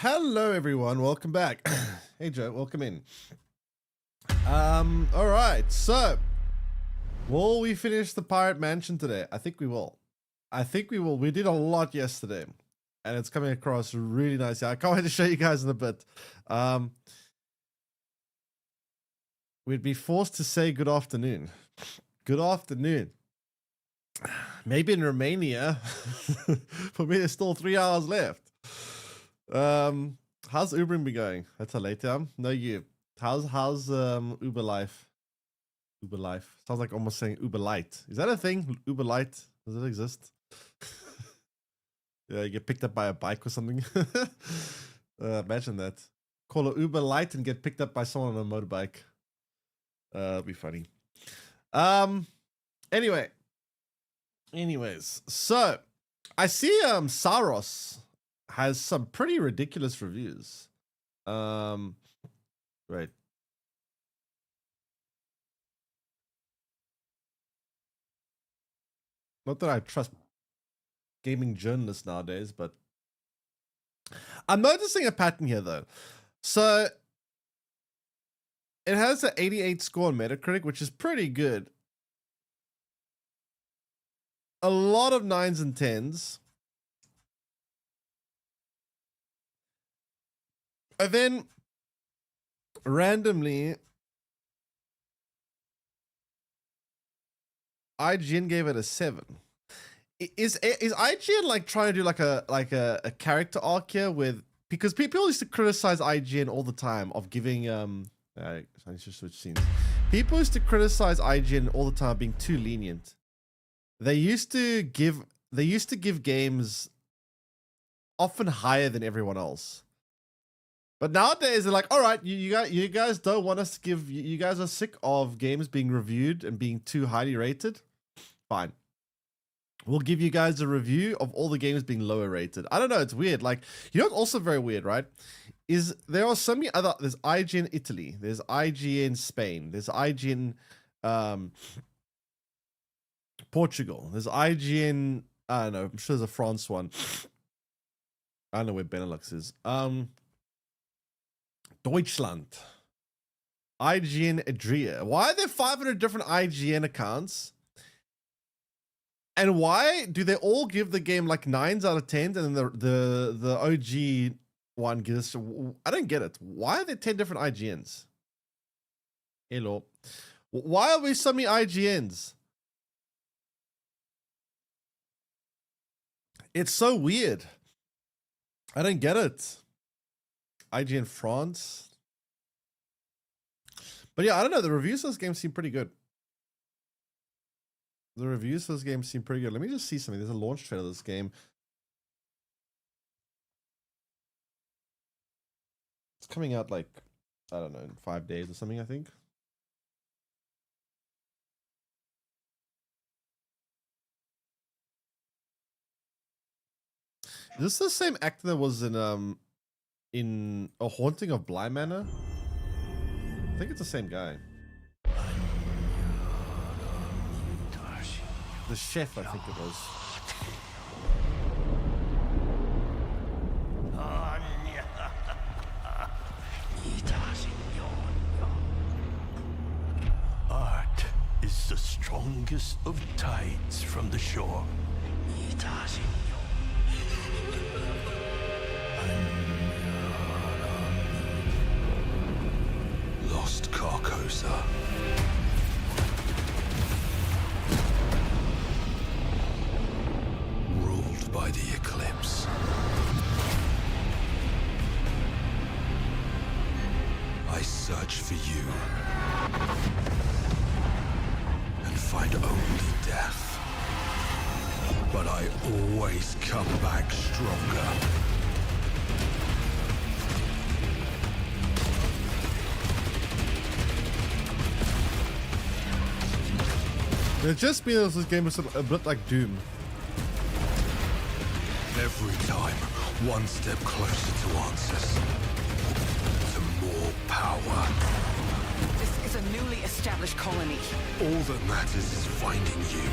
Hello, everyone. Welcome back. Hey, Joe. Welcome in. All right. So, will we finish the Pirate Mansion today? I think we will. We did a lot yesterday, and it's coming across really nicely. I can't wait to show you guys in a bit. We'd be forced to say good afternoon. Good afternoon. Maybe in Romania. For me, there's still 3 hours left. How's Ubering been going? That's a late time. No, you. How's Uber life? Uber life sounds like almost saying Uber Light. Is that a thing? Uber Light? Does it exist? Yeah, you get picked up by a bike or something. Imagine that. Call it Uber Light and get picked up by someone on a motorbike. It'd be funny. Anyways, so I see Saros has some pretty ridiculous reviews. Right. Not that I trust gaming journalists nowadays, but I'm noticing a pattern here though. So it has an 88 score on Metacritic, which is pretty good. A lot of 9s and 10s. And then randomly, IGN gave it a 7. Is IGN like trying to do like a character arc here with, because people used to criticize IGN all the time of giving I need to switch scenes. People used to criticize IGN all the time being too lenient. They used to give games often higher than everyone else. But nowadays they're like, all right, you guys don't want us to give, you guys are sick of games being reviewed and being too highly rated. Fine. We'll give you guys a review of all the games being lower rated. I don't know, it's weird. Like, you know what's also very weird, right? Is there are so many other, there's IGN Italy, there's IGN Spain, there's IGN Portugal, there's IGN, I don't know, I'm sure there's a France one. I don't know where Benelux is. Deutschland. IGN Adria. Why are there 500 different IGN accounts? And why do they all give the game like 9s out of 10s, and then the OG one gives? I don't get it. Why are there 10 different IGNs? Hello. Why are we so many IGNs? It's so weird. I don't get it. IGN France. But yeah, I don't know. The reviews of this game seem pretty good. Let me just see something. There's a launch trailer of this game. It's coming out like, I don't know, in 5 days or something, I think. Is this the same actor that was in A Haunting of Bly Manor? I think it's the same guy. The chef, I think it was. Art is the strongest of tides from the shore. Lost Carcosa. Ruled by the eclipse. I search for you and find only death. But I always come back stronger. It just feels this game is a bit like Doom. Every time, one step closer to answers. To more power. This is a newly established colony. All that matters is finding you.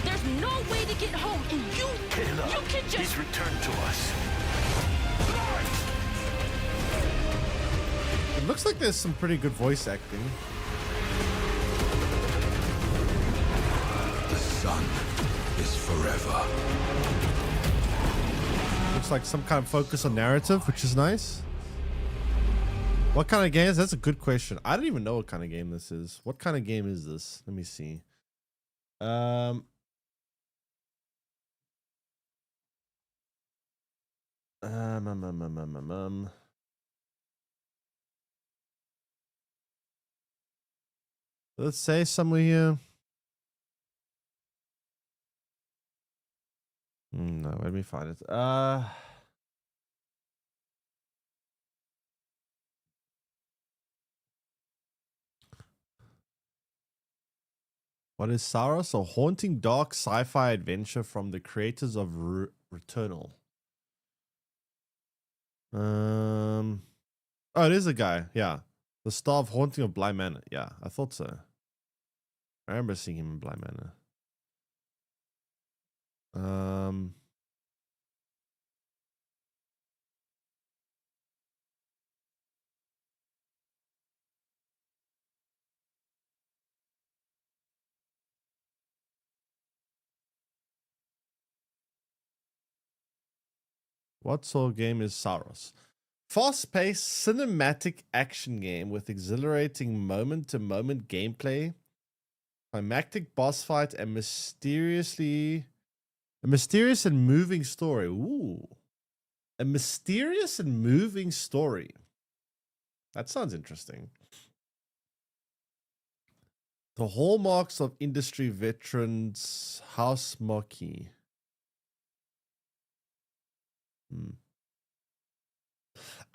There's no way to get home, and you can just... He's returned to us. It looks like there's some pretty good voice acting. The sun is forever. Looks like some kind of focus on narrative, which is nice. What kind of game is? That's a good question. I don't even know what kind of game this is. What kind of game is this? Let me see. Let's say somewhere here. No, let me find it. What is Saros? A haunting dark sci-fi adventure from the creators of Returnal. Oh, it is a guy. Yeah, the star of Haunting of Bly Manor. Yeah, I thought so. I remember seeing him in Bly Manor. What sort of game is Saros? Fast-paced cinematic action game with exhilarating moment-to-moment gameplay, climactic boss fight, and mysterious and moving story. Ooh, a mysterious and moving story. That sounds interesting. The hallmarks of industry veterans, House Marquee.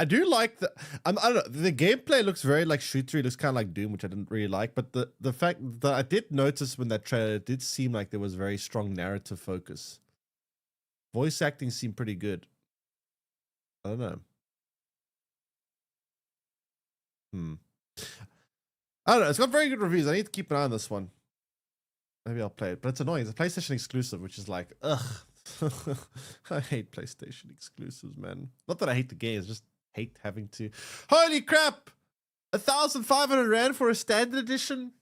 I do like the I don't know, the gameplay looks very like shootery. It looks kind of like Doom, which I didn't really like, but the fact that I did notice when that trailer, it did seem like there was very strong narrative focus. Voice acting seemed pretty good. I don't know. I don't know. It's got very good reviews. I need to keep an eye on this one. Maybe I'll play it, but it's annoying. It's a PlayStation exclusive, which is like, ugh. I hate PlayStation exclusives, man. Not that I hate the games, just hate having to. Holy crap! 1,500 Rand for a standard edition?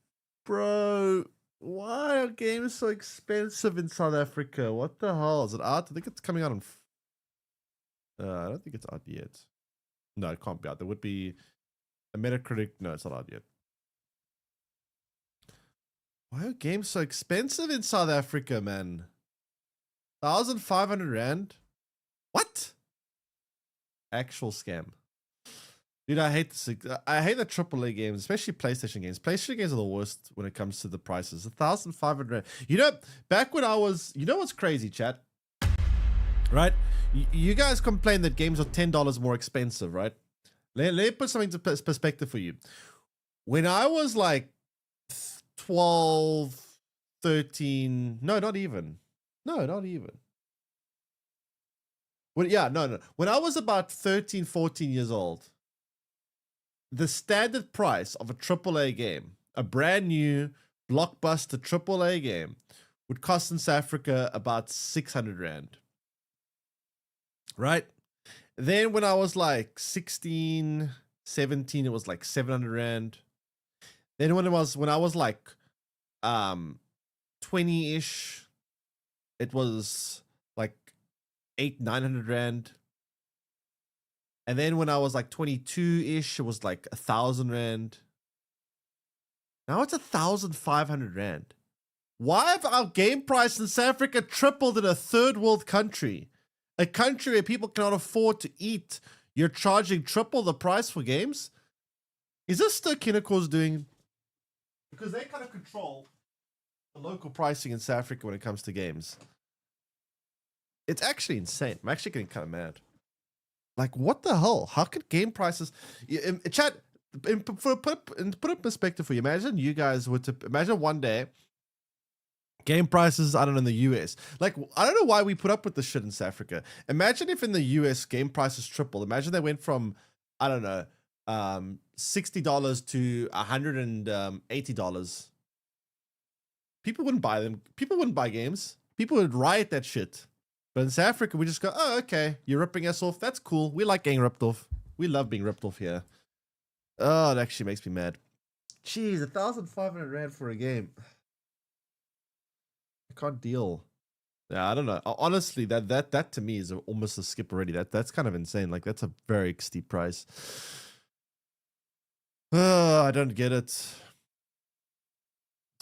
Bro, why are games so expensive in South Africa? What the hell? Is it out? I think it's coming out on. I don't think it's out yet. No, it can't be out. There would be a Metacritic. No, it's not out yet. Why are games so expensive in South Africa, man? 1,500 Rand? What? Actual scam. Dude, I hate this. I hate the AAA games, especially PlayStation games. PlayStation games are the worst when it comes to the prices. 1,500 Rand. You know, back when I was, you know what's crazy, chat? Right? You guys complain that games are $10 more expensive, right? Let me put something to perspective for you. When I was like 12, 13, no, not even. No, not even. Well, yeah, no. When I was about 13, 14 years old, the standard price of a AAA game, a brand new blockbuster AAA game, would cost in South Africa about 600 Rand. Right? Then when I was like 16, 17, it was like 700 Rand. Then when I was like 20-ish, it was like 900 Rand. And then when I was like 22-ish, it was like 1,000 Rand. Now it's 1,500 Rand. Why have our game price in South Africa tripled in a third world country? A country where people cannot afford to eat. You're charging triple the price for games? Is this still Kinneco's doing? Because they kind of control the local pricing in South Africa when it comes to games. It's actually insane. I'm actually getting kind of mad. Like, what the hell? How could game prices... Chat, put it in perspective for you. Imagine you guys were to... Imagine one day, game prices, I don't know, in the US. Like, I don't know why we put up with this shit in South Africa. Imagine if in the US, game prices tripled. Imagine they went from, I don't know, $60 to $180. People wouldn't buy them. People wouldn't buy games. People would riot that shit. But in South Africa, we just go, oh, okay, you're ripping us off. That's cool. We like getting ripped off. We love being ripped off here. Oh, it actually makes me mad. Jeez, 1,500 rand for a game. I can't deal. Yeah, I don't know. Honestly, that to me is almost a skip already. That's kind of insane. Like that's a very steep price. I don't get it. It's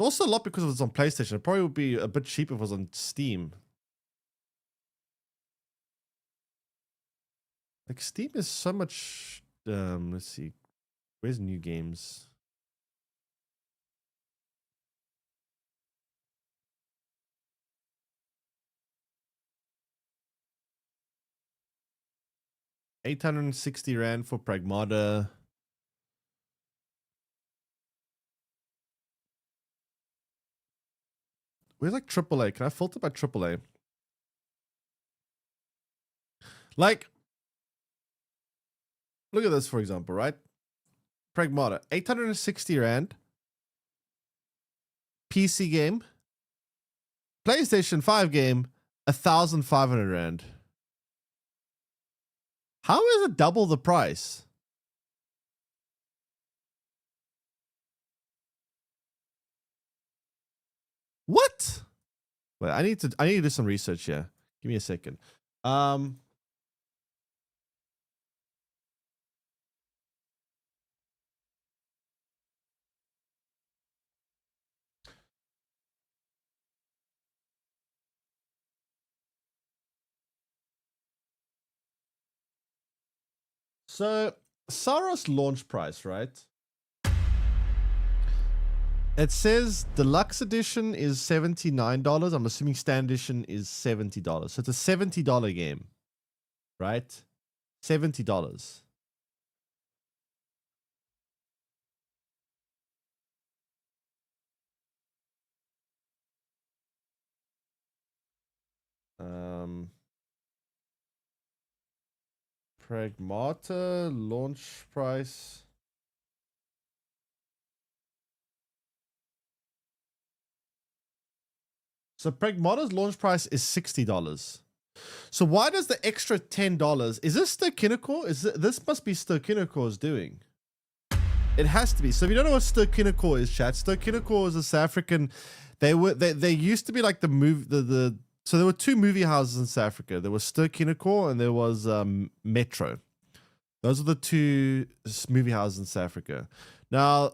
also a lot because it's on PlayStation. It probably would be a bit cheaper if it was on Steam. Like Steam is so much. Let's see. Where's new games? R$860 for Pragmata. Where's like AAA? Can I filter by AAA? Like, look at this for example, right? Pragmata, 860 rand. PC game. PlayStation 5 game, 1,500 rand. How is it double the price? What? Wait, I need to do some research here. Give me a second. So Saros launch price, right? It says deluxe edition is $79. I'm assuming standard edition is $70. So it's a $70 game, right? $70. Pragmata launch price. So Pragmata's launch price is $60. So why does the extra $10? Is this Sturkinakor? This must be Sturkinakor's doing. It has to be. So if you don't know what Sturkinakor is, chat, Sturkinakor is a South African. They used to be like so there were two movie houses in South Africa. There was Sturkinakor and there was Metro. Those are the two movie houses in South Africa. Now,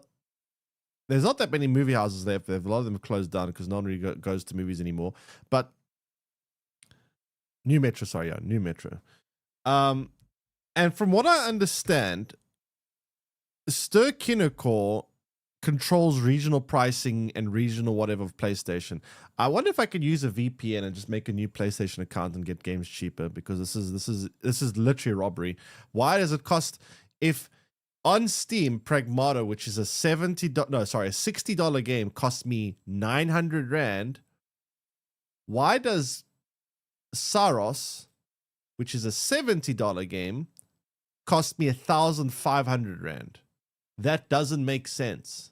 there's not that many movie houses there. A lot of them are closed down because no one really goes to movies anymore. But New Metro. And from what I understand, Sturkinakor controls regional pricing and regional whatever of PlayStation. I wonder if I could use a VPN and just make a new PlayStation account and get games cheaper, because this is literally robbery. Why does it cost, if on Steam Pragmata, which is a $60 game, cost me 900 rand? Why does Saros, which is a $70 game, cost me 1,500 rand? That doesn't make sense.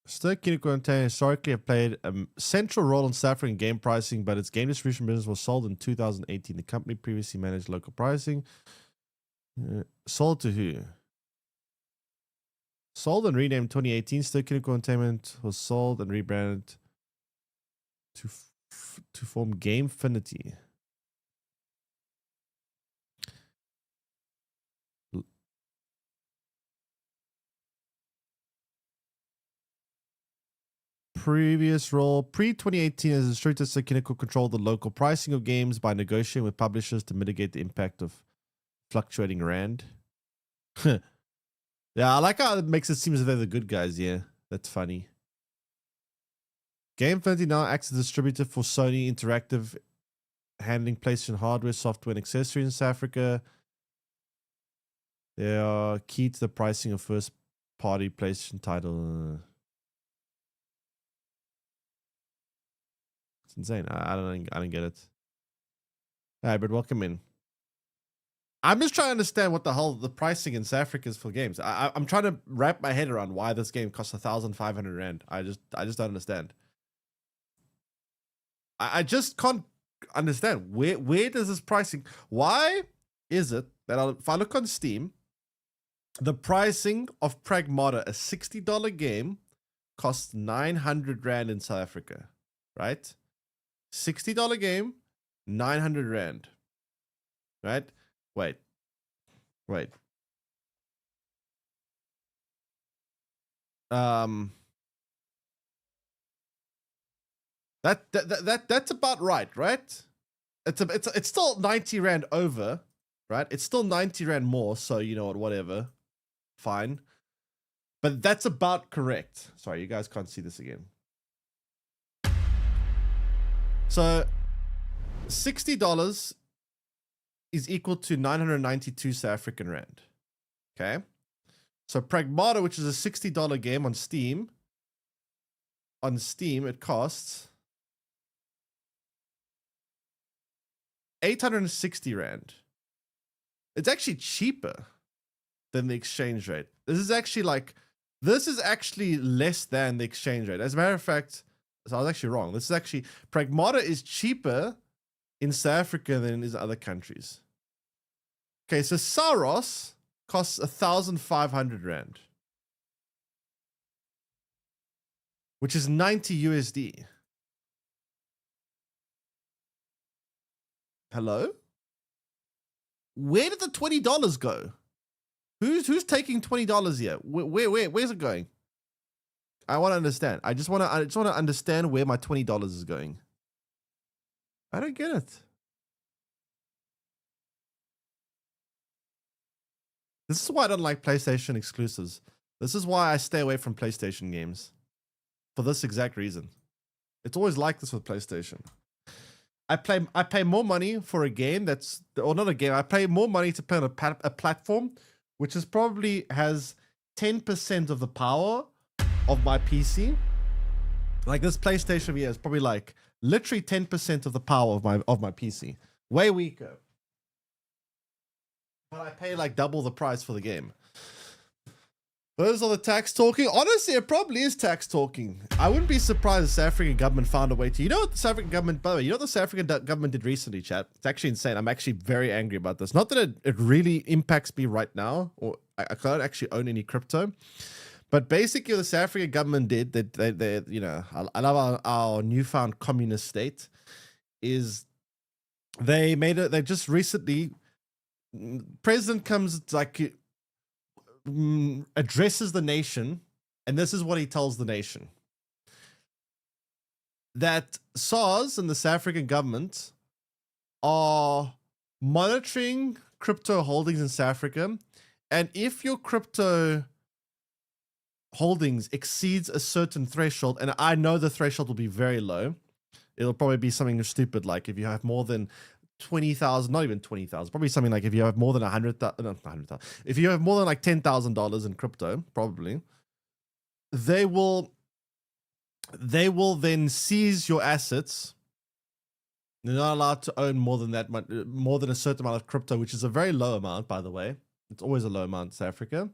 Sturkinakor and Tane historically have played a central role in South African game pricing, but its game distribution business was sold in 2018. The company previously managed local pricing. Sold to who? Sold and renamed 2018. Sturkinakor Entertainment was sold and rebranded to form Gamefinity. Previous role, pre-2018 as a distributor, Sturkinakor controlled the local pricing of games by negotiating with publishers to mitigate the impact of fluctuating rand. Yeah, I like how it makes it seem as if they're the good guys. Yeah, that's funny. Gamefinity now acts as a distributor for Sony Interactive, handling PlayStation hardware, software, and accessories in South Africa. They are key to the pricing of first-party PlayStation title. insane. I don't get it. All right, but welcome in. I'm just trying to understand what the hell the pricing in South Africa is for games. I'm trying to wrap my head around why this game costs 1,500 rand. I just don't understand. I just can't understand where does this pricing? Why is it that if I look on Steam, the pricing of Pragmata, a $60 game, costs 900 rand in South Africa, right? $60 game, 900 rand, right? Wait. That's about right? It's still 90 rand over, right? It's still 90 rand more, so you know what, whatever. Fine. But that's about correct. Sorry, you guys can't see this again. So $60 is equal to 992 South African rand. Okay. So Pragmata, which is a $60 game on Steam, it costs 860 rand. It's actually cheaper than the exchange rate. This is actually less than the exchange rate. As a matter of fact, so I was actually wrong. This is actually, Pragmata is cheaper in South Africa than in other countries. Okay, so Saros costs 1,500 rand, which is 90 USD. Hello? Where did the $20 go? Who's taking $20 here? Where's it going? I want to understand. I just want to understand where my $20 is going. I don't get it. This is why I don't like PlayStation exclusives. This is why I stay away from PlayStation games. For this exact reason. It's always like this with PlayStation. I pay more money for a game that's, or not a game, I pay more money to play on a platform which is probably has 10% of the power of my PC. Like this PlayStation VR is probably like literally 10% of the power of my PC. Way weaker. But I pay like double the price for the game. Those are the tax talking. Honestly, it probably is tax talking. I wouldn't be surprised if the South African government found a way to. You know what the South African government, by the way, you know what the South African government did recently, chat? It's actually insane. I'm actually very angry about this. Not that it really impacts me right now, or I can't actually own any crypto. But basically, what the South African government did, they you know, I love our newfound communist state, is they just recently, president comes like, addresses the nation, and this is what he tells the nation: that SARS and the South African government are monitoring crypto holdings in South Africa, and if your crypto holdings exceeds a certain threshold, and I know the threshold will be very low, it'll probably be something stupid like if you have more than 20,000, not even 20,000, probably something like if you have more than 100,000, not 100,000, if you have more than like $10,000 in crypto, probably, they will then seize your assets. They're not allowed to own more than that much, more than a certain amount of crypto, which is a very low amount, by the way. It's always a low amount in South Africa.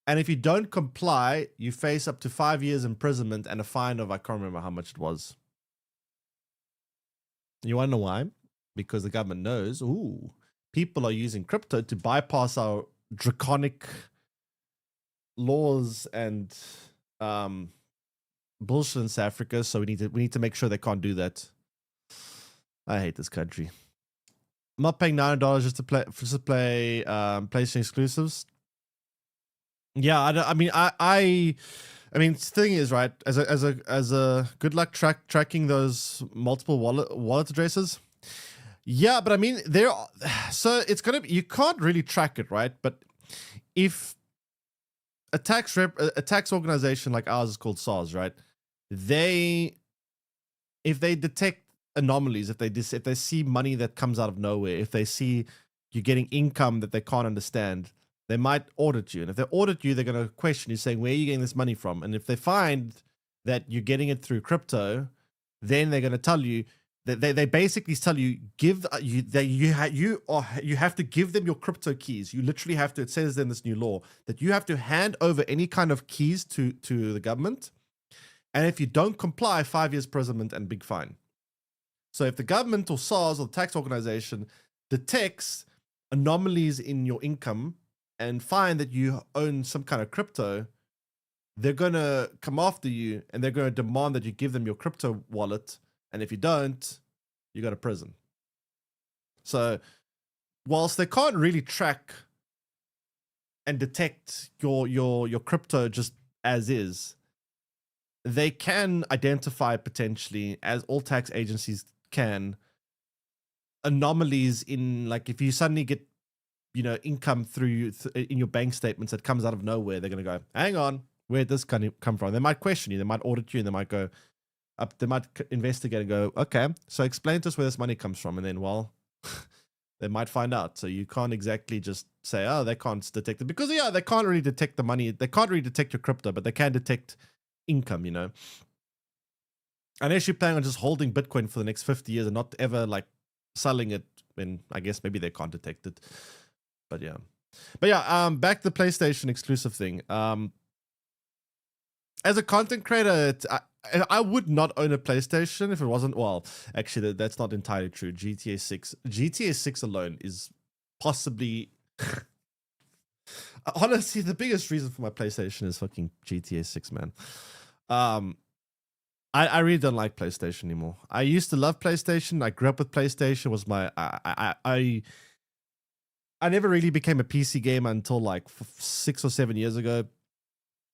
And if you don't comply, you face up to 5 years imprisonment and a fine of, I can't remember how much it was. You want to know why? Because the government knows, ooh, people are using crypto to bypass our draconic laws and bullshit in South Africa. So we need to make sure they can't do that. I hate this country. I'm not paying $9 just to play PlayStation exclusives. Yeah, I mean, the thing is, right, as a good luck tracking those multiple wallet addresses. Yeah, but I mean, so it's gonna be, you can't really track it, right? But if a tax organization like ours is called SARS, right? If they detect anomalies, if they see money that comes out of nowhere, if they see you're getting income that they can't understand, they might audit you. And if they audit you, they're going to question you, saying, where are you getting this money from? And if they find that you're getting it through crypto, then they're going to tell you that they basically tell you you have to give them your crypto keys. You literally have to. It says in this new law that you have to hand over any kind of keys to the government, and if you don't comply, 5 years imprisonment and big fine. So if the government or SARS or the tax organization detects anomalies in your income and find that you own some kind of crypto, they're going to come after you and they're going to demand that you give them your crypto wallet. And if you don't, you go to prison. So whilst they can't really track and detect your crypto just as is, they can identify potentially, as all tax agencies can, anomalies in, like, if you suddenly get, income through in your bank statements that comes out of nowhere, they're going to go, hang on, where'd this come from? They might question you, they might audit you, and they might go up, they might investigate and go, okay, so explain to us where this money comes from. And then, well, they might find out. So you can't exactly just say, oh, they can't detect it, because they can't really detect the money. They can't really detect your crypto, but they can detect income, Unless you're planning on just holding Bitcoin for the next 50 years and not ever like selling it, then I guess maybe they can't detect it. But yeah, back to the PlayStation exclusive thing. As a content creator, I would not own a PlayStation if it wasn't, well, actually that's not entirely true. GTA 6 alone is possibly, honestly, the biggest reason for my PlayStation is fucking GTA 6, man. I really don't like PlayStation anymore. I used to love PlayStation. I grew up with PlayStation. Was my I never really became a PC gamer until like 6 or 7 years ago.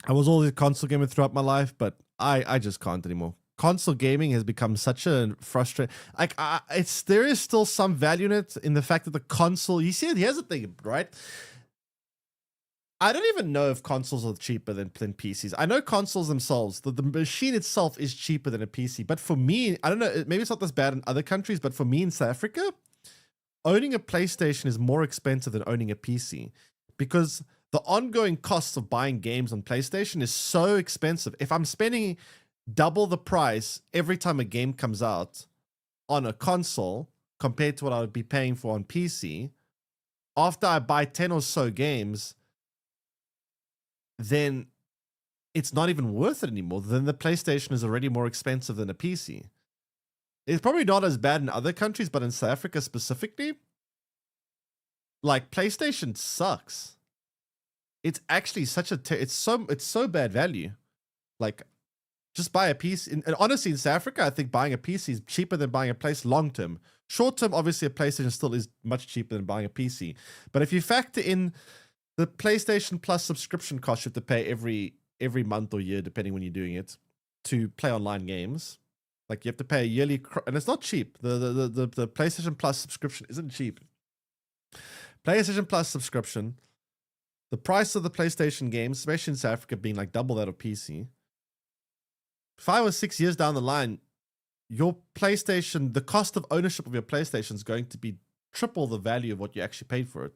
I was always a console gamer throughout my life, but I just can't anymore. Console gaming has become such a frustrating. Like, there is still some value in it, in the fact that the console. You see, here's the thing, right? I don't even know if consoles are cheaper than PCs. I know consoles themselves, the machine itself is cheaper than a PC. But for me, I don't know, maybe it's not this bad in other countries, but for me in South Africa, owning a PlayStation is more expensive than owning a PC, because the ongoing costs of buying games on PlayStation is so expensive. If I'm spending double the price every time a game comes out on a console compared to what I would be paying for on PC, after I buy 10 or so games, then it's not even worth it anymore. Then the PlayStation is already more expensive than a PC. It's probably not as bad in other countries, but in South Africa specifically, like, PlayStation sucks. It's actually such a it's so bad value. Like, just buy a PC. And honestly, in South Africa, I think buying a PC is cheaper than buying a place long term. Short term, obviously, a PlayStation still is much cheaper than buying a PC. But if you factor in the PlayStation Plus subscription cost you have to pay every month or year, depending when you're doing it, to play online games. Like, you have to pay a yearly, and it's not cheap. The PlayStation Plus subscription isn't cheap. PlayStation Plus subscription, the price of the PlayStation games, especially in South Africa, being like double that of PC. 5 or 6 years down the line, your PlayStation, the cost of ownership of your PlayStation is going to be triple the value of what you actually paid for it.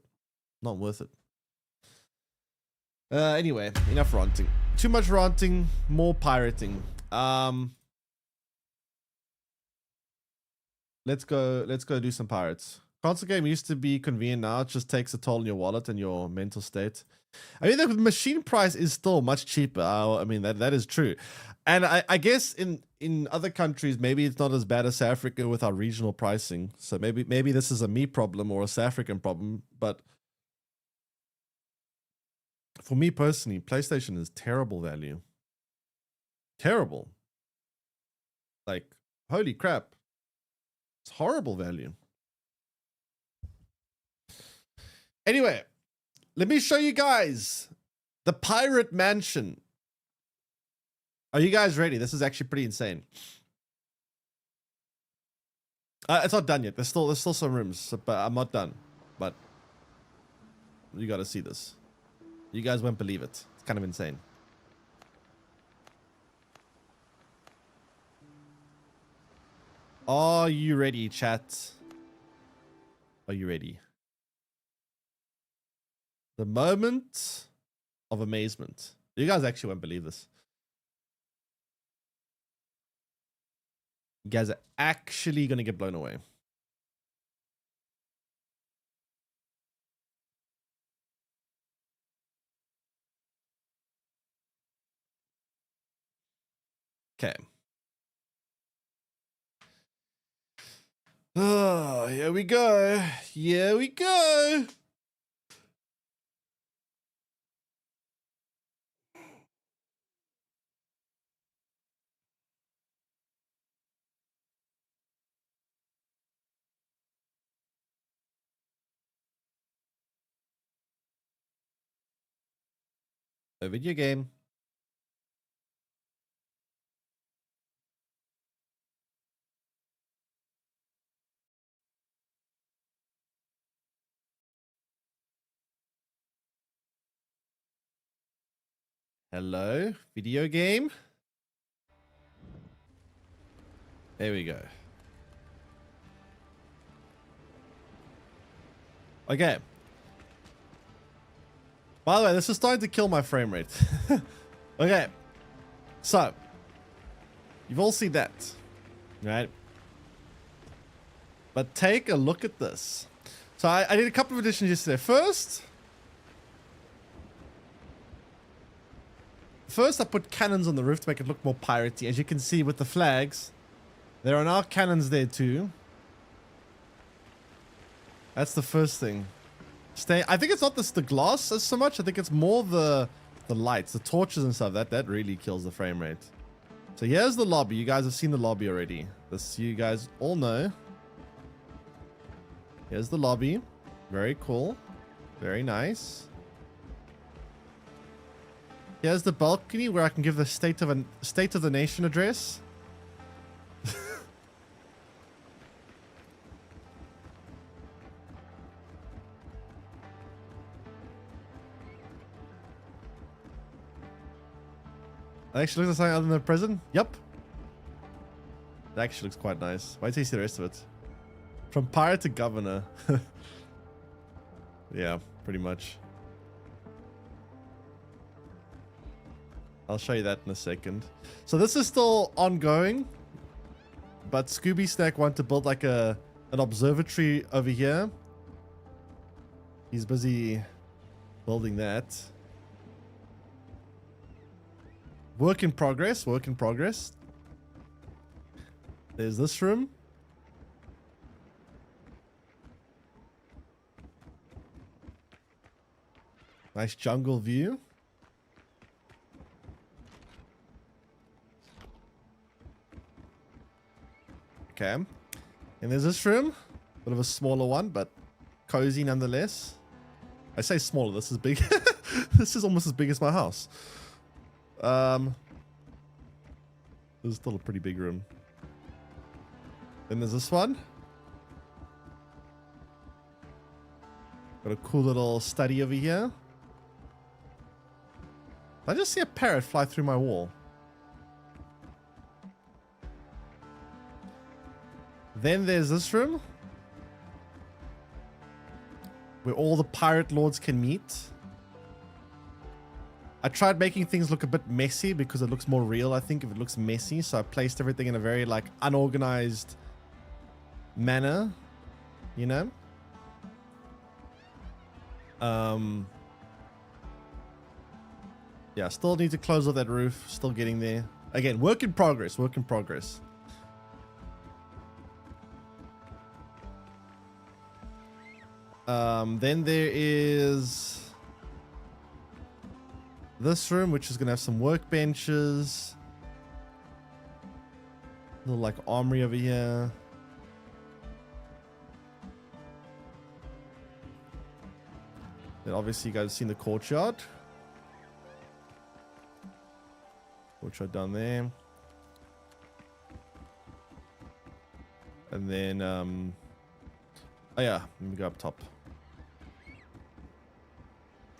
Not worth it. Anyway, enough ranting. Too much ranting, more pirating. Let's go do some pirates. Console game used to be convenient. Now it just takes a toll on your wallet and your mental state. I mean, the machine price is still much cheaper. I mean, that is true. And I guess in other countries, maybe it's not as bad as South Africa with our regional pricing. So maybe this is a me problem or a South African problem. But for me personally, PlayStation is terrible value. Terrible. Like, holy crap. It's horrible value. Anyway, let me show you guys the Pirate Mansion. Are you guys ready? This is actually pretty insane. It's not done yet. There's still some rooms, but I'm not done. But you got to see this. You guys won't believe it. It's kind of insane. Are you ready, chat? Are you ready? The moment of amazement. You guys actually won't believe this. You guys are actually going to get blown away. Okay. Oh, here we go. Here we go. A video game. Hello, video game. There we go. Okay. By the way, this is starting to kill my frame rate. Okay. So, you've all seen that, right? But take a look at this. So I did a couple of additions yesterday. First, I put cannons on the roof to make it look more piratey. As you can see with the flags, there are now cannons there too. That's the first thing. I think it's not the glass as so much. I think it's more the lights, the torches and stuff. That really kills the frame rate. So here's the lobby. You guys have seen the lobby already. This you guys all know. Here's the lobby. Very cool. Very nice. Here's the balcony where I can give the state of the nation address. It actually looks like something other than the prison. Yep. It actually looks quite nice. Wait till you see the rest of it. From pirate to governor. Yeah, pretty much. I'll show you that in a second. So this is still ongoing, but Scooby Snack want to build like an observatory over here. He's busy building that. Work in progress, work in progress. There's this room. Nice jungle view. Okay. And there's this room. Bit of a smaller one, but cozy nonetheless. I say smaller, this is big. This is almost as big as my house. This is still a pretty big room. Then there's this one. Got a cool little study over here. I just see a parrot fly through my wall. Then there's this room where all the pirate lords can meet. I tried making things look a bit messy because it looks more real, I think, if it looks messy. So I placed everything in a very, like, unorganized manner, you know? Yeah, still need to close off that roof. Still getting there. Again, work in progress, work in progress. Then there is this room, which is going to have some workbenches. Little like armory over here. Then obviously you guys have seen the courtyard. Courtyard down there. And then, oh yeah, let me go up top.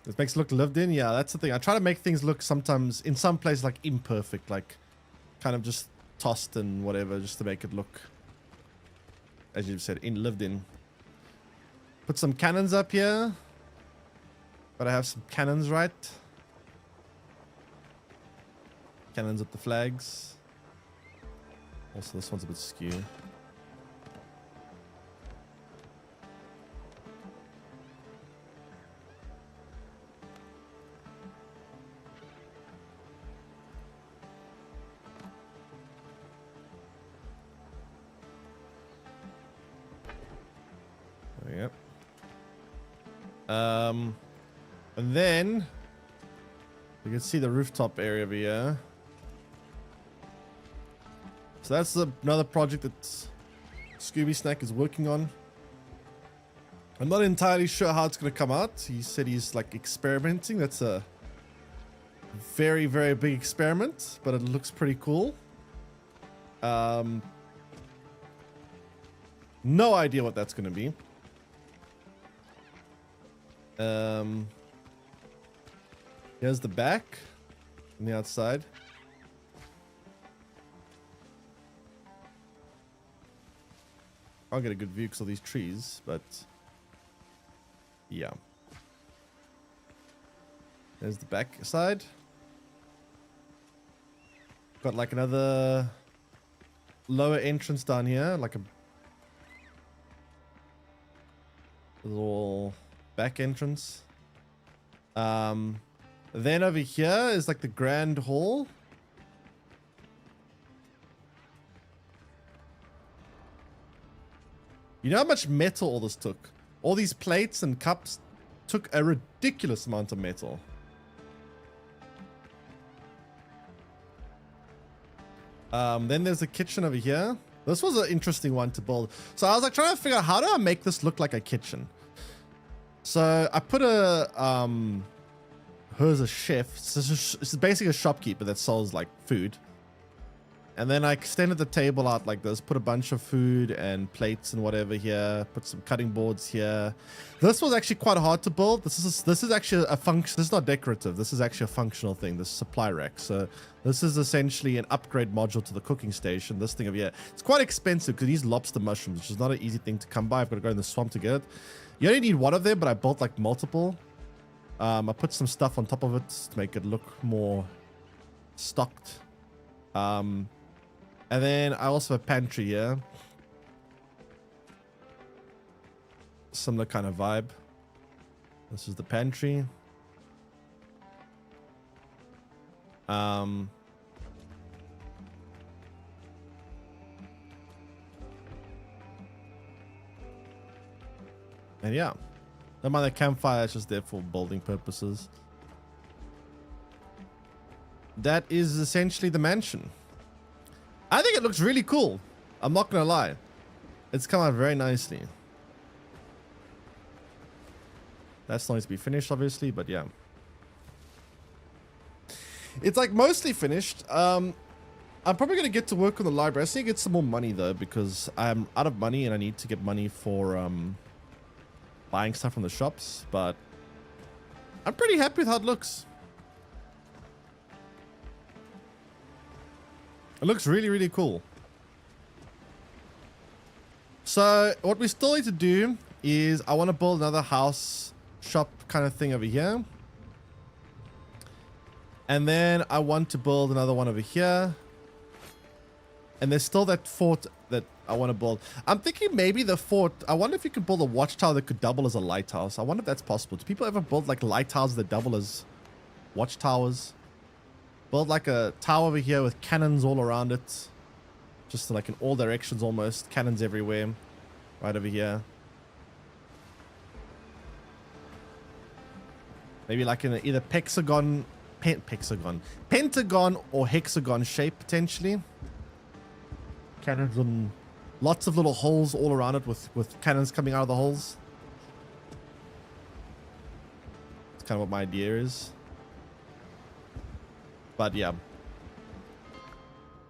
This makes it look lived in. Yeah, that's the thing. I try to make things look sometimes in some places like imperfect, like kind of just tossed and whatever, just to make it look, as you've said, lived in. Put some cannons up here. Gotta have some cannons, right? Cannons with the flags. Also, this one's a bit skew. Yep. And then you can see the rooftop area over here. So that's another project that Scooby Snack is working on. I'm not entirely sure how it's going to come out. He said he's like experimenting. That's a very, very big experiment, but it looks pretty cool. No idea what that's going to be. Here's the back on the outside. I'll get a good view because of these trees, but yeah. There's the back side. Got like another lower entrance down here, like a little back entrance. Then over here is like the grand hall. You know how much metal all this took? All these plates and cups took a ridiculous amount of metal. Then there's the kitchen over here. This was an interesting one to build. So I was like trying to figure out, how do I make this look like a kitchen? So I put a here's a chef. It's basically a shopkeeper that sells like food. And then I extended the table out like this, put a bunch of food and plates and whatever here, put some cutting boards here. This was actually quite hard to build. This is actually a function. This is not decorative. This is actually a functional thing, this supply rack. So this is essentially an upgrade module to the cooking station. This thing over here, it's quite expensive because these lobster mushrooms, which is not an easy thing to come by. I've got to go in the swamp to get it. You only need one of them, but I built like multiple. I put some stuff on top of it to make it look more stocked. And then I also have a pantry here. Similar kind of vibe. This is the pantry. And yeah. Don't mind the campfire, it's just there for building purposes. That is essentially the mansion. I think it looks really cool. I'm not gonna lie. It's come out very nicely. That still needs to be finished, obviously, but yeah. It's like mostly finished. I'm probably gonna get to work on the library. I just need to get some more money though, because I'm out of money and I need to get money for buying stuff from the shops, but I'm pretty happy with how it looks. It looks really, really cool. So what we still need to do is I want to build another house shop kind of thing over here. And then I want to build another one over here. And there's still that fort that I want to build. I'm thinking maybe the fort, I wonder if you could build a watchtower that could double as a lighthouse. I wonder if that's possible. Do people ever build like lighthouses that double as watchtowers? Build like a tower over here with cannons all around it. Just like in all directions almost. Cannons everywhere. Right over here. Maybe like in either pentagon or hexagon shape potentially. Cannons and lots of little holes all around it with cannons coming out of the holes. That's kind of what my idea is. But yeah,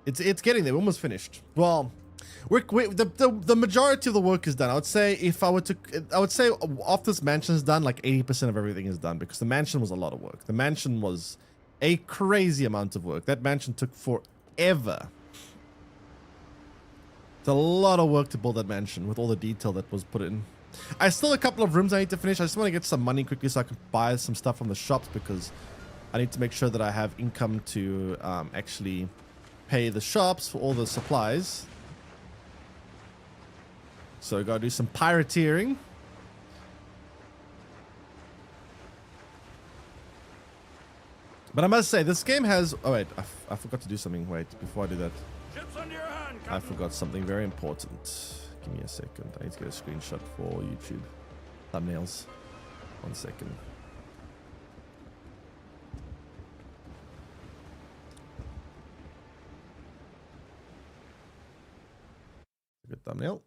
it's getting there. We're almost finished. Well, the majority of the work is done. I would say after this mansion is done, like 80% of everything is done, because the mansion was a lot of work. The mansion was a crazy amount of work. That mansion took forever. It's a lot of work to build that mansion with all the detail that was put in. I still have a couple of rooms I need to finish. I just want to get some money quickly so I can buy some stuff from the shops, because I need to make sure that I have income to actually pay the shops for all the supplies. So gotta do some pirateering. But I must say, this game has... Oh, wait. I forgot to do something. Wait, before I do that. I forgot something very important. Give me a second. I need to get a screenshot for YouTube thumbnails. 1 second. Good thumbnail.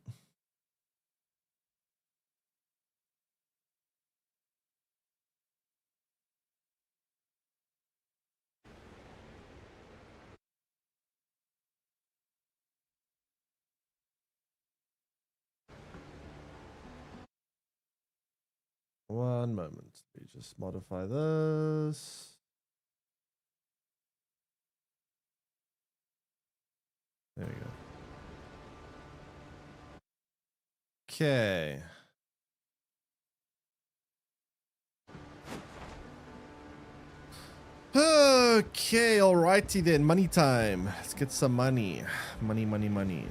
One moment. Let me just modify this. There we go. Okay. Okay, alrighty then. Money time. Let's get some money. Money, money, money.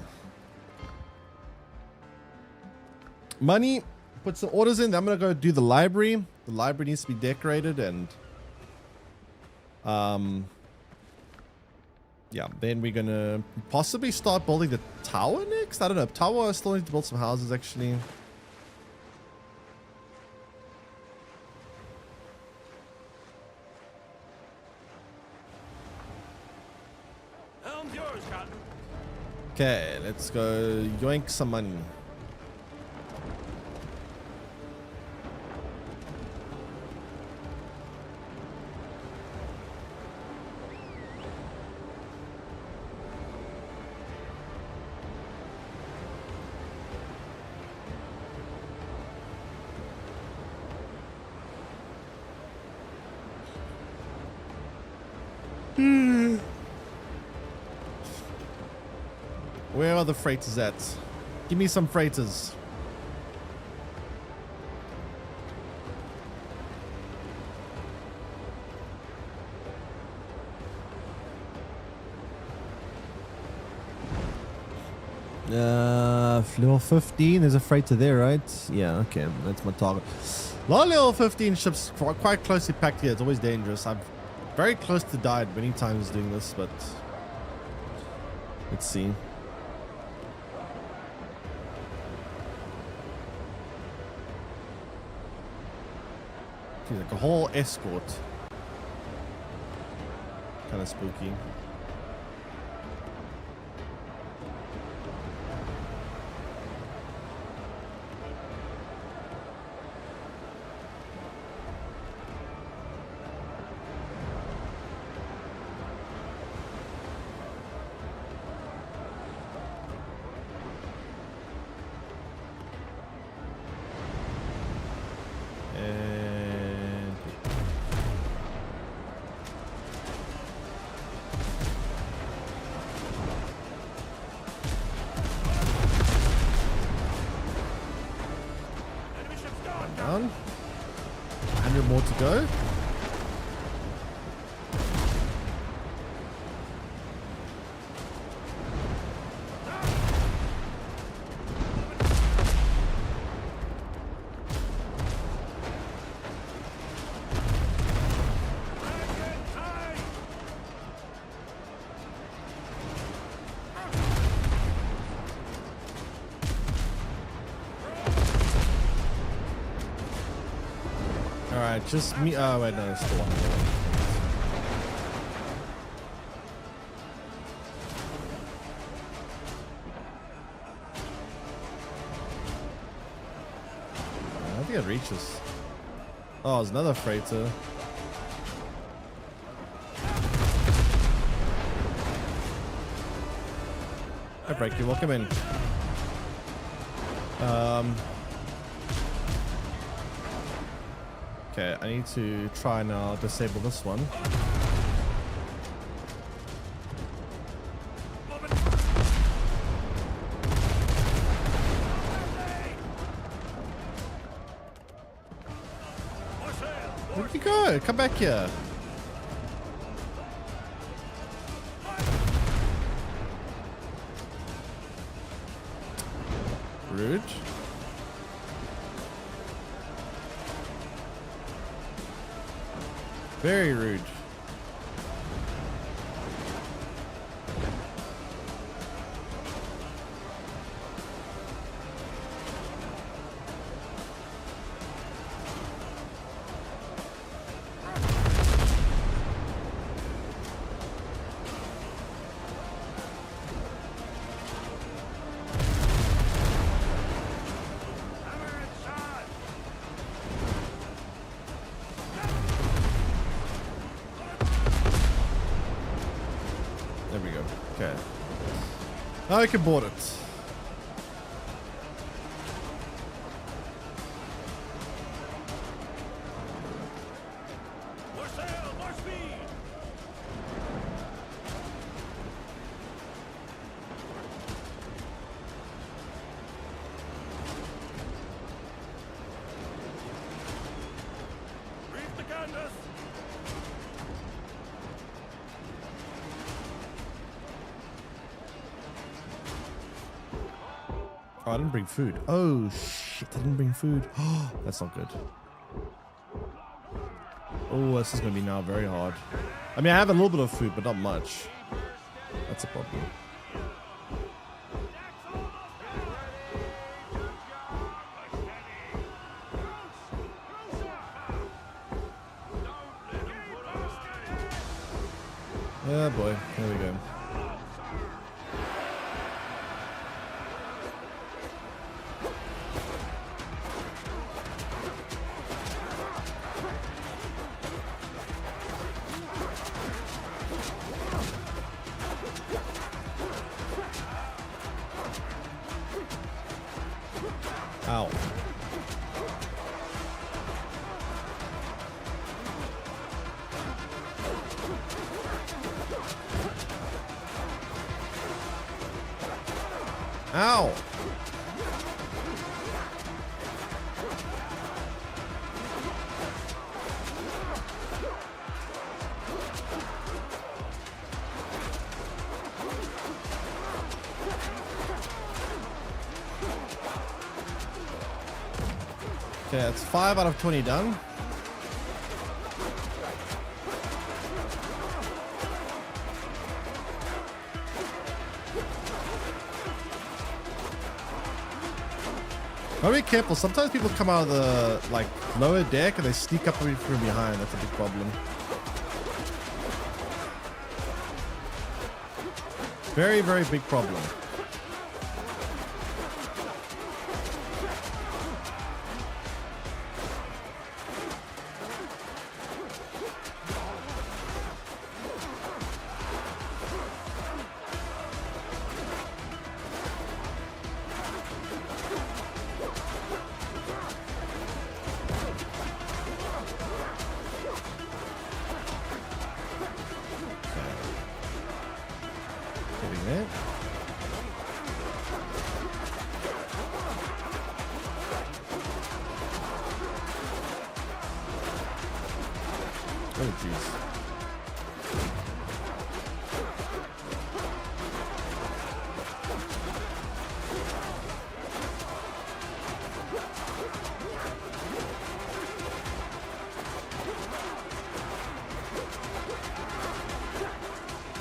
Money. Put some orders in. I'm gonna go do the library. The library needs to be decorated and yeah, then we're gonna possibly start building the tower next. I don't know. Tower, I still need to build some houses actually. Helm's yours, Cotton. Okay, let's go yoink some money. Where are the freighters at? Give me some freighters. Level 15, there's a freighter there, right? Yeah, okay, that's my target. A lot of level 15 ships quite closely packed here. It's always dangerous. I'm very close to died many times doing this, but let's see. Like a whole escort. Kind of spooky. Down. 100 more to go. Alright, just me. Oh, wait, no, there's still one more. I think it reaches. Oh, there's another freighter. Hi, Breaky, welcome in. Okay, I need to try now disable this one. Where'd you go? Come back here. rude. Very rude. There we go. Okay. Now we can board it. More sail, more speed. Reef the canvas. Oh, I didn't bring food. Oh, shit. I didn't bring food. Oh, that's not good. Oh, this is going to be now very hard. I mean, I have a little bit of food, but not much. That's a problem. Yeah, boy. Here we go. Ow. Ow. Okay, that's 5 out of 20 done. Gotta be careful. Sometimes people come out of the like lower deck and they sneak up from behind. That's a big problem. Very, very big problem. Getting it. Oh, jeez.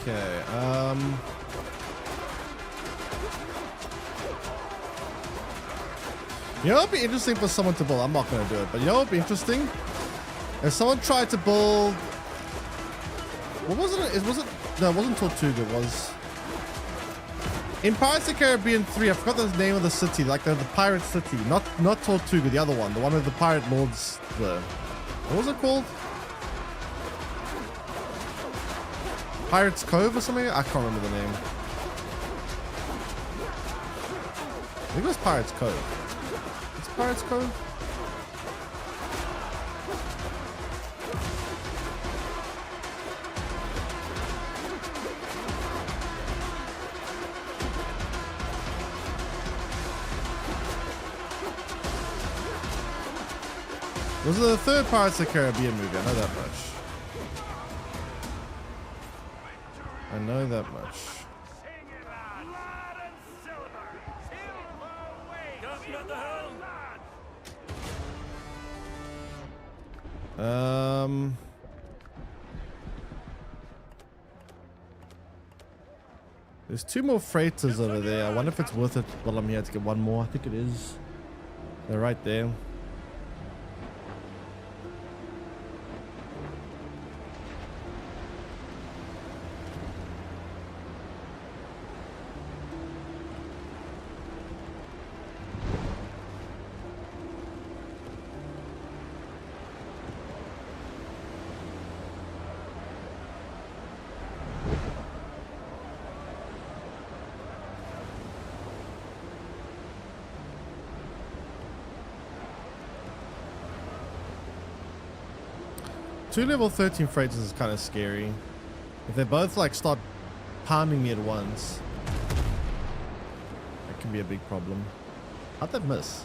Okay, you know, it'd be interesting for someone to build. I'm not going to do it, but you know, it'd be interesting if someone tried to build. What was it? It wasn't. No, it wasn't Tortuga. It was in Pirates of the Caribbean 3. I forgot the name of the city, like the pirate city. Not Tortuga, the other one, the one with the pirate lords. What was it called? Pirates Cove or something? I can't remember the name. I think it was Pirates Cove. It's Pirates Cove? It was the third Pirates of the Caribbean movie, I know that much. I know that much. Sing it out. Blood and silver. Silver way. There's 2 more freighters over there. I wonder if it's worth it while I'm here to get 1 more. I think it is. They're right there. Two level 13 freighters is kind of scary. If they both like start pounding me at once, that can be a big problem. How'd that miss?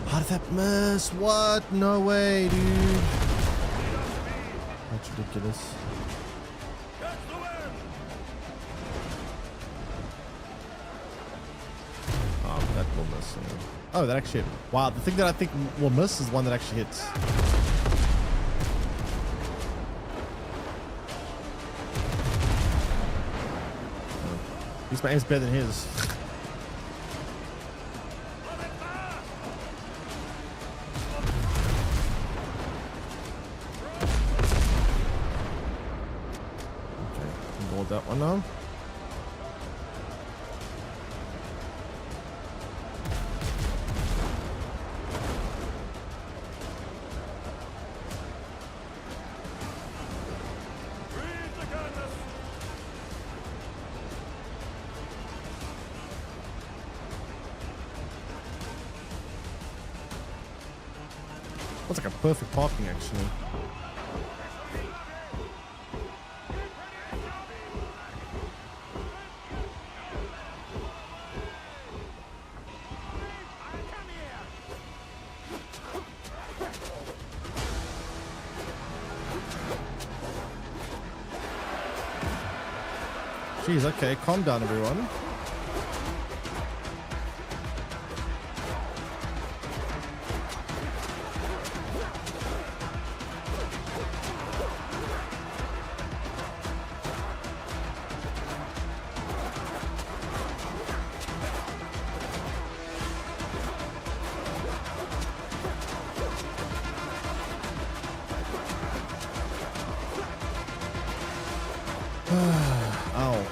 How did that miss? What? No way, dude. That's ridiculous. Oh, that will miss. Oh, that actually hit. Wow, the thing that I think will miss is one that actually hits. At least my aim's better than his. That one now. That's like a perfect parking actually. Jeez, okay, calm down everyone. Ow.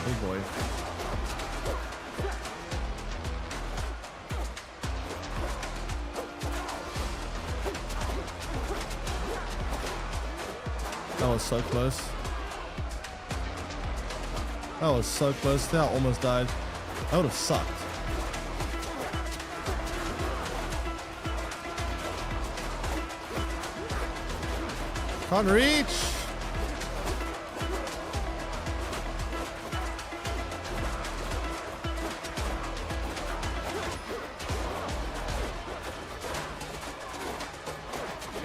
Oh boy. That was so close. That was so close. That almost died. That would have sucked. Can't reach.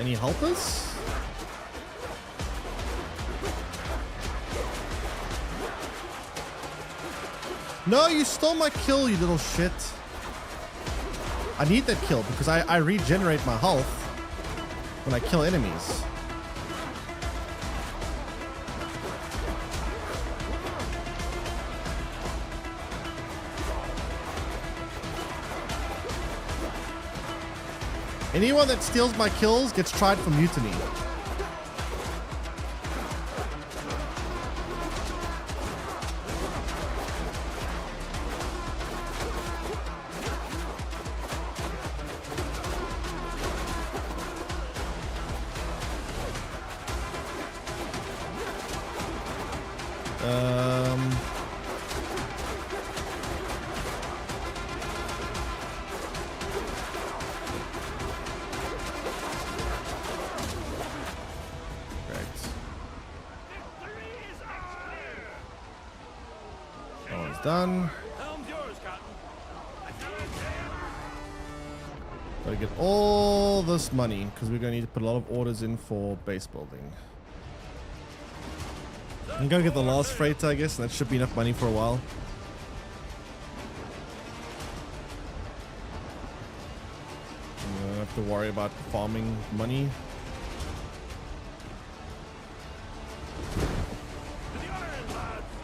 Any helpers? No, you stole my kill, you little shit. I need that kill because I regenerate my health when I kill enemies. Anyone that steals my kills gets tried for mutiny. is done. Helm's yours, Captain. Gotta get all this money because we're gonna need to put a lot of orders in for base building. I'm gonna get the last freighter, I guess, and that should be enough money for a while. I don't have to worry about farming money.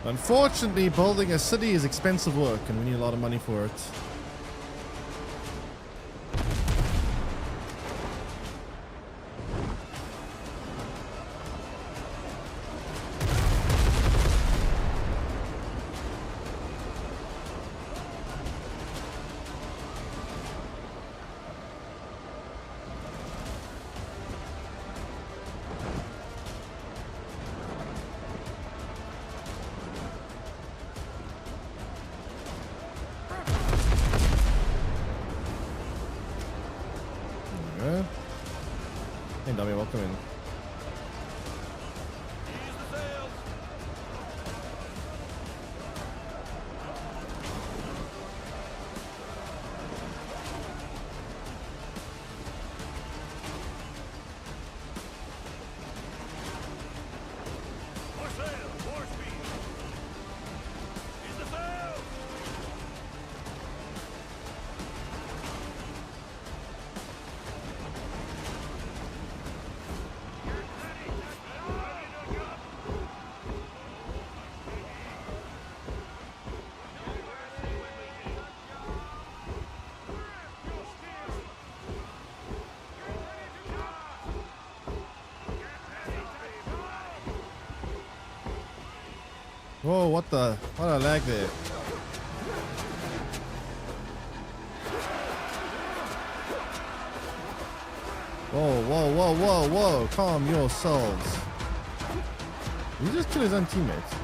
Unfortunately, building a city is expensive work and we need a lot of money for it. Hey, dummy, welcome in. More sail, more speed. Use the sail. Whoa, what a lag there. Whoa, calm yourselves. He just killed his own teammates.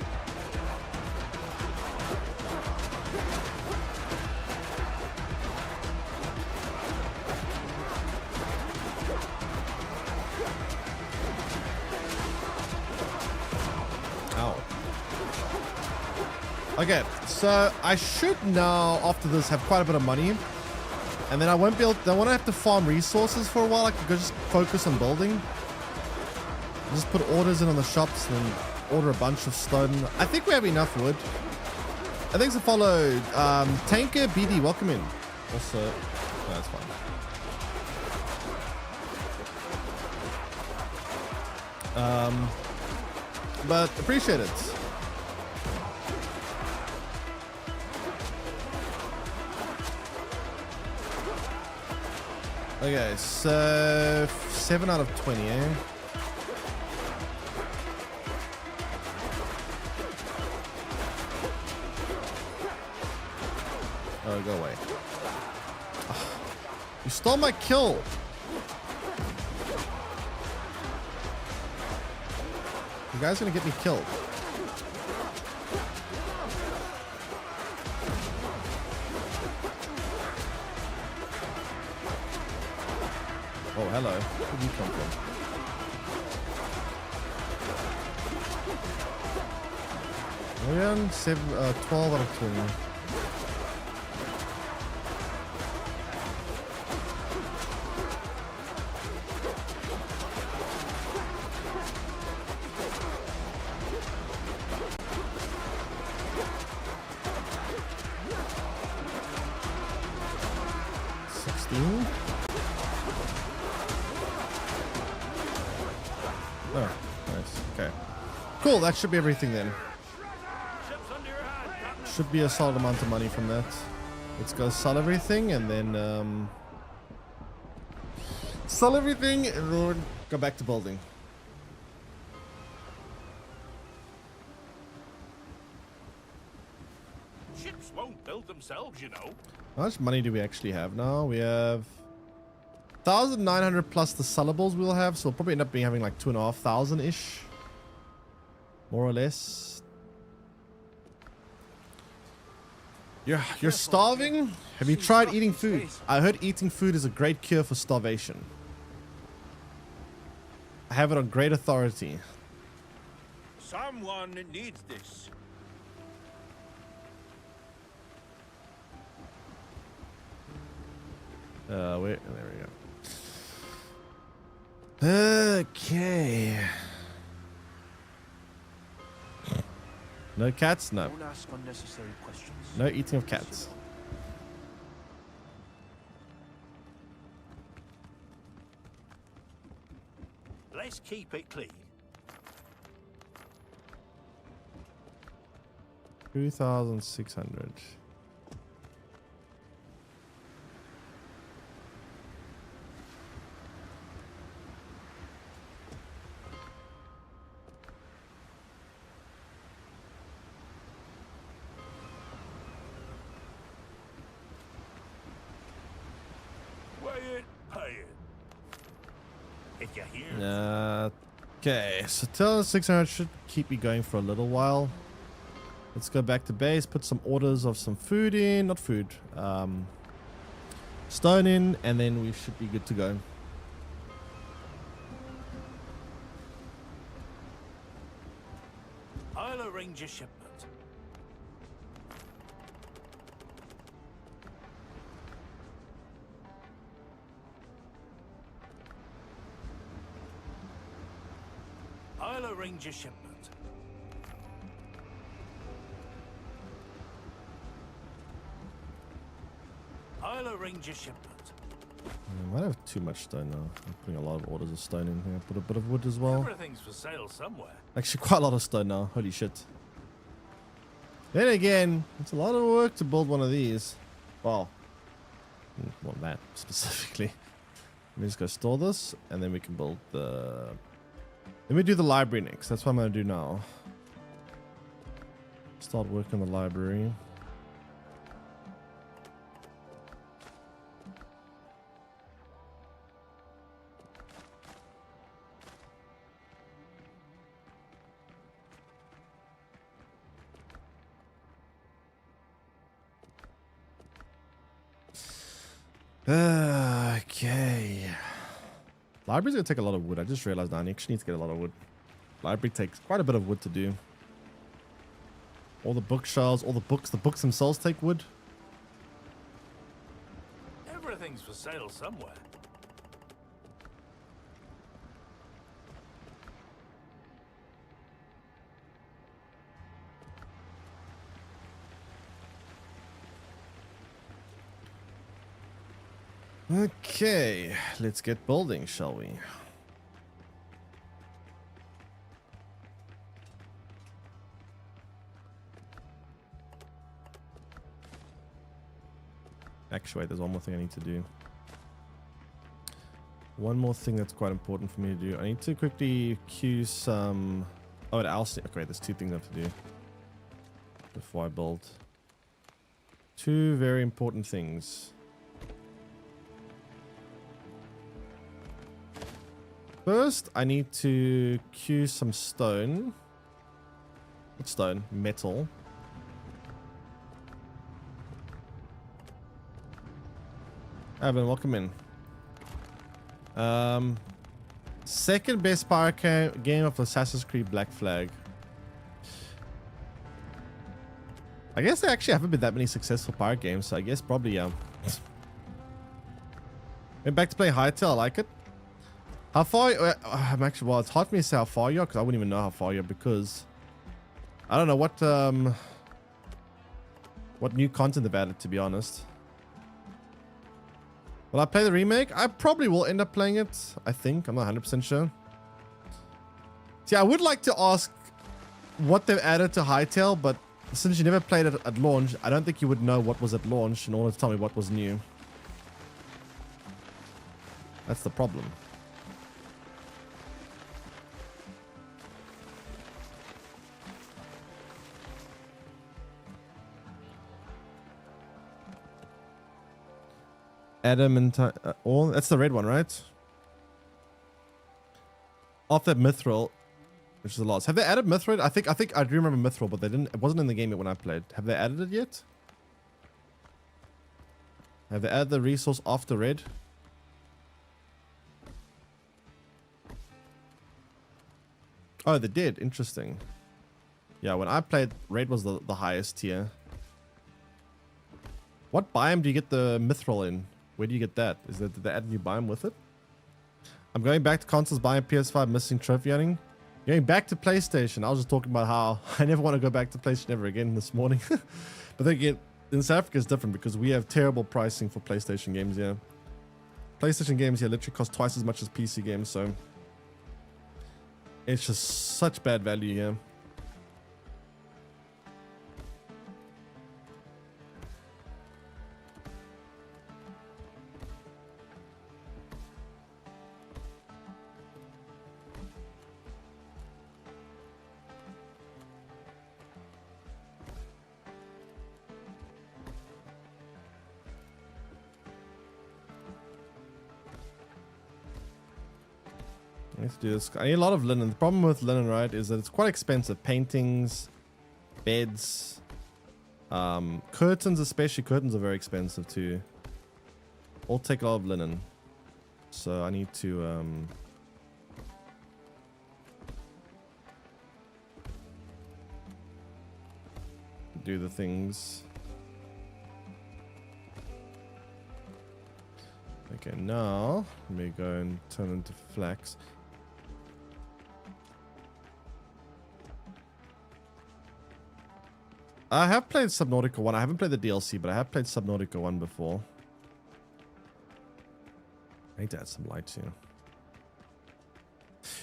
Ow. Okay, so I should now, after this, have quite a bit of money. And then I won't be able to, I won't have to farm resources for a while. I can go just focus on building. Just put orders in on the shops and then order a bunch of stone. I think we have enough wood. Thanks to follow. Tanker BD, welcome in. Also, no, that's fine. But appreciate it. Okay, so 7 out of 20, eh? Oh, go away. Oh, you stole my kill. You guys are gonna get me killed. Oh, hello. Where did you come from? We're on 12 out of 20. Oh, nice. Okay. Cool, that should be everything then. Ships under your hand, Captain. Should be a solid amount of money from that. Let's go sell everything and then sell everything and then go back to building. Ships won't build themselves, you know. How much money do we actually have now? We have 1,900 plus the sellables we'll have, so we'll probably end up being having like 2,500 ish, more or less. You're starving? Have you tried eating food? I heard eating food is a great cure for starvation. I have it on great authority. Someone needs this. Wait, there we go. Okay. No cats? No. Don't ask unnecessary questions. No eating of cats. Let's keep it clean. 2,600. Weigh it, pay it. If you're here, Okay, so 2,600 should keep me going for a little while. Let's go back to base, put some orders of some food in, not food, stone in, and then we should be good to go. I'll arrange a shipment. I'll arrange a shipment. I'll arrange a shipment. I might have too much stone now. I'm putting a lot of orders of stone in here. Put a bit of wood as well. Everything's for sale somewhere. Actually, quite a lot of stone now. Holy shit. Then again, it's a lot of work to build one of these. Well, not that specifically. Let me just go store this, and then we can build the... Let me do the library next. That's what I'm going to do now. Start working on the library. Okay. Library's gonna take a lot of wood. I just realized now I actually need to get a lot of wood. Library takes quite a bit of wood to do. All the bookshelves, all the books themselves take wood. Everything's for sale somewhere. Okay, let's get building, shall we? Actually, wait, there's one more thing I need to do. One more thing that's quite important for me to do. I need to quickly queue some... Oh, okay, there's two things I have to do before I build. Two very important things. First, I need to queue some stone. What stone? Metal. Evan, welcome in. Second best pirate game of Assassin's Creed Black Flag. I guess there actually haven't been that many successful pirate games, so I guess probably, Went back to play Hytale, I like it. How far? I'm actually, well, it's hard for me to say how far you are because I wouldn't even know how far you are because I don't know what new content they've added, to be honest. Will I play the remake? I probably will end up playing it. I think. I'm not 100% sure. See, I would like to ask what they've added to Hytale, but since you never played it at launch, I don't think you would know what was at launch in order to tell me what was new. That's the problem. Adam and all that's the red one, right? After Mithril, which is the last. Have they added Mithril? I think I do remember Mithril, but they didn't. It wasn't in the game yet when I played. Have they added it yet? Have they added the resource after red? Oh, they did. Interesting. Yeah, when I played, red was the highest tier. What biome do you get the Mithril in? Where do you get that? Is that, did they add a new biome with it? I'm going back to consoles, buying PS5, missing trophy hunting. Going back to PlayStation. I was just talking about how I never want to go back to PlayStation ever again this morning. But then again, in South Africa it's different because we have terrible pricing for PlayStation games here. PlayStation games here literally cost twice as much as PC games, so it's just such bad value here. I need to do this. I need a lot of linen. The problem with linen, right, is that it's quite expensive. Paintings, beds, curtains, especially curtains are very expensive too. All take a lot of linen. So I need to do the things. Okay, now let me go and turn into flax. I have played Subnautica 1. I haven't played the DLC, but I have played Subnautica 1 before. I need to add some lights here.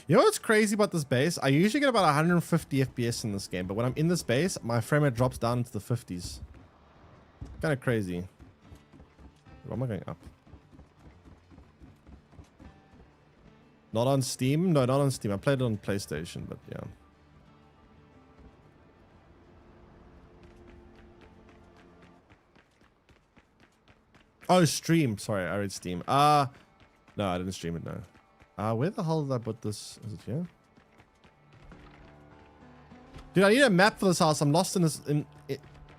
You know what's crazy about this base? I usually get about 150 FPS in this game, but when I'm in this base, my frame rate drops down into the 50s. Kind of crazy. Why am I going up? Not on Steam? No, not on Steam. I played it on PlayStation, but yeah. Oh, stream. Sorry, I read Steam. No, I didn't stream it, no. Where the hell did I put this? Is it here? Dude, I need a map for this house. I'm lost in this.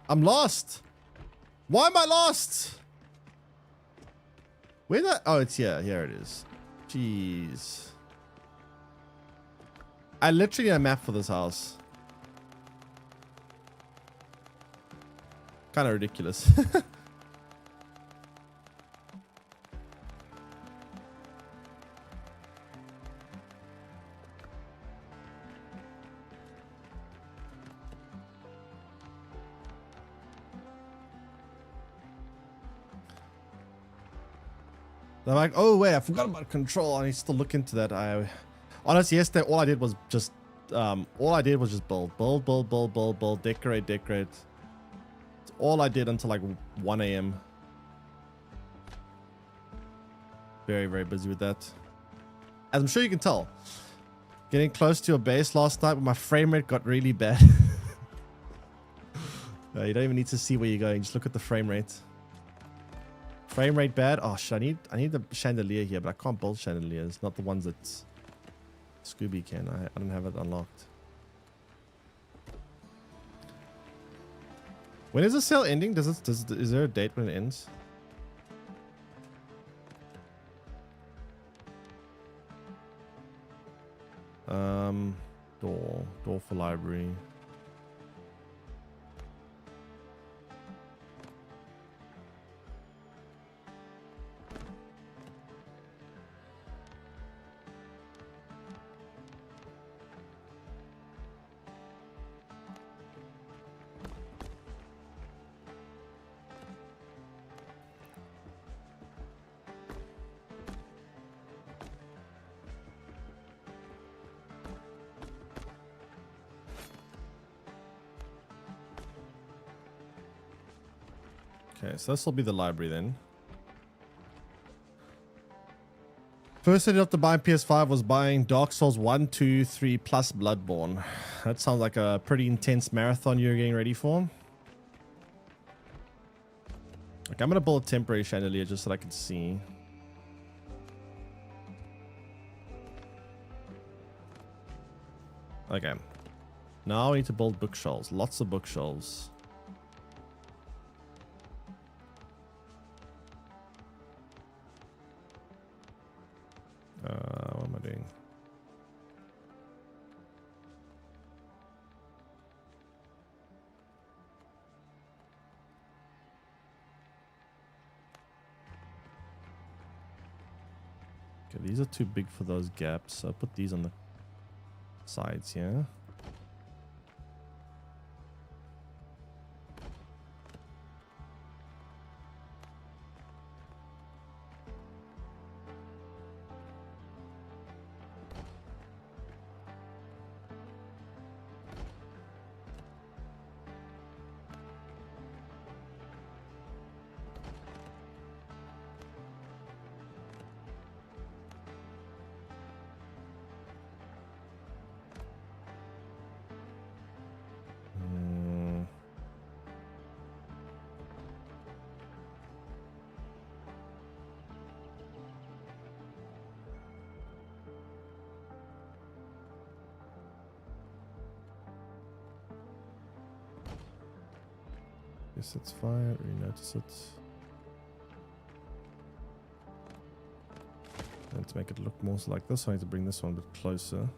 I'm lost. Why am I lost? Where that? Oh, it's here. Here it is. Jeez. I literally need a map for this house. Kind of ridiculous. I'm like, oh wait, I forgot about control. I need to still look into that. Honestly, yesterday all I did was just build, decorate. It's all I did until like 1 AM. Very, very busy with that. As I'm sure you can tell, getting close to your base last night, my frame rate got really bad. You don't even need to see where you're going. Just look at the frame rate. Frame rate bad. Oh shit, I need the chandelier here, but I can't build chandeliers. Not the ones that Scooby can. I don't have it unlocked. When is the sale ending? Is there a date when it ends? Door for library. Okay, so this will be the library then. First setting up to buy PS5 was buying Dark Souls 1, 2, 3 plus Bloodborne. That sounds like a pretty intense marathon you're getting ready for. Okay, I'm gonna build a temporary chandelier just so that I can see. Okay. Now we need to build bookshelves. Lots of bookshelves. What am I doing? Okay, these are too big for those gaps. So I'll put these on the sides here. Guess it's fine. Re-notice it. And to make it look more like this, I need to bring this one a bit closer.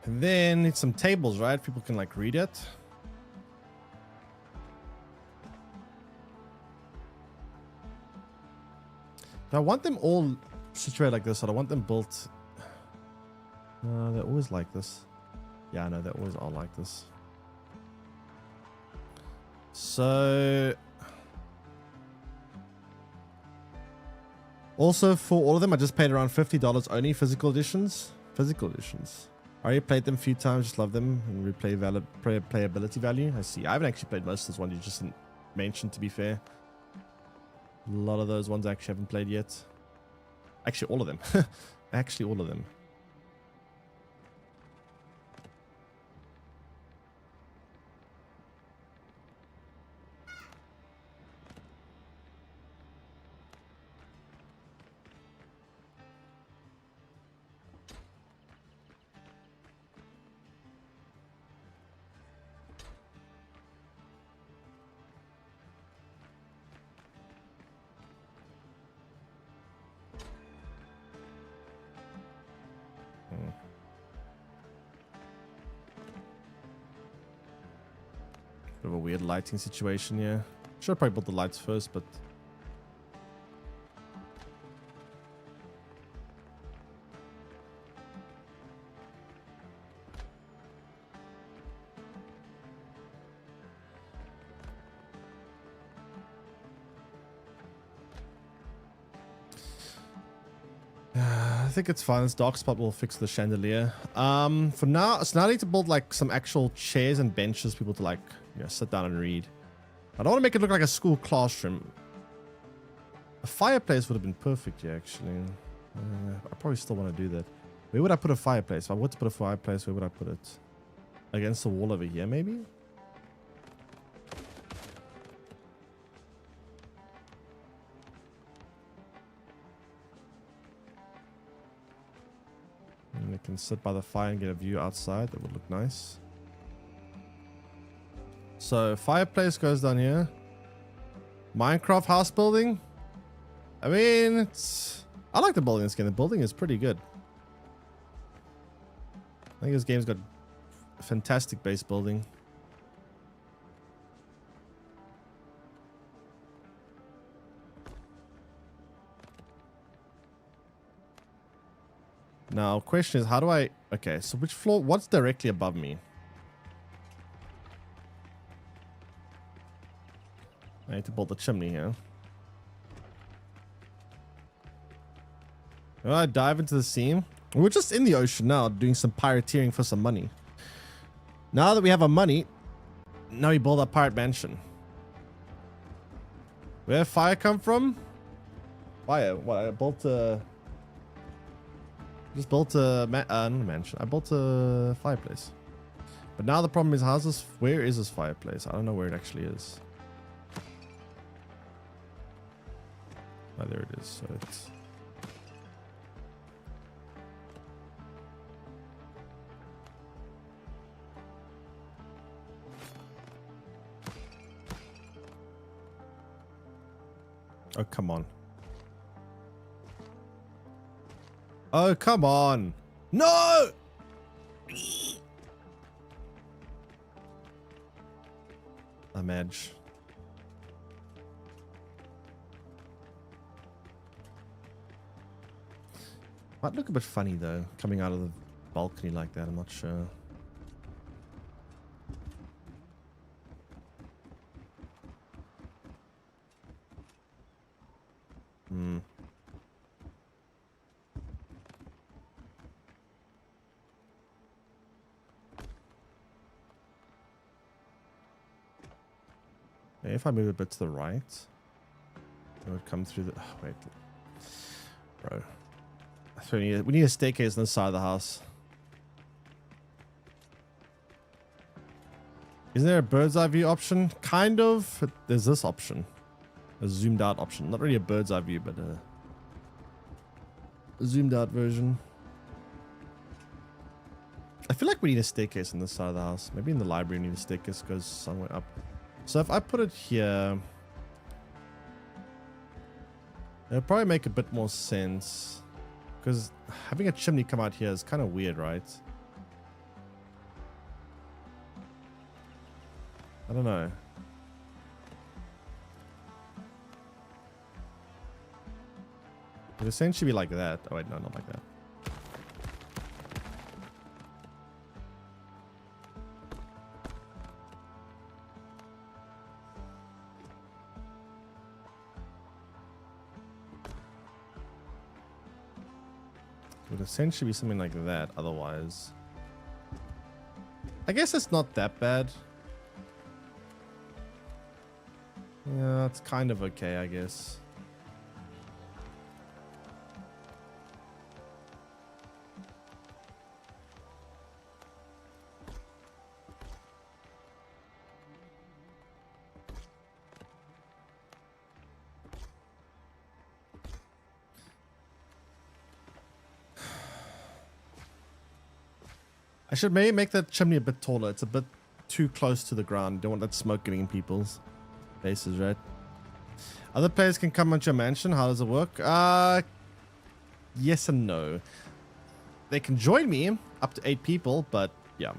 And then need some tables, right? People can like read it. I want them all situated like this. I don't want them built. No, they're always like this. Yeah, no, they always are like this. So also for all of them, I just paid around $50 only. Physical editions. Physical editions. I already played them a few times, just love them, and replay playability value. I see. I haven't actually played most of this one you just mentioned, to be fair. A lot of those ones I actually haven't played yet. Actually, all of them. Actually, all of them. Bit of a weird lighting situation here. Should have probably built the lights first, but I think it's fine. This dark spot will fix the chandelier. For now, so now I need to build like some actual chairs and benches, people to like, you know, sit down and read. I don't want to make it look like a school classroom. A fireplace would have been perfect here, actually. I probably still want to do that. Where would I put a fireplace? If I were to put a fireplace, where would I put it? Against the wall over here, maybe? And we can sit by the fire and get a view outside. That would look nice. So, fireplace goes down here. Minecraft house building. I mean, it's... I like the building skin. The building is pretty good. I think this game's got a fantastic base building. Now, question is, how do I... Okay, so which floor... What's directly above me? I need to build the chimney here. Do I dive into the sea? We're just in the ocean now, doing some pirateering for some money. Now that we have our money, now we build our pirate mansion. Where did fire come from? Fire? What? I built a... Just built a... not a mansion. I built a fireplace. But now the problem is, how's this... Where is this fireplace? I don't know where it actually is. Oh, there it is. So it's... Oh, come on. Oh, come on. No! I'm edge. Might look a bit funny though, coming out of the balcony like that. I'm not sure. If I move a bit to the right, it would come through the... Oh, wait. Bro. So we need a staircase on the side of the house. Isn't there a bird's eye view option? Kind of. There's this option. A zoomed out option. Not really a bird's eye view, but a zoomed out version. I feel like we need a staircase on this side of the house. Maybe in the library we need a staircase that goes somewhere up. So if I put it here, it'll probably make a bit more sense. Because having a chimney come out here is kind of weird, right? I don't know. It would essentially be like that. Oh wait, no, not like that. It would essentially be something like that otherwise. I guess it's not that bad. Yeah, it's kind of okay, I guess. I should maybe make that chimney a bit taller. It's a bit too close to the ground. Don't want that smoke getting in people's faces, right? Other players can come onto your mansion. How does it work? Yes and no. They can join me, up to 8 people, but yeah.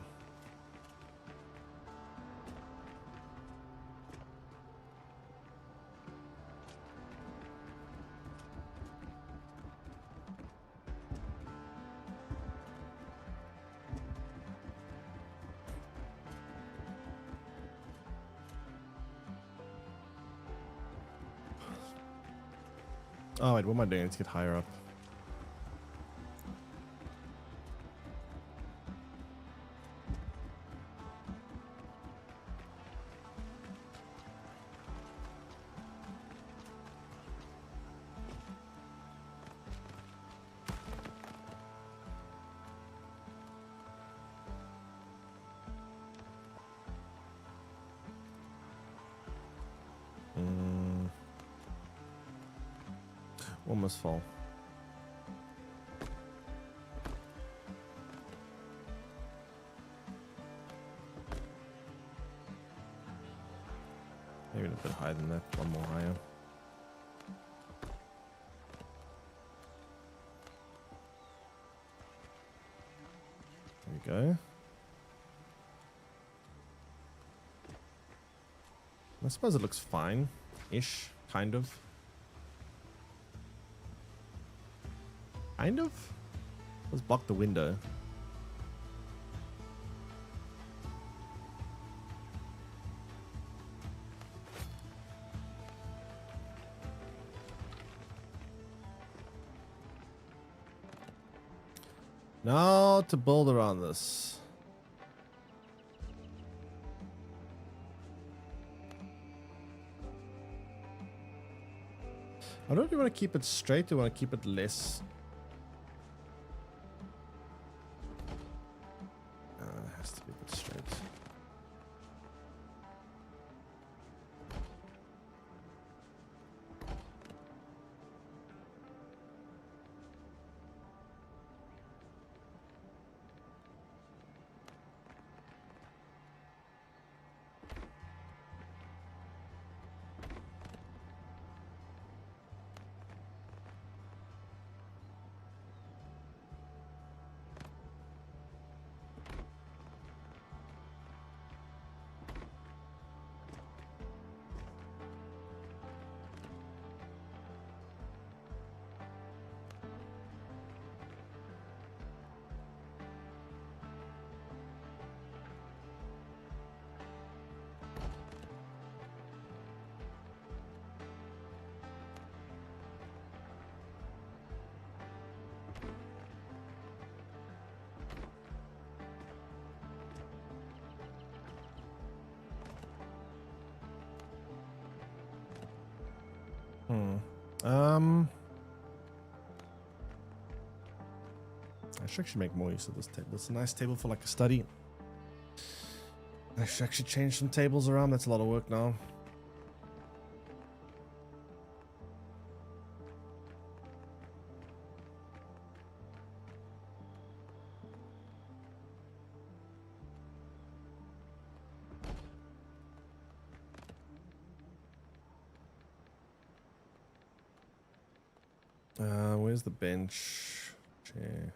Oh wait, what am I doing? Let's get higher up. Almost fall. Maybe a bit higher than that. One more higher. There we go. I suppose it looks fine-ish, kind of. Kind of? Let's block the window. Now to build around this. I don't really want to keep it straight. I want to keep it less. It has to be a bit straight. I should actually make more use of this table. It's a nice table for like a study. I should actually change some tables around. That's a lot of work now. Where's the bench? Chair.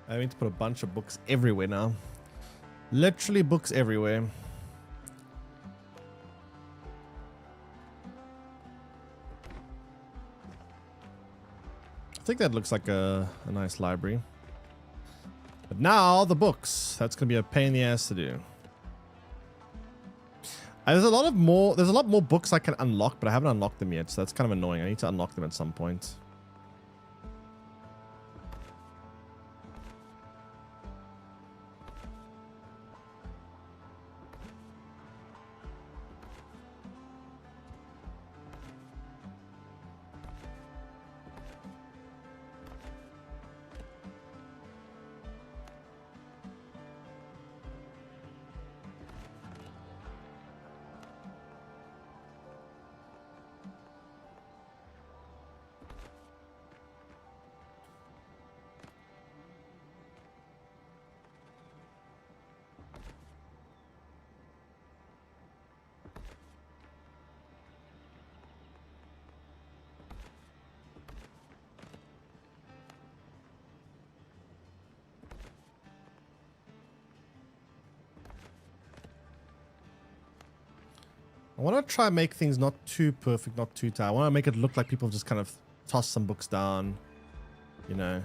I need to put a bunch of books everywhere now. Literally books everywhere. I think that looks like a nice library. But now the books. That's gonna be a pain in the ass to do. There's a lot more books I can unlock, but I haven't unlocked them yet, so that's kind of annoying. I need to unlock them at some point. I want to try and make things not too perfect, not too tight. I want to make it look like people just kind of toss some books down, you know.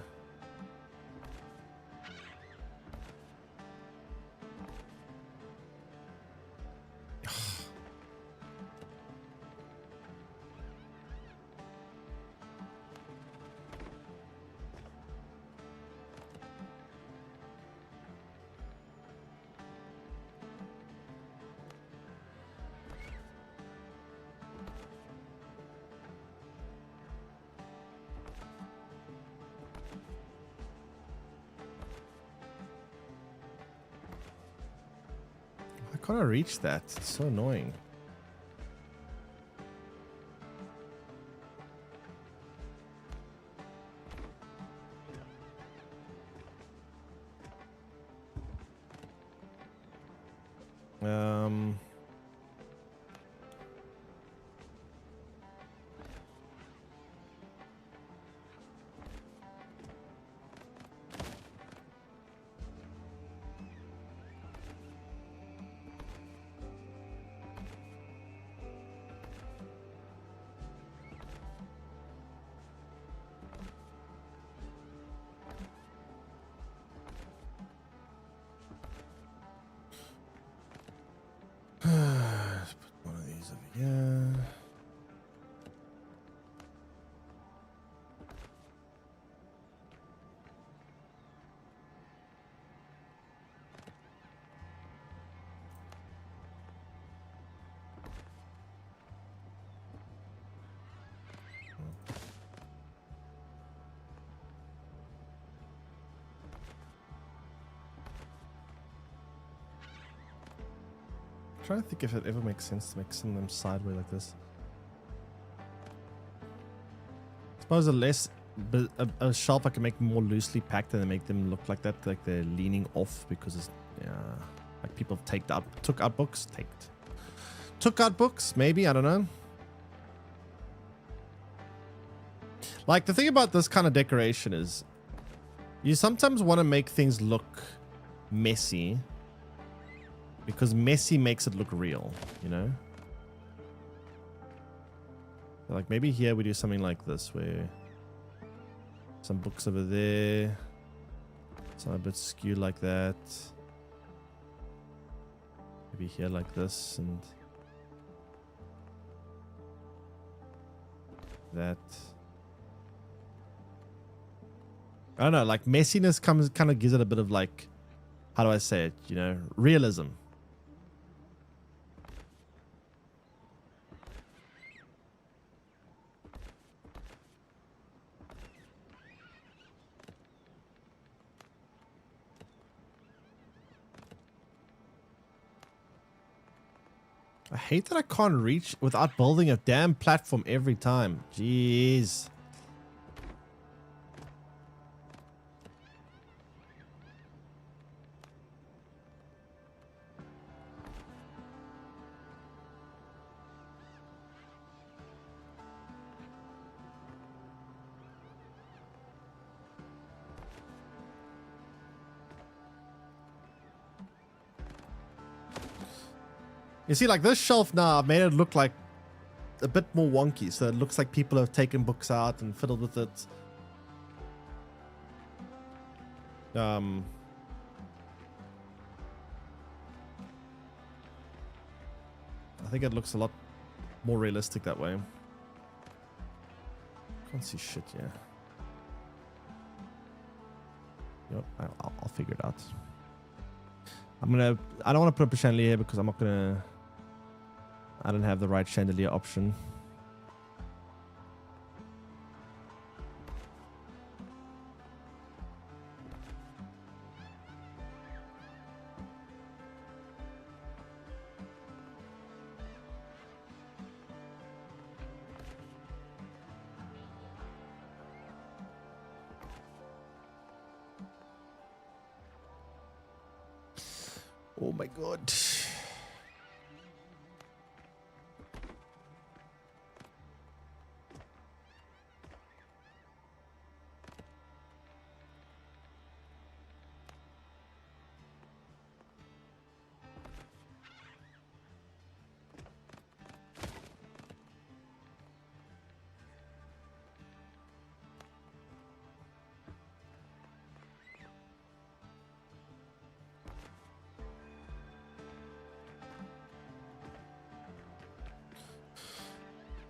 can't I reach that? It's so annoying. Um. Let's put one of these over here. Trying to think if it ever makes sense to make some of them sideways like this. I suppose a shelf I can make more loosely packed and make them look like that, like they're leaning off because it's like people took out books, maybe, I don't know. Like the thing about this kind of decoration is you sometimes want to make things look messy. Because messy makes it look real, you know? Like maybe here we do something like this where some books over there, some a bit skewed like that. Maybe here like this and that. I don't know, like messiness kind of gives it a bit of like, how do I say it, you know, realism. I hate that I can't reach without building a damn platform every time. Jeez. You see, like this shelf now, I've made it look like a bit more wonky. So it looks like people have taken books out and fiddled with it. I think it looks a lot more realistic that way. Can't see shit, yeah. Yep, I'll figure it out. I don't want to put up a chandelier here because I don't have the right chandelier option. Oh my god.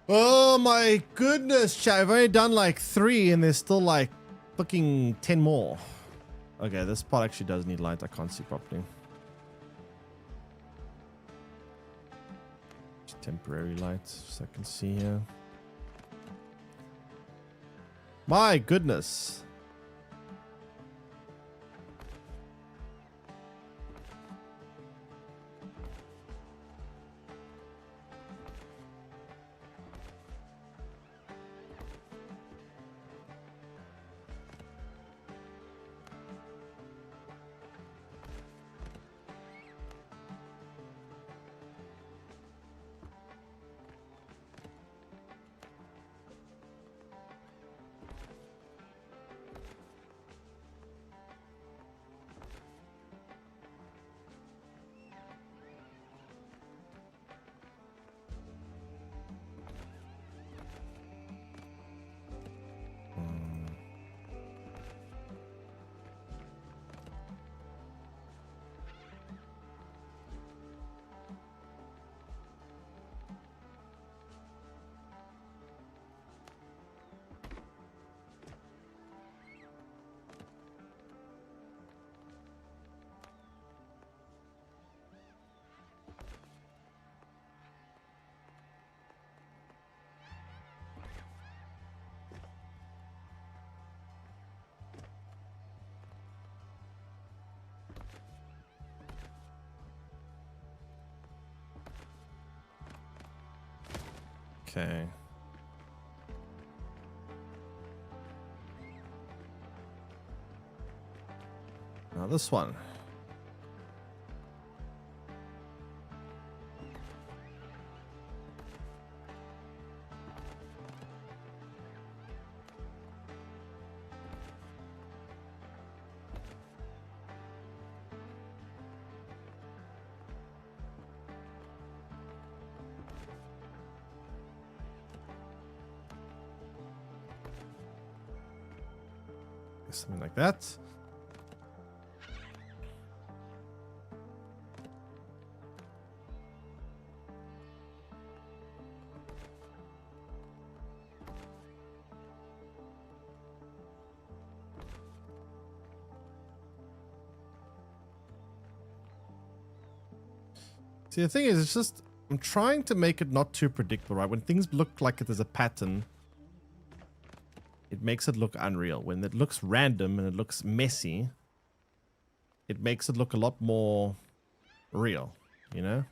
Oh my goodness, chat. I've only done like 3 and there's still like fucking 10 more. Okay, this part actually does need light. I can't see properly. Just temporary light so I can see here. My goodness. Okay. Now this one. Something like that. See, the thing is, it's just, I'm trying to make it not too predictable, right? When things look like there's a pattern, it makes it look unreal. When it looks random and it looks messy, it makes it look a lot more real, you know?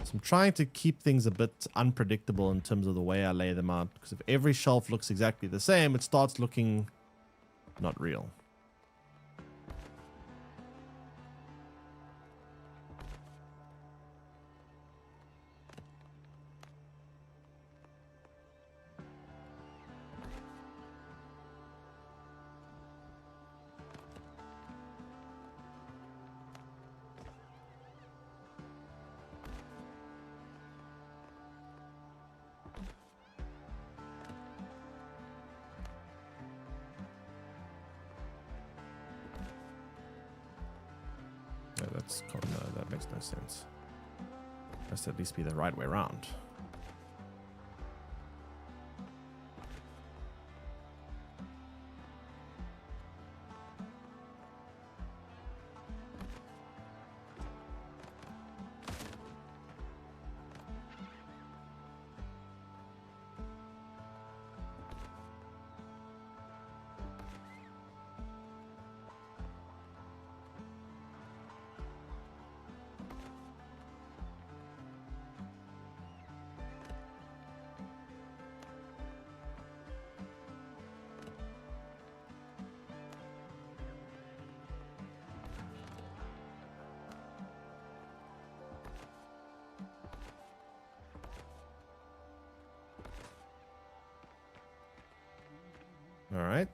So I'm trying to keep things a bit unpredictable in terms of the way I lay them out. Because if every shelf looks exactly the same, it starts looking not real. Yeah, that's called, no, that makes no sense. Must at least be the right way around. All right.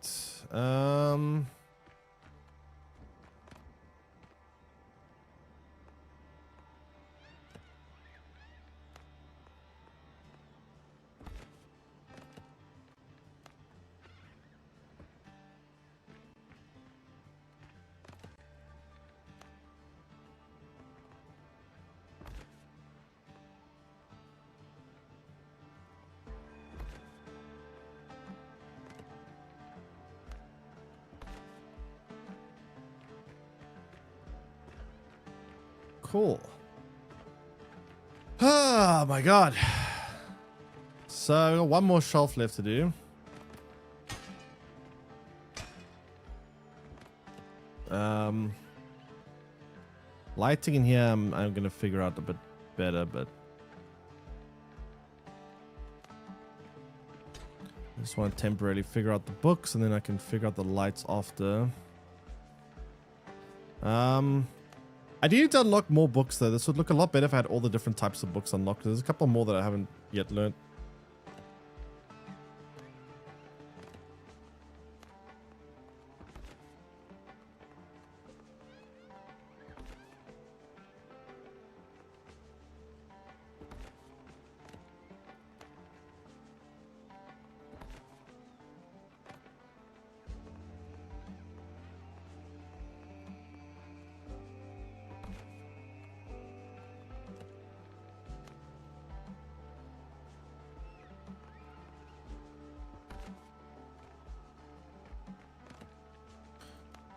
Cool. Oh my god. So one more shelf left to do. Lighting in here, I'm gonna figure out a bit better, but I just want to temporarily figure out the books, and then I can figure out the lights after. I do need to unlock more books though. This would look a lot better if I had all the different types of books unlocked. There's a couple more that I haven't yet learned.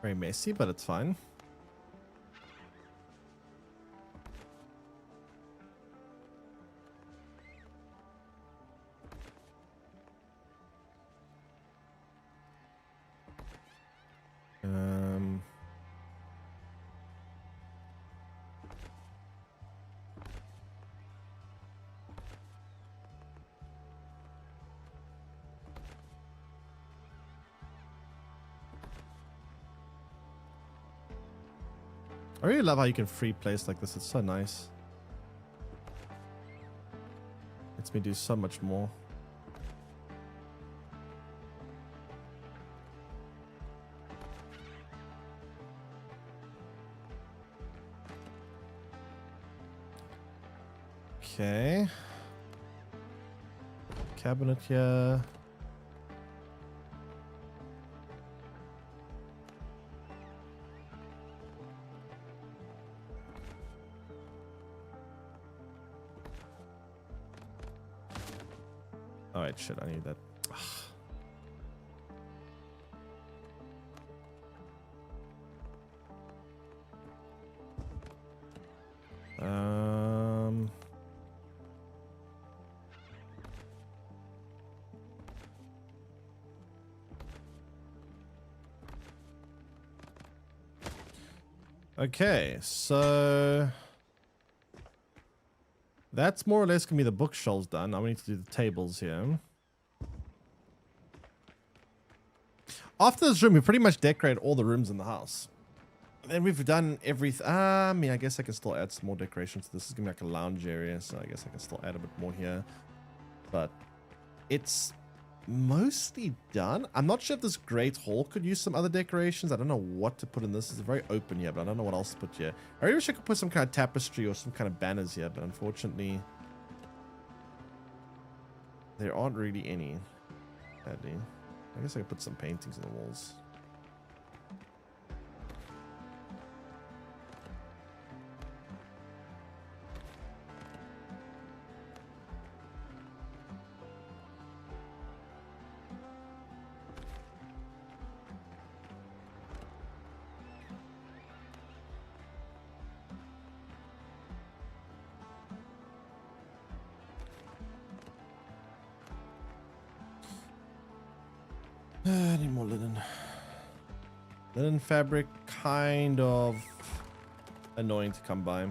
Very messy, but it's fine. I really love how you can free place like this. It's so nice. Lets me do so much more. Okay. Cabinet here. Alright, shit, I need that. Um... Okay, so that's more or less gonna be the bookshelves done. Now we need to do the tables here. After this room, we pretty much decorated all the rooms in the house. And then we've done everything. I mean, I guess I can still add some more decorations. This is gonna be like a lounge area, so I guess I can still add a bit more here. But it's mostly done. I'm not sure if this great hall could use some other decorations. I don't know what to put in this. It's very open here, but I don't know what else to put here. I really wish I could put some kind of tapestry or some kind of banners here, but unfortunately there aren't really any. Sadly, I guess I could put some paintings on the walls. I need more linen. Linen fabric, kind of annoying to come by.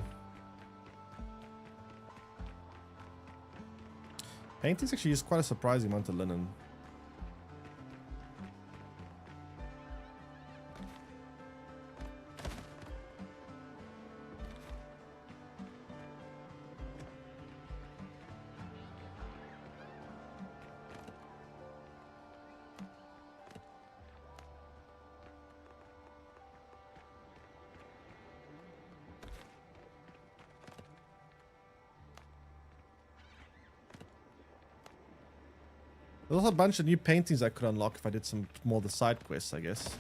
Paintings actually use quite a surprising amount of linen. There's also a bunch of new paintings I could unlock if I did some more of the side quests, I guess.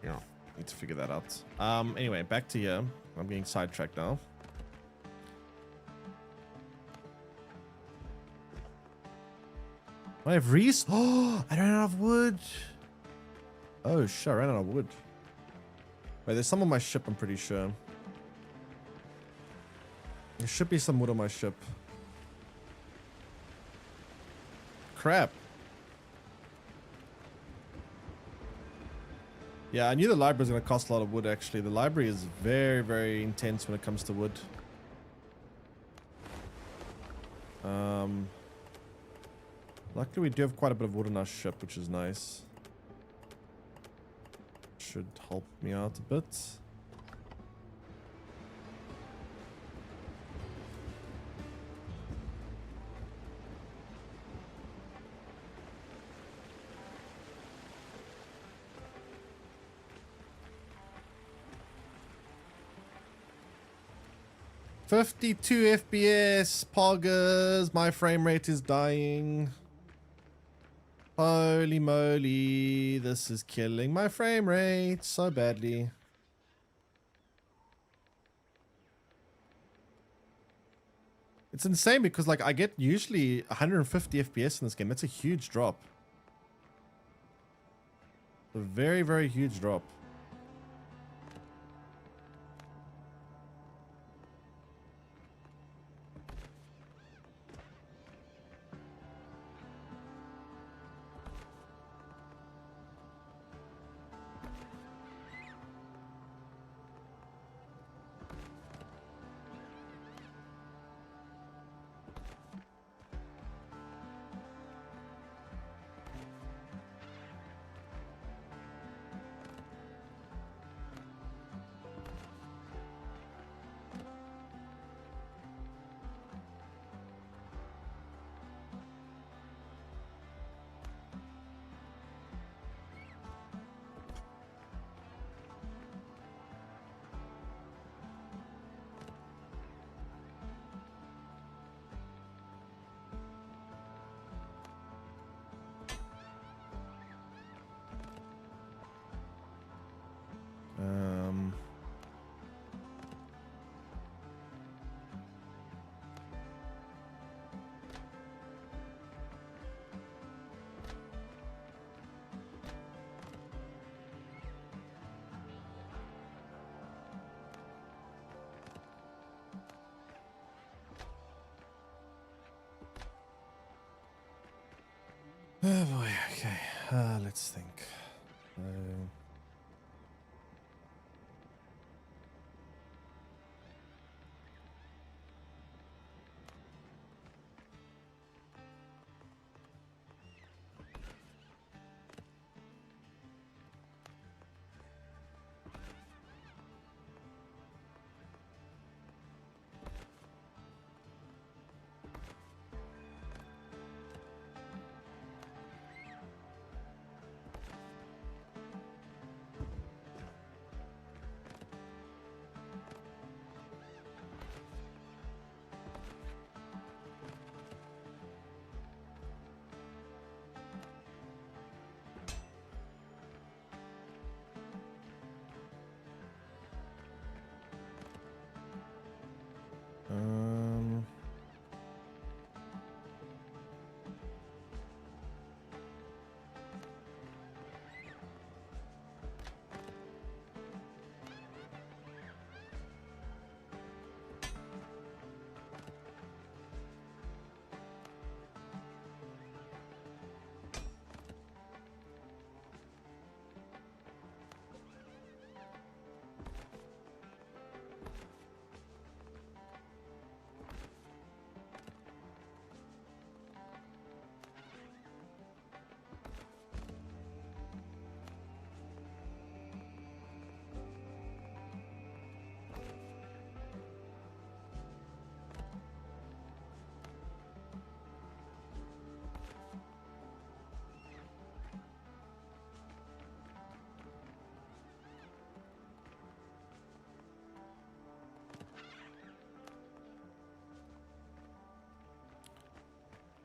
Yeah, need to figure that out. Anyway, back to here. I'm getting sidetracked now. I have Reese. Oh, I ran out of wood. Oh shit, I ran out of wood. Wait, there's some on my ship, I'm pretty sure. There should be some wood on my ship. Crap. Yeah, I knew the library was going to cost a lot of wood, actually. The library is very, very intense when it comes to wood. Luckily, we do have quite a bit of wood on our ship, which is nice. Should help me out a bit. "52 FPS, poggers, my frame rate is dying. Holy moly, this is killing my frame rate so badly." It's insane because like I get usually 150 FPS in this game. That's a huge drop. A very, very huge drop. Oh boy, okay. Let's think. Um,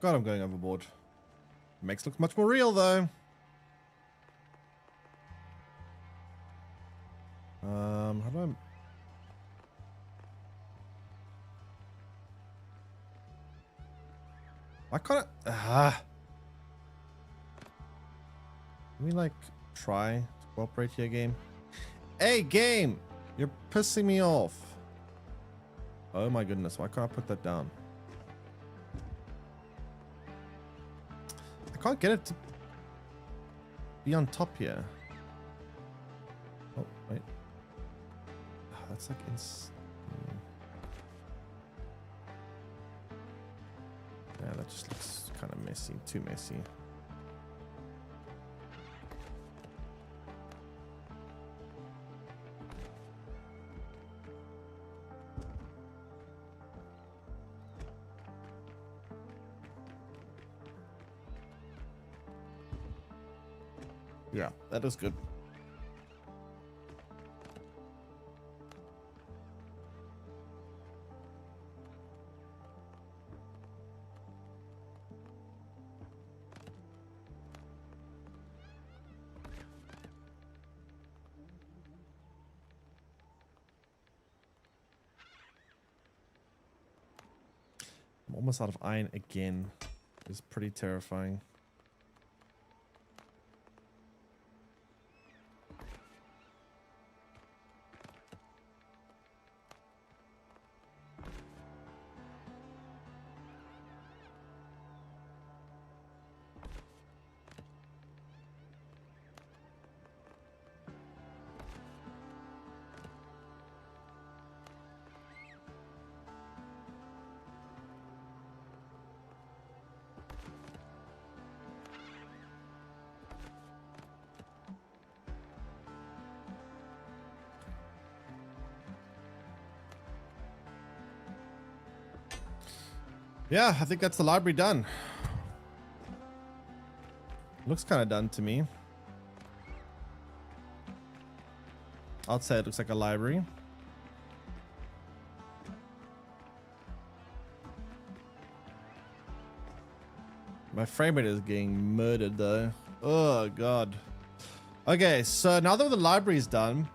God, I'm going overboard. Makes it look much more real, though. How do I can't. Can we like try to cooperate here, game? Hey, game! You're pissing me off. Oh my goodness, why can't I put that down? I can't get it to be on top here. Oh, wait. That's like yeah, that just looks kind of messy. Too messy. Yeah, that is good. I'm almost out of iron again. It's pretty terrifying. Yeah, I think that's the library done. Looks kind of done to me. I'd say it looks like a library. My frame rate is getting murdered though. Oh god. Okay, so now that the library is done,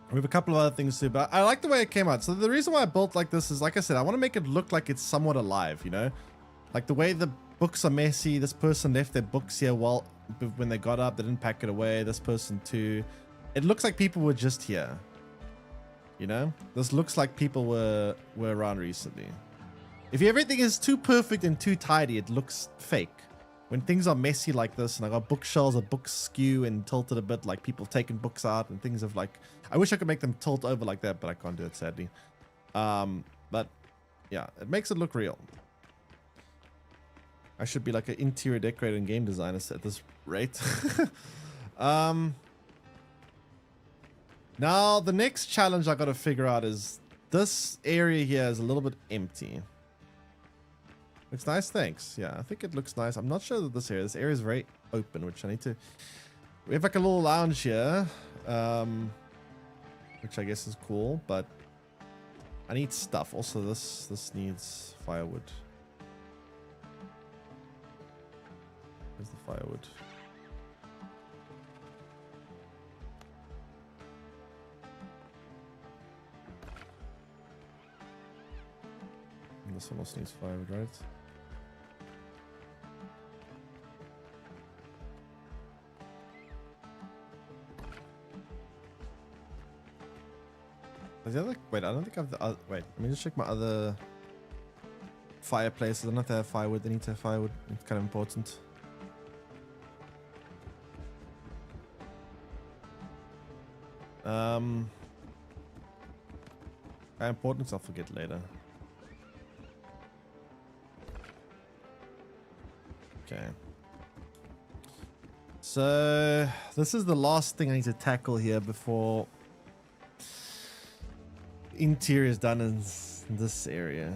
we have a couple of other things to do, but I like the way it came out. So the reason why I built like this is, like I said, I want to make it look like it's somewhat alive, you know? Like the way the books are messy. This person left their books here when they got up. They didn't pack it away. This person too. It looks like people were just here. You know? This looks like people were around recently. If everything is too perfect and too tidy, it looks fake. when things are messy like this, and I got bookshelves or books skew and tilted a bit, like people taking books out and things of like, I wish I could make them tilt over like that, but I can't do it sadly. But yeah, it makes it look real. I should be like an interior decorator and game designer at this rate. Now the next challenge I got to figure out is this area here is a little bit empty. Looks nice, thanks. Yeah, I think it looks nice. I'm not sure that this area is very open, which I need to. We have like a little lounge here, which I guess is cool, but I need stuff. Also, this needs firewood. Where's the firewood? And this one also needs firewood, right? Is the other, wait, I don't think I have the other, wait, let me just check my other fireplaces. I don't have to have firewood. They need to have firewood. It's kind of important. How important, I'll forget later. Okay. So this is the last thing I need to tackle here before interior is done in this area.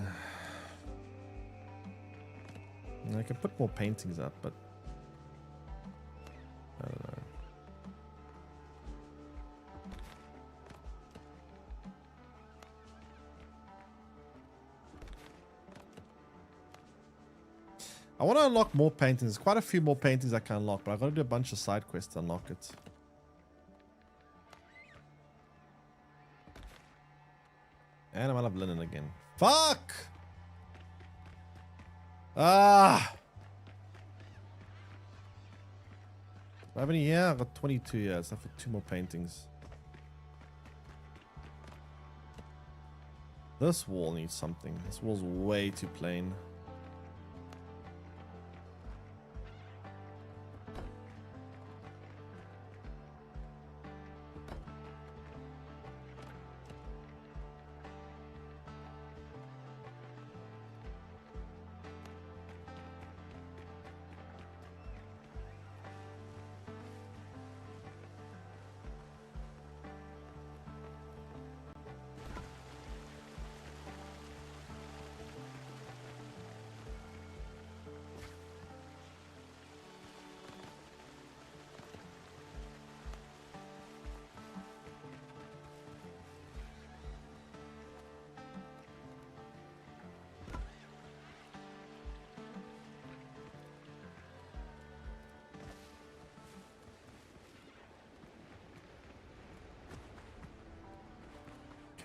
And I can put more paintings up, but I don't know. I want to unlock more paintings. There's quite a few more paintings I can unlock, but I've got to do a bunch of side quests to unlock it. And I'm out of linen again. Fuck! Ah! Do I have any here? I've got 22 here. So for 2 more paintings. This wall needs something. This wall's way too plain.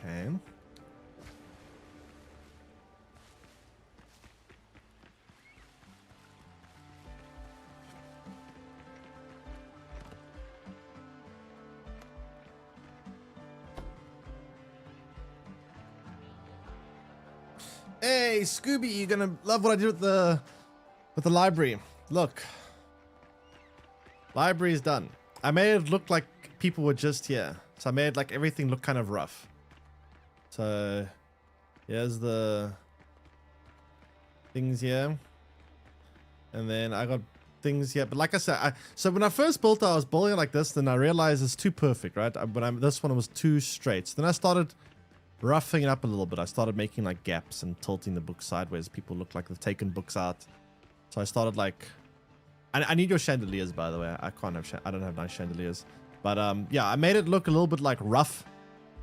Okay. Hey, Scooby, you're gonna love what I did with the library. Look. Library is done. I made it look like people were just here. So I made like everything look kind of rough. So here's the things here. And then I got things here. But like I said, so when I first built it, I was building it like this. Then I realized it's too perfect, right? This one was too straight. So then I started roughing it up a little bit. I started making like gaps and tilting the book sideways. People look like they've taken books out. So I started like, I need your chandeliers, by the way. I don't have nice chandeliers. But yeah, I made it look a little bit like rough.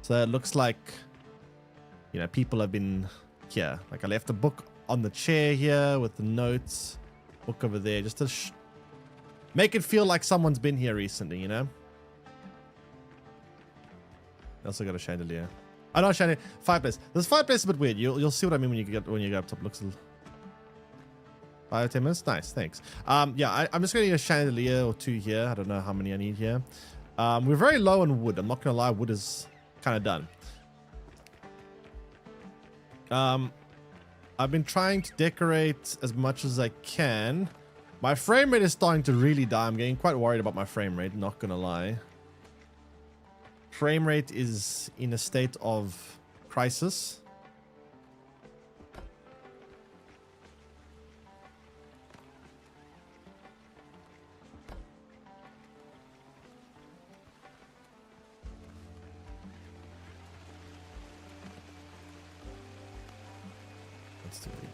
So it looks like, you know, people have been here. Like I left a book on the chair here with the notes. Book over there, just to make it feel like someone's been here recently, you know? I also got a chandelier. I know, chandelier. Fireplace. This fireplace is a bit weird. You'll see what I mean when you go up top. Looks a little... 5 10 minutes. Nice, thanks. Yeah, I'm just gonna need a chandelier or 2 here. I don't know how many I need here. We're very low on wood. I'm not gonna lie, wood is kind of done. I've been trying to decorate as much as I can My frame rate is starting to really die. I'm getting quite worried about my frame rate, not gonna lie. Frame rate is in a state of crisis. That's too big.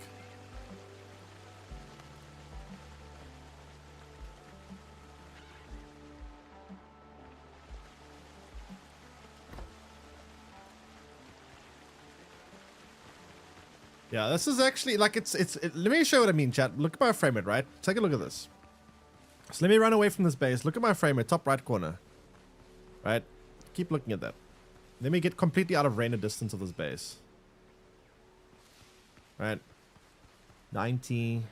Yeah, this is actually like let me show you what I mean, chat. Look at my frame rate, right? Take a look at this. So let me run away from this base. Look at my frame rate, top right corner. Right? Keep looking at that. Let me get completely out of render distance of this base. Right? 90,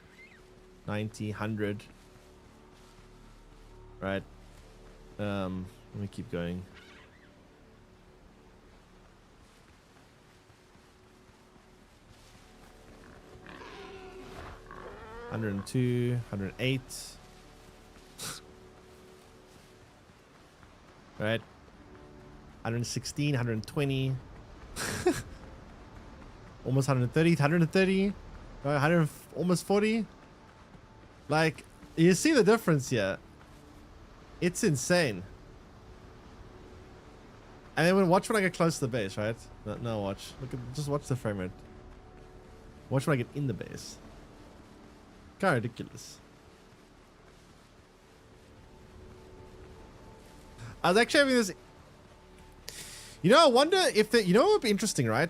90, 100. Right? Let me keep going. $102, $108. Right? 116, 120. Almost 130, 130. 100, almost 40. Like, you see the difference here. It's insane. And then watch when I get close to the base, right? No, watch. Just watch the frame rate. Watch when I get in the base. Kind of ridiculous. I was actually having this. You know, I wonder if you know what would be interesting, right?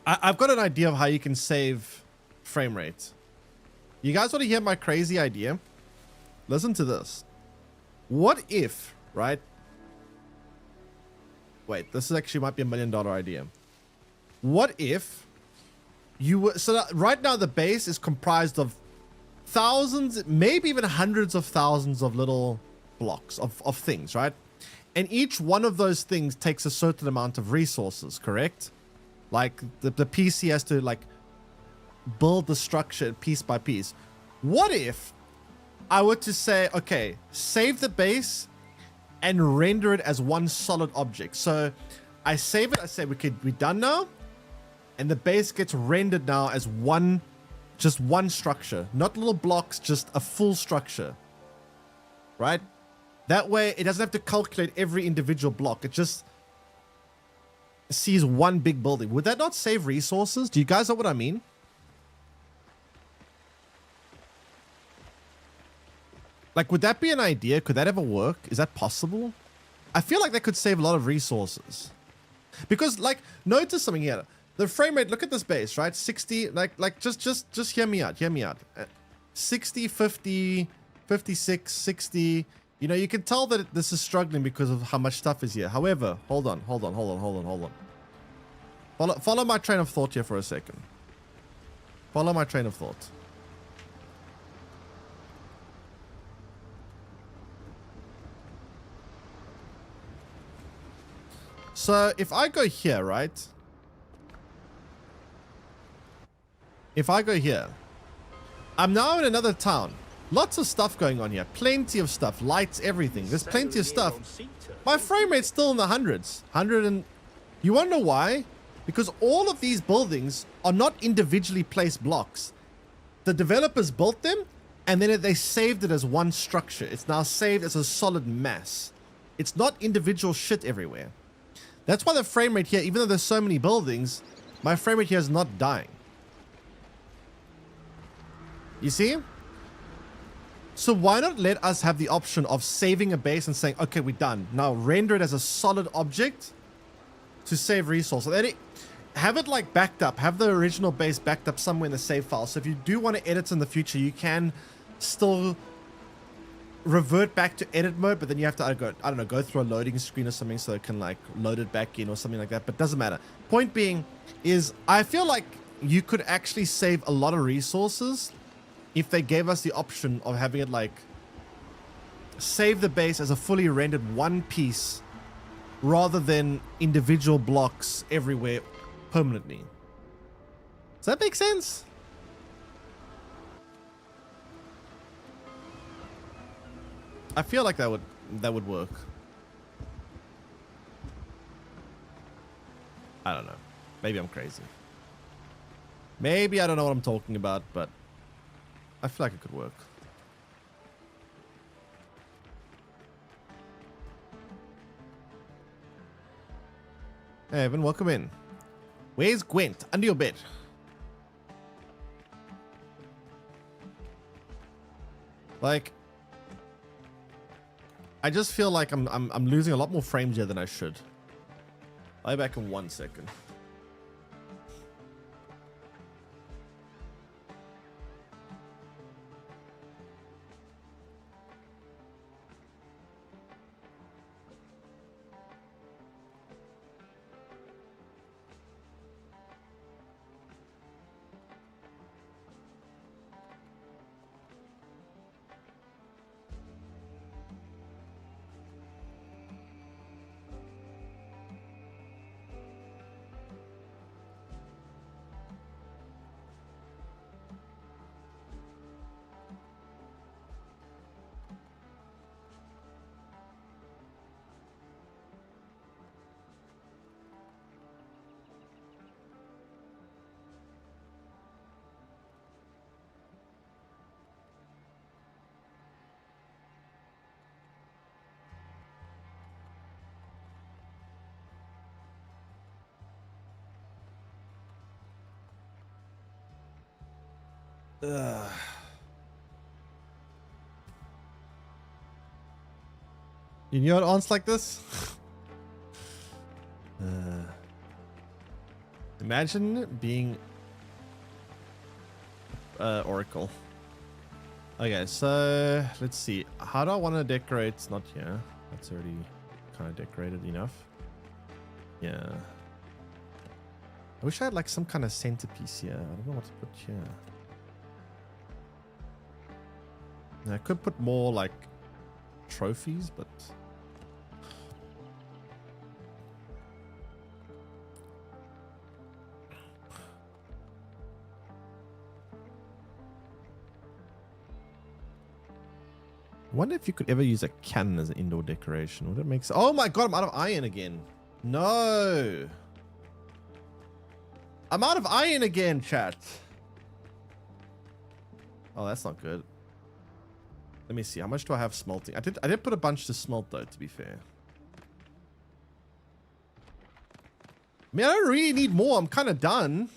I've got an idea of how you can save frame rate. You guys want to hear my crazy idea? Listen to this. What if, right? Wait, this is actually might be $1 million idea. What if you were right now the base is comprised of thousands, maybe even hundreds of thousands of little blocks of things, right? And each one of those things takes a certain amount of resources, correct? Like the PC has to like build the structure piece by piece. What if I were to say, okay, save the base and render it as one solid object? So I save it, I say we're done now, and the base gets rendered now as just one structure, not little blocks, just a full structure, right? That way it doesn't have to calculate every individual block. It just sees one big building. Would that not save resources? Do you guys know what I mean? Like, would that be an idea? Could that ever work? Is that possible? I feel like that could save a lot of resources. Because, like, notice something here. The frame rate, look at this base, right? 60, just hear me out, 60, 50, 56, 60. You know, you can tell that this is struggling because of how much stuff is here. However, hold on. Follow my train of thought here for a second. Follow my train of thought. So if I go here, right? If I go here, I'm now in another town. Lots of stuff going on here. Plenty of stuff. Lights, everything. There's plenty of stuff. My frame rate's still in the hundreds. 100 and... You want to know why? Because all of these buildings are not individually placed blocks. The developers built them, and then they saved it as one structure. It's now saved as a solid mass. It's not individual shit everywhere. That's why the frame rate here, even though there's so many buildings, my frame rate here is not dying. You see? So why not let us have the option of saving a base and saying, okay, we're done. Now render it as a solid object to save resources. And have it like backed up. Have the original base backed up somewhere in the save file. So if you do want to edit in the future, you can still revert back to edit mode, but then you have to, go through a loading screen or something so it can like load it back in or something like that. But doesn't matter. Point being is I feel like you could actually save a lot of resources if they gave us the option of having it like save the base as a fully rendered one piece rather than individual blocks everywhere permanently. Does that make sense? I feel like that would work. I don't know. Maybe I'm crazy. Maybe I don't know what I'm talking about, but I feel like it could work. Hey, Evan, welcome in. Where's Gwent? Under your bed. Like, I just feel like I'm losing a lot more frames here than I should. I'll be back in 1 second. Ugh. You know what aunts like this? Imagine being Oracle. Okay, so let's see. How do I want to decorate? It's not here. That's already kind of decorated enough. Yeah. I wish I had like some kind of centerpiece here. I don't know what to put here. I could put more like trophies, but I wonder if you could ever use a cannon as an indoor decoration. Would it make sense? Oh my god, I'm out of iron again. No. I'm out of iron again, chat. Oh, that's not good. Let me see. How much do I have smelting? I did put a bunch to smelt though, to be fair. I mean, I don't really need more. I'm kind of done.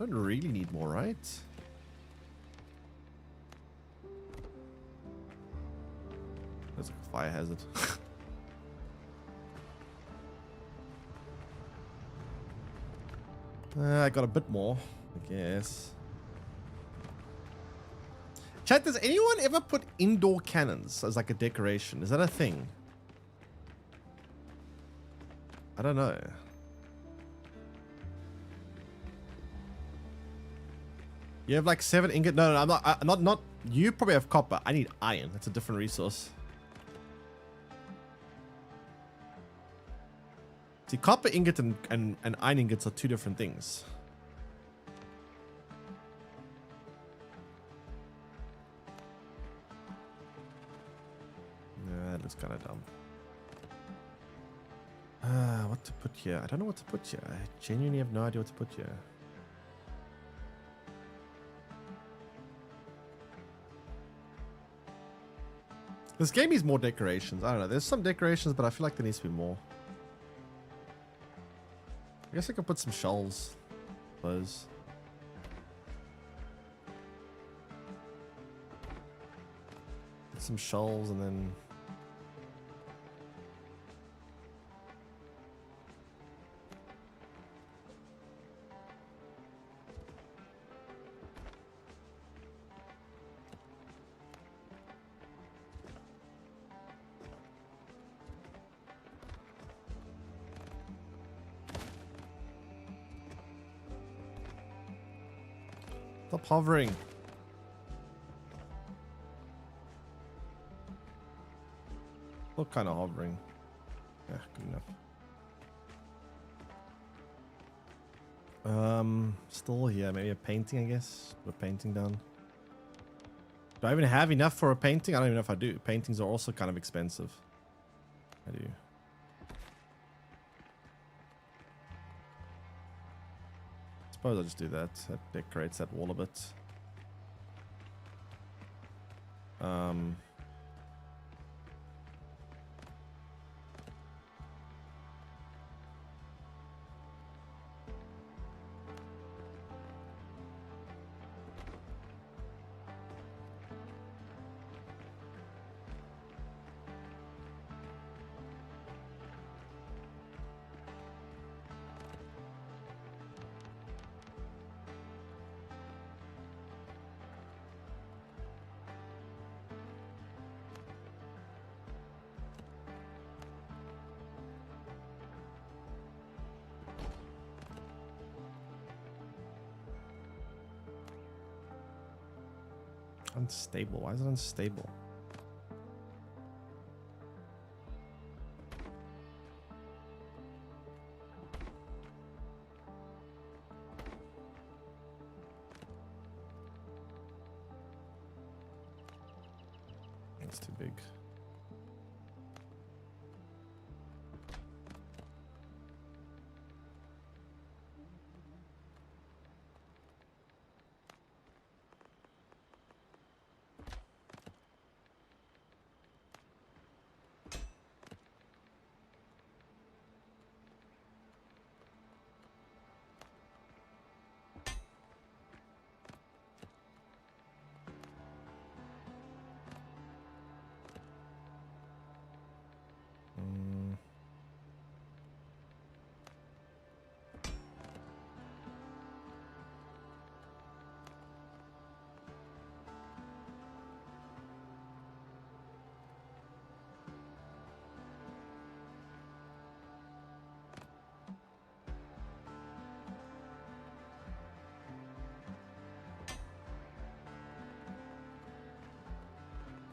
I don't really need more, right? There's a fire hazard. I got a bit more, I guess. Chat, does anyone ever put indoor cannons as like a decoration? Is that a thing? I don't know. You have like 7 ingot. No, I'm not. You probably have copper. I need iron. That's a different resource. See, copper ingot and iron ingots are 2 different things. Yeah, that looks kind of dumb. What to put here? I don't know what to put here. I genuinely have no idea what to put here. This game needs more decorations. I don't know. There's some decorations, but I feel like there needs to be more. I guess I could put some shelves. Those. Put some shelves and then. Stop hovering. What kind of hovering? Yeah, good enough. Still here. Maybe a painting, I guess. Put a painting down. Do I even have enough for a painting? I don't even know if I do. Paintings are also kind of expensive. I do. Suppose I'll just do that. That decorates that wall a bit. Unstable. Why is it unstable? That's too big.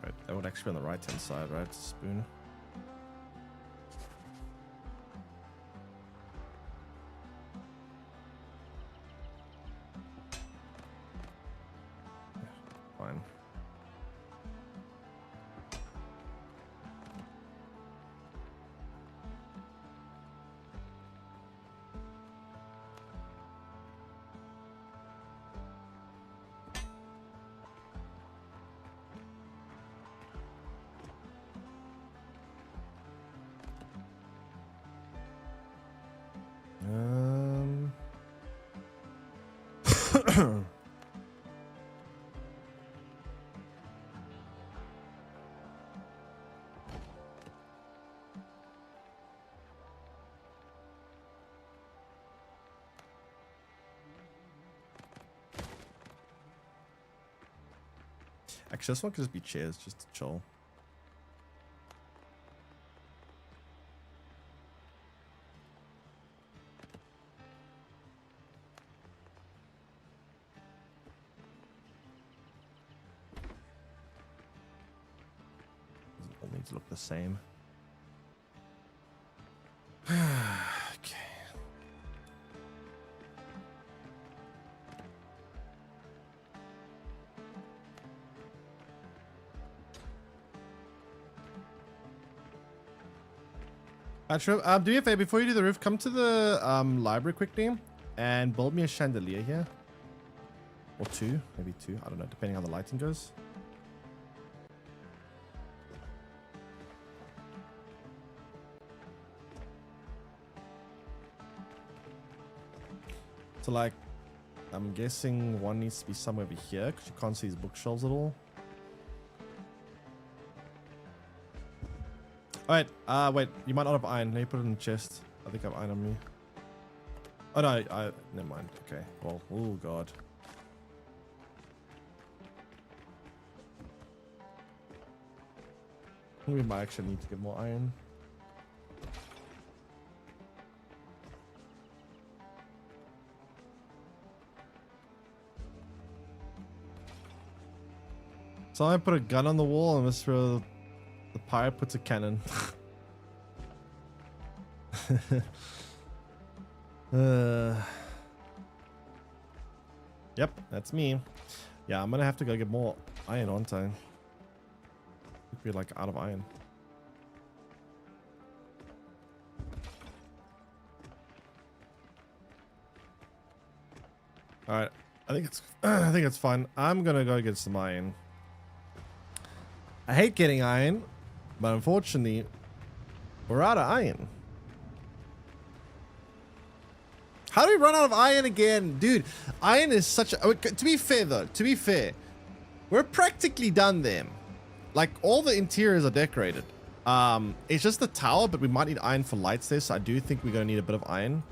Right, that would actually be on the right hand side, right? Spoon. Fine. Actually, this one could just be chairs, just to chill. Doesn't all need to look the same. Okay. True. Do me a favor, before you do the roof, come to the library quickly and build me a chandelier here. Or two, maybe two. I don't know, depending on how the lighting goes. So like, I'm guessing one needs to be somewhere over here because you can't see his bookshelves at all. Alright, wait, you might not have iron. Let me put it in the chest. I think I have iron on me. Oh no, never mind. Okay, well, oh god. I think we might actually need to get more iron. So I put a gun on the wall and Mr. The pirate puts a cannon. Yep, that's me. Yeah, I'm gonna have to go get more iron, aren't I? Could be like out of iron. All right, I think it's fine. I'm gonna go get some iron. I hate getting iron, but unfortunately, we're out of iron. How do we run out of iron again? Dude, iron is such a... To be fair, though, to be fair, we're practically done there. Like, all the interiors are decorated. It's just the tower, but we might need iron for lights there, so I do think we're going to need a bit of iron.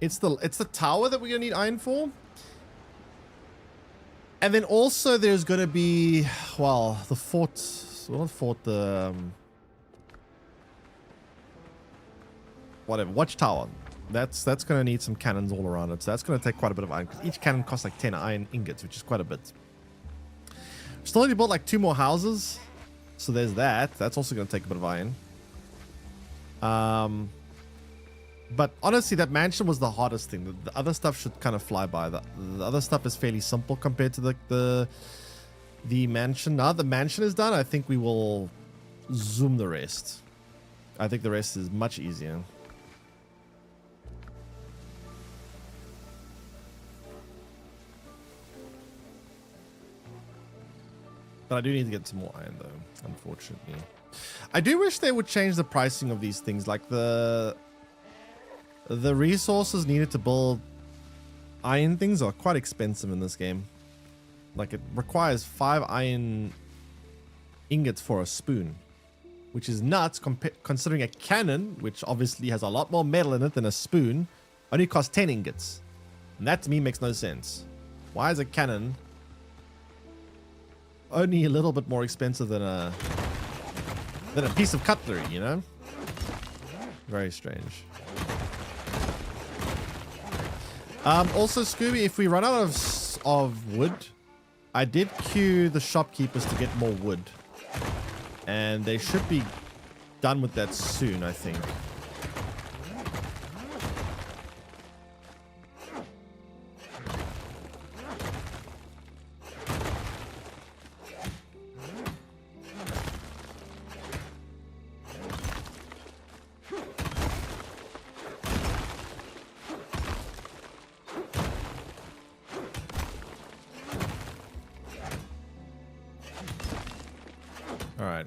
It's the tower that we're going to need iron for. And then also there's going to be... Well, the fort... Well, not fort, the... whatever, watchtower. That's going to need some cannons all around it. So that's going to take quite a bit of iron, because each cannon costs like 10 iron ingots, which is quite a bit. Still need to build like 2 more houses. So there's that. That's also going to take a bit of iron. But honestly, that mansion was the hardest thing. The other stuff should kind of fly by. The other stuff is fairly simple compared to the mansion. Now the mansion is done, I think we will zoom the rest. I think the rest is much easier. But I do need to get some more iron though, unfortunately. I do wish they would change the pricing of these things. Like the resources needed to build iron things are quite expensive in this game. Like it requires 5 iron ingots for a spoon, which is nuts considering a cannon, which obviously has a lot more metal in it than a spoon, only costs 10 ingots. And that to me makes no sense. Why is a cannon only a little bit more expensive than a piece of cutlery, you know? Very strange. Also, Scooby, if we run out of wood, I did queue the shopkeepers to get more wood. And they should be done with that soon, I think. All right.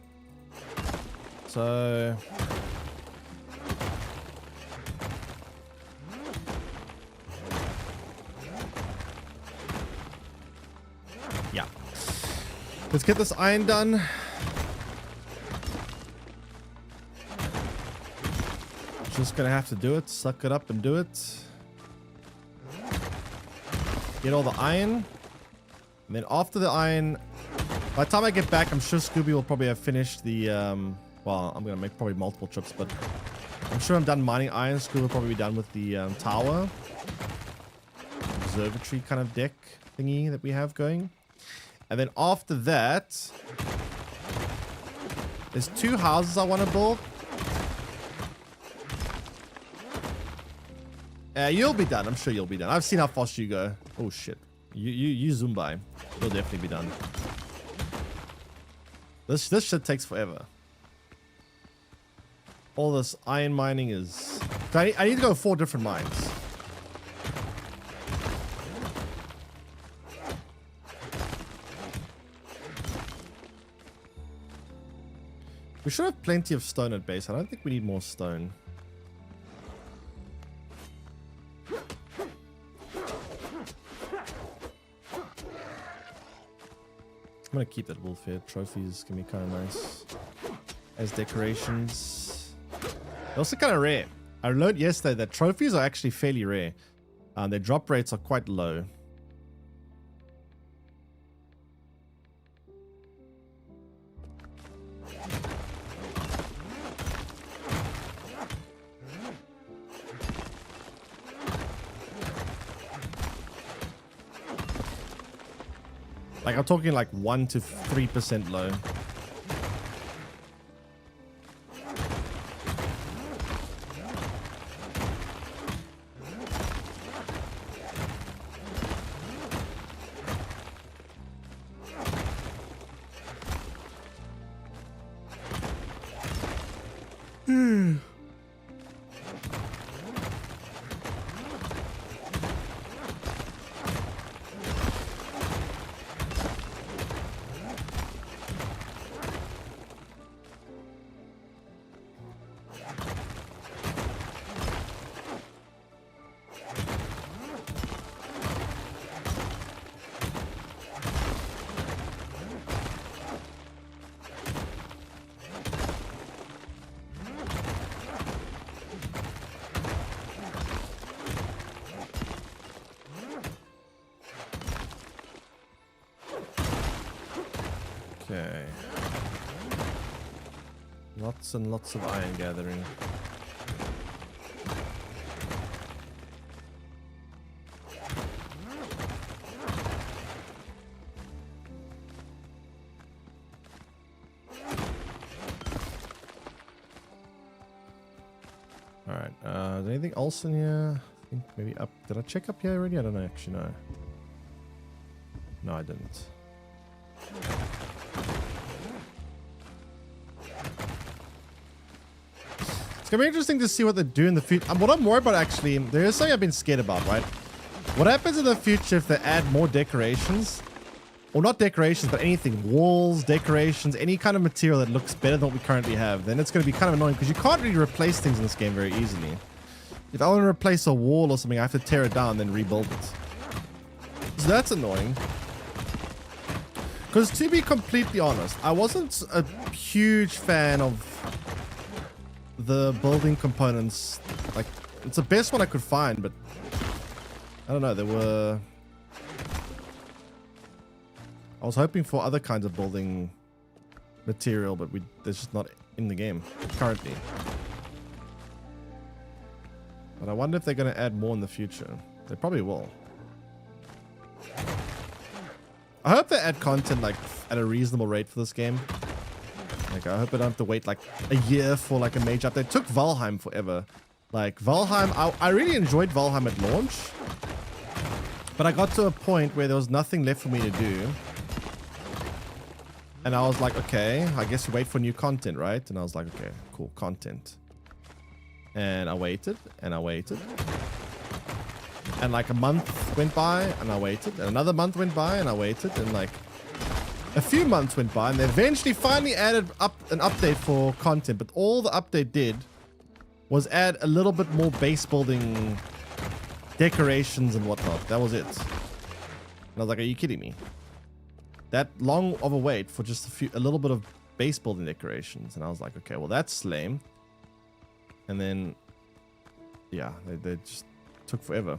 So yeah, let's get this iron done. Just gonna have to do it, suck it up and do it. Get all the iron, and then after the iron, by the time I get back, I'm sure Scooby will probably have finished the, well, I'm going to make probably multiple trips, but I'm sure I'm done mining iron. Scooby will probably be done with the tower. Observatory kind of deck thingy that we have going. And then after that, there's 2 houses I want to build. You'll be done. I'm sure you'll be done. I've seen how fast you go. Oh, shit. You zoom by. You'll definitely be done. This shit takes forever. All this iron mining is... I need to go 4 different mines. We should have plenty of stone at base. I don't think we need more stone. I'm gonna keep that wolf here. Trophies can be kind of nice as decorations. They're also kind of rare. I learned yesterday that trophies are actually fairly rare. Their drop rates are quite low. Like, I'm talking like 1 to 3% low. Okay. Lots and lots of iron gathering. Alright, is there anything else in here? I think maybe up. Did I check up here already? I don't know, actually, no. No, I didn't. It's gonna be interesting to see what they do in the future. What I'm worried about, actually, there is something I've been scared about, right? What happens in the future if they add more decorations? Or not decorations, but anything. Walls, decorations, any kind of material that looks better than what we currently have. Then it's going to be kind of annoying because you can't really replace things in this game very easily. If I want to replace a wall or something, I have to tear it down and then rebuild it. So that's annoying. Because to be completely honest, I wasn't a huge fan of the building components. Like, it's the best one I could find, but I don't know, there were... I was hoping for other kinds of building material, but they're just not in the game currently. But I wonder if they're going to add more in the future. They probably will. I hope they add content like at a reasonable rate for this game. Like, I hope I don't have to wait like a year for like a major update. It took Valheim forever. Like Valheim, I really enjoyed Valheim at launch, but I got to a point where there was nothing left for me to do. And I was like, okay, I guess you wait for new content, right? And I was like, okay, cool, content. And I waited, and I waited. And like a month went by, and I waited. And another month went by, and I waited. And like a few months went by, and they eventually finally added up an update for content. But all the update did was add a little bit more base building decorations and whatnot. That was it. And I was like, are you kidding me? That long of a wait for just a little bit of base building decorations. And I was like, okay, well, that's lame. And then, yeah, they just took forever.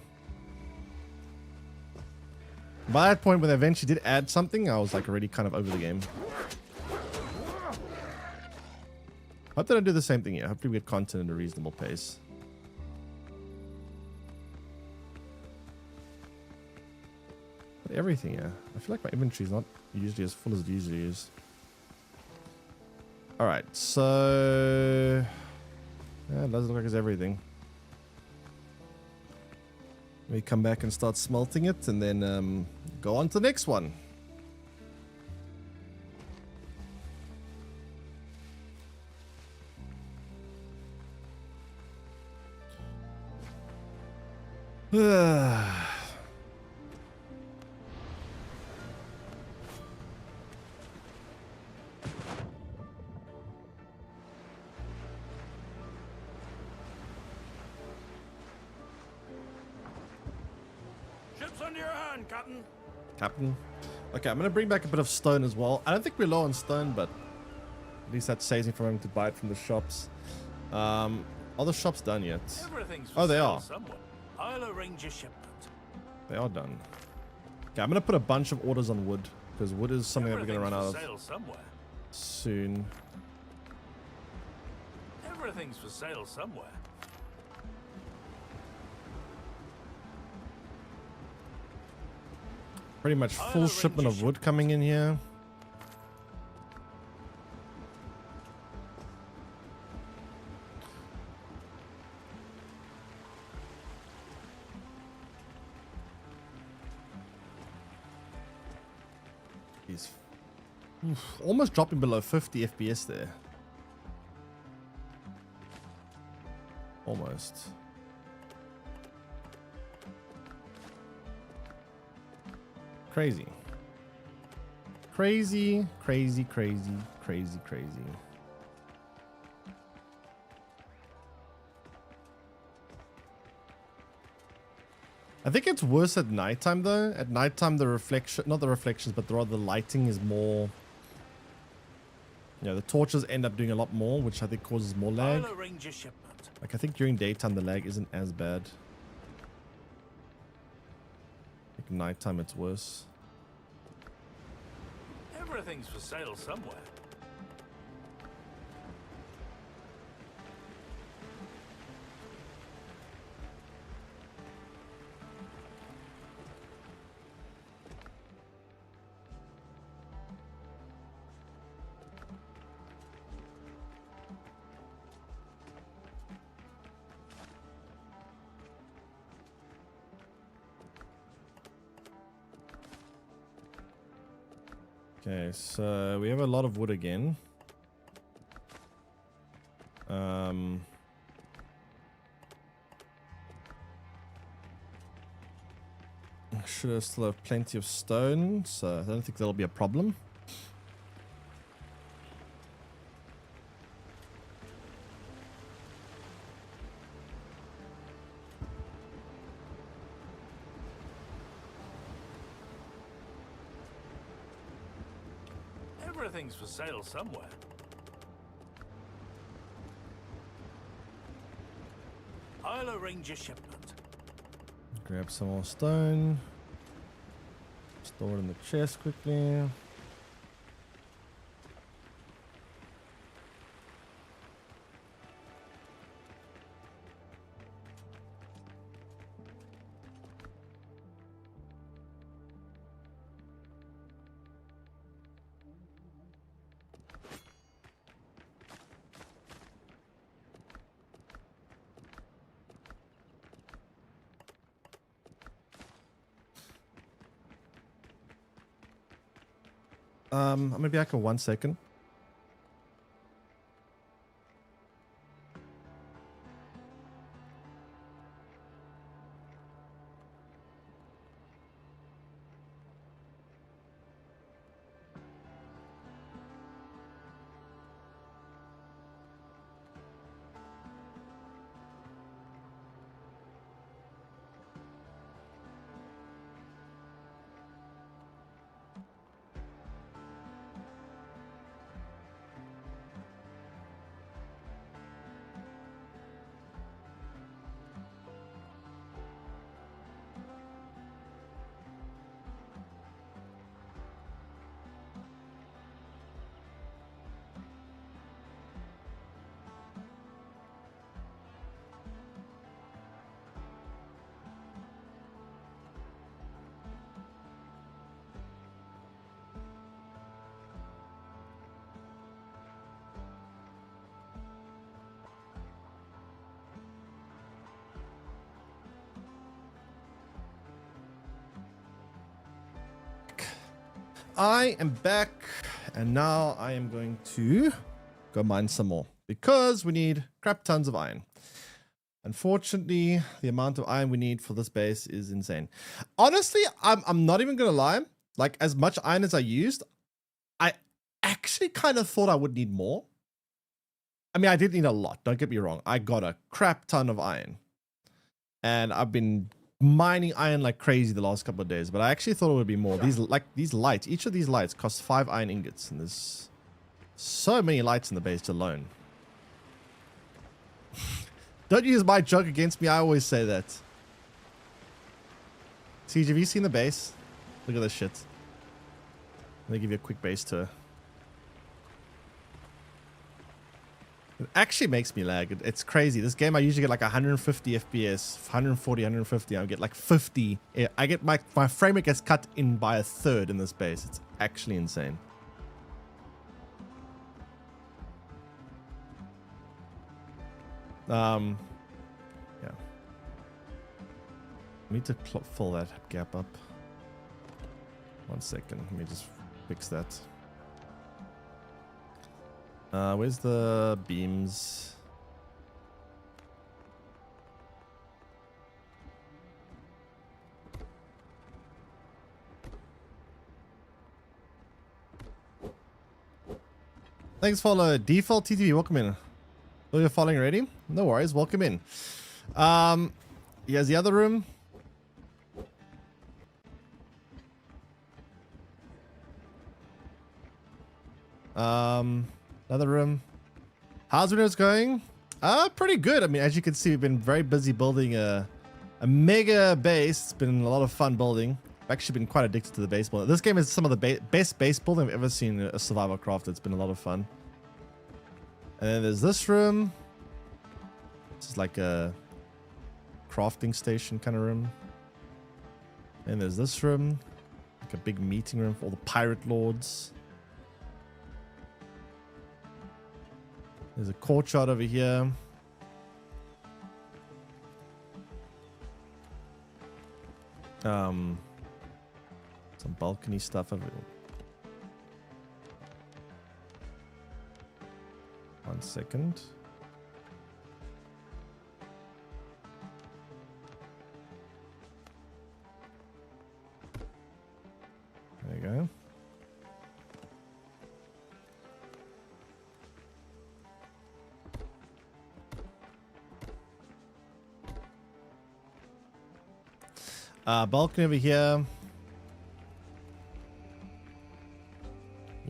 By that point, when they eventually did add something, I was like already kind of over the game. Hope they don't do the same thing here. Hopefully we get content at a reasonable pace. But everything, yeah. I feel like my inventory is not usually as full as it usually is. Alright, so... yeah, it doesn't look like it's everything. We come back and start smelting it, and then go on to the next one. Ships under your hand, Captain. Captain. Okay, I'm going to bring back a bit of stone as well. I don't think we're low on stone, but at least that saves me from having to buy it from the shops. Are the shops done yet? Everything's Oh, they are. somewhere. I'll arrange a shipment. They are done. Okay, I'm going to put a bunch of orders on wood, because wood is something that we're going to run out of Sale somewhere. soon. Everything's for sale somewhere. Pretty much full shipment of wood coming in here. He's almost dropping below 50 FPS there. Almost. Crazy. Crazy, crazy, crazy, crazy, crazy. I think it's worse at nighttime though. At nighttime, the reflection, not the reflections, but rather the lighting is more. You know, the torches end up doing a lot more, which I think causes more lag. I'll arrange a shipment. Like, I think during daytime, the lag isn't as bad. I think nighttime, it's worse. Everything's for sale somewhere. Okay, so we have a lot of wood again. Should still have plenty of stone, so I don't think that'll be a problem. Everything's for sale somewhere. I'll arrange a shipment. Grab some more stone. Store it in the chest quickly. I'm gonna be back in 1 second. I am back, and now I am going to go mine some more because we need crap tons of iron. Unfortunately, the amount of iron we need for this base is insane. Honestly, I'm not even gonna lie. Like, as much iron as I used, I actually kind of thought I would need more. I mean, I did need a lot. Don't get me wrong. I got a crap ton of iron, and I've been mining iron like crazy the last couple of days, but I actually thought it would be more. These lights, each of these lights costs 5 iron ingots, and there's so many lights in the base alone. Don't use my joke against me. I always say that. Siege, have you seen the base? Look at this shit. Let me give you a quick base tour. It actually makes me lag. It's crazy. This game, I usually get like 150 FPS, 140, 150. I get like 50. I get my frame rate gets cut in by a third in this base. It's actually insane. Yeah. I need to fill that gap up. 1 second. Let me just fix that. Where's the beams? Thanks, follow. Default TTV, welcome in. Oh, you're following already? No worries, welcome in. Here's the other room. Another room. How's Windrose going? Pretty good. I mean, as you can see, we've been very busy building a mega base. It's been a lot of fun building. I've actually been quite addicted to the base building. This game is some of the best base building I've ever seen a survival craft. It's been a lot of fun. And then there's this room. This is like a crafting station kind of room. And there's this room, like a big meeting room for all the pirate lords. There's a courtyard over here. Some balcony stuff over there. 1 second. There you go. Balcony over here.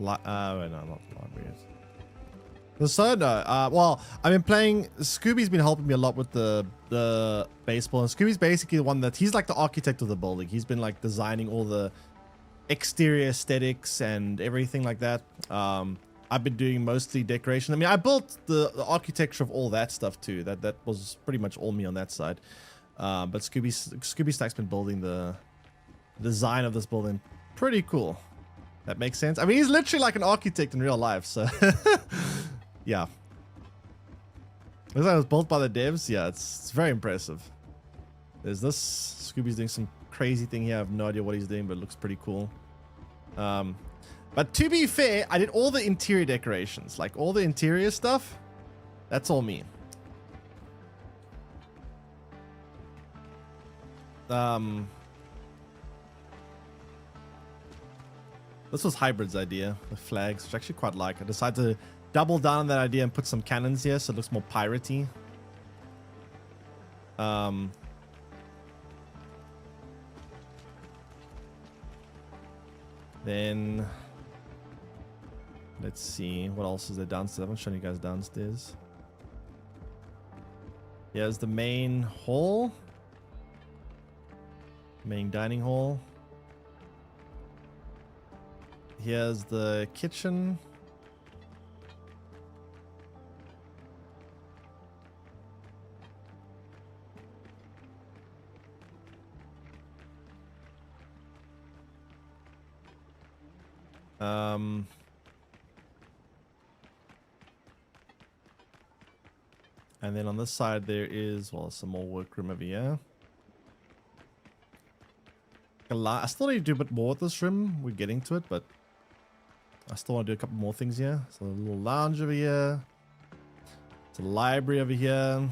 Wait, no, not library. The soda. Well, I've been playing. Scooby's been helping me a lot with the baseball, and Scooby's basically the one that he's like the architect of the building. He's been like designing all the exterior aesthetics and everything like that. I've been doing mostly decoration. I mean, I built the architecture of all that stuff too. That was pretty much all me on that side. But Scooby Stack's been building the design of this building. Pretty cool. That makes sense. I mean, he's literally like an architect in real life, so yeah. This was built by the devs. Yeah, it's very impressive. There's this. Scooby's doing some crazy thing here. I have no idea what he's doing, but it looks pretty cool. But to be fair, I did all the interior decorations, like all the interior stuff. That's all me. This was Hybrid's idea, the flags, which I actually quite like. I decided to double down on that idea and put some cannons here so it looks more piratey. Then let's see what else is there downstairs. I haven't shown you guys downstairs. Here's the main hall. Main dining hall. Here's the kitchen. And then on this side there is, well, some more workroom over here. I still need to do a bit more with this room. We're getting to it, but I still want to do a couple more things here. So a little lounge over here. It's a library over here.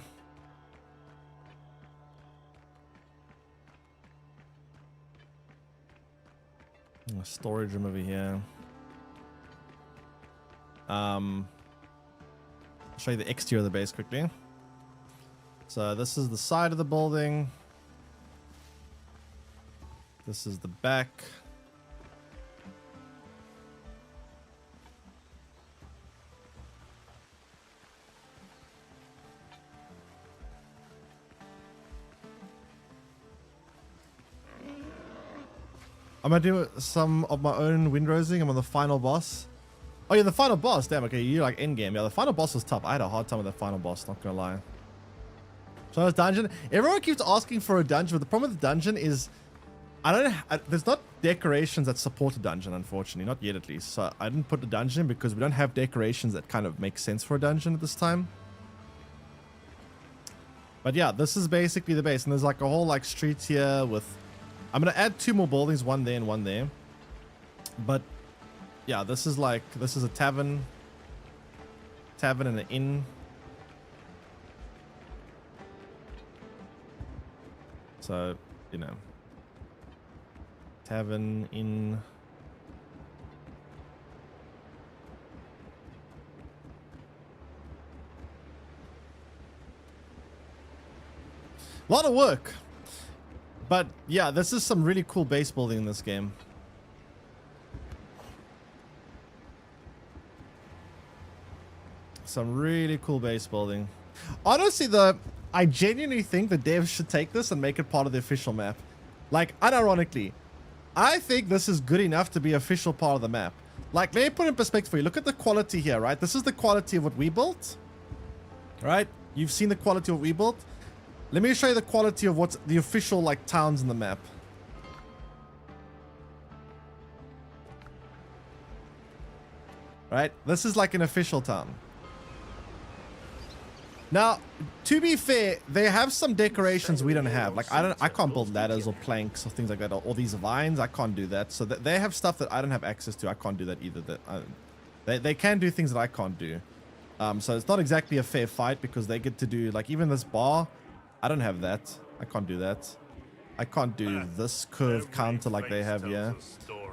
A storage room over here. I'll show you the exterior of the base quickly. So this is the side of the building. This is the back. I'm gonna do some of my own windrosing. I'm on the final boss. Oh yeah, the final boss. Damn, okay, you like endgame. Yeah, the final boss was tough. I had a hard time with the final boss, not gonna lie. So this dungeon. Everyone keeps asking for a dungeon, but the problem with the dungeon is there's not decorations that support a dungeon, unfortunately. Not yet, at least. So I didn't put the dungeon in because we don't have decorations that kind of make sense for a dungeon at this time. But yeah, this is basically the base. And there's like a whole like street here with... I'm going to add 2 more buildings, one there and one there. But yeah, this is a tavern. Tavern and an inn. So, you know. Tavern, inn. A lot of work. But yeah, this is some really cool base building in this game. Some really cool base building. Honestly, I genuinely think the devs should take this and make it part of the official map. Like, unironically, I think this is good enough to be official part of the map. Like, let me put it in perspective for you. Look at the quality here, right? This is the quality of what we built. Right? You've seen the quality of what we built. Let me show you the quality of what's the official, like, towns in the map. Right? This is like an official town. Now, to be fair, they have some decorations we don't have. Like, I can't build ladders or planks or things like that, or these vines. I can't do that. So they have stuff that I don't have access to. I can't do that either. They can do things that I can't do. So it's not exactly a fair fight because they get to do, like, even this bar. I don't have that. I can't do that. I can't do this curve counter like they have here.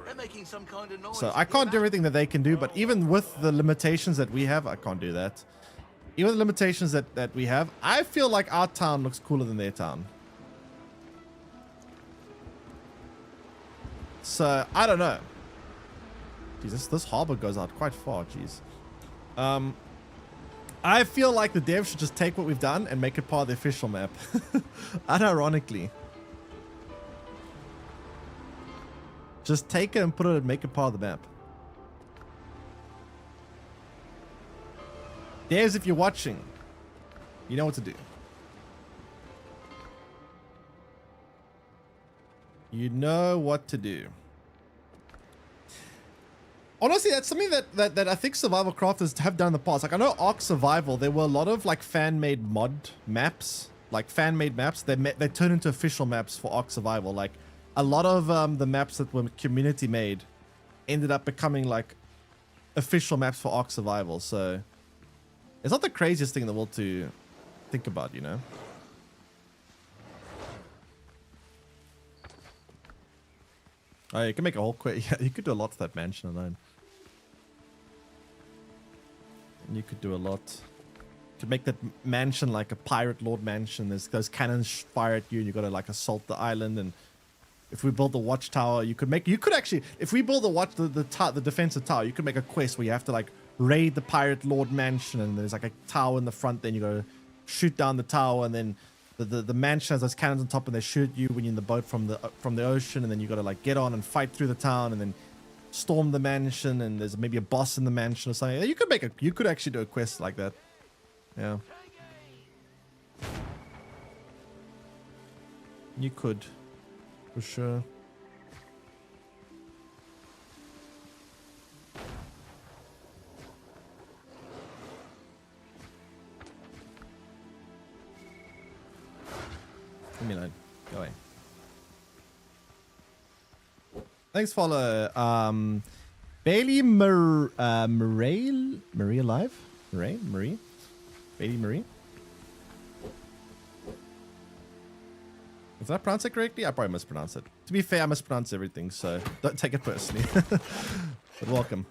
They're making some kind of noise. So I can't do everything that they can do. But even with the limitations that we have, I can't do that. Even the limitations that we have, I feel like our town looks cooler than their town. So, I don't know. Jesus, this harbor goes out quite far, jeez. I feel like the devs should just take what we've done and make it part of the official map. Unironically. Just take it and put it and make it part of the map. Devs, if you're watching, you know what to do. You know what to do. Honestly, that's something that I think survival crafters have done in the past. Like, I know Ark Survival, there were a lot of like fan-made mod maps, like fan-made maps. They turned into official maps for Ark Survival. Like, a lot of the maps that were community made ended up becoming like official maps for Ark Survival. So it's not the craziest thing in the world to think about, you know? Oh, you can make a whole yeah, you could do a lot to that mansion alone. You could do a lot. You could make that mansion like a pirate lord mansion. There's those cannons fire at you and you gotta like assault the island. And if we build the watchtower, you could actually, if we build the defensive tower, you could make a quest where you have to like raid the pirate lord mansion and there's like a tower in the front, then you gotta shoot down the tower, and then the mansion has those cannons on top and they shoot you when you're in the boat from the ocean, and then you gotta like get on and fight through the town and then storm the mansion, and there's maybe a boss in the mansion or something. You could actually do a quest like that. Yeah. You could. For sure. Give me a line. Go away. Thanks, follow. Bailey Marie alive? Marie? Bailey Marie? Did I pronounce it correctly? I probably mispronounced it. To be fair, I mispronounce everything, so don't take it personally. But welcome.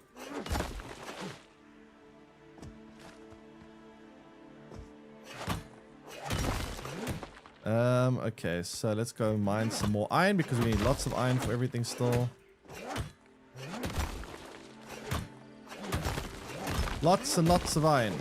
Okay, so let's go mine some more iron because we need lots of iron for everything still. Lots and lots of iron.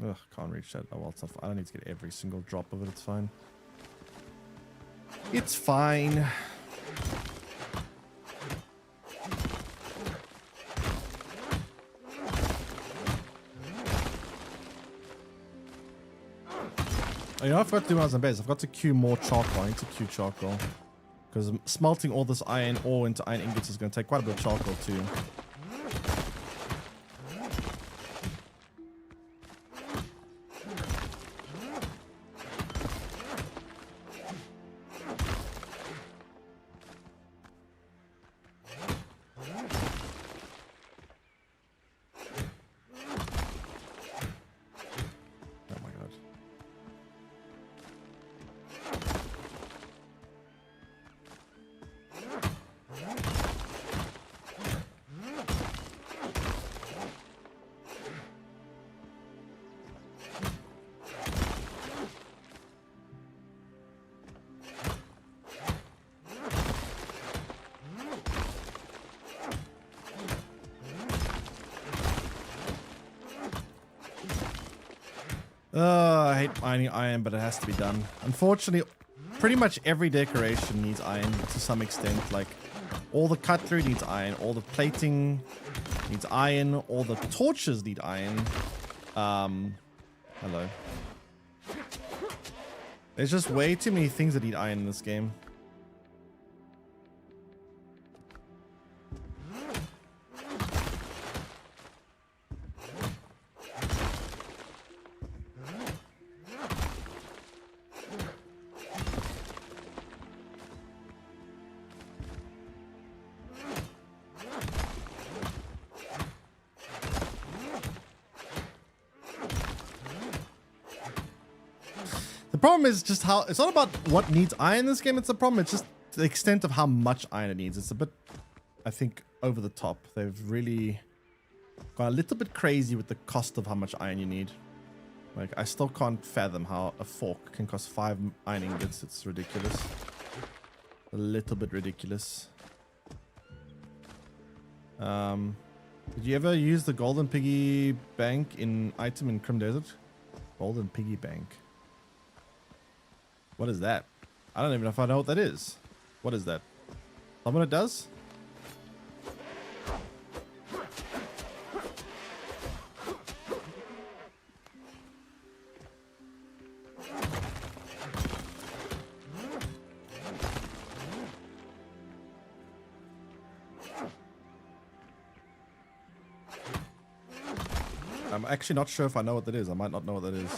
Ugh, can't reach that. Oh well, it's not, I don't need to get every single drop of it. It's fine. It's fine. Oh, you know, I forgot to do when I was in base. I forgot to queue more charcoal. I need to queue charcoal. Because smelting all this iron ore into iron ingots is going to take quite a bit of charcoal too. I hate mining iron, but it has to be done. Unfortunately, pretty much every decoration needs iron to some extent. Like, all the cut through needs iron, all the plating needs iron, all the torches need iron. Hello. There's just way too many things that need iron in this game. The problem is just how it's not about what needs iron in this game. It's the problem. It's just the extent of how much iron it needs. It's a bit, I think, over the top. They've really gone a little bit crazy with the cost of how much iron you need. Like, I still can't fathom how a fork can cost 5 iron ingots. It's ridiculous. A little bit ridiculous. Did you ever use the golden piggy bank in item in Crim Desert? Golden piggy bank. What is that? I don't even know if I know what that is. What is that? Someone it does? I'm actually not sure if I know what that is. I might not know what that is.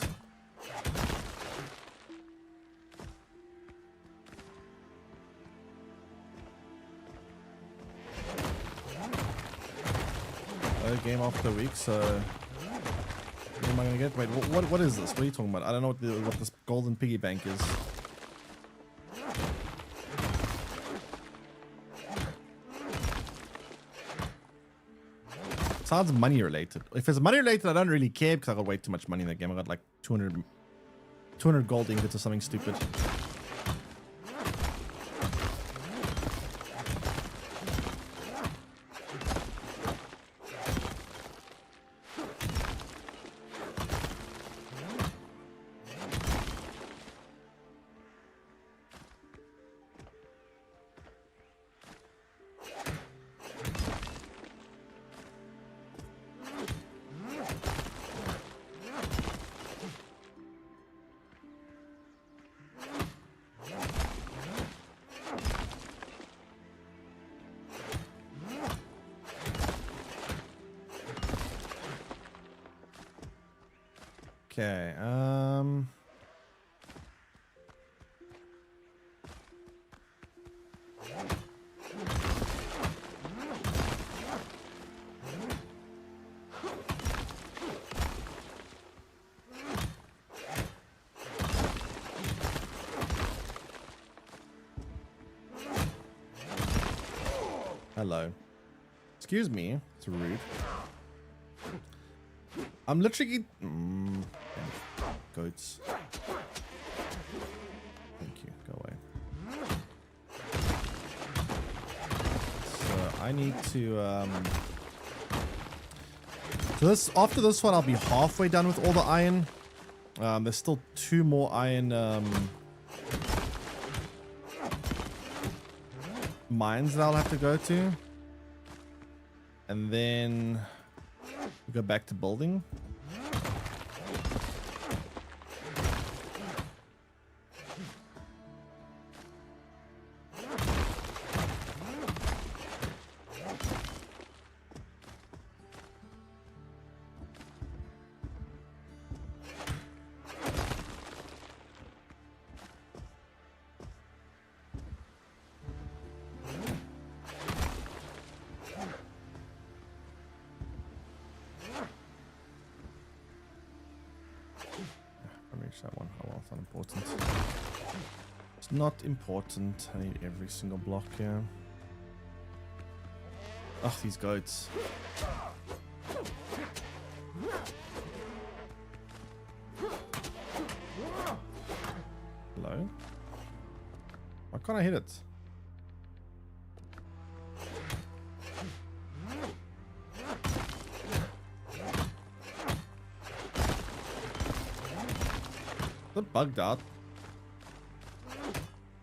Game after a week, so what am I gonna get? Wait, what is this? What are you talking about? I don't know what this golden piggy bank is. Sounds money related. If it's money related, I don't really care because I got way too much money in that game. I got like 200 gold ingots or something stupid. Okay, hello. Excuse me, it's rude. I'm literally... goats. Thank you. Go away. So I need to... So this, after this one, I'll be halfway done with all the iron. There's still 2 more iron mines that I'll have to go to. And then we go back to building. That one. Oh well, it's not important. It's not important. I need every single block here. Ugh, these goats. Hello? Why can't I hit it? not bugged out.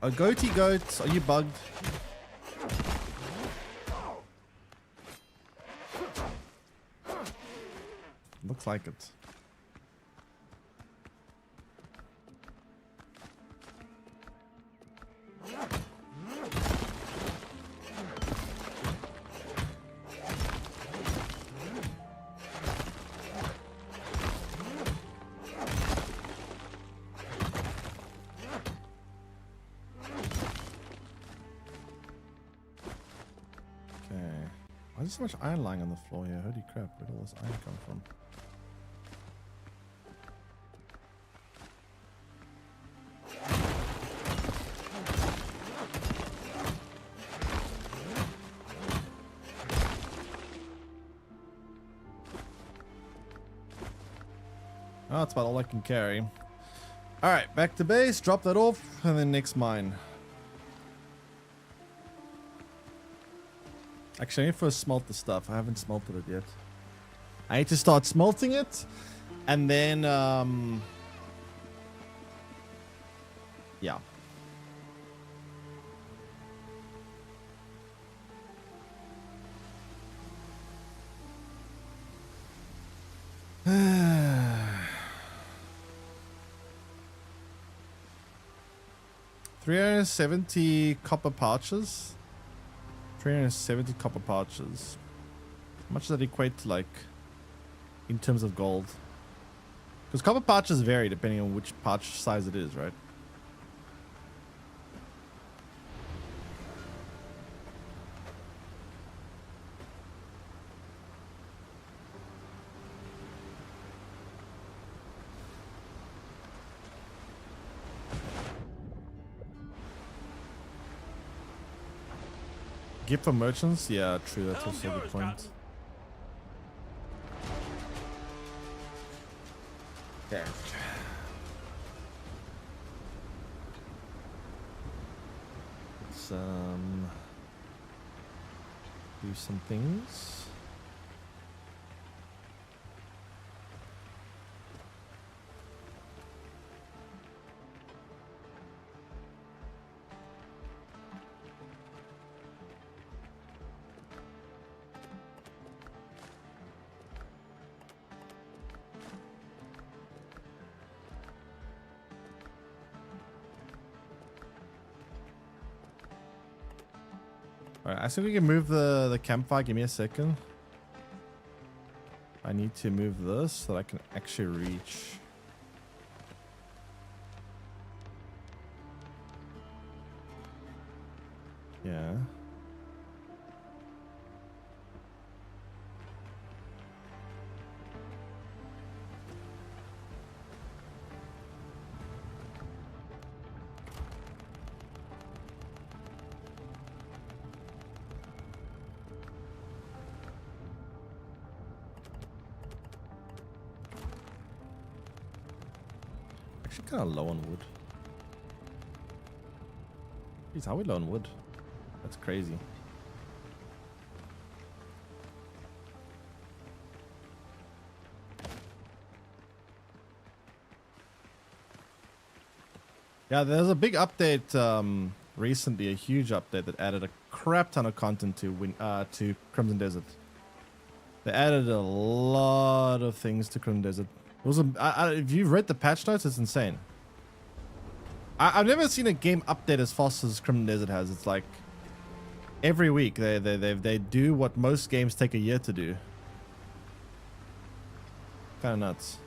A goatee goat, are you bugged? Looks like it. Why is there so much iron lying on the floor here? Holy crap, where did all this iron come from? Oh, that's about all I can carry. Alright, back to base, drop that off, and then next mine. Actually, I need to first smelt the stuff. I haven't smelted it yet. I need to start smelting it. And then, yeah. $370 copper pouches. 370 copper pouches. How much does that equate to, like, in terms of gold? Because copper pouches vary depending on which pouch size it is, right? Gift for merchants? Yeah, true. That's also a good point. Okay. Let's do some things. Alright, I think we can move the campfire. Give me a second. I need to move this so that I can actually reach. Yeah. Actually kind of low on wood. Jeez, how are we low on wood? That's crazy. Yeah, there's a big update recently, a huge update that added a crap ton of content to Crimson Desert. They added a lot of things to Crimson Desert. It was if you've read the patch notes, it's insane. I've never seen a game update as fast as Crimson Desert has. It's like every week they do what most games take a year to do. Kind of nuts.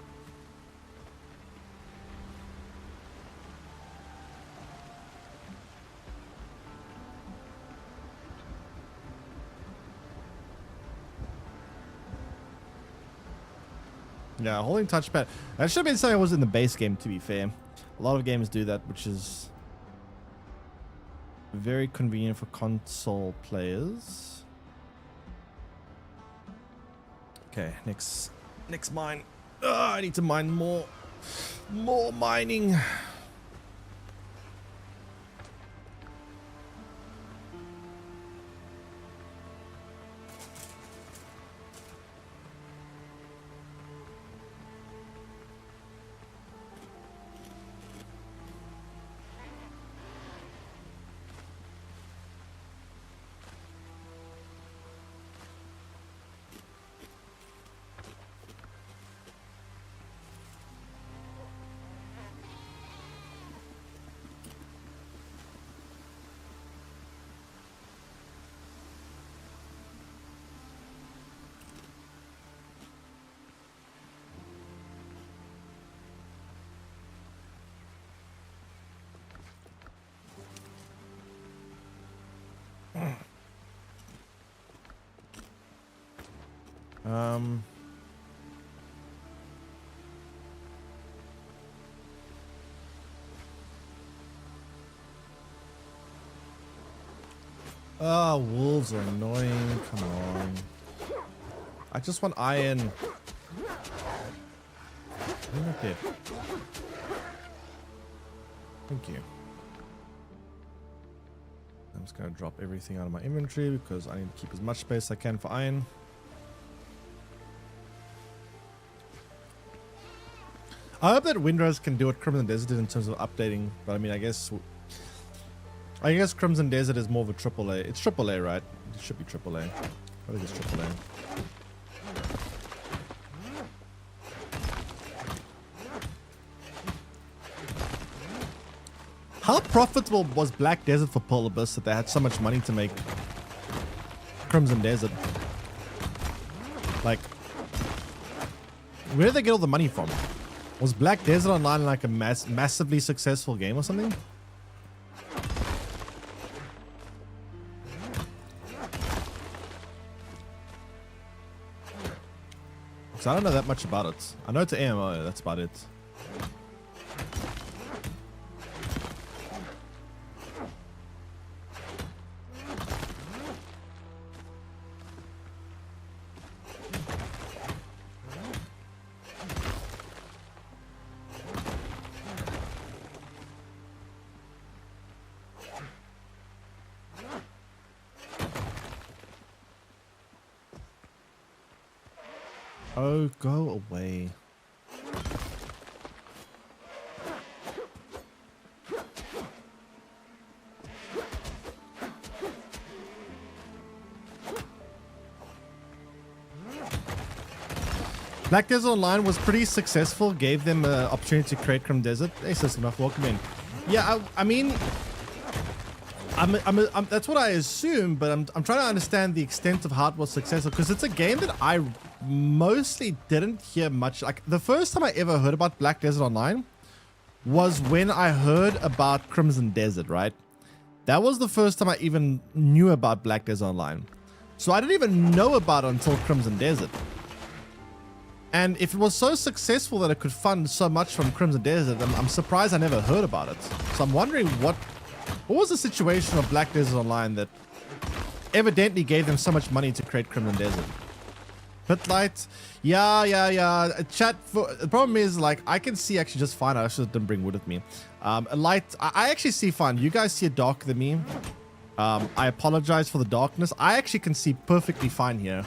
Yeah, holding touchpad. That should have been something that was in the base game, to be fair. A lot of games do that, which is very convenient for console players. Okay, next mine. I need to mine more. More mining. Oh, wolves are annoying. Come on. I just want iron. I'm not dead. Thank you. I'm just gonna drop everything out of my inventory because I need to keep as much space as I can for iron. I hope that Windrose can do what Crimson Desert did in terms of updating, but I mean, I guess Crimson Desert is more of a AAA. It's AAA, right? It should be AAA. I think it's AAA. How profitable was Black Desert for Pearl Abyss that they had so much money to make Crimson Desert? Like, where did they get all the money from? Was Black Desert Online like a massively successful game or something? Because I don't know that much about it. I know it's an MMO, that's about it. Oh, go away. Black Desert Online was pretty successful, gave them an opportunity to create Crim Desert. Hey, System F, welcome in. Yeah, I mean, that's what I assume, but I'm trying to understand the extent of how it was successful, because it's a game that I mostly didn't hear much. Like, the first time I ever heard about Black Desert Online was when I heard about Crimson Desert, right? That was the first time I even knew about Black Desert Online. So I didn't even know about it until Crimson Desert. And if it was so successful that it could fund so much from Crimson Desert, I'm surprised I never heard about it. So I'm wondering what was the situation of Black Desert Online that evidently gave them so much money to create Crimson Desert. Pitlight, yeah. Chat. The problem is, like, I can see actually just fine. I actually didn't bring wood with me. A light. I actually see fine. You guys see it darker than me. I apologize for the darkness. I actually can see perfectly fine here.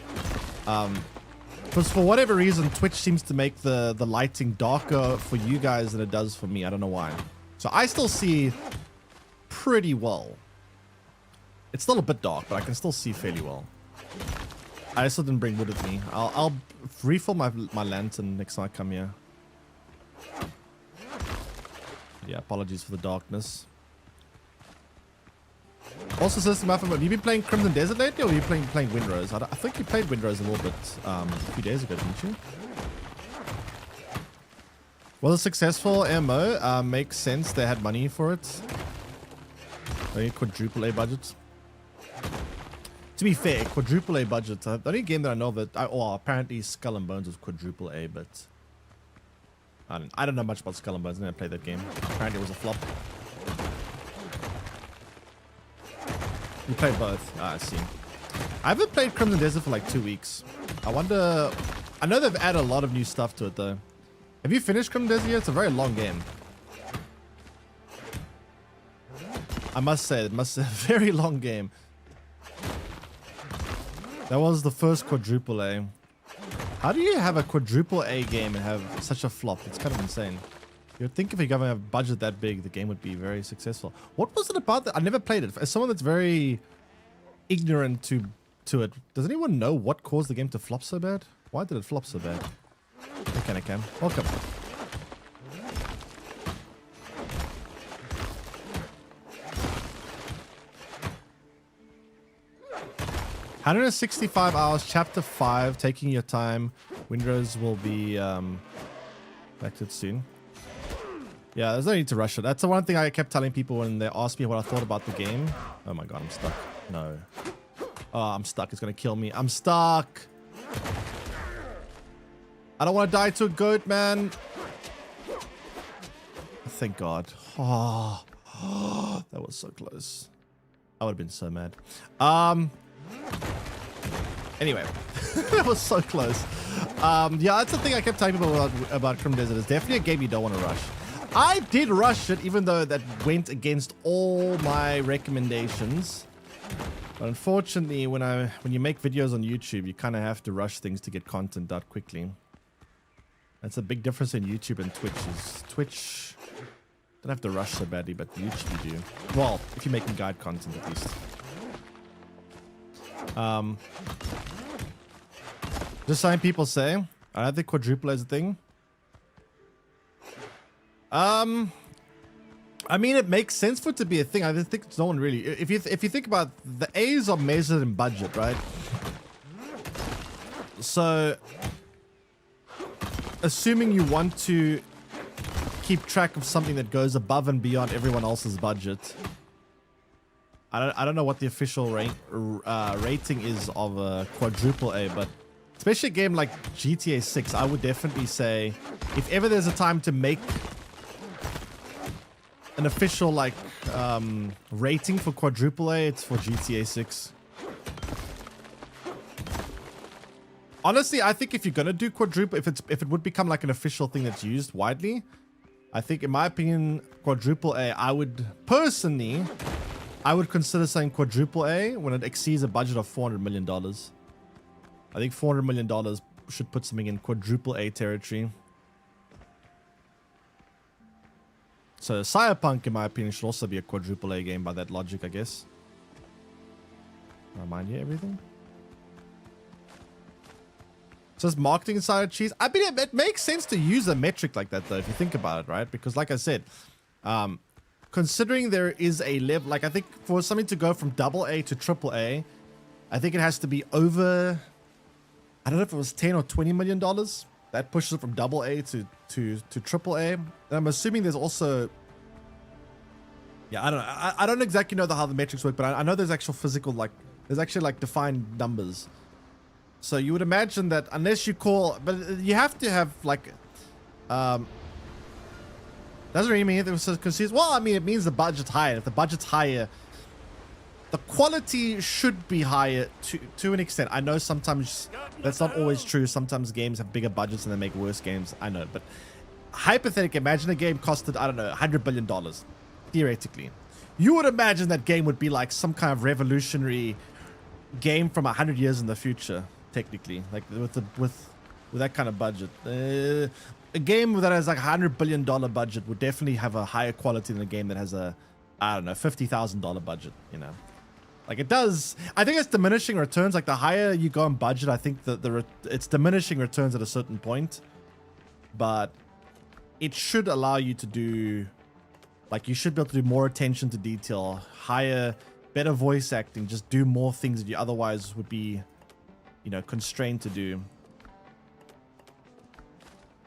Because for whatever reason, Twitch seems to make the lighting darker for you guys than it does for me. I don't know why. So I still see pretty well. It's still a bit dark, but I can still see fairly well. I still didn't bring wood with me. I'll refill my lantern next time I come here. Yeah, apologies for the darkness. Also, System Alpha, have you been playing Crimson Desert lately, or are you playing Windrose? I think you played Windrose a little bit a few days ago, didn't you? Was a successful MMO. Makes sense. They had money for it. Only quadruple A budget. To be fair, quadruple A budget. The only game that I know that, apparently Skull and Bones was quadruple A, but I don't know much about Skull and Bones. I never played that game. Apparently it was a flop. You played both. I see. I haven't played Crimson Desert for like 2 weeks. I wonder. I know they've added a lot of new stuff to it though. Have you finished Crimson Desert yet? It's a very long game. I must say, it must be a very long game. That was the first quadruple A. How do you have a quadruple A game and have such a flop? It's kind of insane. You'd think if you're going to have a budget that big, the game would be very successful. What was it about that? I never played it. As someone that's very ignorant to it, does anyone know what caused the game to flop so bad? Why did it flop so bad? Okay, I can. Welcome. $165 hours, chapter 5, taking your time. Windrose will be back to it soon. Yeah, there's no need to rush it. That's the one thing I kept telling people when they asked me what I thought about the game. Oh my god, I'm stuck. No. Oh, I'm stuck. It's gonna kill me. I'm stuck. I don't want to die to a goat, man. Thank God. Oh, that was so close. I would have been so mad. Anyway, that was so close. Yeah, that's the thing I kept telling people about Crim Desert. It's definitely a game you don't want to rush. I did rush it, even though that went against all my recommendations. But unfortunately, when you make videos on YouTube, you kind of have to rush things to get content out quickly. That's a big difference in YouTube and Twitch. Twitch don't have to rush so badly, but YouTube you do. Well, if you're making guide content at least. Just saying, people say I don't think quadruple is a thing. I mean, it makes sense for it to be a thing. I think no one really. If you think about the A's are measured in budget, right? So, assuming you want to keep track of something that goes above and beyond everyone else's budget, I don't know what the official rating is of a quadruple A, but especially a game like GTA 6, I would definitely say if ever there's a time to make an official like rating for quadruple A, it's for GTA 6. Honestly, I think if you're gonna do quadruple, if it would become like an official thing that's used widely, I think in my opinion, quadruple A, I would consider saying quadruple A when it exceeds a budget of $400 million. I think $400 million should put something in quadruple A territory. So Cyberpunk, in my opinion, should also be a quadruple A game by that logic, I guess. Remind you everything. So it's marketing inside of cheese. I mean, it makes sense to use a metric like that, though, if you think about it, right? Because like I said, considering there is a level, like I think for something to go from double A to triple A, I think it has to be over, I don't know if it was 10 or $20 million. That pushes it from double A to triple A. And I'm assuming there's also, yeah, I don't know. I don't exactly know how the metrics work, but I know there's actual physical, like, there's actually like defined numbers. So you would imagine that unless you call, but you have to have like, doesn't really mean it was so confused. Well, I mean, it means the budget's higher. If the budget's higher, the quality should be higher to an extent. I know sometimes that's not always true. Sometimes games have bigger budgets and they make worse games. I know, but hypothetically, imagine a game costed, I don't know, $100 billion, theoretically. You would imagine that game would be like some kind of revolutionary game from 100 years in the future, technically, like with that kind of budget. A game that has like $100 billion budget would definitely have a higher quality than a game that has a, I don't know, $50,000 budget, you know. Like it does, I think it's diminishing returns. Like the higher you go in budget, I think that it's diminishing returns at a certain point. But it should allow you to do, like you should be able to do more attention to detail, higher, better voice acting, just do more things that you otherwise would be, you know, constrained to do.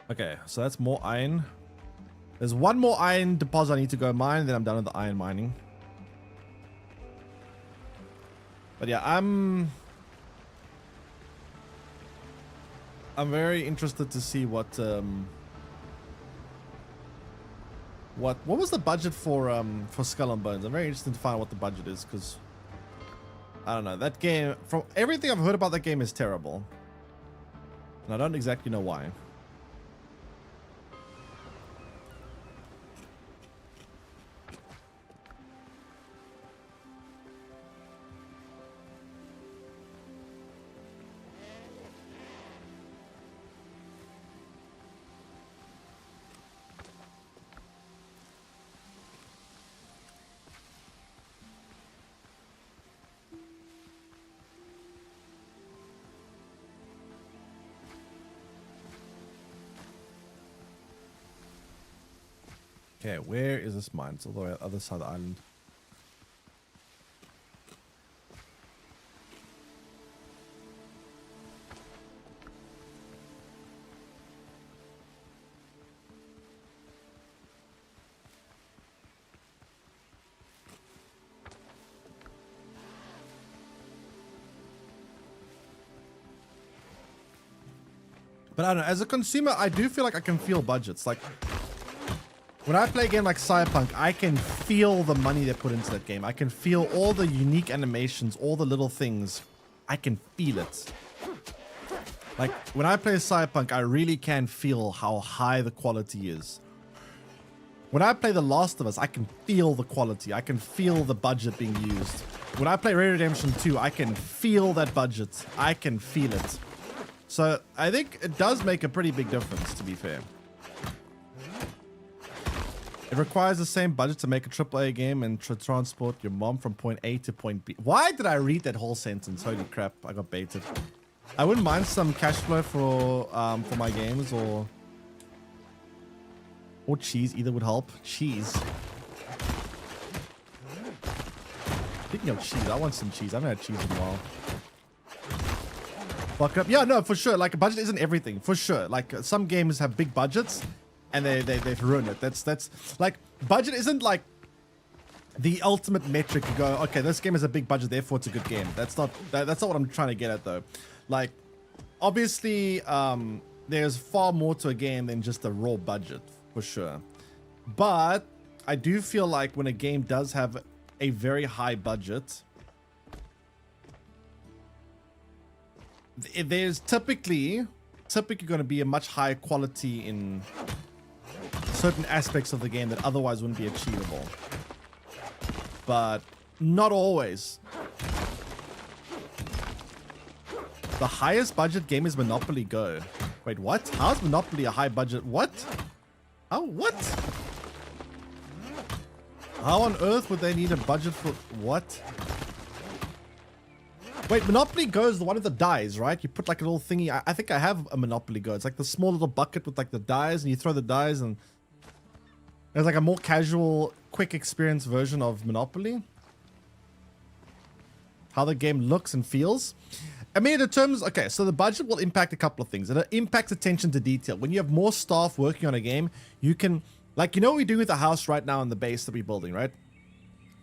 Okay, so that's more iron. There's one more iron deposit I need to go mine, then I'm done with the iron mining. But yeah, I'm very interested to see what was the budget for Skull and Bones. I'm very interested to find out what the budget is, because I don't know, that game, from everything I've heard about that game, is terrible, and I don't exactly know why. Okay, where is this mine? It's all the way on the other side of the island. But I don't know, as a consumer, I do feel like I can feel budgets. Like, when I play a game like Cyberpunk, I can feel the money they put into that game. I can feel all the unique animations, all the little things. I can feel it. Like, when I play Cyberpunk, I really can feel how high the quality is. When I play The Last of Us, I can feel the quality. I can feel the budget being used. When I play Red Dead Redemption 2, I can feel that budget. I can feel it. So I think it does make a pretty big difference, to be fair. It requires the same budget to make a AAA game and transport your mom from point A to point B. Why did I read that whole sentence? Holy crap, I got baited. I wouldn't mind some cash flow for my games or cheese. Either would help. Cheese. Speaking of cheese, I want some cheese. I haven't had cheese in a while. Fuck up. Yeah, no, for sure. Like, a budget isn't everything. For sure. Like, some games have big budgets and they've ruined it. That's like, budget isn't like the ultimate metric to go, okay, this game has a big budget, therefore it's a good game. That's not what I'm trying to get at, though. Like, obviously, there's far more to a game than just a raw budget, for sure. But I do feel like when a game does have a very high budget, there's typically going to be a much higher quality in certain aspects of the game that otherwise wouldn't be achievable. But not always. The highest budget game is Monopoly Go. Wait, what? How is Monopoly a high budget? What? Oh, what? How on earth would they need a budget for what? Wait, Monopoly Go is the one with the dice, right? You put like a little thingy. I think I have a Monopoly Go. It's like the small little bucket with like the dice, and you throw the dice, and there's like a more casual, quick experience version of Monopoly. How the game looks and feels. I mean, in terms, okay, so the budget will impact a couple of things. It impacts attention to detail. When you have more staff working on a game, you can, like, you know what we do with the house right now in the base that we're building, right?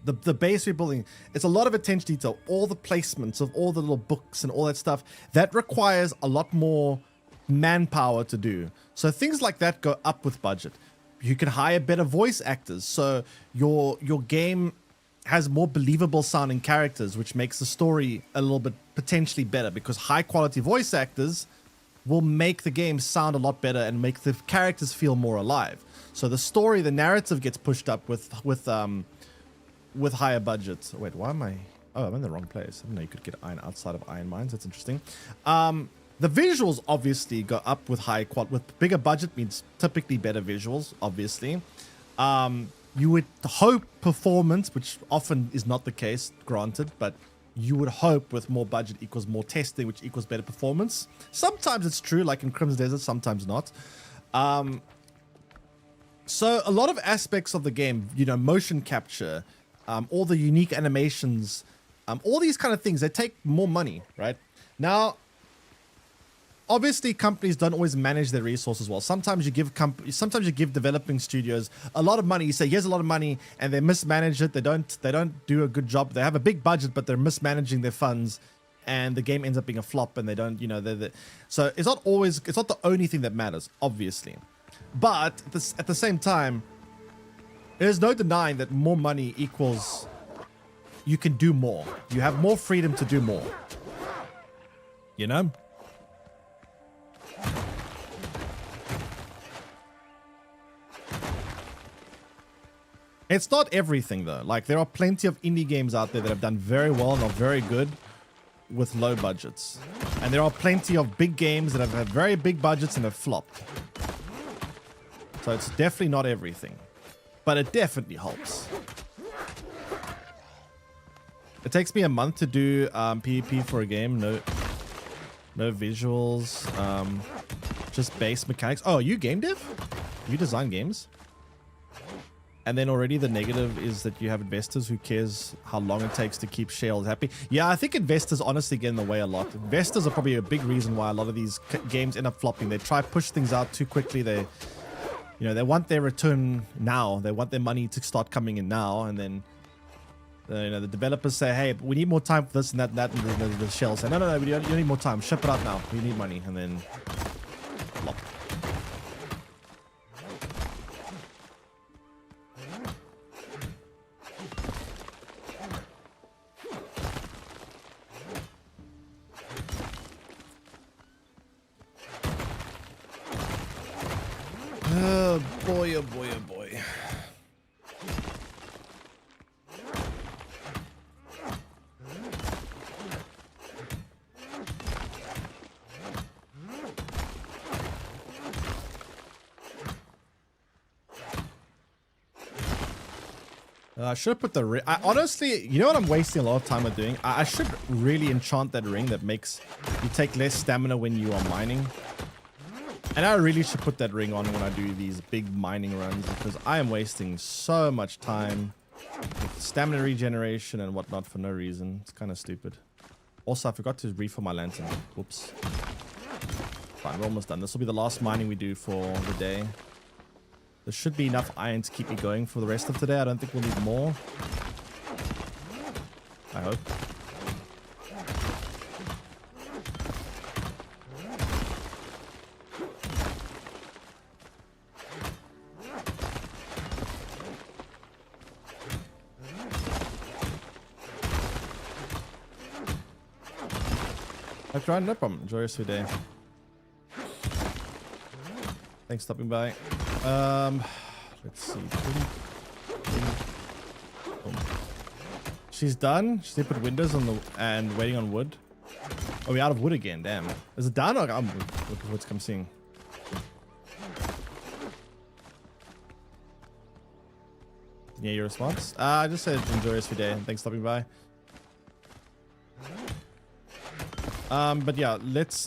The base we're building, it's a lot of attention to detail. All the placements of all the little books and all that stuff, that requires a lot more manpower to do. So things like that go up with budget. You can hire better voice actors, so your game has more believable sounding characters, which makes the story a little bit potentially better, because high quality voice actors will make the game sound a lot better and make the characters feel more alive. So the story, the narrative gets pushed up with higher budgets. Wait, why am I? Oh, I'm in the wrong place. I didn't know you could get iron outside of iron mines. That's interesting. The visuals obviously go up with high quality. With bigger budget means typically better visuals, obviously. You would hope performance, which often is not the case, granted, but you would hope with more budget equals more testing, which equals better performance. Sometimes it's true, like in Crimson Desert, sometimes not. So a lot of aspects of the game, you know, motion capture, all the unique animations, all these kind of things, they take more money, right? Now, obviously, companies don't always manage their resources well. Sometimes you give developing studios a lot of money. You say, here's a lot of money, and they mismanage it. They don't do a good job. They have a big budget, but they're mismanaging their funds, and the game ends up being a flop. And they don't, you know, so it's not the only thing that matters, obviously. But at the same time, there's no denying that more money equals you can do more. You have more freedom to do more. You know? It's not everything, though. Like, there are plenty of indie games out there that have done very well and are very good with low budgets. And there are plenty of big games that have had very big budgets and have flopped. So it's definitely not everything. But it definitely helps. It takes me a month to do PvP for a game. No visuals. Just base mechanics. Oh, you game dev? You design games? And then already the negative is that you have investors who cares how long it takes to keep shareholders happy. Yeah, I think investors honestly get in the way a lot. Investors are probably a big reason why a lot of these games end up flopping. They try to push things out too quickly. They want their return now. They want their money to start coming in now. And then, the developers say, hey, we need more time for this and that. And the shell say, no, you don't need more time. Ship it out now. We need money. And then Oh boy, oh boy, oh boy. I should have put the ring. Honestly, you know what I'm wasting a lot of time on doing? I should really enchant that ring that makes you take less stamina when you are mining. And I really should put that ring on when I do these big mining runs because I am wasting so much time with stamina regeneration and whatnot for no reason. It's kind of stupid. Also, I forgot to refill my lantern. Whoops. Fine, we're almost done. This will be the last mining we do for the day. There should be enough iron to keep me going for the rest of today. I don't think we'll need more. I hope. I've tried, no problem. Enjoy your rest of your day. Thanks for stopping by. Let's see. She's done. She put windows on the and waiting on wood. Oh, we're out of wood again. Damn. Is it done? Or I'm looking forward to come seeing. Yeah, your response? I just said enjoy the rest of your day. Thanks for stopping by. But yeah, let's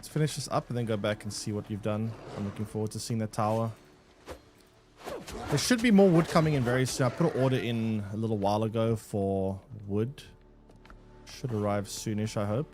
finish this up and then go back and see what you've done. I'm looking forward to seeing that tower. There should be more wood coming in very soon. I put an order in a little while ago for wood. Should arrive soonish, I hope.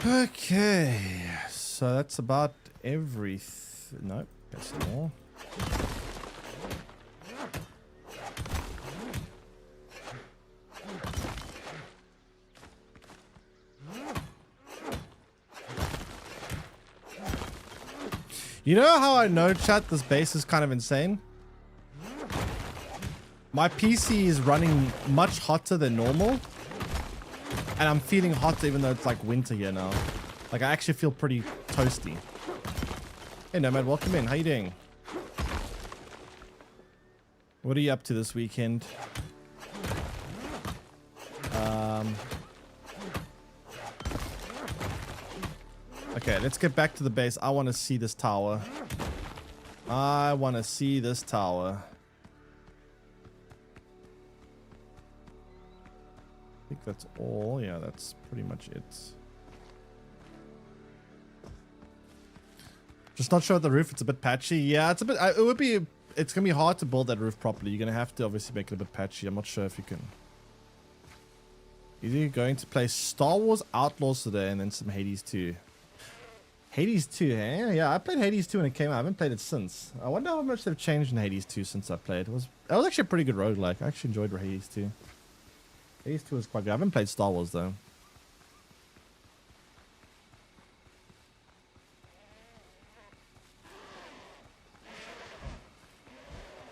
Okay, so that's about everything. Nope, got some more. You know how I know, chat, this base is kind of insane? My PC is running much hotter than normal. And I'm feeling hot even though it's like winter here now. Like I actually feel pretty toasty. Hey Nomad, welcome in. How you doing? What are you up to this weekend? Okay, let's get back to the base. I want to see this tower. I want to see this tower. I think that's all. Yeah, that's pretty much it. Just not sure about the roof. It's a bit patchy. Yeah, it's a bit. It would be. It's gonna be hard to build that roof properly. You're gonna have to obviously make it a bit patchy. I'm not sure if you can. Either you're going to play Star Wars Outlaws today and then some Hades 2. Hades 2, eh? Yeah, I played Hades 2 when it came out. I haven't played it since. I wonder how much they've changed in Hades 2 since I played. That was actually a pretty good roguelike. I actually enjoyed Hades 2. Hades 2 was quite good. I haven't played Star Wars though.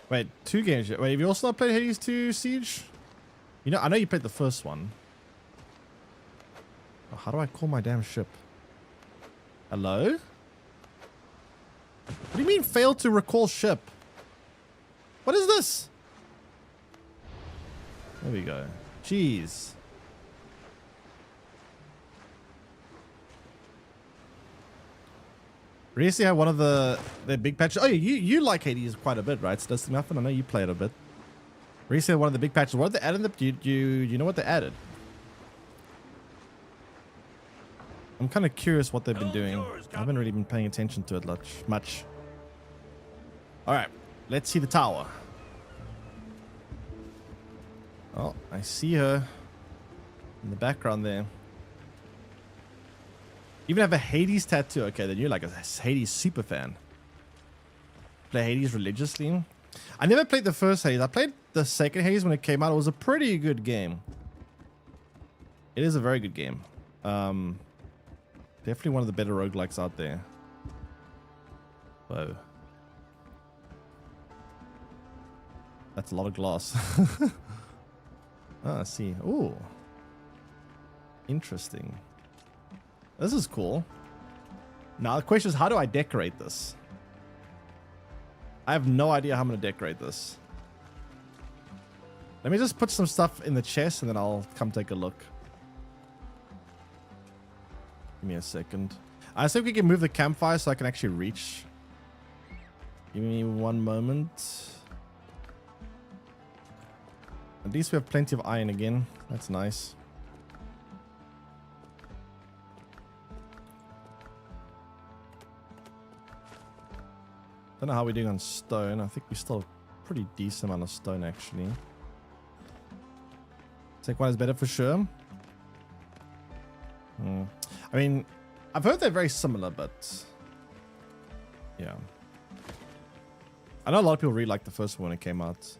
Wait, 2 games. Wait, have you also not played Hades 2 Siege? You know, I know you played the first one. Oh, how do I call my damn ship? Hello? What do you mean failed to recall ship? What is this? There we go. Jeez. Recently had one of the big patches. Oh, you like Hades quite a bit, right? So that's nothing. I know you play it a bit. Recently, one of the big patches. What did they add in the? Do you know what they added? I'm kind of curious what they've been doing. I haven't really been paying attention to it much. All right, let's see the tower. Oh, I see her in the background there. Even have a Hades tattoo. Okay, then you're like a Hades super fan. Play Hades religiously. I never played the first Hades. I played the second Hades when it came out. It was a pretty good game. It is a very good game. Definitely one of the better roguelikes out there. Whoa. That's a lot of glass. I see. Ooh. Interesting. This is cool. Now the question is, how do I decorate this? I have no idea how I'm going to decorate this. Let me just put some stuff in the chest and then I'll come take a look. Give me a second. I think we can move the campfire so I can actually reach. Give me one moment. At least we have plenty of iron again. That's nice. Don't know how we're doing on stone. I think we still have a pretty decent amount of stone actually. Take one is better for sure. I mean, I've heard they're very similar, but yeah. I know a lot of people really liked the first one when it came out.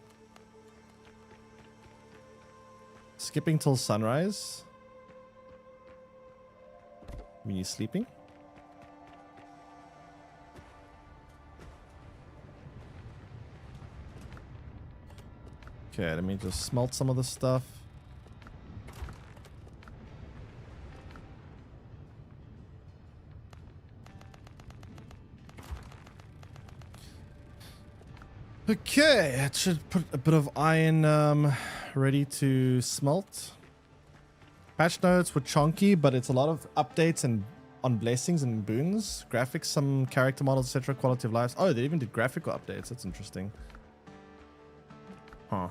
Skipping till sunrise. When you're sleeping. Okay, let me just smelt some of the stuff. Okay, it should put a bit of iron ready to smelt. Patch notes were chunky, but it's a lot of updates and on blessings and boons. Graphics, some character models, etc. Quality of life. Oh, they even did graphical updates. That's interesting. Huh.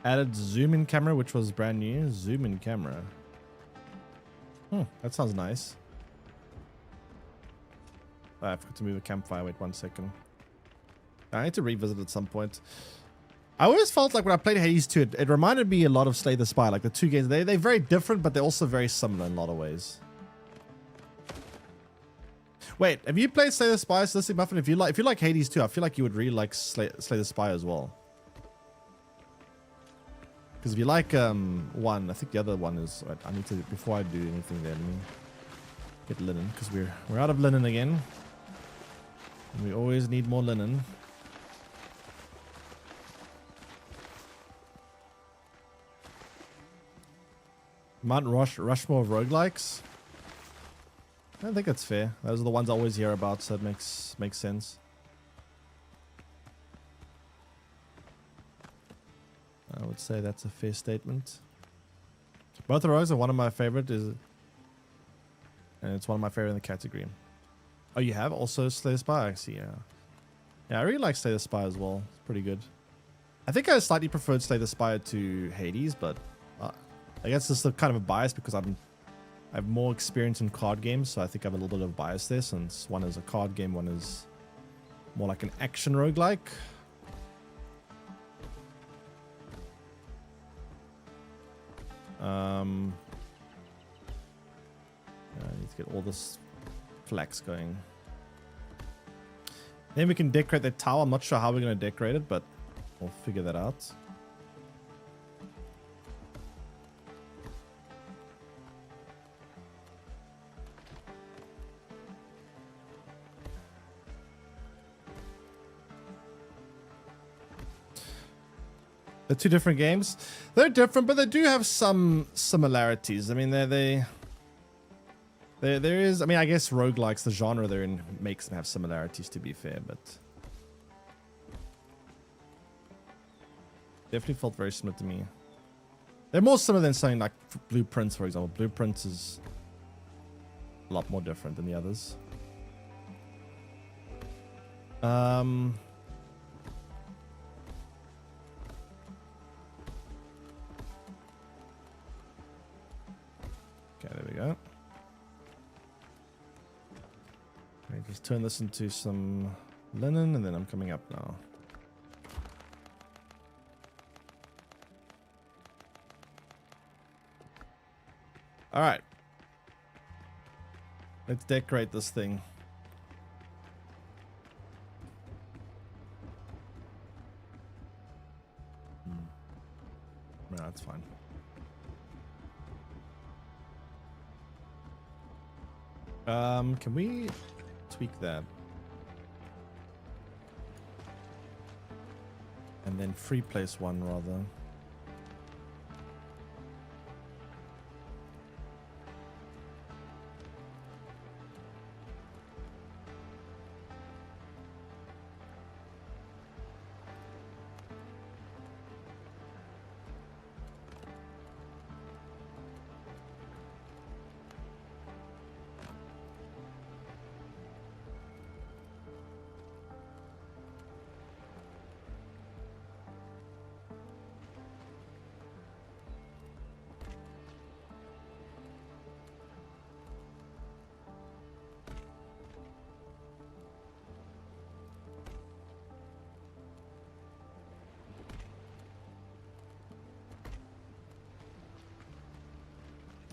Added zoom in camera, which was brand new. Zoom in camera. That sounds nice. I forgot to move the campfire. Wait 1 second. I need to revisit at some point. I always felt like when I played Hades 2, it reminded me a lot of Slay the Spire. Like the two games, they're very different, but they're also very similar in a lot of ways. Wait, have you played Slay the Spire, Celestia Muffin? If you like Hades 2, I feel like you would really like Slay the Spire as well. Because if you like one, I think the other one is. I need to, before I do anything there, let me get linen, because we're out of linen again. And we always need more linen. Mount Rushmore of roguelikes. I think that's fair. Those are the ones I always hear about, so it makes sense. I would say that's a fair statement. Both the rogues are one of my favorite, and it's one of my favorite in the category. Oh, you have also Slay the Spire, I see. Yeah, I really like Slay the Spire as well. It's pretty good. I think I slightly preferred Slay the Spire to Hades, but I guess it's kind of a bias because I have more experience in card games, so I think I have a little bit of bias there, since one is a card game, one is more like an action roguelike. I need to get all this flax going. Then we can decorate that tower. I'm not sure how we're going to decorate it, but we'll figure that out. They're two different games. They're different, but they do have some similarities. I mean, there is. I mean, I guess roguelikes, the genre they're in, makes them have similarities. To be fair, but definitely felt very similar to me. They're more similar than something like Blueprints, for example. Blueprints is a lot more different than the others. turn this into some linen, and then I'm coming up now. All right. Let's decorate this thing. No, that's fine. Can we tweak that? And then free place one rather.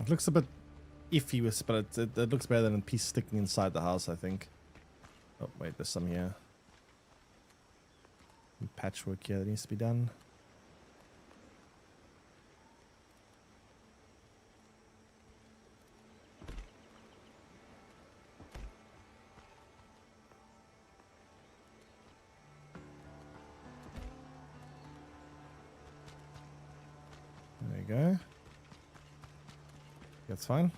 It looks a bit iffy, but it looks better than a piece sticking inside the house, I think. Oh, wait, there's some here. Some patchwork here that needs to be done. There you go. That's fine.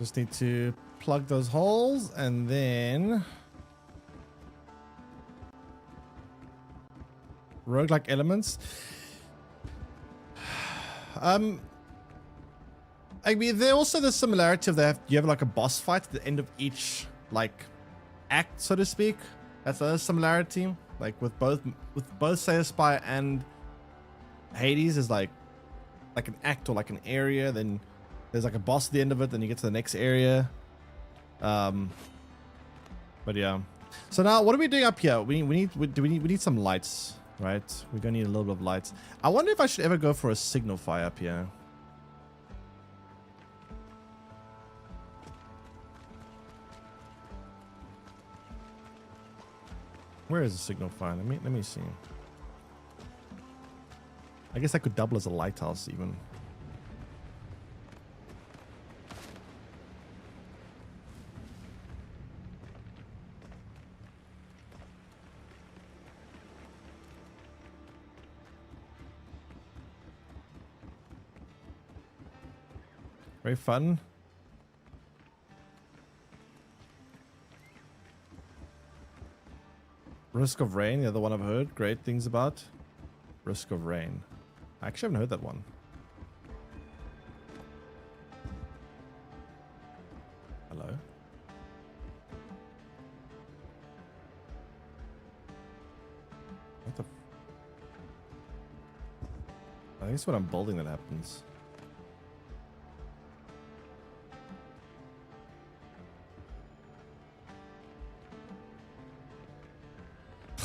Just need to plug those holes and then roguelike elements. I mean, there also the similarity of you have like a boss fight at the end of each like act, so to speak. That's a similarity. Like with both Slayer Spire and Hades is like an act or like an area, then there's like a boss at the end of it, then you get to the next area. But yeah. So now what are we doing up here? We need some lights, right? We're gonna need a little bit of lights. I wonder if I should ever go for a signal fire up here. Where is the signal fire? Let me see. I guess I could double as a lighthouse even. Very fun. Risk of Rain, the other one I've heard great things about. Risk of Rain. I actually haven't heard that one. Hello? What the? I think it's when I'm building that happens.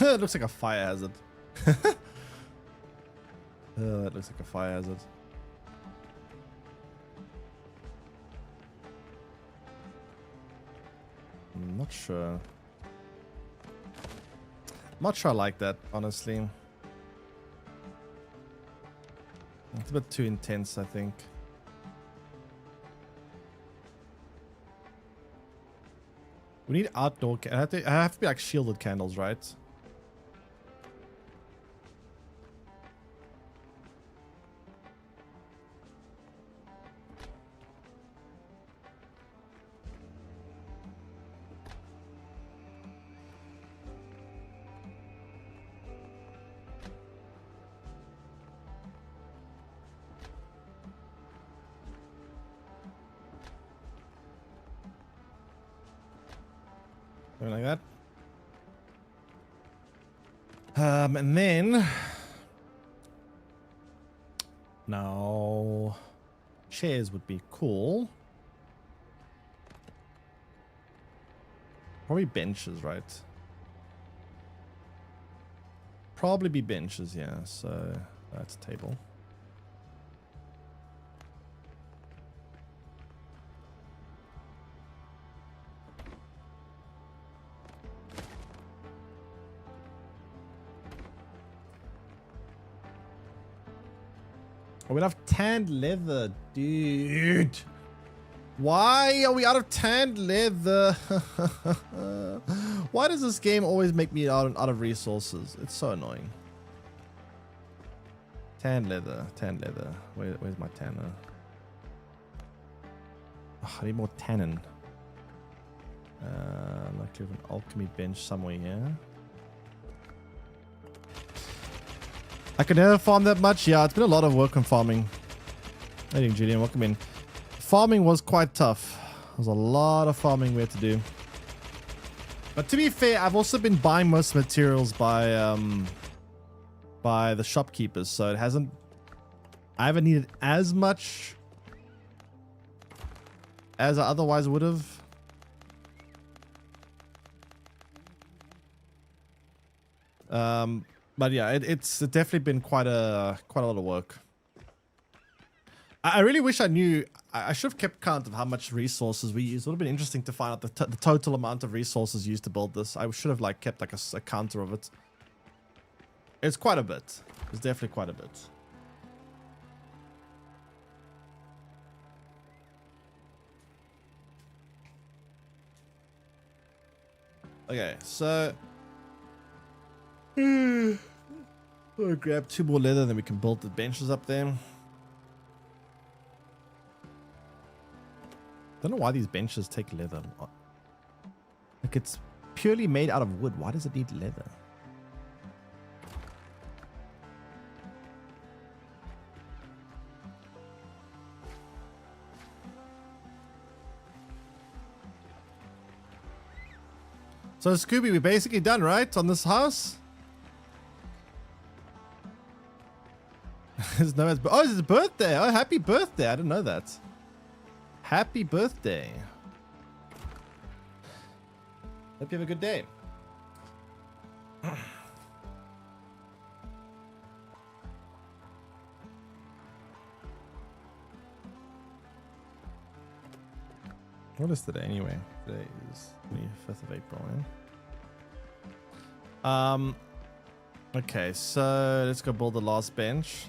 It looks like a fire hazard. Oh, that looks like a fire hazard. I'm not sure. I'm not sure I like that, honestly. It's a bit too intense, I think. We need outdoor. I have to be like shielded candles, right? Something like that. And then now chairs would be cool. Probably benches, right? Probably be benches, yeah. So that's a table. Oh, we don't have tanned leather, dude. Why are we out of tanned leather? Why does this game always make me out of resources? It's so annoying. Tanned leather, tanned leather. Where's my tanner? Oh, I need more tannin. Like an alchemy bench somewhere here. I could never farm that much. Yeah, it's been a lot of work on farming. Hey, Julian, welcome in. Farming was quite tough. There's a lot of farming we had to do. But to be fair, I've also been buying most materials by the shopkeepers, so it hasn't. I haven't needed as much as I otherwise would have. But yeah, it's definitely been quite a lot of work. I really wish I knew. I should have kept count of how much resources we use. It would have been interesting to find out the total amount of resources used to build this. I should have like kept like a counter of it. It's quite a bit. It's definitely quite a bit. Okay, so we'll grab 2 more leather, then we can build the benches up there. Don't know why these benches take leather. Like, it's purely made out of wood. Why does it need leather? So Scooby, we're basically done, right? On this house? There's no. Oh, it's his birthday. Oh, happy birthday. I didn't know that. Happy birthday. Hope you have a good day. What is today anyway? Today is 25th of April, eh? Okay, so let's go build the last bench.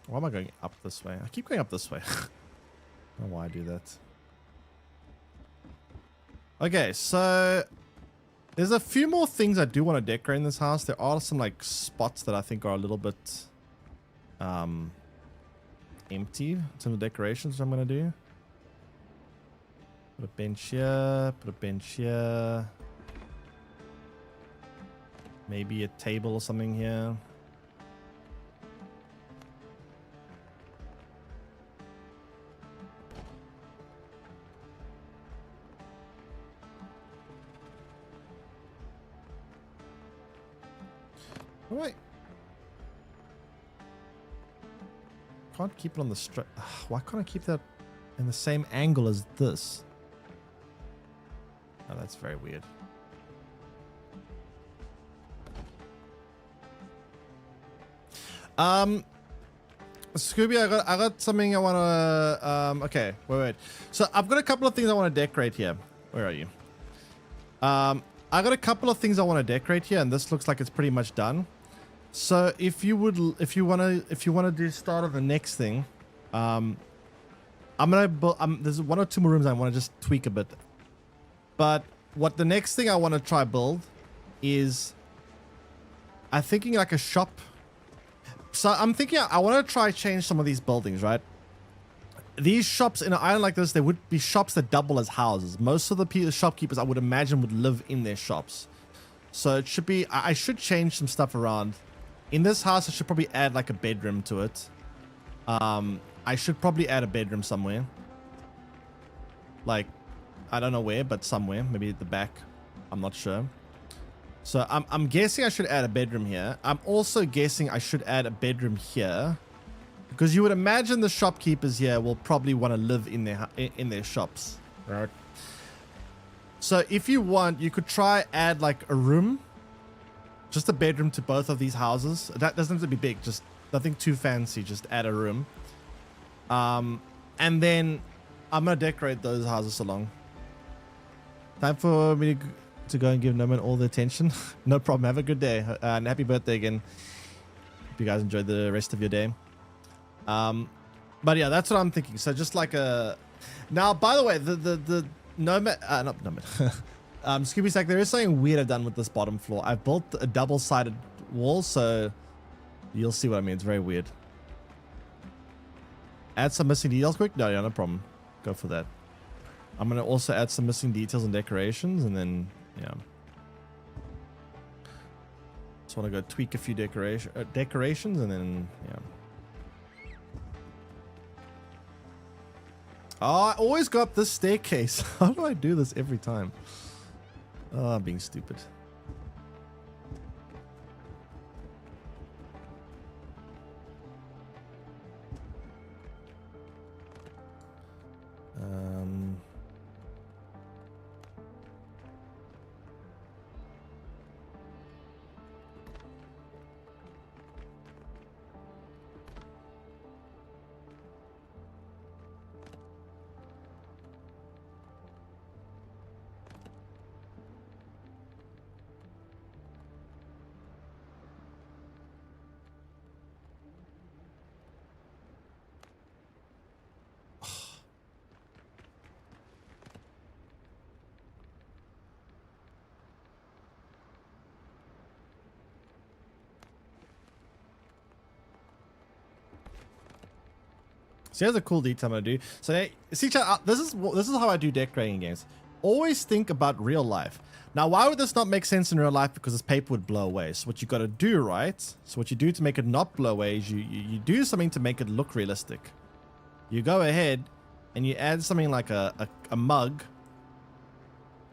Why am I going up this way? I keep going up this way. I don't know why I do that. Okay, so there's a few more things I do want to decorate in this house. There are some like spots that I think are a little bit empty in terms of decorations I'm going to do. Put a bench here, put a bench here. Maybe a table or something here. Wait. Can't keep it on the straight. Why can't I keep that in the same angle as this? Oh, that's very weird. Scooby, I got something I want to. Okay, wait. So I've got a couple of things I want to decorate here. Where are you? I got a couple of things I want to decorate here, and this looks like it's pretty much done. So if you want to do start on the next thing, I'm gonna build. There's 1 or 2 more rooms I want to just tweak a bit. But what the next thing I want to try build is, I'm thinking like a shop. So I'm thinking I want to try change some of these buildings, right? These shops in an island like this, there would be shops that double as houses. Most of the shopkeepers I would imagine would live in their shops. So it should be, I should change some stuff around. In this house, I should probably add like a bedroom to it. I should probably add a bedroom somewhere. Like, I don't know where, but somewhere. Maybe at the back. I'm not sure. So I'm guessing I should add a bedroom here. I'm also guessing I should add a bedroom here, because you would imagine the shopkeepers here will probably want to live in their shops, right? So if you want, you could try add like a room, just a bedroom to both of these houses. That doesn't have to be big, just nothing too fancy, just add a room. And then I'm gonna decorate those houses along. Time for me to go and give Noman all the attention. No problem. Have a good day, and happy birthday again. Hope you guys enjoyed the rest of your day. But yeah, that's what I'm thinking. So just like a... Now, by the way, the Nomad... not Nomad. Scooby Sack, there is something weird I've done with this bottom floor. I've built a double-sided wall, so you'll see what I mean. It's very weird. Add some missing details quick? No, yeah, no problem. Go for that. I'm going to also add some missing details and decorations, and then, yeah. Just want to go tweak a few decorations, and then, yeah. Oh, I always go up this staircase. How do I do this every time? Oh, I'm being stupid. So here's a cool detail I'm gonna do. So see, chat, this is how I do decorating games. Always think about real life. Now, why would this not make sense in real life? Because this paper would blow away. So what you got to do, right? So what you do to make it not blow away is you do something to make it look realistic. You go ahead and you add something like a mug,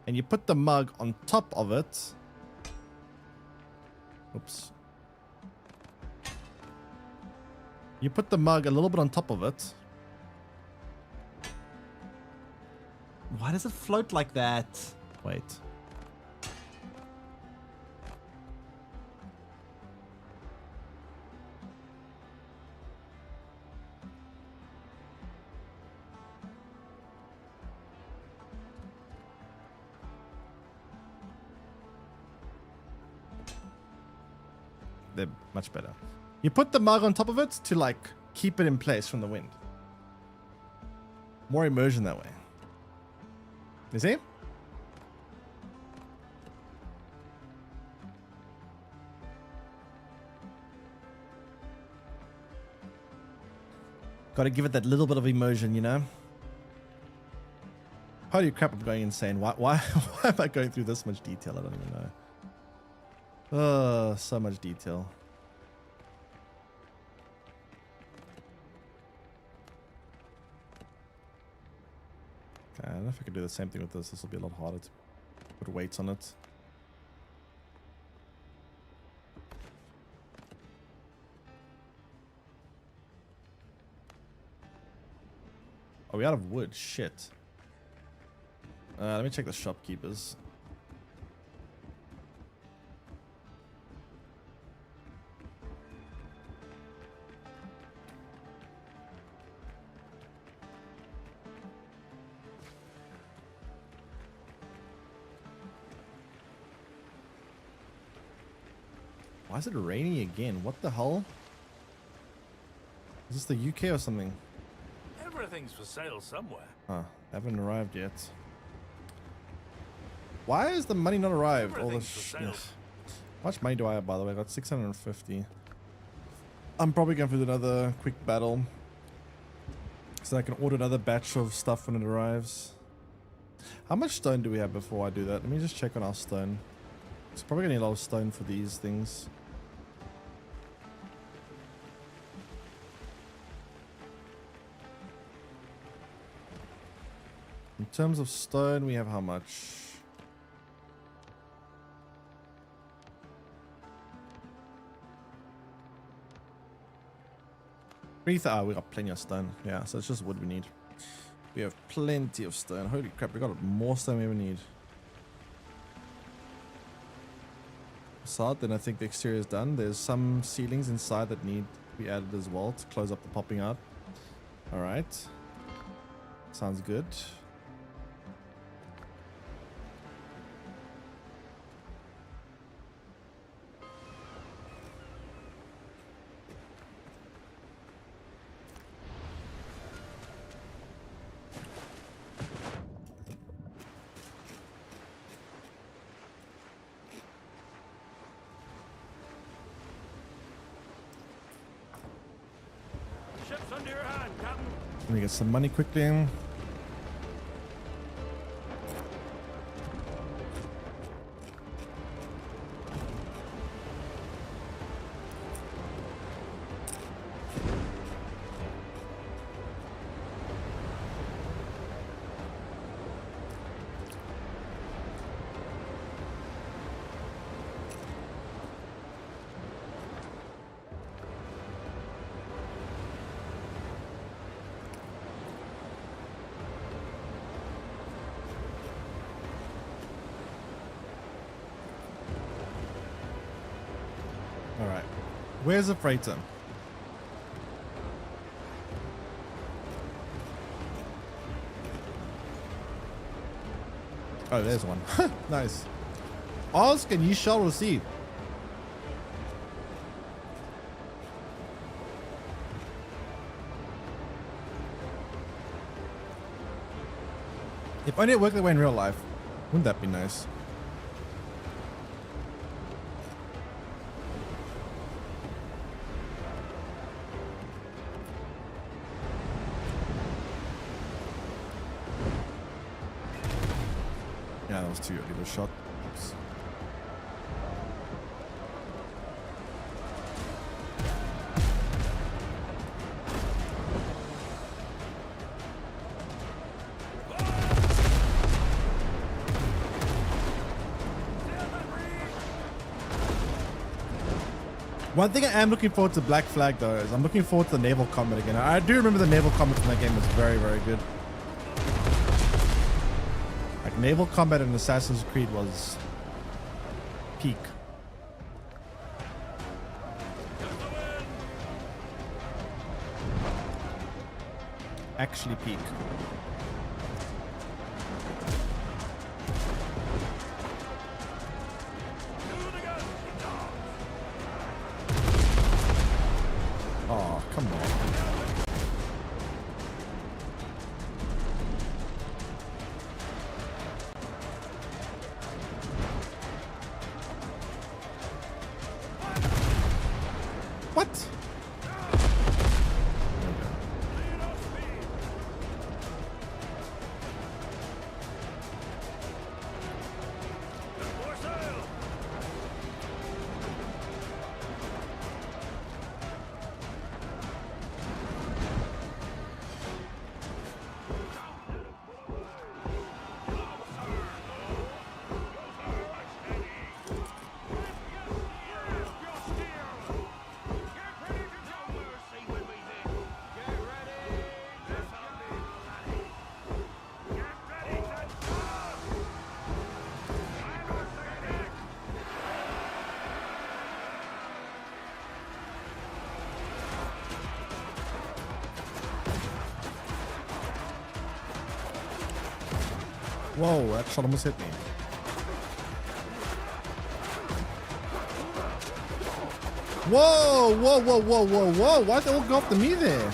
and you put the mug on top of it. Oops. You put the mug a little bit on top of it. Why does it float like that? Wait. They're much better. You put the mug on top of it to like keep it in place from the wind. More immersion that way. You see? Got to give it that little bit of immersion, you know? Holy crap, I'm going insane. Why am I going through this much detail? I don't even know. Oh, so much detail. I don't know if I could do the same thing with this. This will be a lot harder to put weights on it. Are we out of wood? Shit. Let me check the shopkeepers. Why is it raining again? What the hell? Is this the UK or something? Everything's for sale somewhere. Huh. Haven't arrived yet. Why is the money not arrived? All this Everything's for sale. How much money do I have, by the way? I got 650. I'm probably going to do another quick battle, so I can order another batch of stuff when it arrives. How much stone do we have before I do that? Let me just check on our stone. It's probably going to need a lot of stone for these things. In terms of stone, we have how much? We got plenty of stone. Yeah, so it's just wood we need. We have plenty of stone. Holy crap, we got more stone we ever need. Facade, then I think the exterior is done. There's some ceilings inside that need to be added as well to close up the popping out. All right. Sounds good. Ship's under your hand, Captain. Let me get some money quickly. All right. Where's the freighter? Oh, there's one. Nice. Ask and you shall receive. If only it worked that way in real life. Wouldn't that be nice? Yeah, that was too early to shot. Oops. One thing I am looking forward to Black Flag though is I'm looking forward to the naval combat again. I do remember the naval combat in that game was very, very good. Like naval combat in Assassin's Creed was peak. Actually peak. Oh, come on. What? Whoa, that shot almost hit me. Whoa, whoa, whoa, whoa, whoa, whoa. Why'd they all go after me there?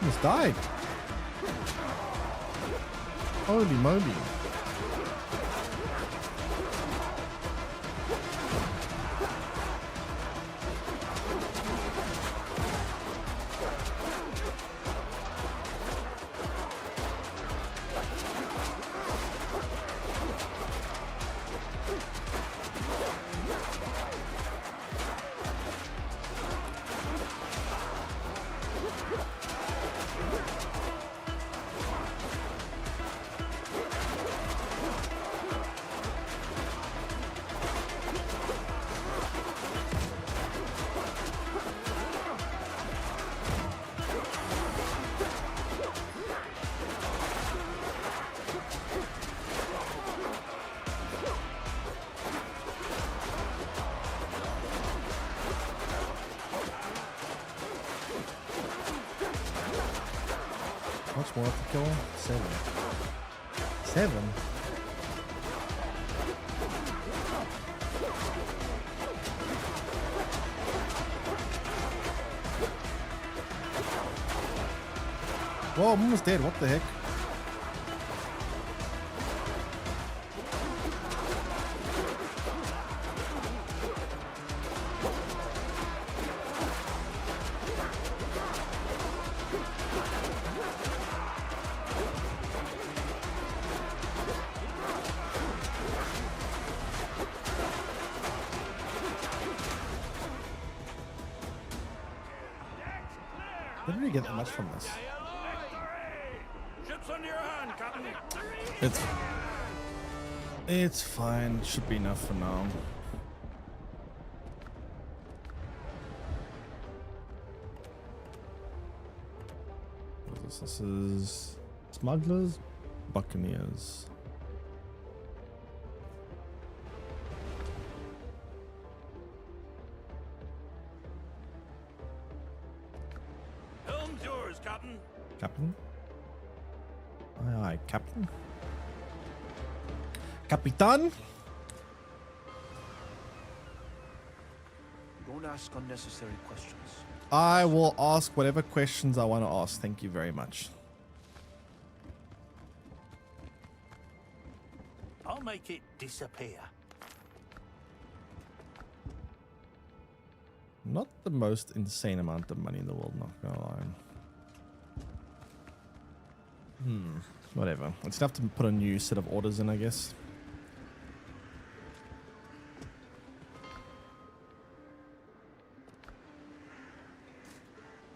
Almost died. Holy moly. more to kill? 7. 7? Whoa, I'm almost dead. What the heck? Didn't really get that much from this. Ships under your hand, Captain. It's fine. Should be enough for now. What is this? This is smugglers, buccaneers. Helm's yours, Captain. Captain? Aye, aye, Captain. Capitan? Don't ask unnecessary questions. I will ask whatever questions I want to ask. Thank you very much. I'll make it disappear. Not the most insane amount of money in the world, not gonna lie. Whatever. It's enough to put a new set of orders in, I guess.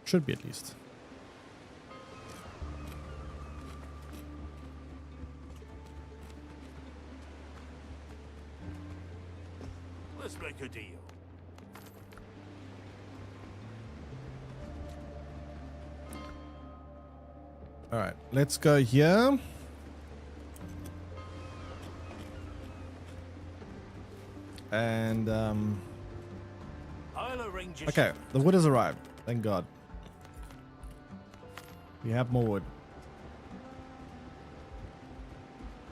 Should be at least. Let's make a deal. All right, let's go here. And I'll arrange a okay, ship. the wood has arrived. Thank God. We have more wood.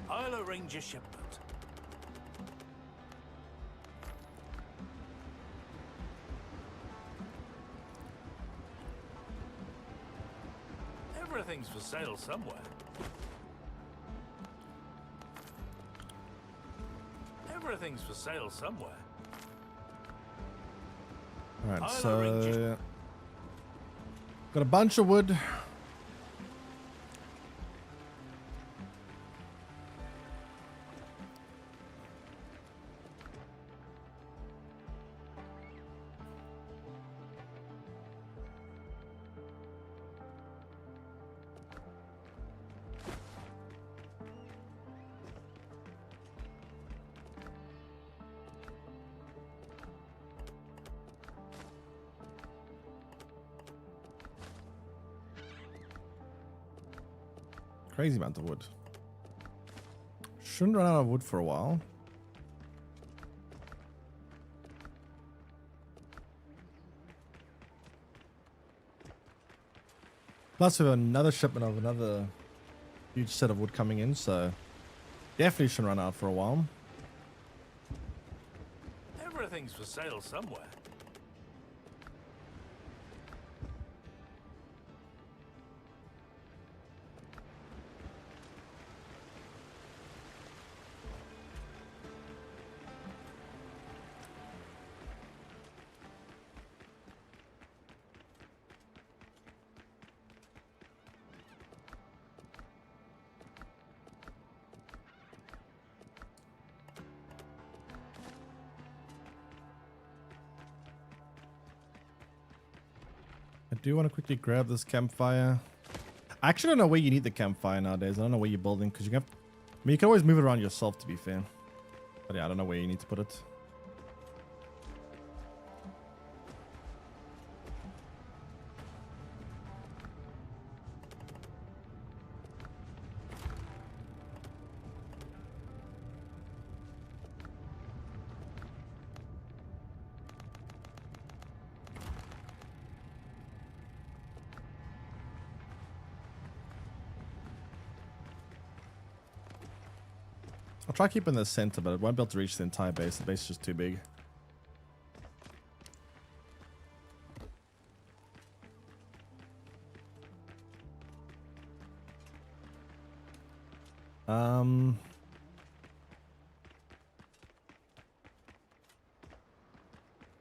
I'll arrange a shipment. Everything's for sale somewhere. Everything's for sale somewhere. All right, I'll arrange so got a bunch of wood. Crazy amount of wood. Shouldn't run out of wood for a while. Plus we have another shipment of another huge set of wood coming in, so definitely shouldn't run out for a while. Everything's for sale somewhere. I do want to quickly grab this campfire. I actually don't know where you need the campfire nowadays. I don't know where you're building because you can have, I mean, you can always move it around yourself, to be fair. But yeah, I don't know where you need to put it. I'll try keeping the center, but it won't be able to reach the entire base. The base is just too big.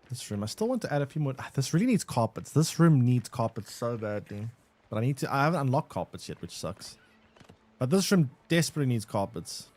This room. I still want to add a few more. This really needs carpets. This room needs carpets so badly. But I haven't unlocked carpets yet, which sucks. But this room desperately needs carpets.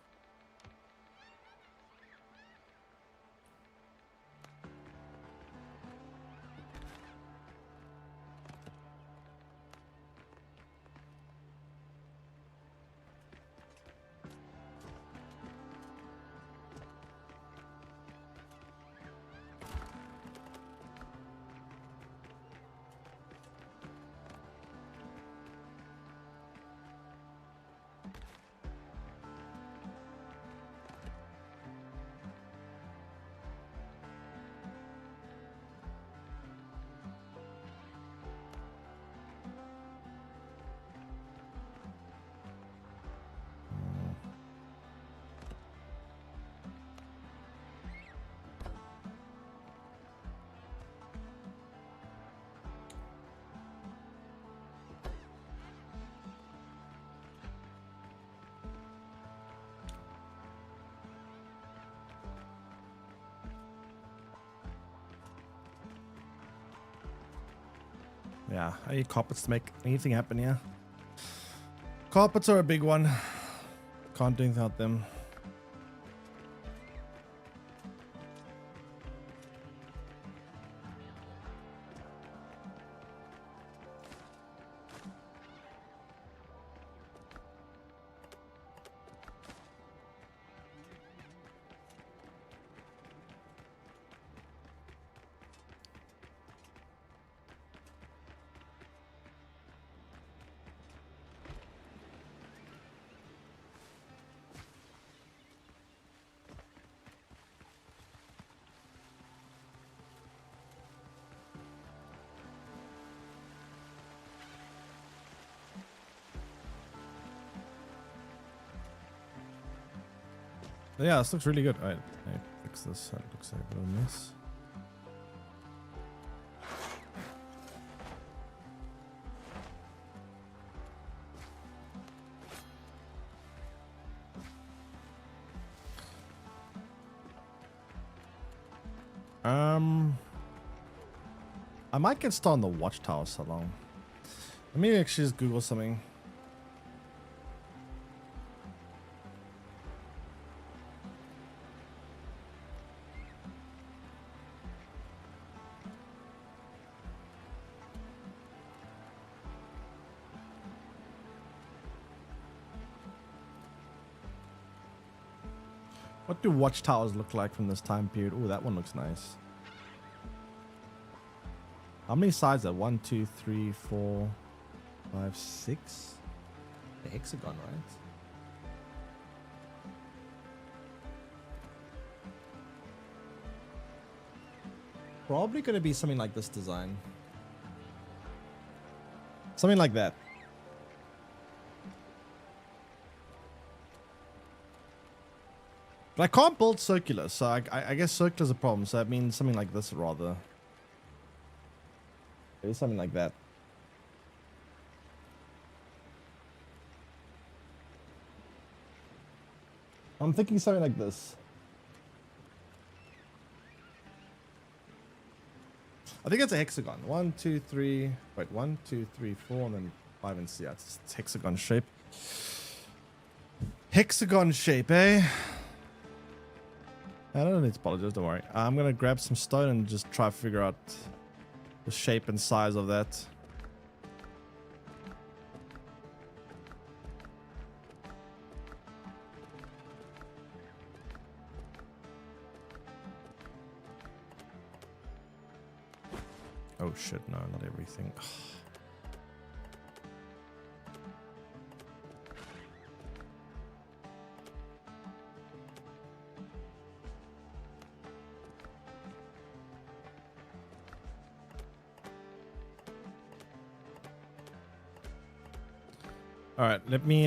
Yeah, I need carpets to make anything happen here. Carpets are a big one. Can't do anything without them. Yeah, this looks really good. All right, let me fix this. It looks like a little mess. I might get stuck on the watchtower so long. Let me actually just Google something. What do watchtowers look like from this time period? Oh, that one looks nice. How many sides are 1, 2, 3, 4, 5, 6? The hexagon, right? Probably going to be something like this design. Something like that. But I can't build circular, so I guess circular's a problem. So that means something like this rather. Maybe something like that. I'm thinking something like this. I think it's a hexagon. 1, 2, 3. Wait, 1, 2, 3, 4, and then 5 and 6. Yeah, it's hexagon shape. Hexagon shape, eh? I don't need to apologize, don't worry. I'm gonna grab some stone and just try to figure out the shape and size of that. Oh shit, no, not everything. All right, let me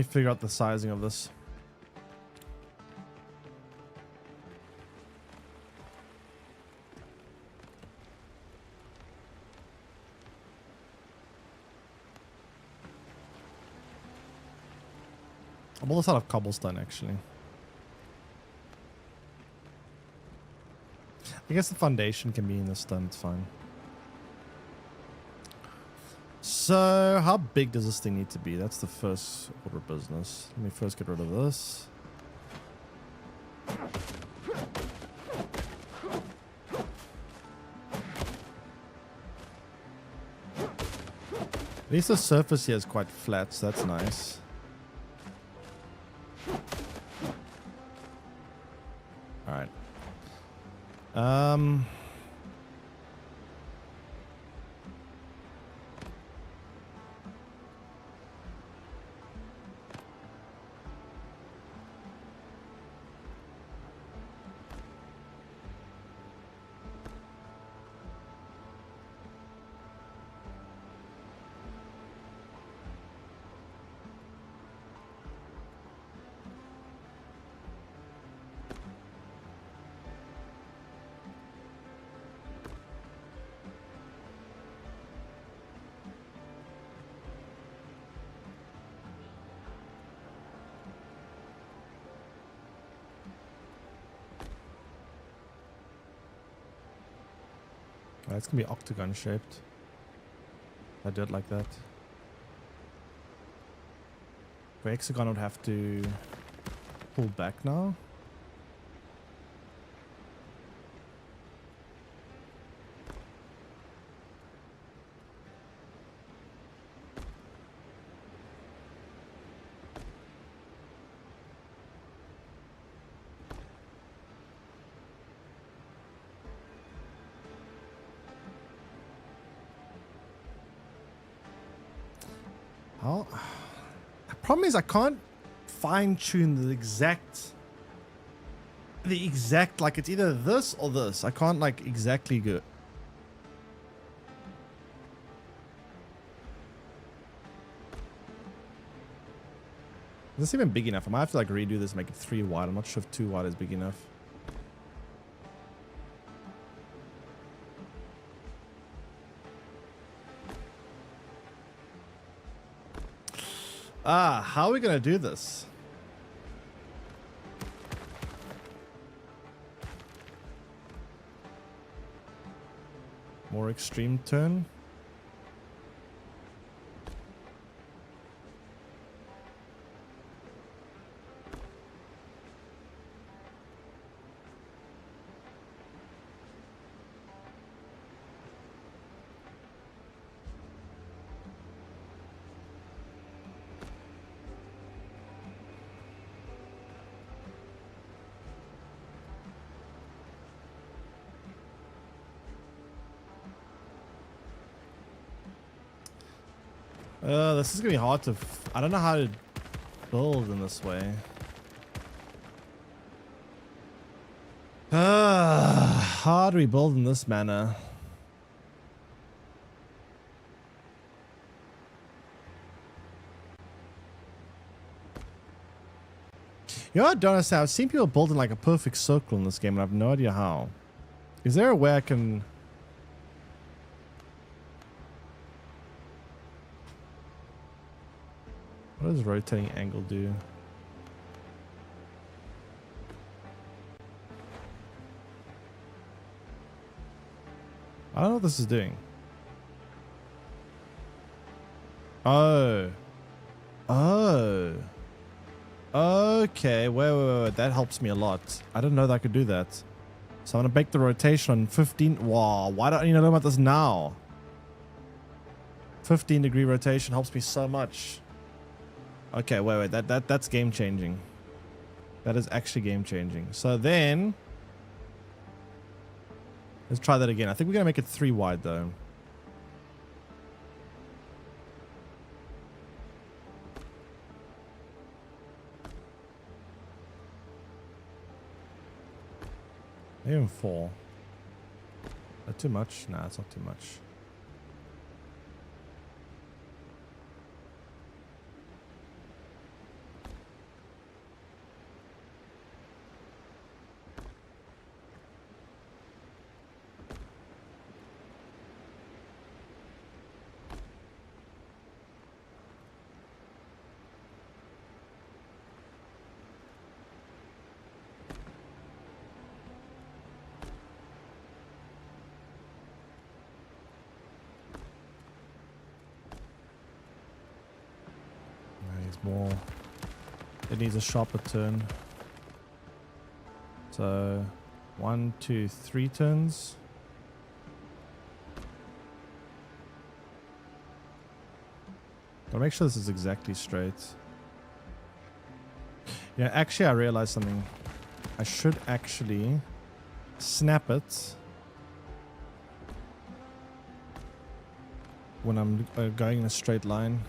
figure out the sizing of this. I'm almost out of cobblestone, actually. I guess the foundation can be in the stone. It's fine. So, how big does this thing need to be? That's the first order of business. Let me first get rid of this. At least the surface here is quite flat, so that's nice. Alright. It's gonna be octagon shaped. I do it like that. For hexagon, I would have to pull back now. How? The problem is I can't fine tune the exact like it's either this or this. I can't like exactly go. Is this even big enough? I might have to like redo this, make it 3 wide. I'm not sure if 2 wide is big enough. How are we gonna do this? More extreme turn. This is gonna be hard to. I don't know how to build in this way. How do we build in this manner? You know, I don't understand. I've seen people building like a perfect circle in this game, and I have no idea how. Is there a way I can? What does rotating angle do? I don't know what this is doing. Oh. Oh. Okay. Wait. That helps me a lot. I didn't know that I could do that. So I'm going to make the rotation on 15. Wow. Why don't you know about this now? 15-degree rotation helps me so much. Okay, wait. That's game changing. That is actually game changing. So then, let's try that again. I think we're gonna make it 3 wide though. Even 4. That too much? Nah, it's not too much. more. It needs a sharper turn. So 1, 2, 3 turns. I'll make sure this is exactly straight. Yeah, actually I realized something. I should actually snap it when I'm going in a straight line.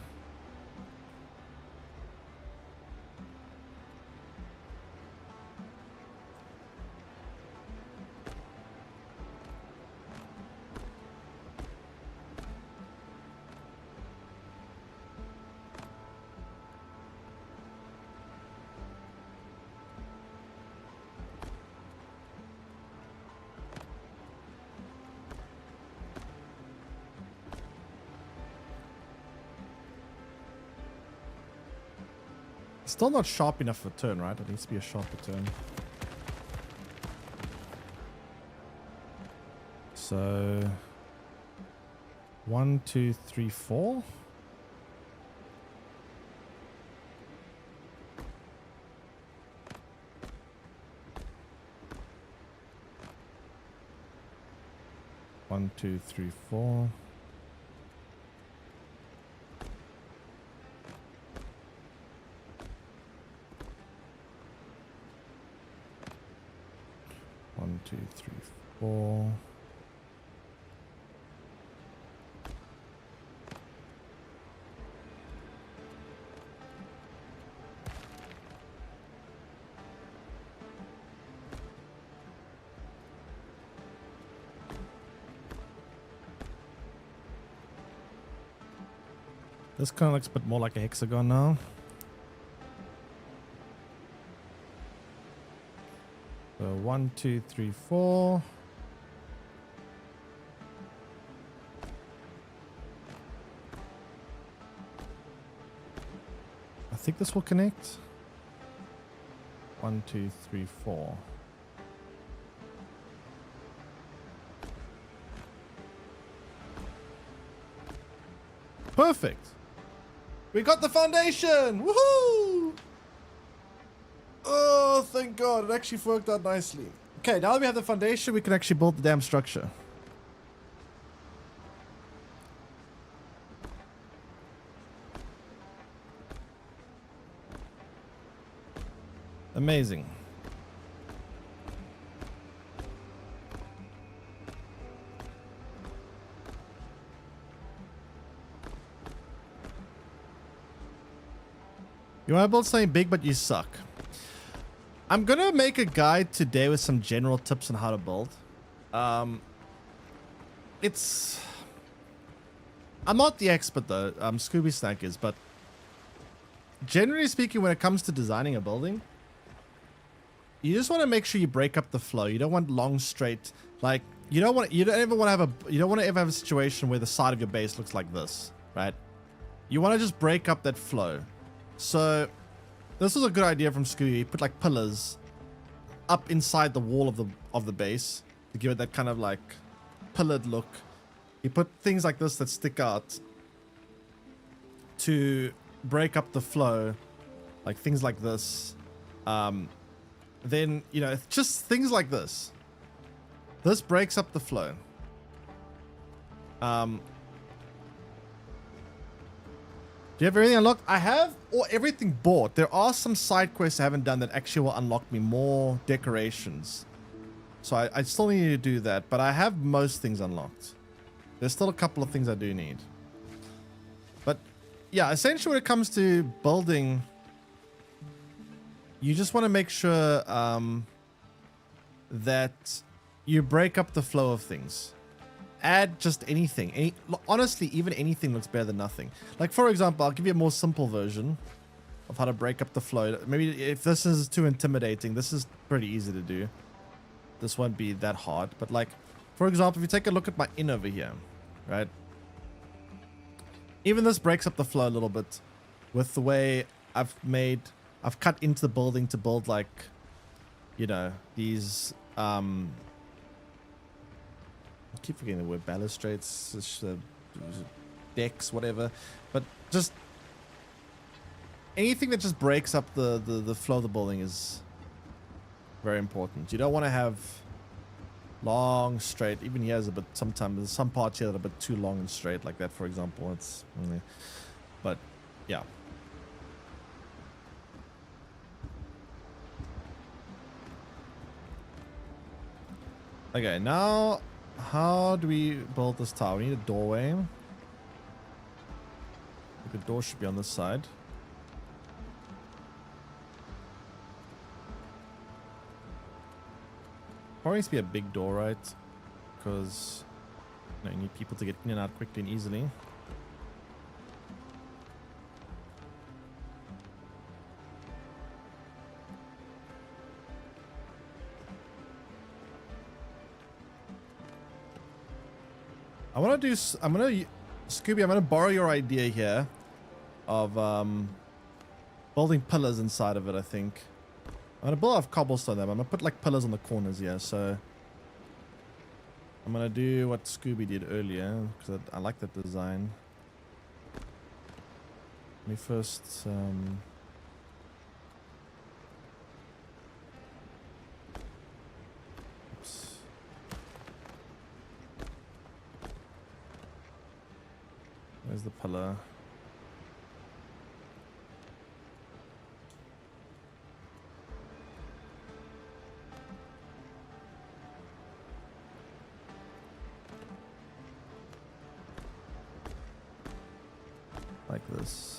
Still not sharp enough for a turn, right? It needs to be a sharper turn. So 1, 2, 3, 4. One, two, three, four. One, two, three, four. This kind of looks a bit more like a hexagon now. So 1, 2, 3, 4. I think this will connect. 1, 2, 3, 4. Perfect. We got the foundation! Woohoo! Oh, thank God. It actually worked out nicely. Okay, now that we have the foundation, we can actually build the damn structure. Amazing. You want to build something big, but you suck. I'm going to make a guide today with some general tips on how to build. I'm not the expert though. Scooby Snack is, but generally speaking, when it comes to designing a building, you just want to make sure you break up the flow. You don't want long straight, like you don't ever want to have a situation where the side of your base looks like this, right? You want to just break up that flow. So this was a good idea from Scooby. He put like pillars up inside the wall of the base to give it that kind of like pillared look. He put things like this that stick out to break up the flow, like things like this. Then, you know, just things like this. This breaks up the flow. Do you have everything unlocked? I have everything bought. There are some side quests I haven't done that actually will unlock me more decorations. So I still need to do that, but I have most things unlocked. There's still a couple of things I do need. But yeah, essentially when it comes to building, you just want to make sure that you break up the flow of things. Add just anything. Honestly, even anything looks better than nothing. Like, for example, I'll give you a more simple version of how to break up the flow. Maybe if this is too intimidating, this is pretty easy to do. This won't be that hard. But like, for example, if you take a look at my inn over here, right? Even this breaks up the flow a little bit with the way I've cut into the building to build like, you know, these, I keep forgetting the word, balustrades, decks, whatever. But just anything that just breaks up the flow of the building is very important. You don't want to have long, straight, even here is a bit, sometimes there's some parts here that are a bit too long and straight, like that, for example. It's, but yeah. Okay, now how do we build this tower? We need a doorway. The door should be on this side. Probably needs to be a big door, right? Because you need people to get in and out quickly and easily. I want to do. Scooby, I'm gonna borrow your idea here of building pillars inside of it. I think I'm gonna build off cobblestone. There, I'm gonna put like pillars on the corners here. So I'm gonna do what Scooby did earlier because I like that design. Let me first. Oops. Where's the pillar? Like this.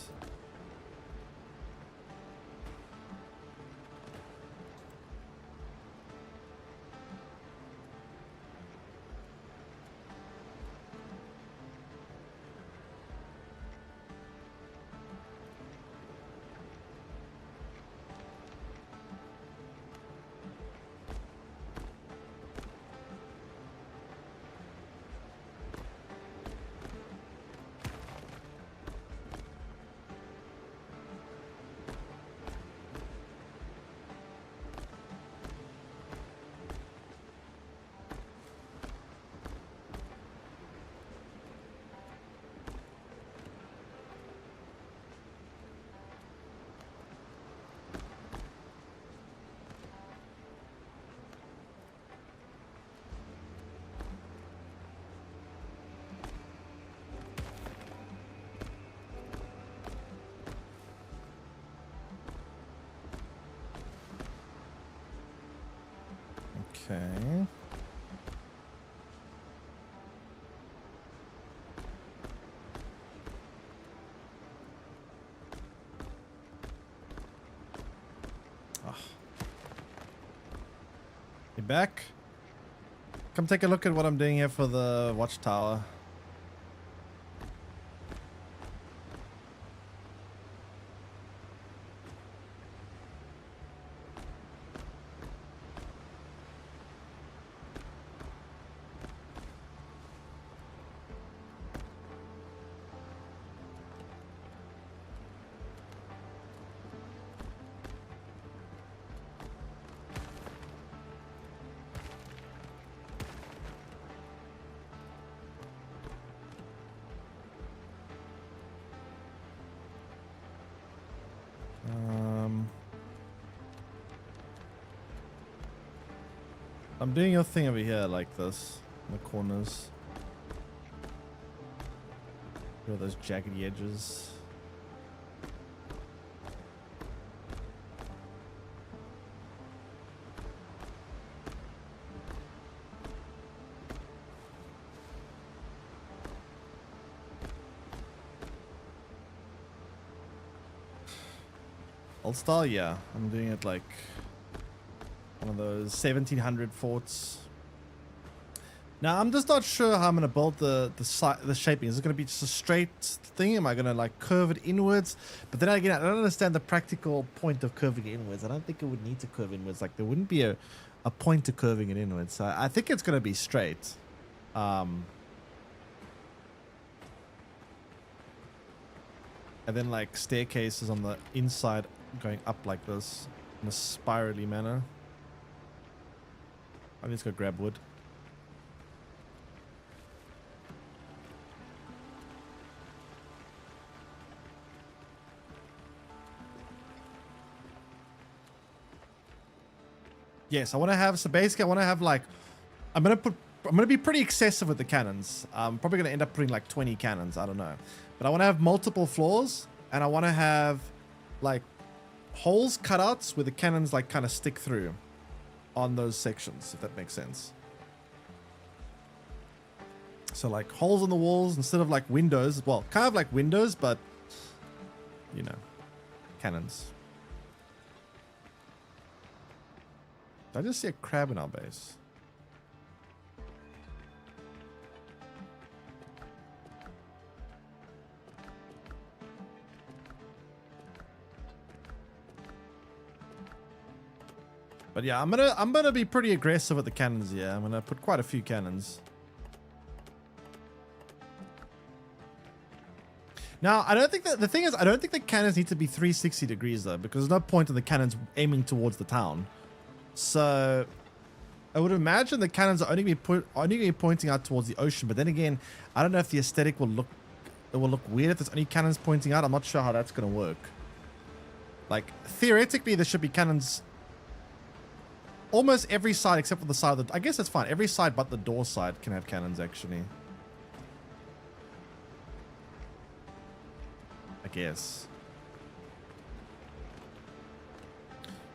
Okay. Oh. You back? Come take a look at what I'm doing here for the watchtower. I'm doing your thing over here like this, in the corners. All those jaggedy edges. Old style, yeah. I'm doing it like one of those 1700 forts. Now I'm just not sure how I'm gonna build the shaping. Is it gonna be just a straight thing? Am I gonna like curve it inwards? But then again, I don't understand the practical point of curving it inwards. I don't think it would need to curve inwards. Like there wouldn't be a point to curving it inwards. So I think it's gonna be straight. And then like staircases on the inside going up like this in a spirally manner. I'm just gonna grab wood. Yes, I want to have, so basically I want to have like, I'm going to be pretty excessive with the cannons. I'm probably going to end up putting like 20 cannons. I don't know. But I want to have multiple floors, and I want to have like holes, cutouts where the cannons like kind of stick through on those sections, if that makes sense. So like holes in the walls instead of like windows. Well, kind of like windows, but you know, cannons. Did I just see a crab in our base? But yeah, I'm gonna be pretty aggressive with the cannons. Yeah, I'm gonna put quite a few cannons. Now, I don't think that the thing is, I don't think the cannons need to be 360 degrees though, because there's no point in the cannons aiming towards the town. So I would imagine the cannons are only gonna be pointing out towards the ocean. But then again, I don't know if the aesthetic will look weird if there's only cannons pointing out. I'm not sure how that's gonna work. Like theoretically, there should be cannons almost every side except for the side of the... I guess that's fine. Every side but the door side can have cannons, actually. I guess.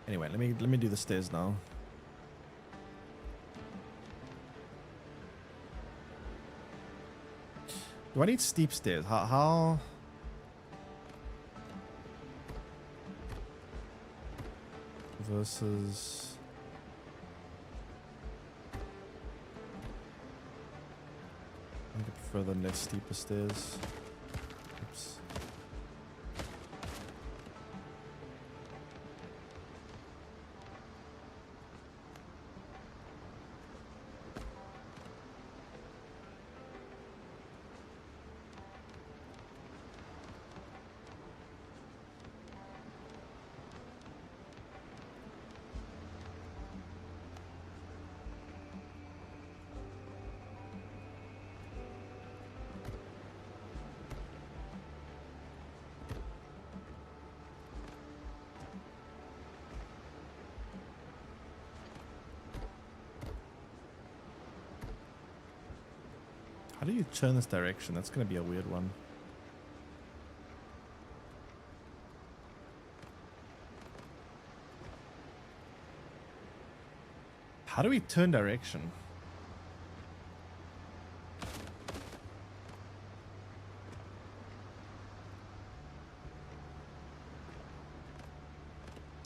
Anyway, let me do the stairs now. Do I need steep stairs? How... Versus... I think I prefer the less steeper stairs. Oops. How do you turn this direction? That's going to be a weird one. How do we turn direction?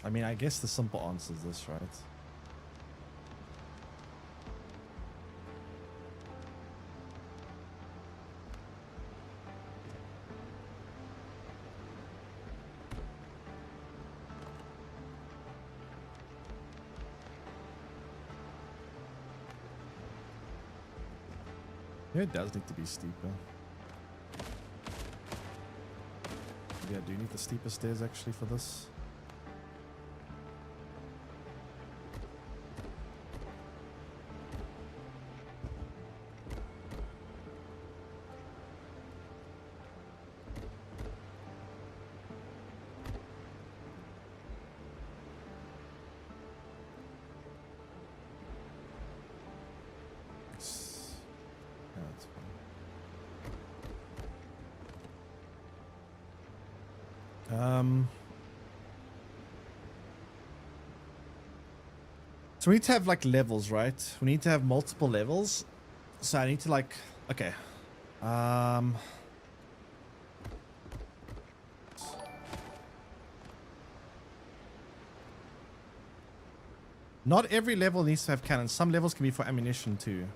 I mean, I guess the simple answer is this, right? Yeah, it does need to be steeper. Yeah, do you need the steeper stairs actually for this? Yeah, that's fine. So we need to have like levels, right? We need to have multiple levels. So I need to like, okay. Not every level needs to have cannons. Some levels can be for ammunition too.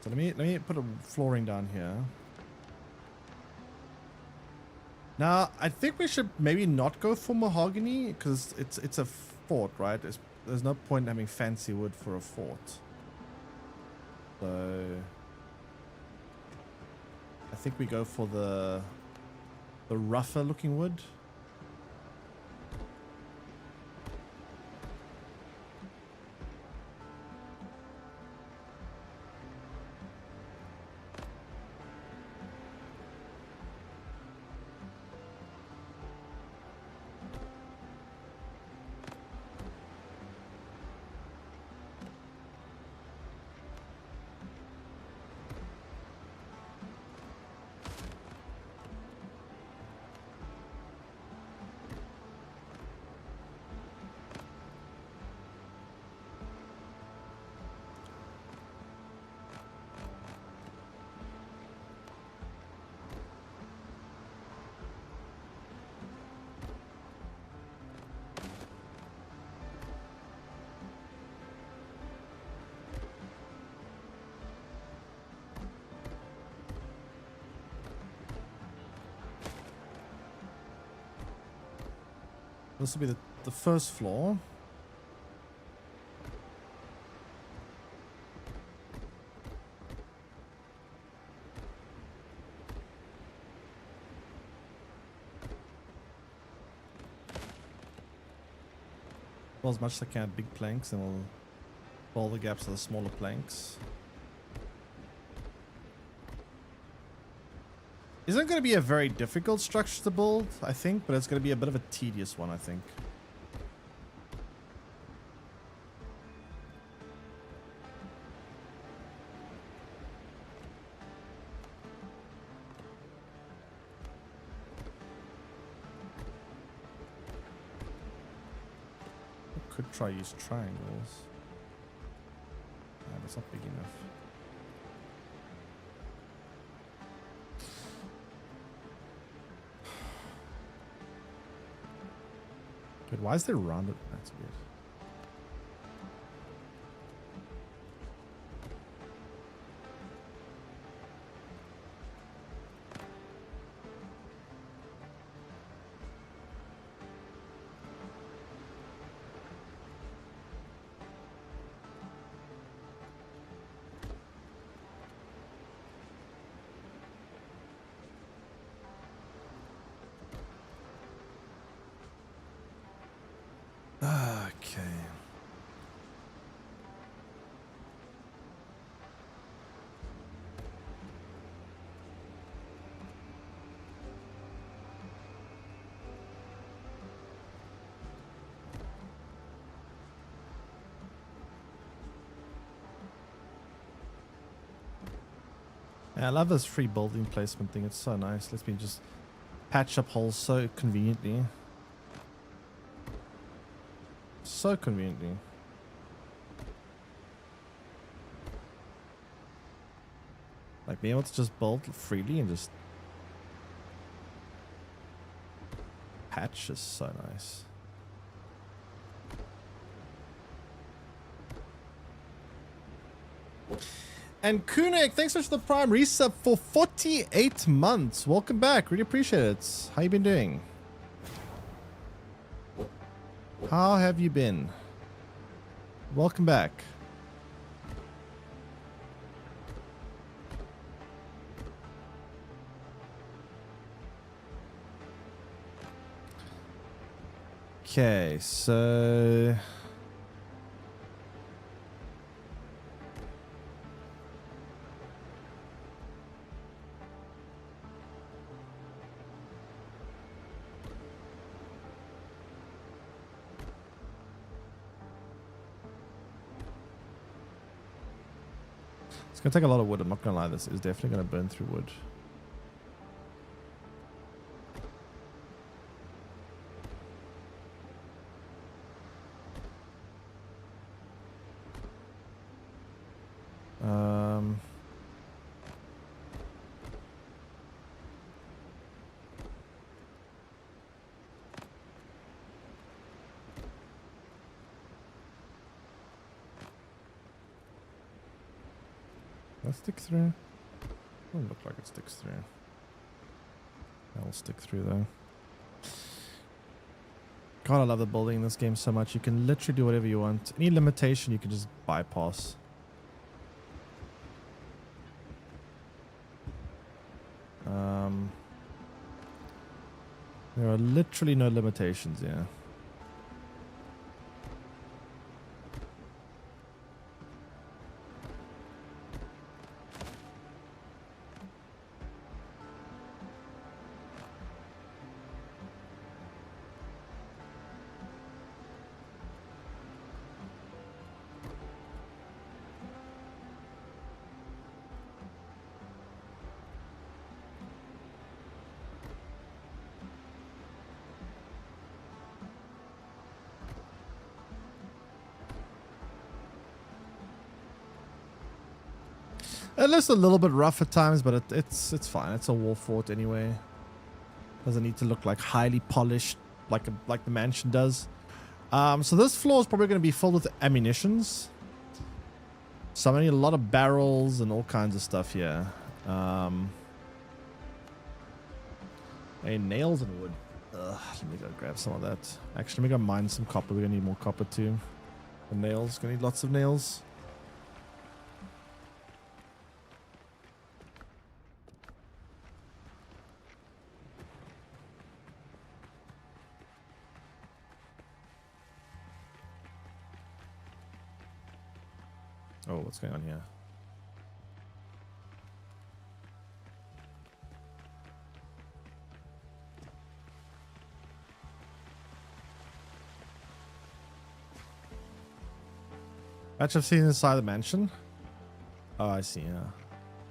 So let me put a flooring down here. Now, I think we should maybe not go for mahogany because it's a fort, right? There's no point in having fancy wood for a fort. So I think we go for the rougher looking wood. This will be the first floor. Well, as much as I can, big planks, and we'll fill the gaps of the smaller planks. Isn't going to be a very difficult structure to build, I think, but it's going to be a bit of a tedious one, I think. Could try use triangles. Yeah, that's not big enough. Good. Why is there rounded? That's weird. Okay. Yeah, I love this free building placement thing. It's so nice. Lets me just patch up holes so conveniently. So conveniently. Like being able to just build freely and just patch is so nice. And Kunek, thanks so much for the Prime resub for 48 months. Welcome back. Really appreciate it. How you been doing? How have you been? Welcome back. Okay, so it's gonna take a lot of wood. I'm not gonna lie, this is definitely gonna burn through wood. That stick through? Doesn't look like it sticks through. That'll stick through though. God, I love the building in this game so much. You can literally do whatever you want. Any limitation you can just bypass. There are literally no limitations here. It looks a little bit rough at times, but it's fine. It's a war fort anyway. Doesn't need to look like highly polished like the mansion does. So this floor is probably going to be filled with ammunitions. So I need a lot of barrels and all kinds of stuff here. Hey, nails and wood. Let me go grab some of that. Actually, let me go mine some copper. We're gonna need more copper too. The nails. Gonna need lots of nails. Oh, what's going on here? Patch I've seen inside the mansion. Oh, I see. Yeah.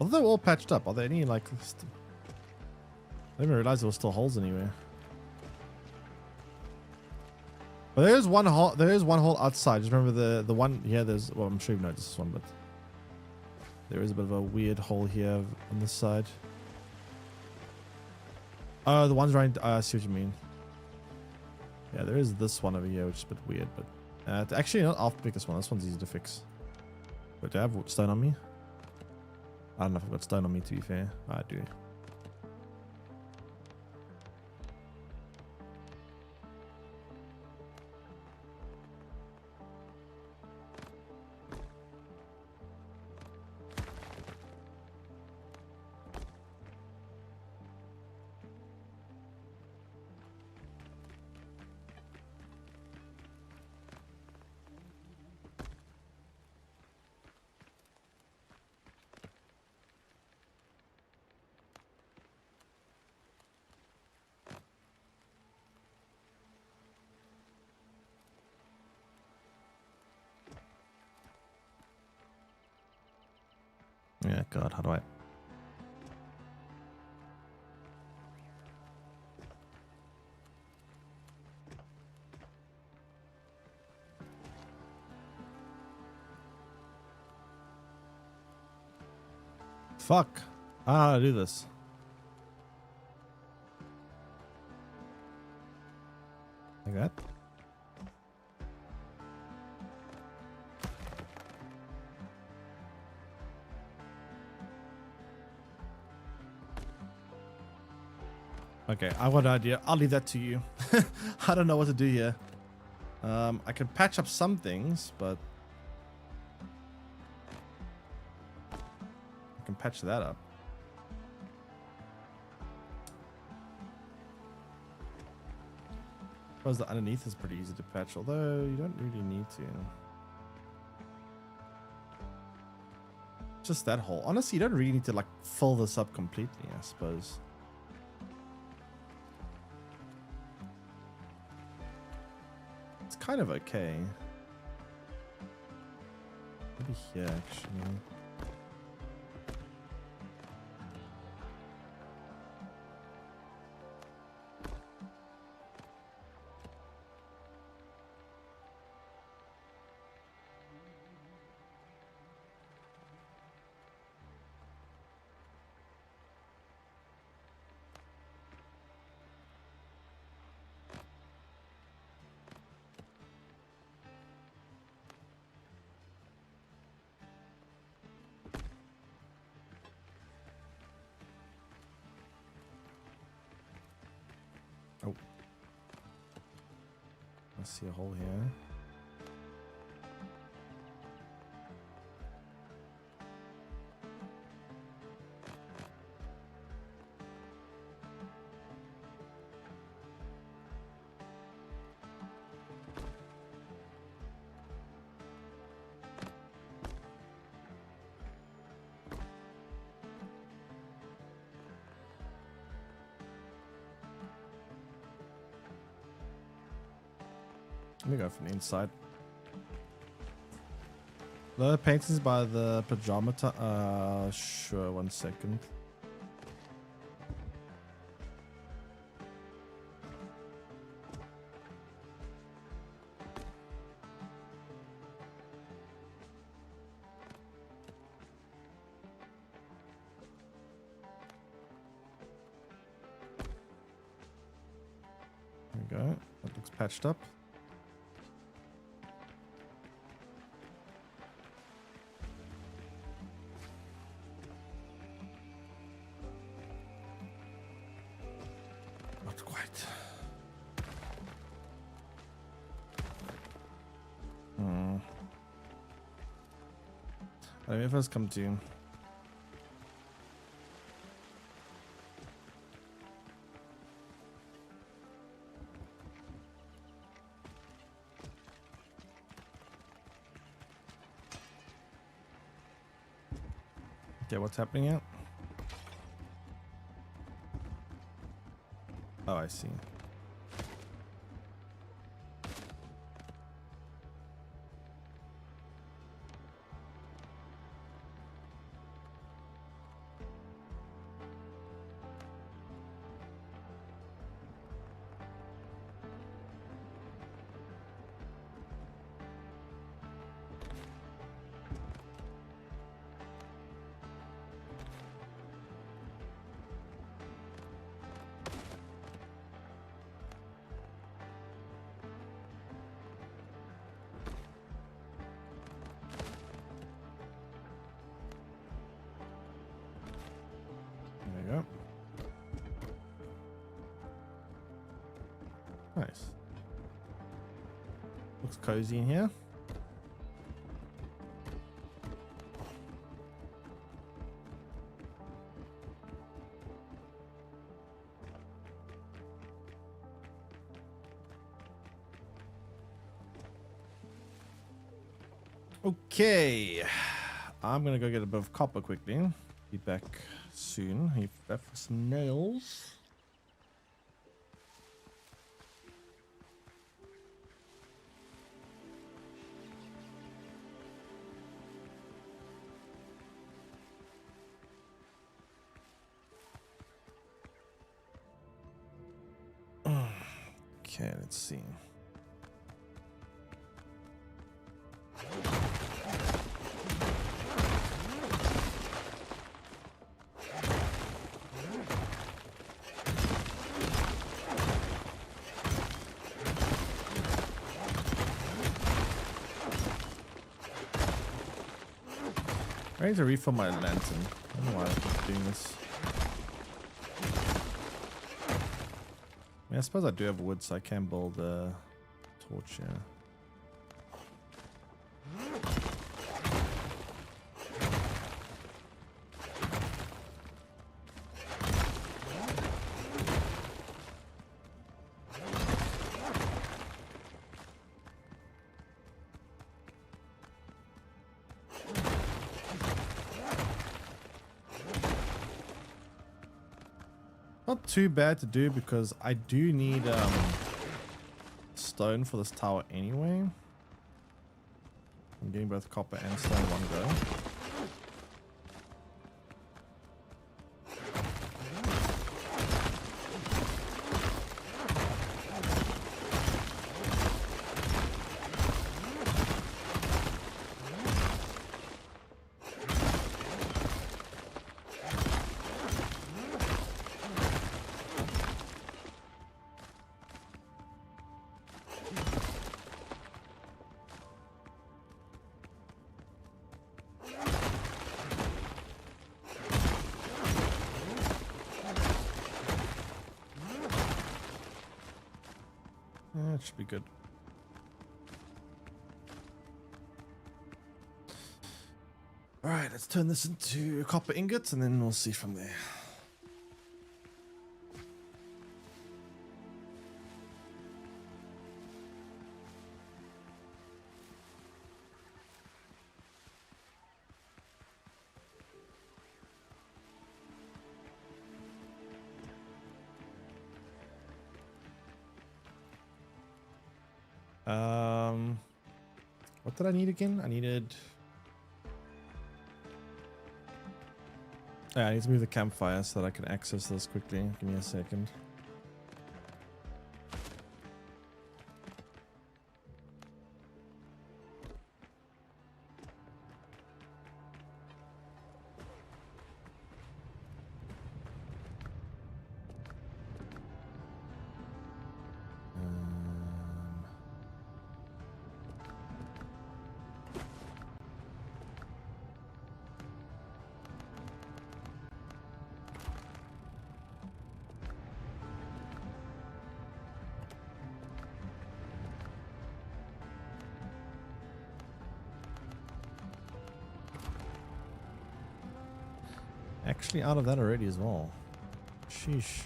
Although they're all patched up, are there any like? I didn't realize there were still holes anywhere. But there is one hole. There is one hole outside. Just remember the one. Yeah, there's. Well, I'm sure you've noticed this one, but there is a bit of a weird hole here on this side. Oh, the ones right. I see what you mean. Yeah, there is this one over here, which is a bit weird, but actually, you know, I'll pick this one. This one's easy to fix. But do I have stone on me? I don't know if I've got stone on me, to be fair. I do. Yeah, God, how do I? Fuck. I don't know how to do this. Like that? Okay, I have got an idea. I'll leave that to you. I don't know what to do here. I can patch up some things, but I can patch that up. I suppose the underneath is pretty easy to patch, although you don't really need to. Just that hole. Honestly, you don't really need to like fill this up completely, I suppose. It's kind of okay. Maybe here, actually. Oh. I see a hole here. Let me go from the inside. The paintings by the pajama. Sure. 1 second. There we go. That looks patched up. Not quite. Let me first come to you. Okay, what's happening here? Oh, I see. There you go. Nice. Looks cozy in here. Okay. I'm gonna go get a bit of copper quickly. Be back soon. Need that for some nails. Okay, let's see. I need to refill my lantern. I don't know why I'm doing this. I mean, I suppose I do have wood, so I can build a torch here. Not too bad to do because I do need stone for this tower anyway. I'm getting both copper and stone in one go. That should be good. All right, let's turn this into copper ingots and then we'll see from there. What did I need again? I needed... Yeah, I need to move the campfire so that I can access this quickly. Give me a second. actually out of that already as well. Sheesh.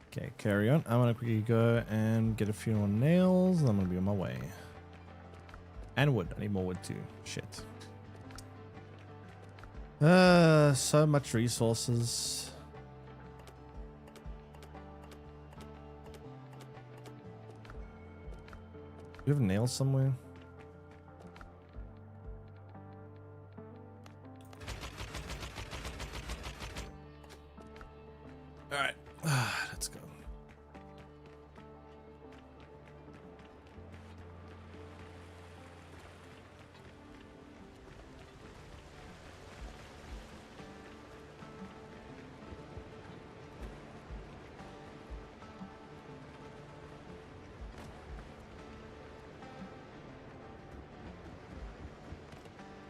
Okay, carry on. I'm gonna quickly go and get a few more nails, and I'm gonna be on my way. And wood. I need more wood too. Shit. So much resources. Do you have nails somewhere? All right, let's go.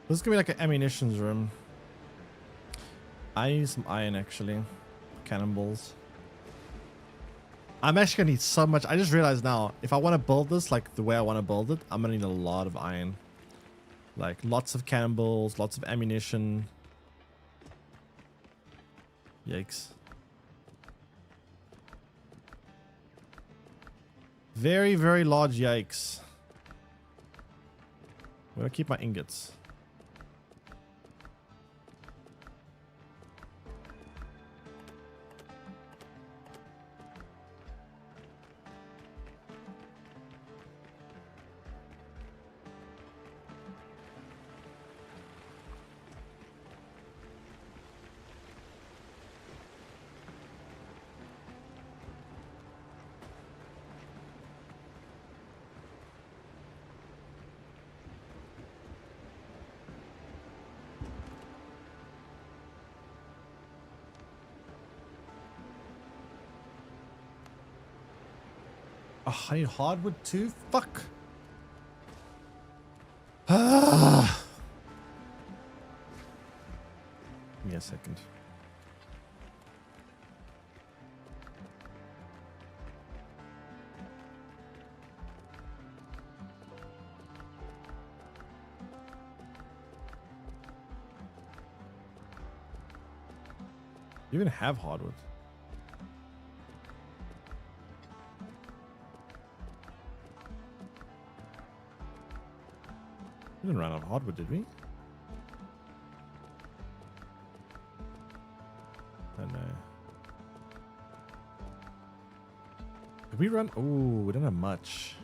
This is gonna be like an ammunitions room. I need some iron actually. Cannonballs. I'm actually gonna need so much. I just realized now, if I want to build this like the way I want to build it, I'm gonna need a lot of iron. Like lots of cannonballs, lots of ammunition. Yikes. Very, very large yikes. Where do I keep my ingots? Oh, I need hardwood too? Fuck. Ah. Give me a second. You even have hardwood. We didn't run out of hardwood, did we? Oh no. Did we run? Oh, we don't have much.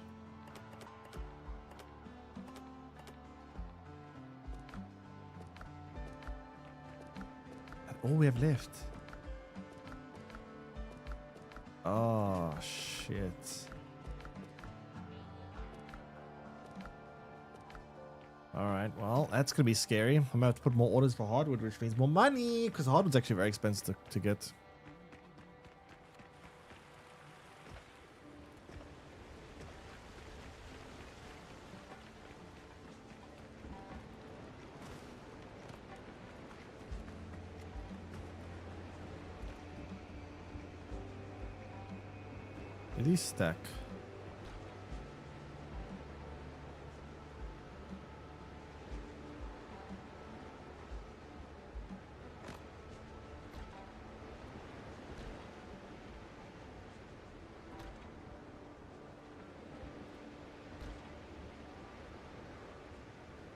That's all we have left. Oh, shit. Alright, well, that's going to be scary. I'm going to have to put more orders for hardwood, which means more money, because hardwood's actually very expensive to get. Did he stack?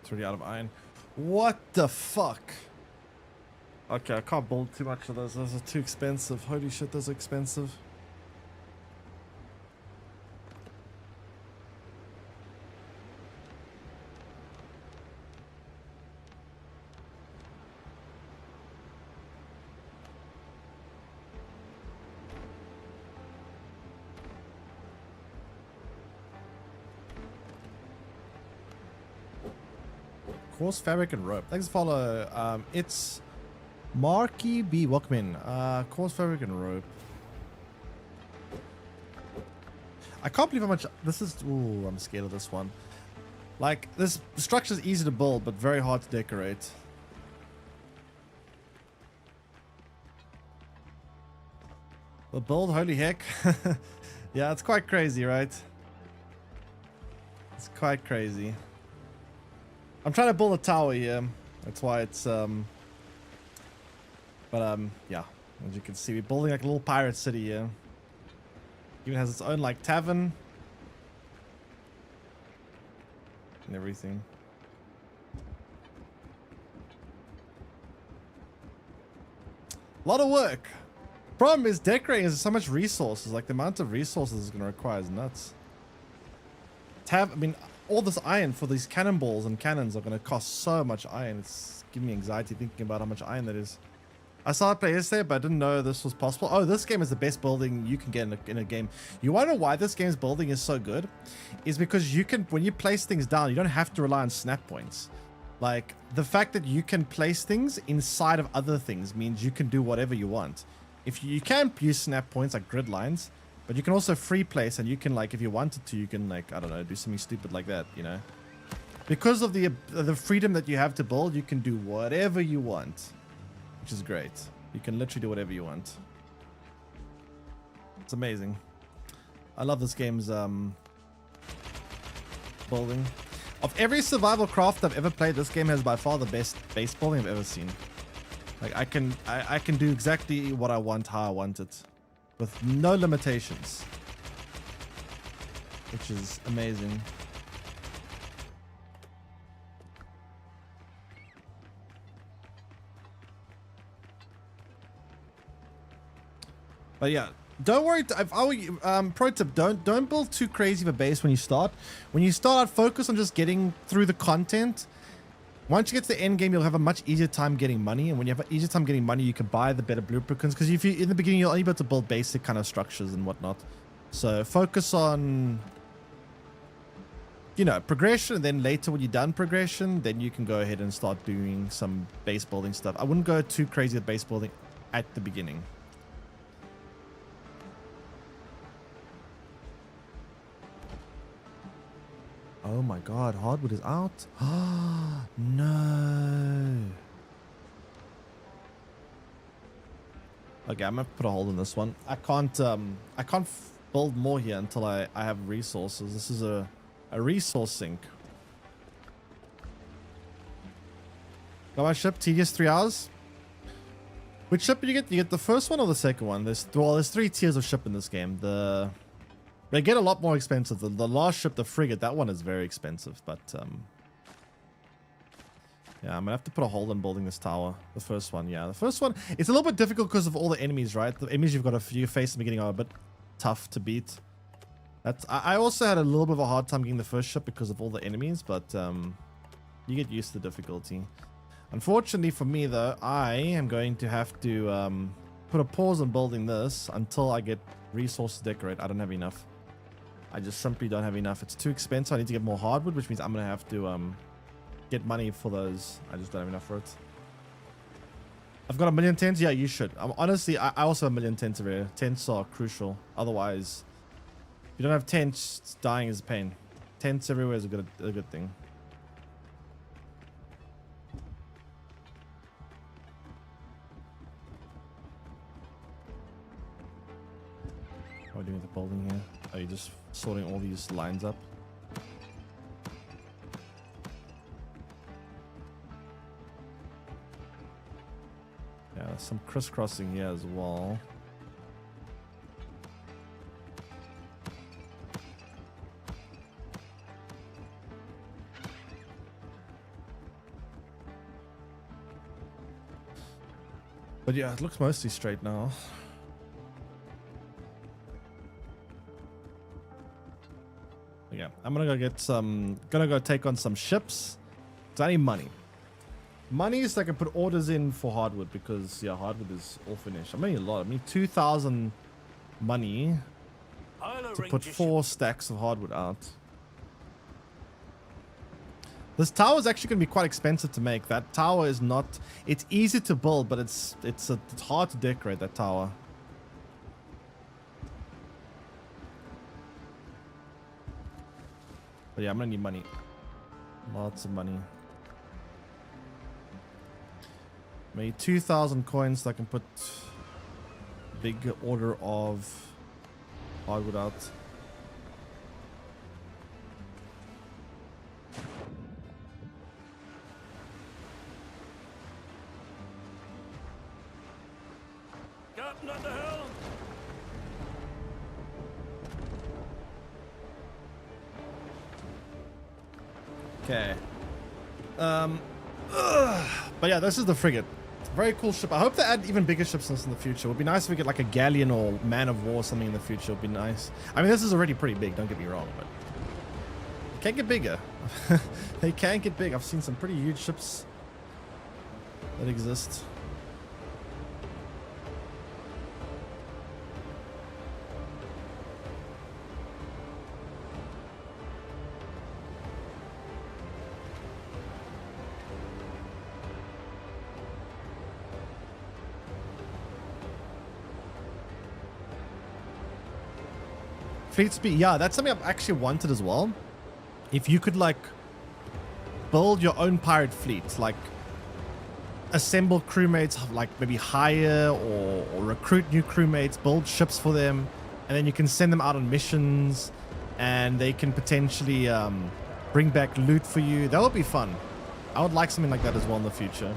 It's already out of iron. What the fuck? Okay, I can't build too much of those. Those are too expensive. Holy shit, those are expensive. Coarse fabric and rope. Thanks for follow. It's Marky B. Welcome in. Coarse fabric and rope. I can't believe how much this is. Ooh, I'm scared of this one. Like, this structure is easy to build, but very hard to decorate. The build, holy heck. Yeah, it's quite crazy, right? It's quite crazy. I'm trying to build a tower here. That's why it's yeah. As you can see, we're building like a little pirate city here. Even has its own like tavern and everything. A lot of work. Problem is decorating is so much resources. Like the amount of resources it's gonna require is nuts. I mean, all this iron for these cannonballs and cannons are gonna cost so much iron. It's giving me anxiety thinking about how much iron that is. I saw it play yesterday, but I didn't know this was possible. Oh, this game is the best building you can get in a game. You want to know why this game's building is so good? Is because you can, when you place things down, you don't have to rely on snap points. Like, the fact that you can place things inside of other things means you can do whatever you want. If you can use snap points like grid lines, but you can also free place, and you can, like, if you wanted to, you can, like, I don't know, do something stupid like that, you know? Because of the freedom that you have to build, you can do whatever you want. Which is great. You can literally do whatever you want. It's amazing. I love this game's building. Of every survival craft I've ever played, this game has by far the best base building I've ever seen. Like I can do exactly what I want, how I want it, with no limitations, which is amazing. But yeah, don't worry. If I were you, pro tip: don't build too crazy of a base when you start. When you start, focus on just getting through the content. Once you get to the end game, you'll have a much easier time getting money. And when you have an easier time getting money, you can buy the better blueprints. Because if you in the beginning, you're only able to build basic kind of structures and whatnot. So focus on, you know, progression. And then later, when you're done progression, then you can go ahead and start doing some base building stuff. I wouldn't go too crazy with base building at the beginning. Oh my god, hardwood is out. No. Okay, I'm gonna put a hold on this one. I can't build more here until I have resources. This is a resource sink. Got my ship, tedious 3 hours. Which ship do you get? You get the first one or the second one? There's 3 tiers of ship in this game. They get a lot more expensive. The last ship, the frigate, that one is very expensive. But yeah, I'm gonna have to put a hold on building this tower. The first one, yeah, the first one. It's a little bit difficult because of all the enemies, right? The enemies you've got you face in the beginning are a bit tough to beat. I also had a little bit of a hard time getting the first ship because of all the enemies, but you get used to the difficulty. Unfortunately for me, though, I am going to have to put a pause on building this until I get resources to decorate. I don't have enough. I just simply don't have enough. It's too expensive. I need to get more hardwood, which means I'm going to have to get money for those. I just don't have enough for it. I've got 1,000,000 tents. Yeah, you should. Honestly, I also have 1,000,000 tents over here. Tents are crucial. Otherwise, if you don't have tents, dying is a pain. Tents everywhere is a good thing. What are we doing with the building here? Are you just sorting all these lines up? Yeah, there's some crisscrossing here as well. But yeah, it looks mostly straight now. Yeah, I'm gonna go get some. Gonna go take on some ships. So I need money. Money so I can put orders in for hardwood because yeah, hardwood is all finished. I mean a lot. I mean 2,000 money to put 4 stacks of hardwood out. This tower is actually gonna be quite expensive to make. That tower is not. It's easy to build, but it's hard to decorate that tower. But yeah, I'm gonna need money. Lots of money. Maybe 2,000 coins so I can put big order of hardwood out. Captain at the helm. Okay. But yeah, this is the frigate. Very cool ship. I hope they add even bigger ships in this in the future. It would be nice if we get like a galleon or man of war or something in the future. It would be nice. I mean, this is already pretty big, don't get me wrong, but it can get bigger. They can get big. I've seen some pretty huge ships that exist. Fleet speed, yeah, that's something I've actually wanted as well. If you could like build your own pirate fleet, like assemble crewmates, like maybe hire or recruit new crewmates, build ships for them, and then you can send them out on missions, and they can potentially bring back loot for you. That would be fun. I would like something like that as well in the future.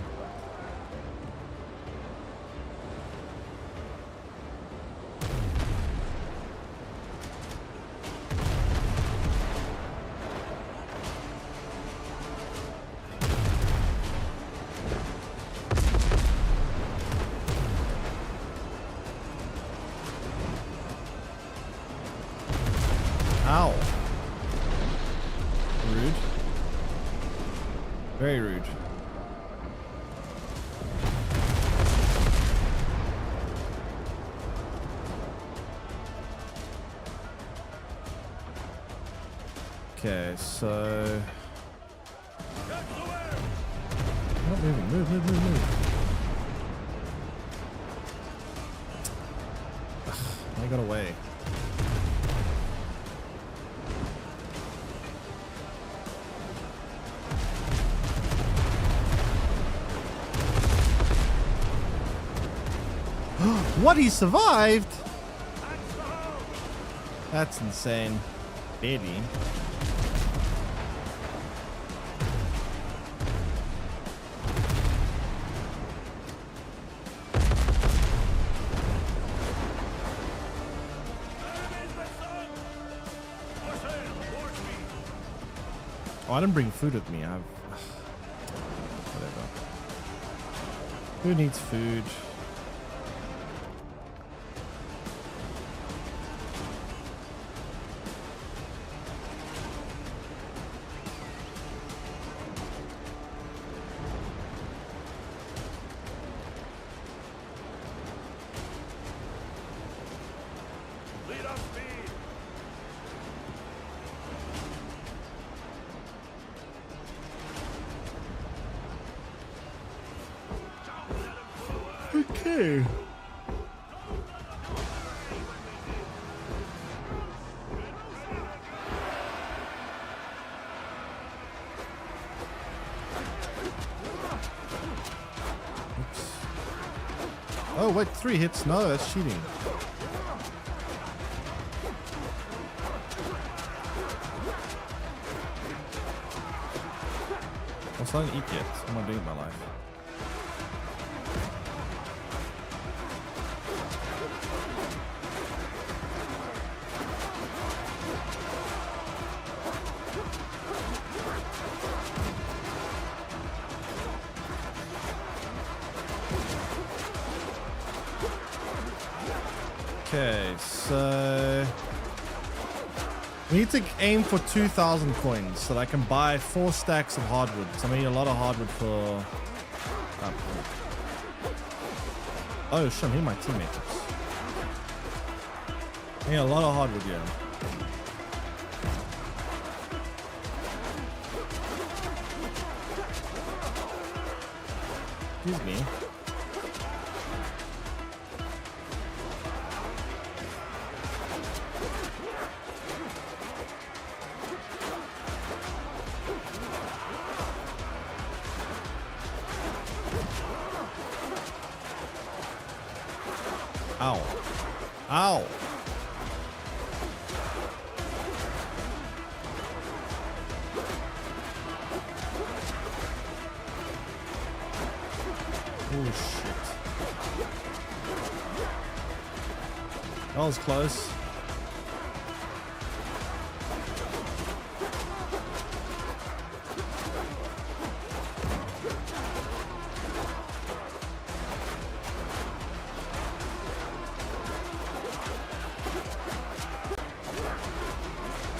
Ow. Rude. Very rude. Okay, so... Not moving. Move. Ugh, I got away. What? He survived? That's insane. Baby. Oh, I didn't bring food with me. I've... Whatever. Who needs food? Okay. Oops. Oh, wait, 3 hits? No, that's cheating. I didn't eat yet. What am I doing with my life? Okay, so we need to aim for 2,000 coins so that I can buy 4 stacks of hardwood. So I need a lot of hardwood for... Oh shit, I need my teammates. I need a lot of hardwood, yeah. Excuse me. Ow. Ow. Oh shit. That was close.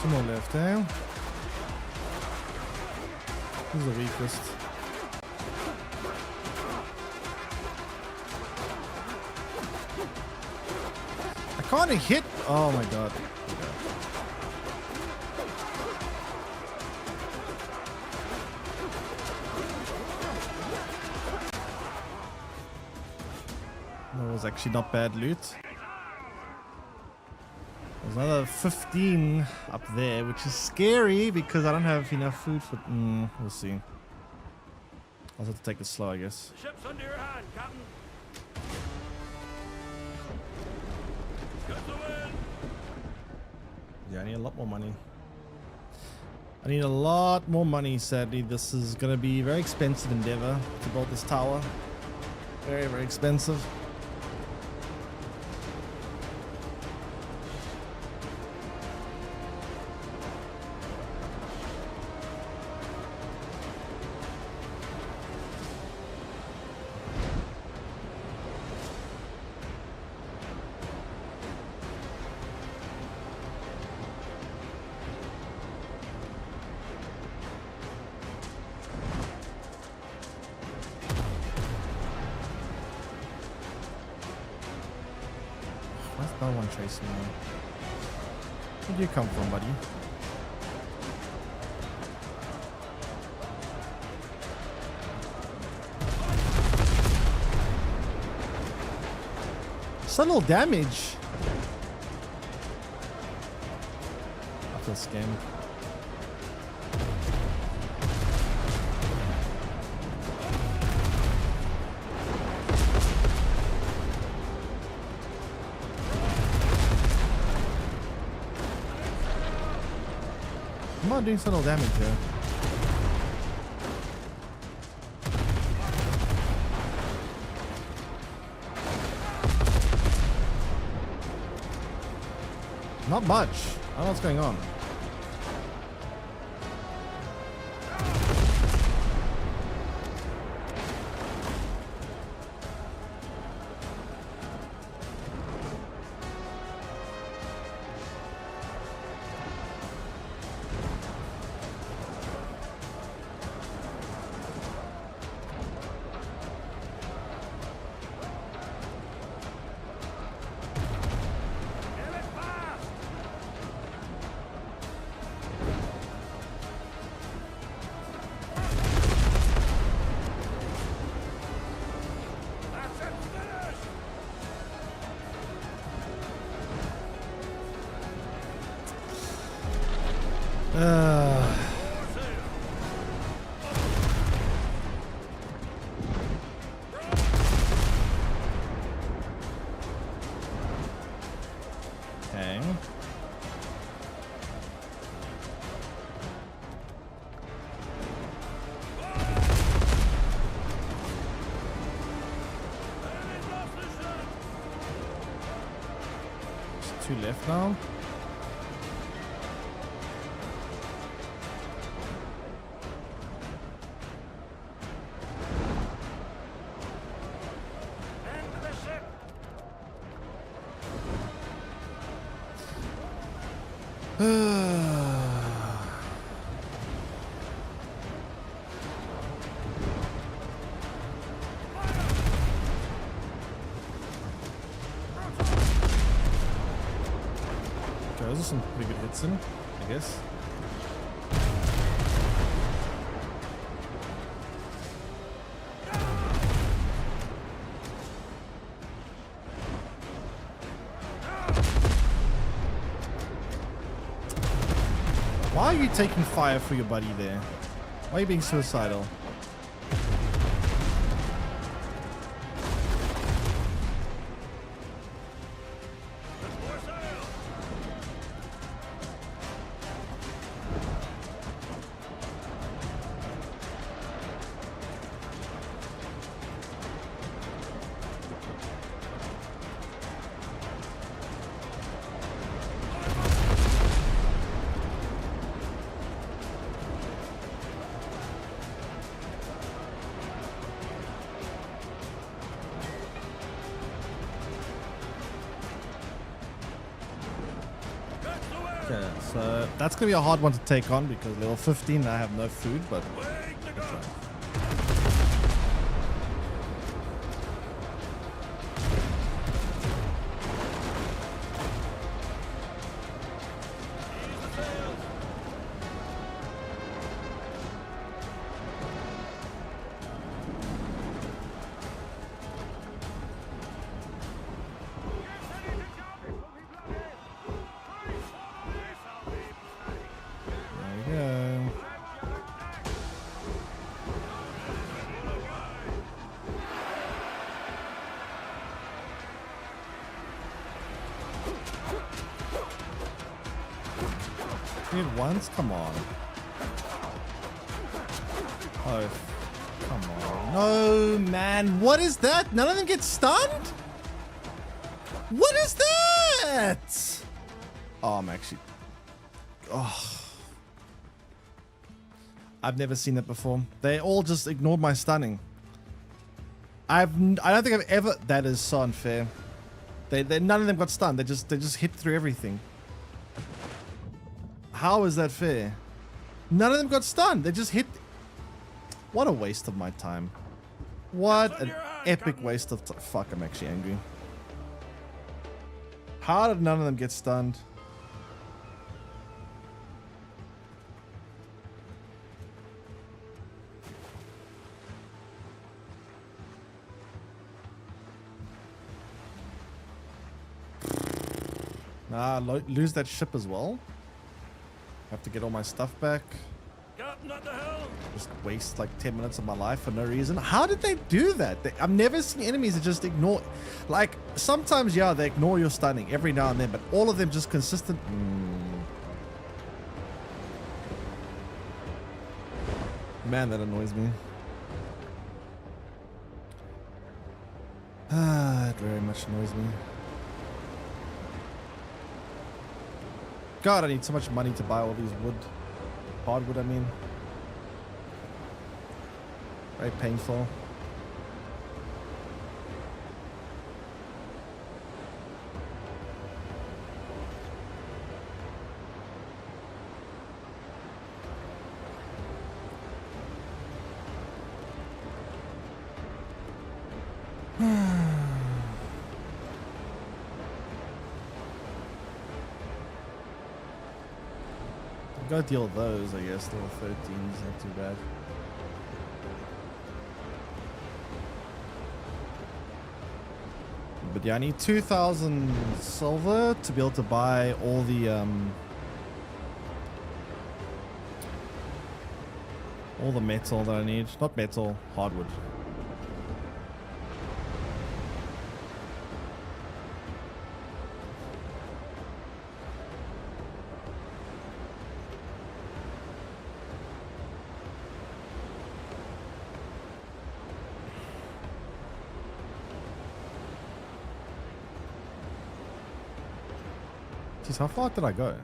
Two more left, eh? Who's the weakest? I can't hit. Oh my god. Okay. That was actually not bad loot. There's another 15 up there, which is scary because I don't have enough food for. We'll see. I'll have to take it slow, I guess. The ship's under your hand, Captain. Got the wind. Yeah, I need a lot more money. I need a lot more money, sadly. This is going to be a very expensive endeavor to build this tower. Very, very expensive. Where's no one chasing me? Where do you come from, buddy? Subtle damage. I feel scammed. I'm not doing subtle damage here. Not much. I don't know what's going on. Okay. There's 2 left now. End the ship. Okay, those are some pretty good hits in, I guess. Why are you taking fire for your buddy there? Why are you being suicidal? So that's gonna be a hard one to take on because level 15 I have no food, but Wake the good try. gun. Ease the sails. There you go. Hit once? Come on. Oh, come on. No, man. What is that? None of them get stunned? What is that? Oh, I'm actually... Oh. I've never seen that before. They all just ignored my stunning. I don't think I've ever... That is so unfair. None of them got stunned. They just hit through everything. How is that fair? None of them got stunned. They just hit... What a waste of my time. What an epic waste of time. Fuck, I'm actually angry. How did none of them get stunned? Nah, lose that ship as well. Have to get all my stuff back. Captain at the helm. Just waste like 10 minutes of my life for no reason. How did they do that? I've never seen enemies that just ignore... Like, sometimes, yeah, they ignore your stunning every now and then, but all of them just consistent... Man, that annoys me. Ah, it very much annoys me. God, I need so much money to buy all these wood. Hardwood, I mean. Very painful. Gotta deal with those, I guess. Level 13 is not too bad. But yeah, I need 2,000 silver to be able to buy all the metal that I need. Not metal, hardwood. Jeez, how far did I go?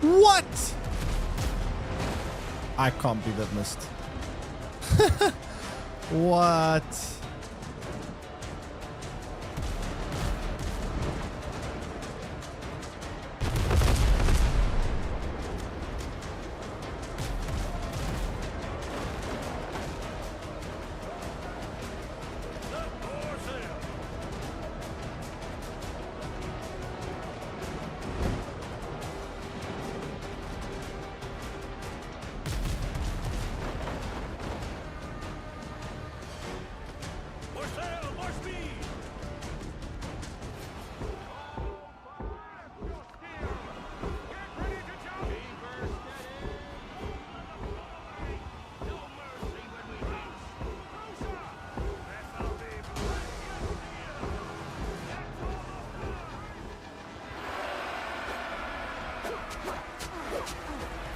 What? I can't believe that missed. What?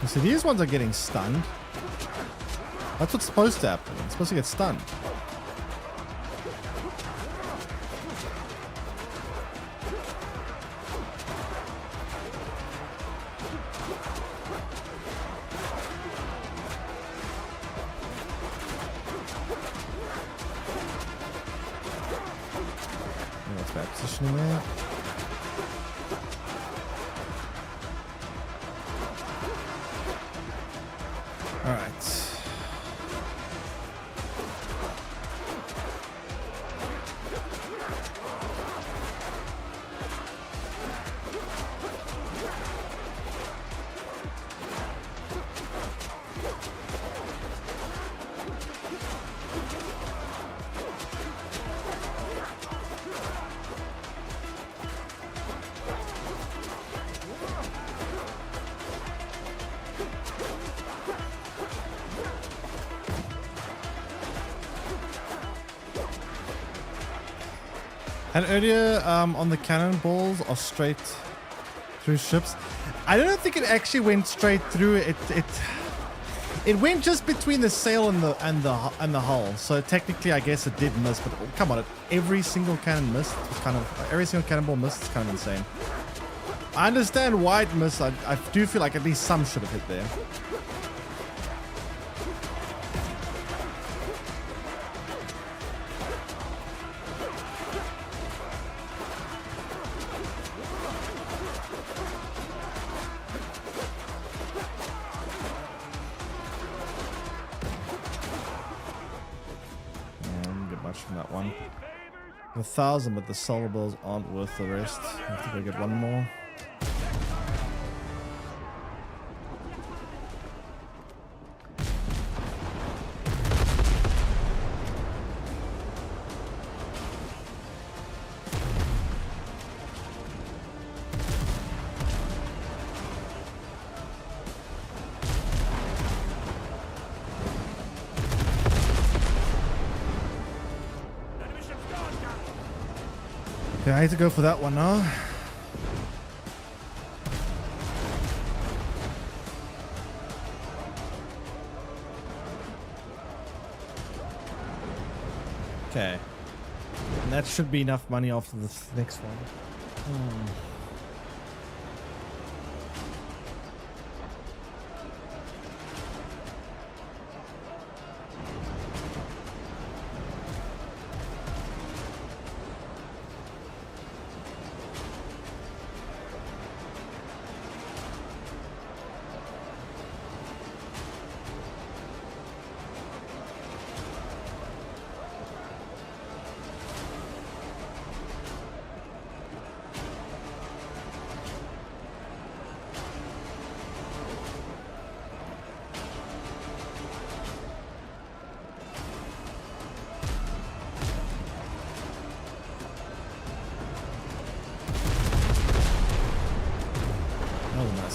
So these ones are getting stunned. That's what's supposed to happen. It's supposed to get stunned. That's bad positioning there. All right. And earlier on the cannonballs are straight through ships. I don't think it actually went straight through. It went just between the sail and the hull. So technically, I guess it did miss. But come on, every single cannon missed. It's kind of every single cannonball missed. It's kind of insane. I understand why it missed. I do feel like at least some should have hit there. From that one. 1,000, but the solar balls aren't worth the rest. I have to go get one more. Okay, I need to go for that one now. Okay. And that should be enough money off of this next one.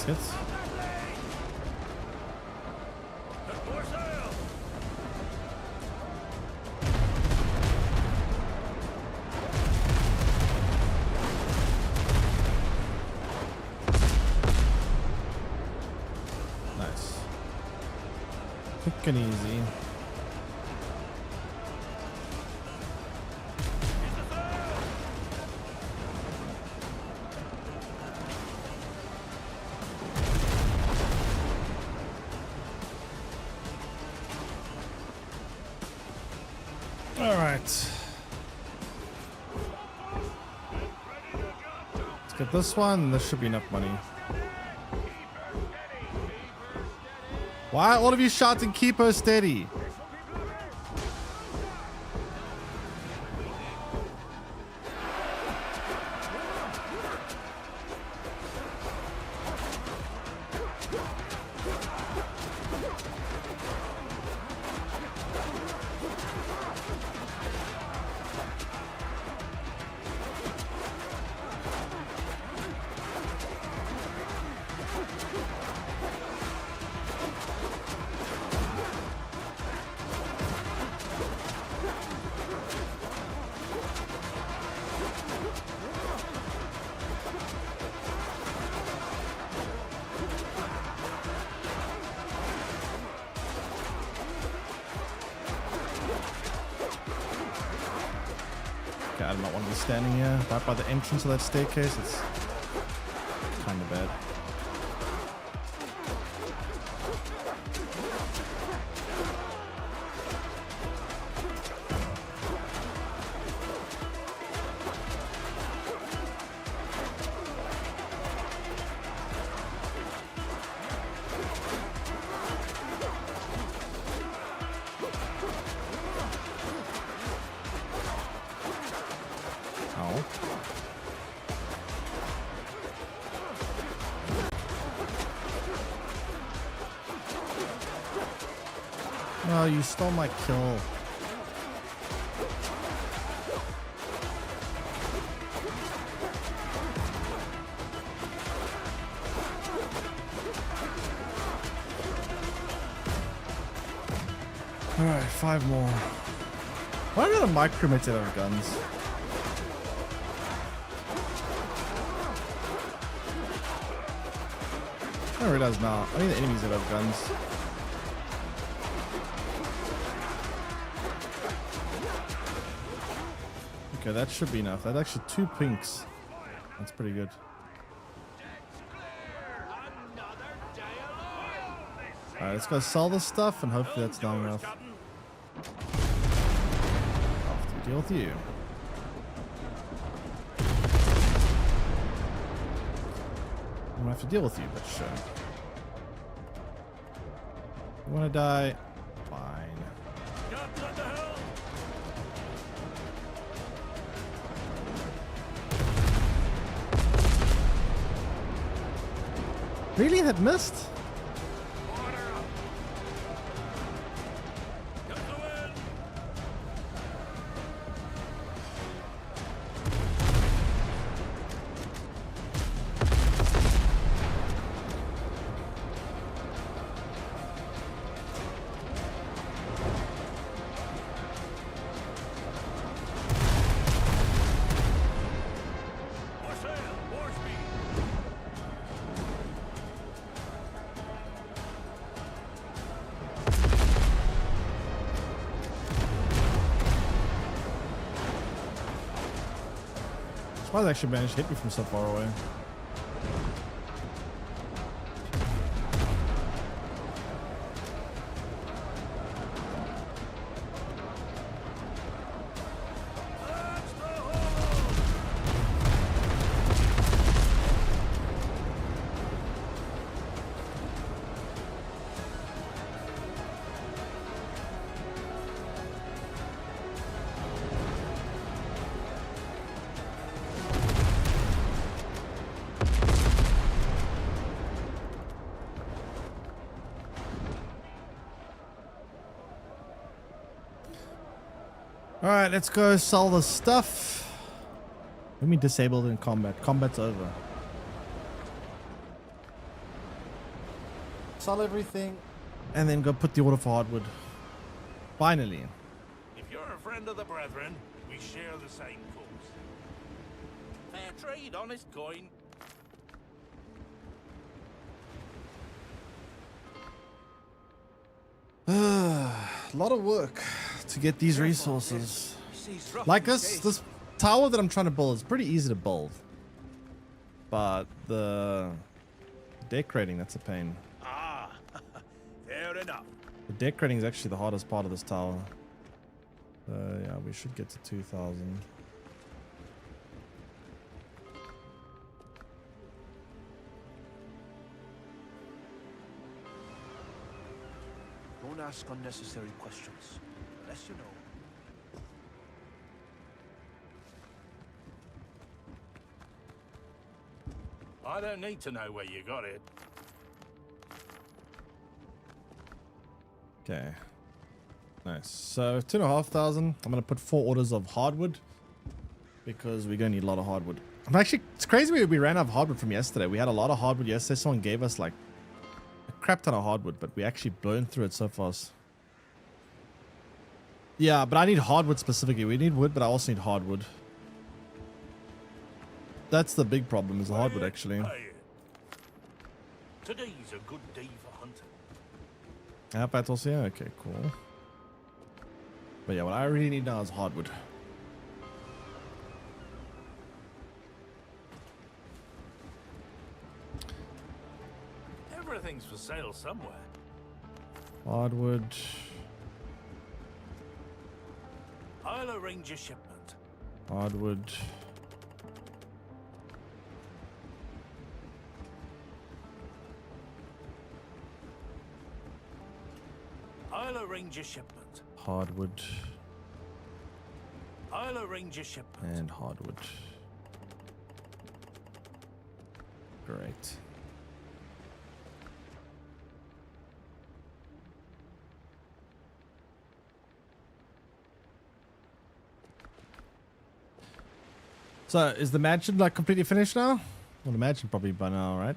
Hits. More sail! Nice. Quick and easy. All right. Let's get this one. This should be enough money. Why are all of you shouting "Keep her steady"? Okay, I do not want to be standing here right by the entrance of that staircase. It's kind of bad. Oh. Oh, you stole my kill. Alright, 5 more. Why do the micromates have guns? I realize now. I mean the enemies that have guns. Okay, that should be enough. That's actually 2 pinks. That's pretty good. Alright, let's go sell this stuff and hopefully that's not enough. I'll have to deal with you. I'm gonna have to deal with you, but sure. You wanna die? Fine. Captain at the helm! Really? That missed? Order up! Get the wind! More sail! More speed! Surprised I actually managed to hit me from so far away. That's the hole! Alright, let's go sell the stuff. Let me disable it in combat. Combat's over. Sell everything. And then go put the order for hardwood. Finally. If you're a friend of the brethren, we share the same cause. Fair trade, honest coin. A lot of work to get these resources. Like this tower that I'm trying to build is pretty easy to build. But the decorating, that's a pain. Ah, fair enough. The decorating is actually the hardest part of this tower. Yeah, we should get to 2,000. Don't ask unnecessary questions, unless you know. I don't need to know where you got it. Okay. Nice. So 2,500. I'm gonna put 4 orders of hardwood because we're gonna need a lot of hardwood. I'm actually, it's crazy we ran out of hardwood from yesterday. We had a lot of hardwood yesterday. Someone gave us like a crap ton of hardwood, but we actually burned through it so fast. Yeah, but I need hardwood specifically. We need wood, but I also need hardwood. That's the big problem, is the hardwood actually. Today's a good day for hunting. Yeah, battles here. Okay, cool. But yeah, what I really need now is hardwood. for sale somewhere. Hardwood. I'll arrange a shipment. Hardwood. I'll arrange a shipment. Hardwood. I'll arrange a shipment. And hardwood. Great. So, is the mansion like completely finished now? Well, the mansion probably by now, right?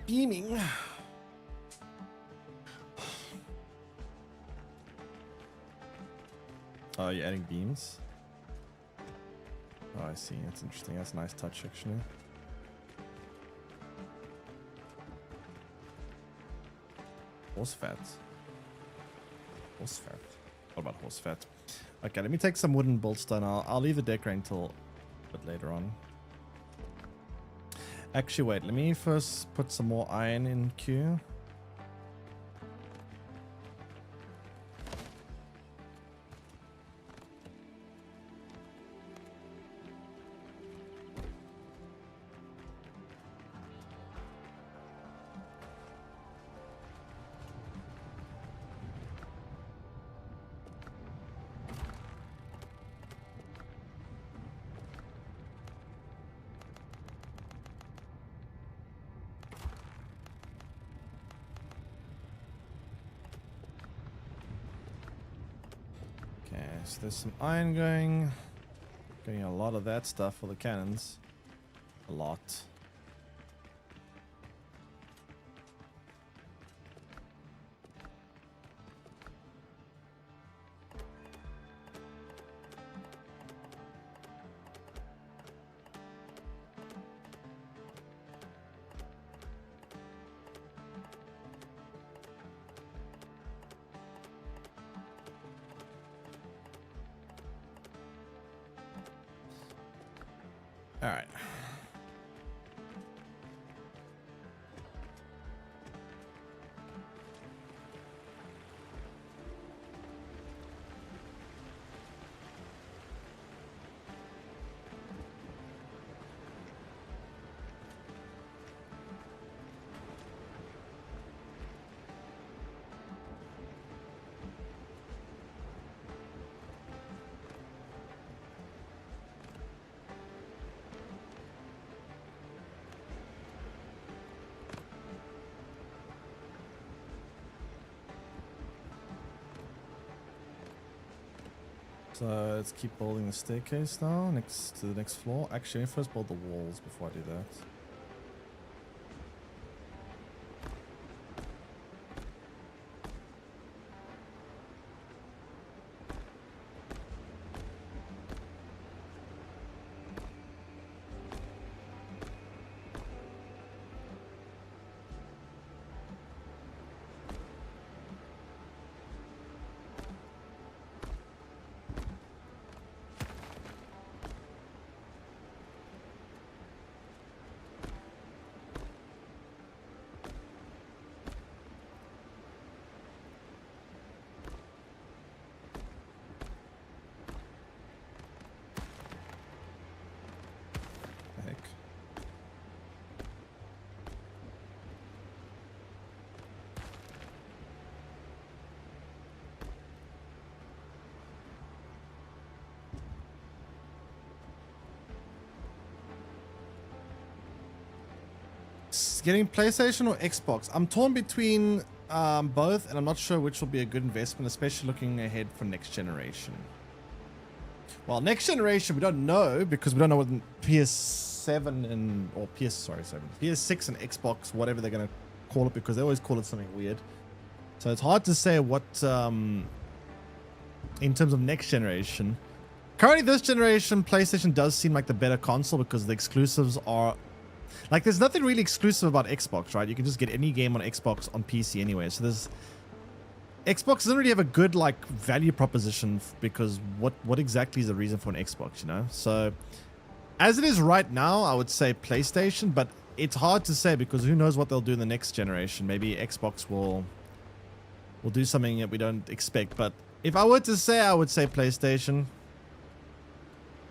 Beaming. Oh, you're adding beams? Oh, I see. That's interesting. That's a nice touch, actually. Horse fat. Horse fat. What about horse fat? Okay, let me take some wooden boltstone. I'll leave the decorating until a bit later on. Actually, wait. Let me first put some more iron in queue. So there's some iron going. Getting a lot of that stuff for the cannons. A lot. All right. So let's keep building the staircase now, next to the next floor. Actually, let me first build the walls before I do that. Heck. Getting PlayStation or Xbox? I'm torn between both, and I'm not sure which will be a good investment, especially looking ahead for next generation. Well, next generation we don't know because we don't know what PS7 and or PS6 and Xbox, whatever they're gonna call it, because they always call it something weird. So it's hard to say what in terms of next generation. Currently, this generation, PlayStation does seem like the better console because the exclusives are... Like, there's nothing really exclusive about Xbox, right? You can just get any game on Xbox on PC anyway. So there's... Xbox doesn't really have a good, like, value proposition because what exactly is the reason for an Xbox, you know? So, as it is right now, I would say PlayStation, but it's hard to say because who knows what they'll do in the next generation. Maybe Xbox will do something that we don't expect. But if I were to say, I would say PlayStation.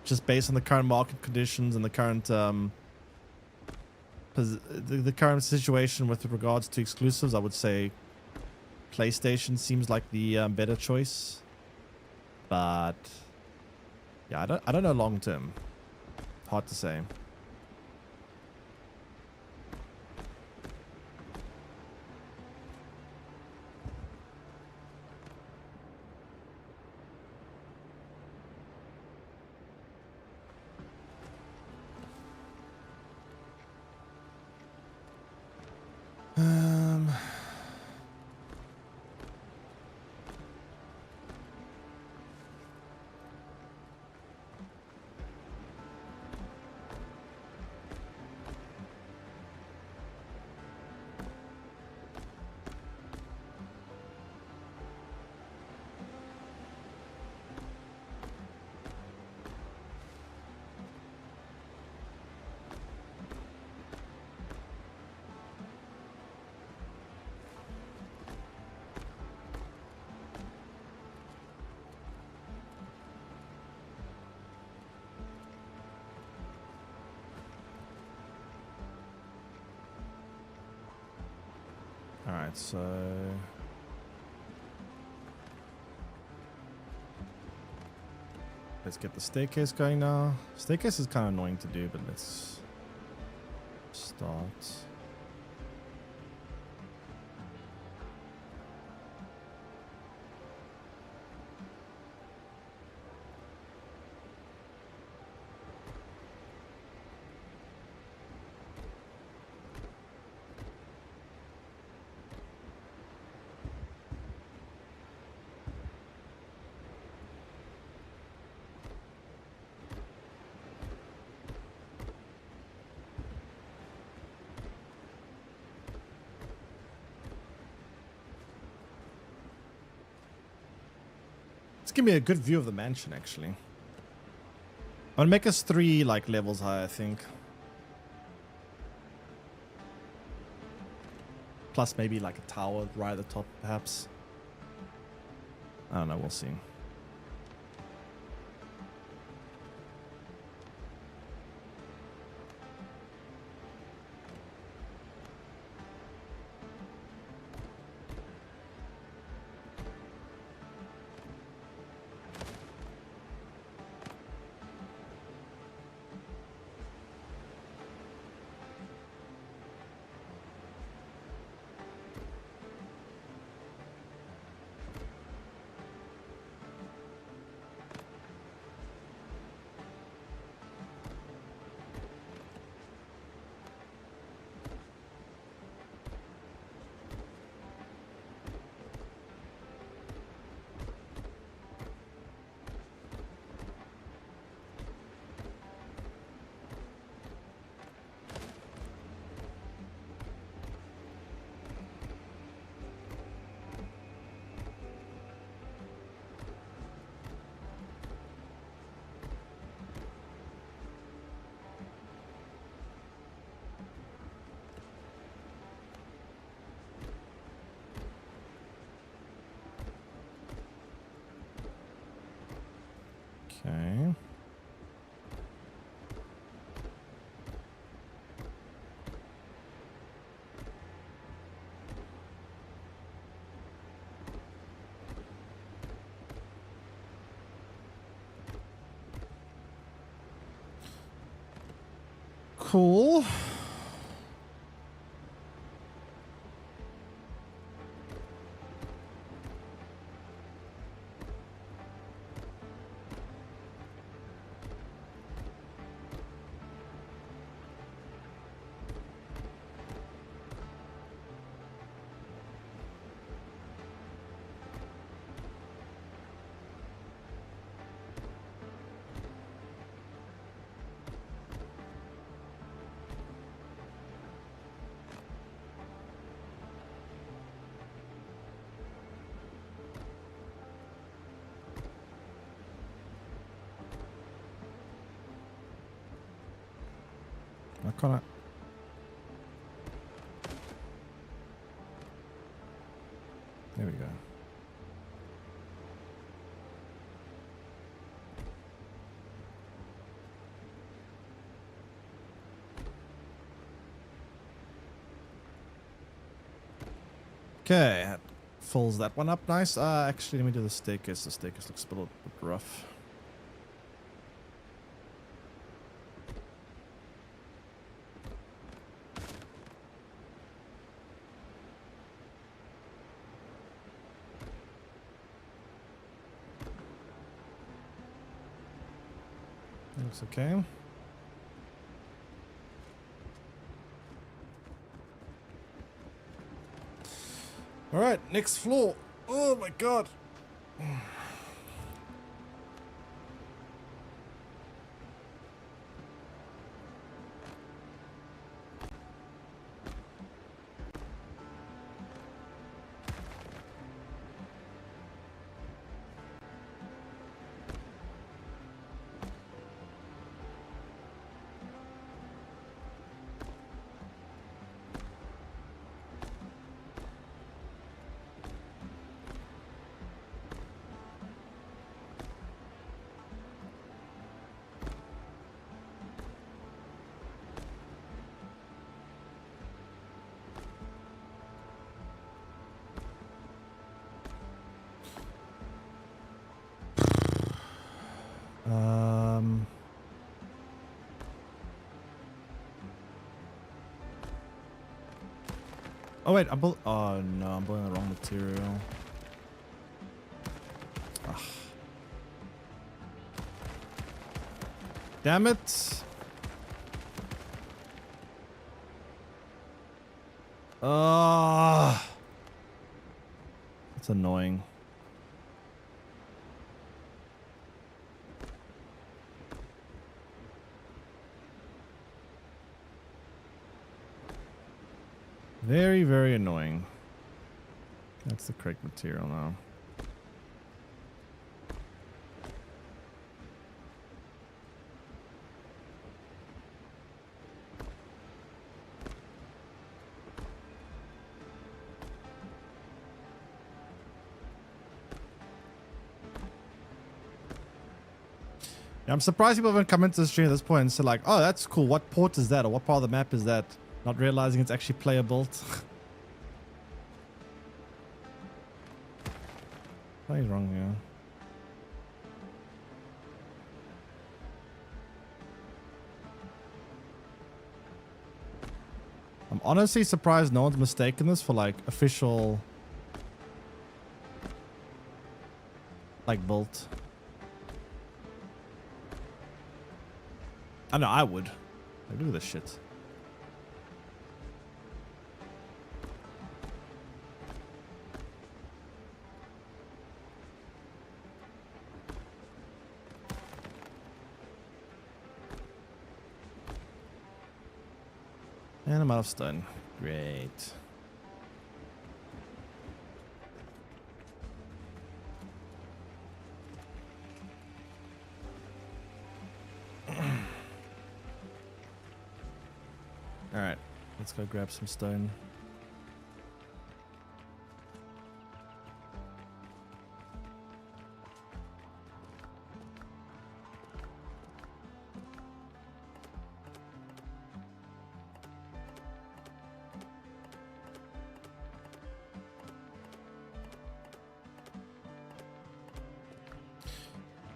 Just based on the current market conditions and the current the current situation with regards to exclusives, I would say PlayStation seems like the better choice. But yeah, I don't know long term. Hard to say. Alright, so... Let's get the staircase going now. Staircase is kind of annoying to do, but let's start. Give me a good view of the mansion, actually. I'll make us 3 like levels high, I think. Plus maybe like a tower right at the top, perhaps. I don't know, we'll see. Okay. Cool. can't I? There we go. Okay, that fills that one up nice. Actually, let me do the staircase. The staircase looks a little bit rough. Looks okay. All right, next floor. Oh my god. Oh wait, oh no, I'm building the wrong material. Ugh. Damn it. That's annoying. Very, very annoying. That's the correct material now. Yeah, I'm surprised people haven't come into the stream at this point and said like, oh, that's cool. What port is that? Or what part of the map is that? Not realizing it's actually player built. What is wrong here? I'm honestly surprised no one's mistaken this for like official like built. I know I would. Like, look at this shit. And I'm out of stun. Great. Alright, let's go grab some stone.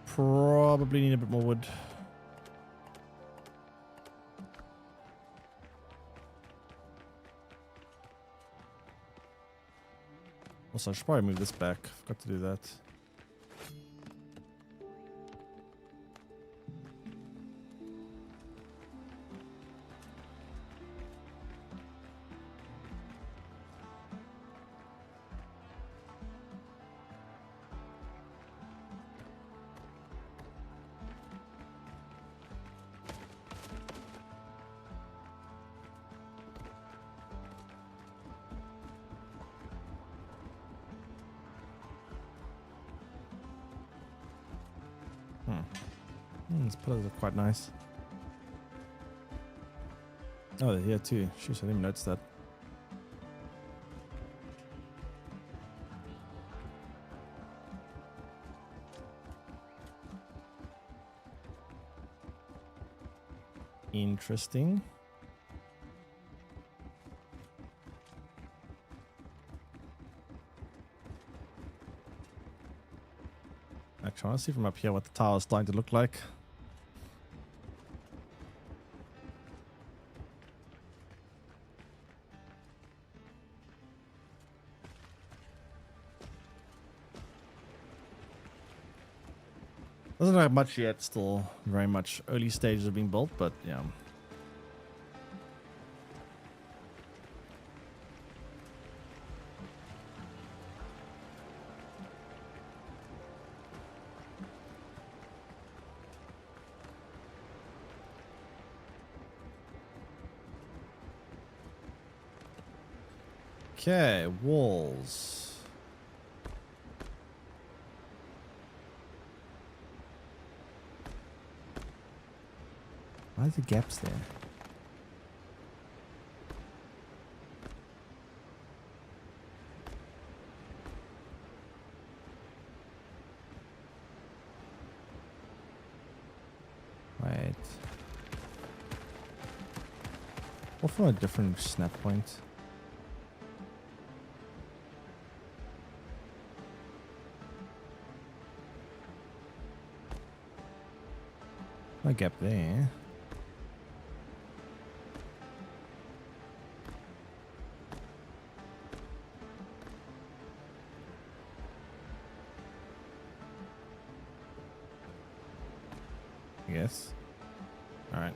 Probably need a bit more wood. Also, I should probably move this back. Forgot to do that. These pillars are quite nice. Oh, they're here too. Sheesh, I didn't even notice that. Interesting. Actually, I want to see from up here what the tower is starting to look like. Doesn't look like much yet, still very much early stages of being built, but yeah. Okay, walls. Why are the gaps there? Wait. Or from a different snap point. A gap there. Yes. All right.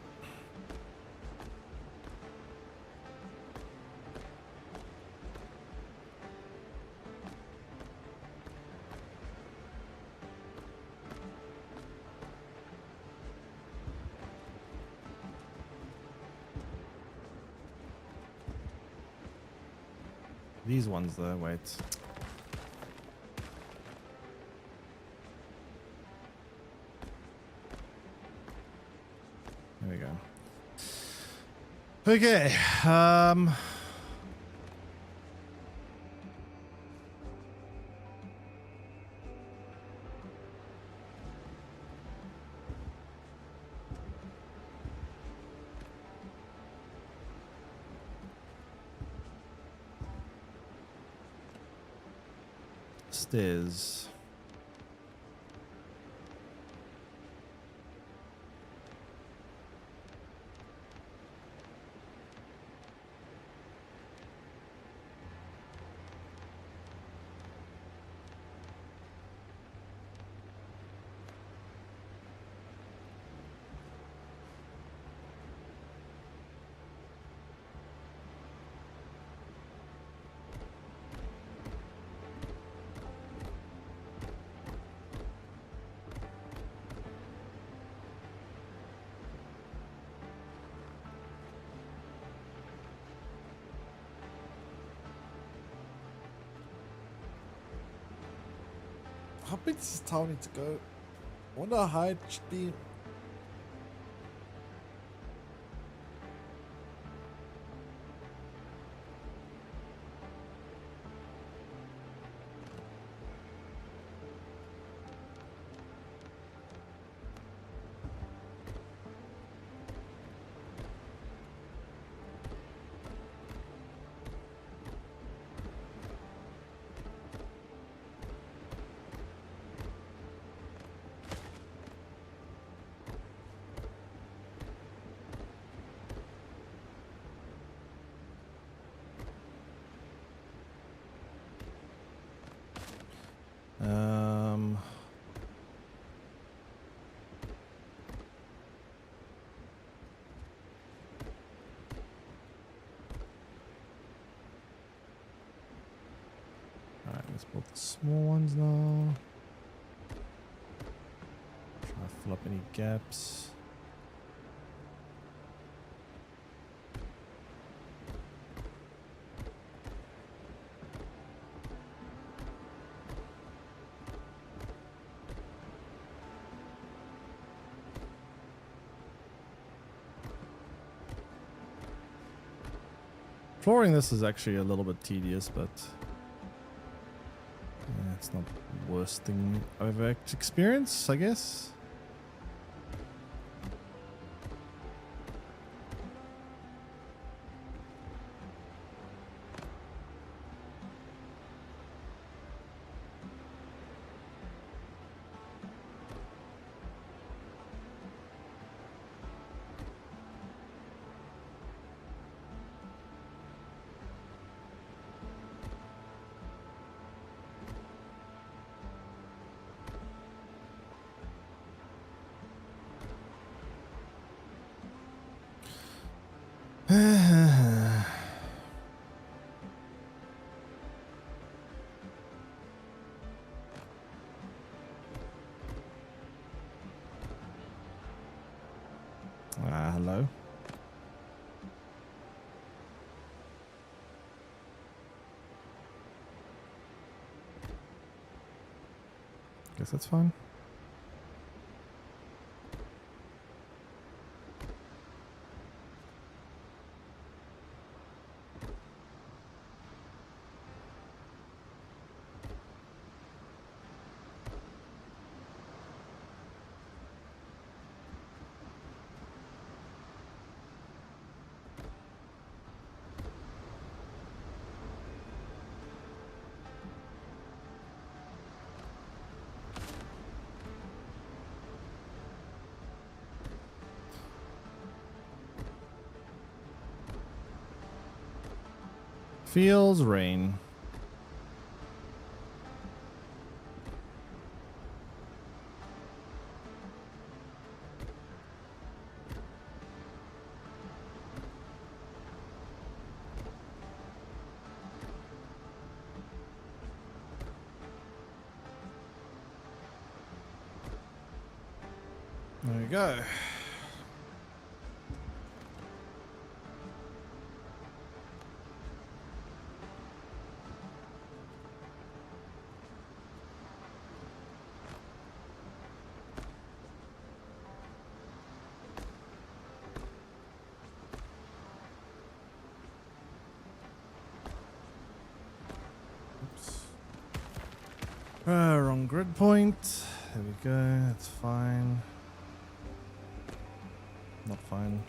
These ones though, wait. There we go. Okay. Stairs. How big does this tower need to go? I wonder how high it should be. Alright, let's build the small ones now. Try to fill up any gaps. Flooring this is actually a little bit tedious, but yeah, it's not the worst thing I've ever experienced, I guess. Hello. Guess that's fine. Feels rain. There we go. Wrong grid point. There we go. That's fine. Not fine.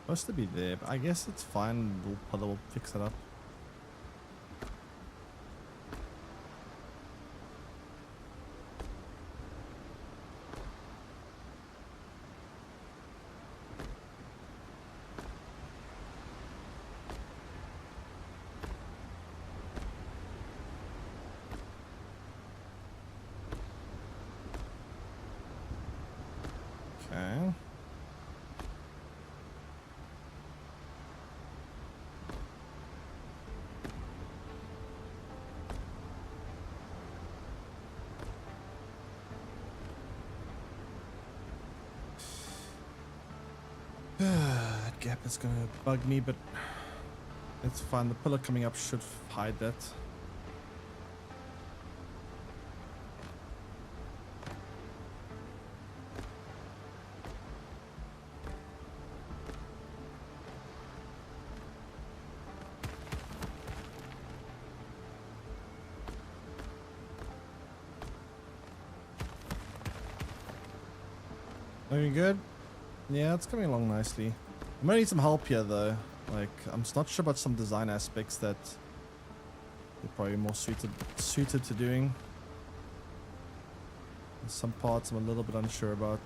Supposed to be there, but I guess it's fine. We'll fix it up. Okay. That gap is gonna bug me, but it's fine. The pillar coming up should hide that. Looking good? Yeah, it's coming along nicely. I'm gonna need some help here though. Like, I'm not sure about some design aspects that you're probably more suited to doing. There's some parts I'm a little bit unsure about.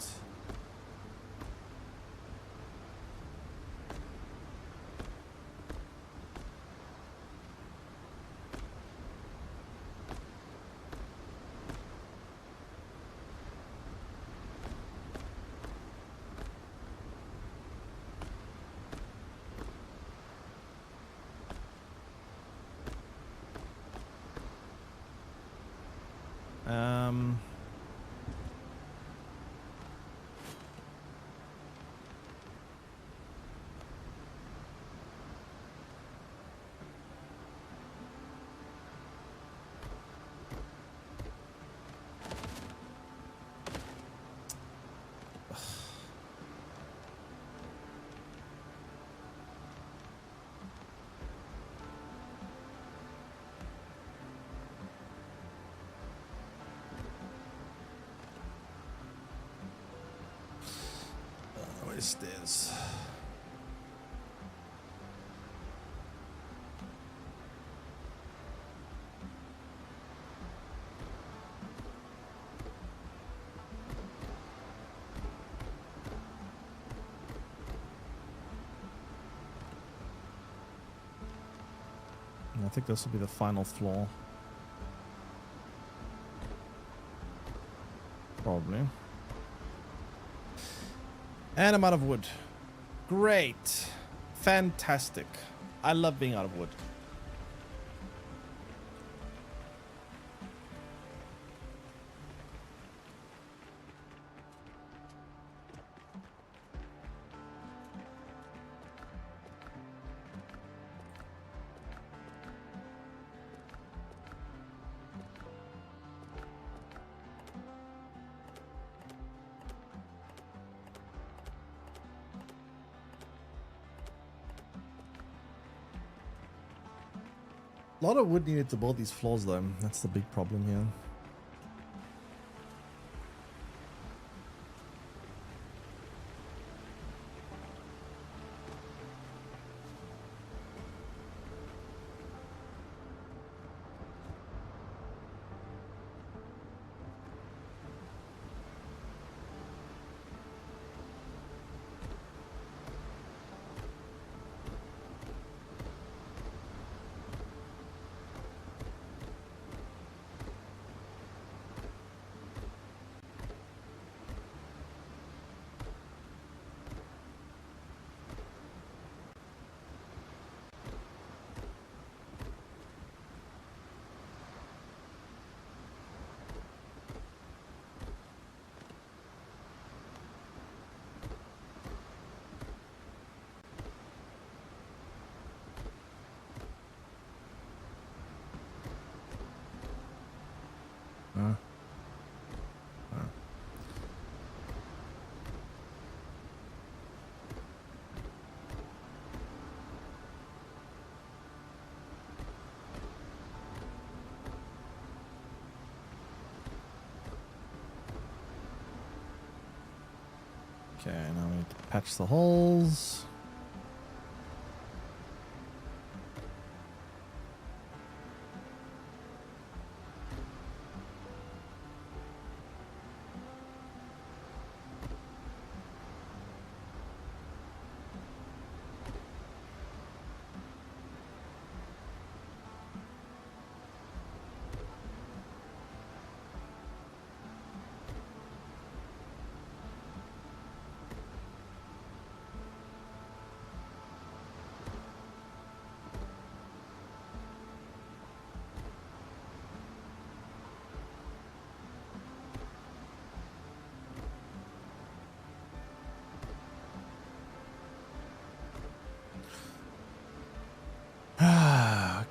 there's stairs. I think this will be the final floor. Probably. And I'm out of wood. Great. Fantastic. I love being out of wood. A lot of wood needed to build these floors though. That's the big problem here. Okay, now we need to patch the holes.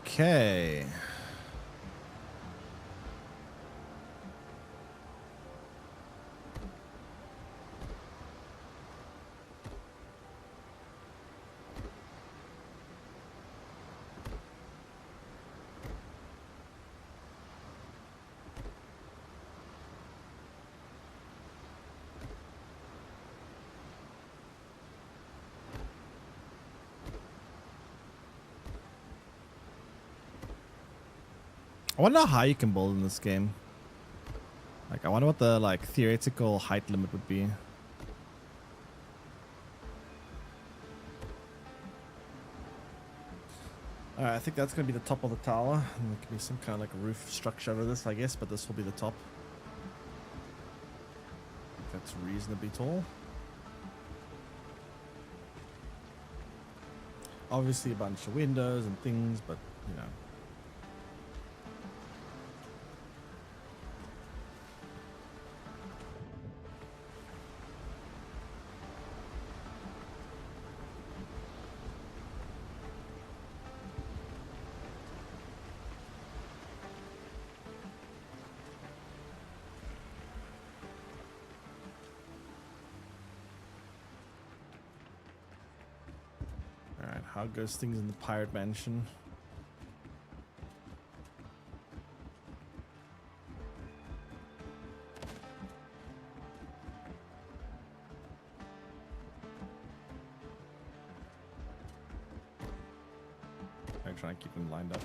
Okay. I wonder how you can build in this game. Like, I wonder what the like theoretical height limit would be. Alright, I think that's gonna be the top of the tower. And there could be some kind of like roof structure over this, I guess, but this will be the top. That's reasonably tall. Obviously a bunch of windows and things, but you know. Alright, how goes things in the pirate mansion? trying to keep them lined up.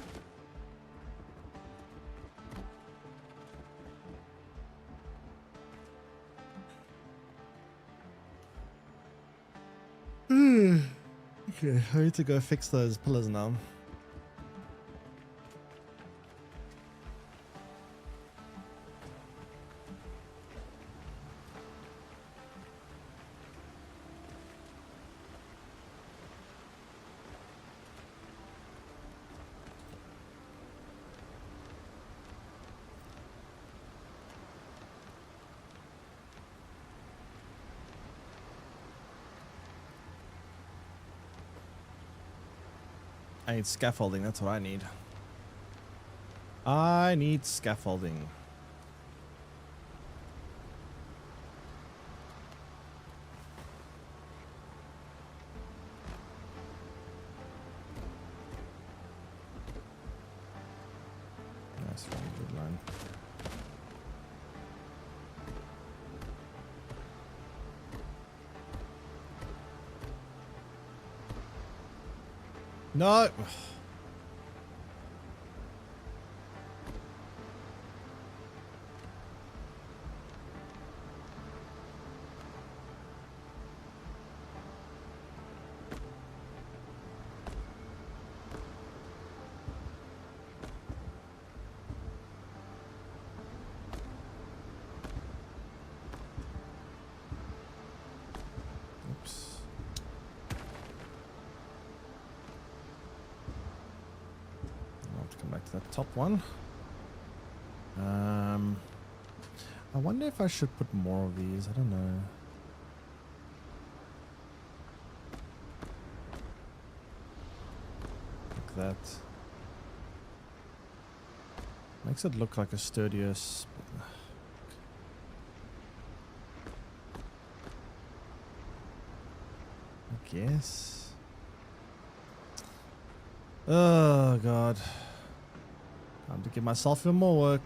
Okay, I need to go fix those pillars now. I need scaffolding, that's what I need. I need scaffolding. That's one good line. No. Oops. I'll have to come back to that top one. I wonder if I should put more of these. I don't know. Like that. Makes it look like a sturdier. I guess. Oh god. Time to give myself even more work.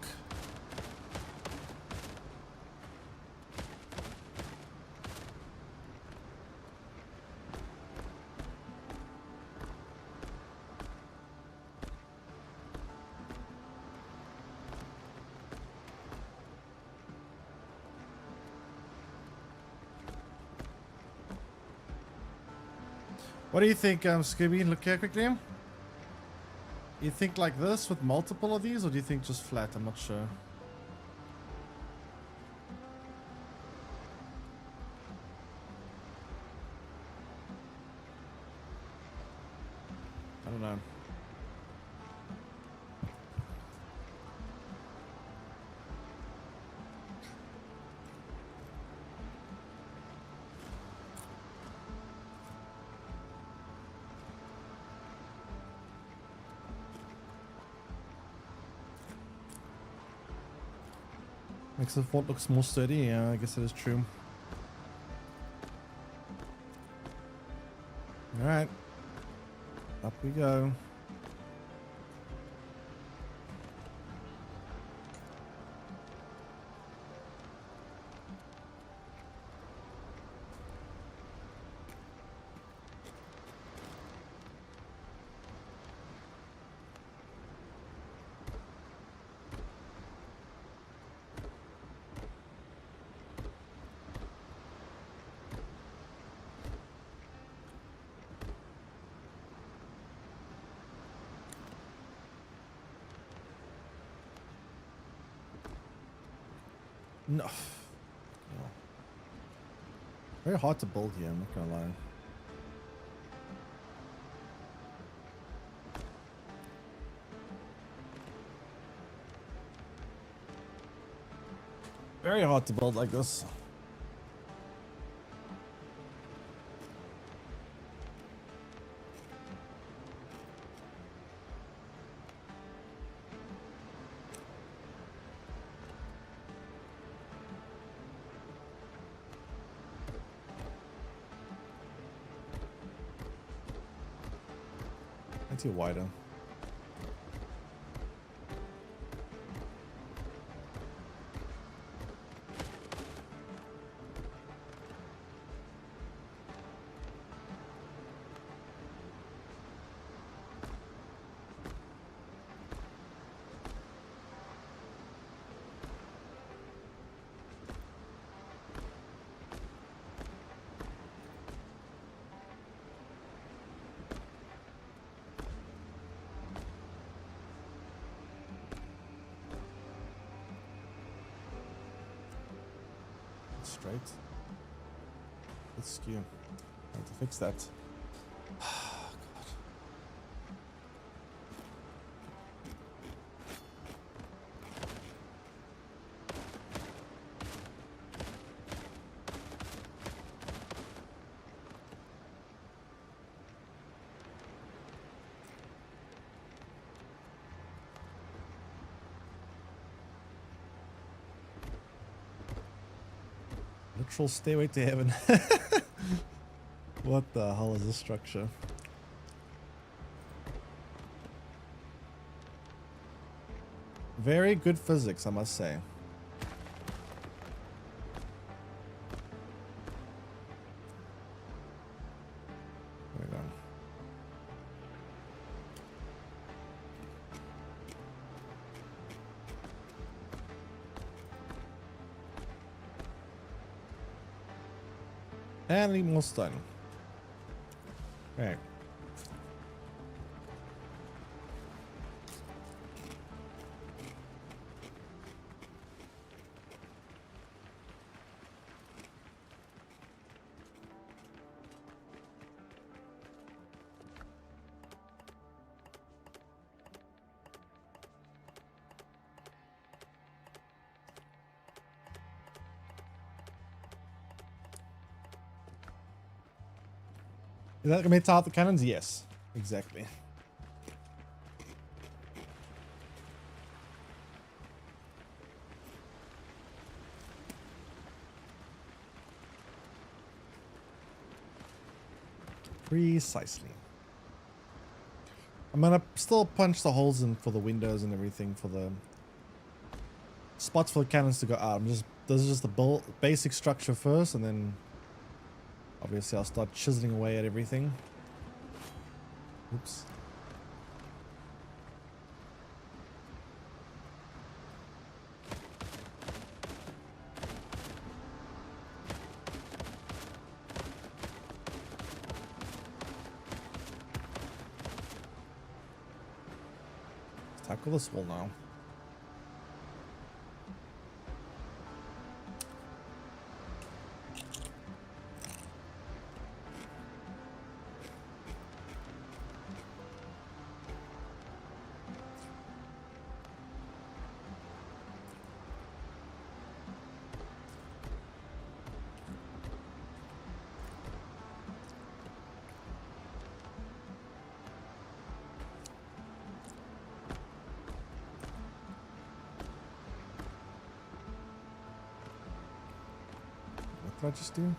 What do you think, Scooby? Look here quickly. You think like this with multiple of these, or do you think just flat? I'm not sure. I don't know. Makes the fort looks more sturdy. Yeah, I guess that is true. All right, up we go. No. Very hard to build here, I'm not gonna lie. Very hard to build like this. Too wider. Straight. It's skew. I have to fix that. Literal stairway to heaven. What the hell is this structure? Very good physics, I must say. There we go. And need more stone. Right. Is that gonna be top the cannons? Yes, exactly. Precisely. I'm gonna still punch the holes in for the windows and everything for the spots for the cannons to go out. This is just the basic structure first, and then obviously I'll start chiseling away at everything. Oops. Let's tackle this wall now. What did I just do?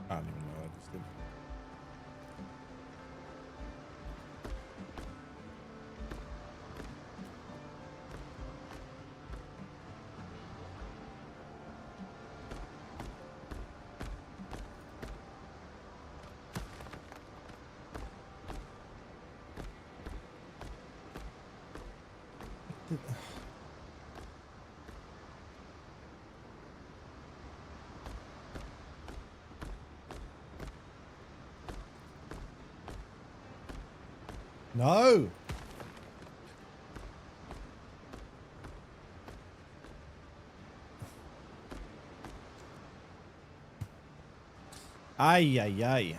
I don't even know what I just did. No. Ay, ay, ay.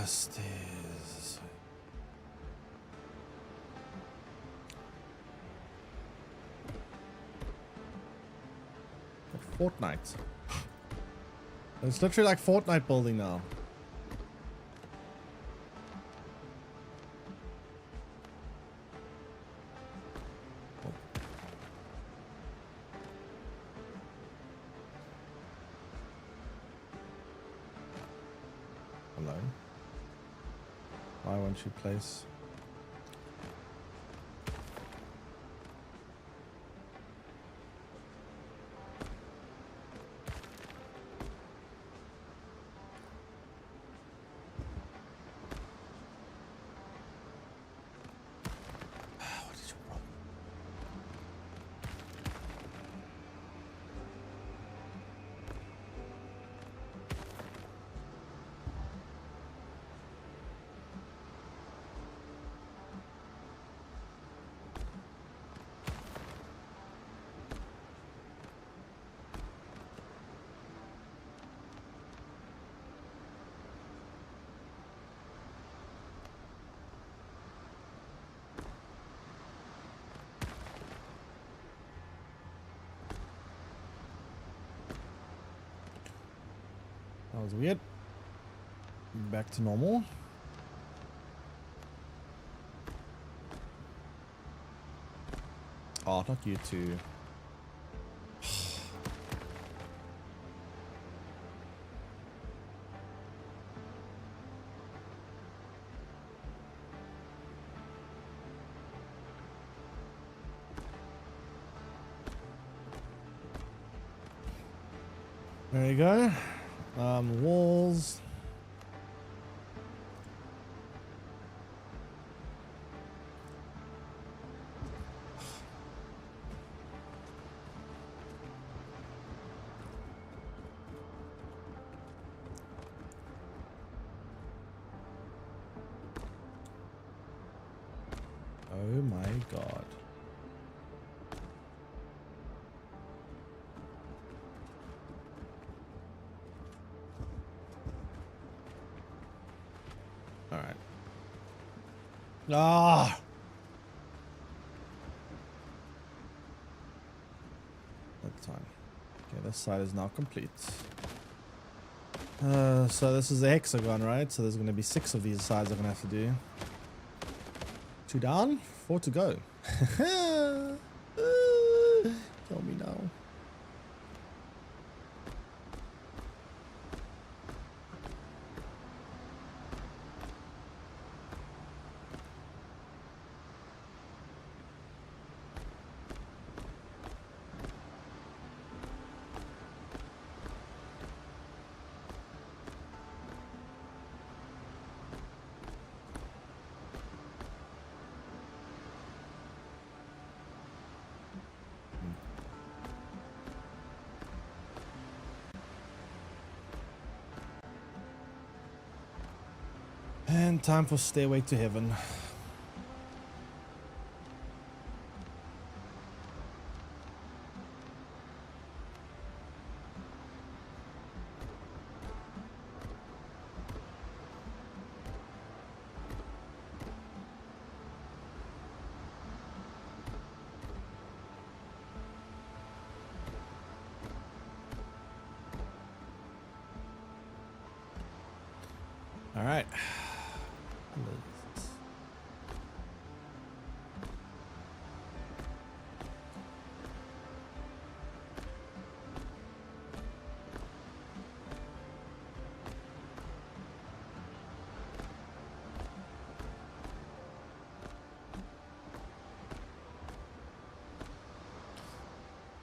Stairs. Fortnite. It's literally like Fortnite building now. Hello. Why won't you place? was weird. Back to normal. Oh, not you two. There you go. Walls. Oh my god. All right. Ah. That's fine. Okay, this side is now complete. So this is a hexagon, right? So there's going to be 6 of these sides I'm going to have to do. 2 down, 4 to go. Tell me now. And time for Stairway to Heaven. All right.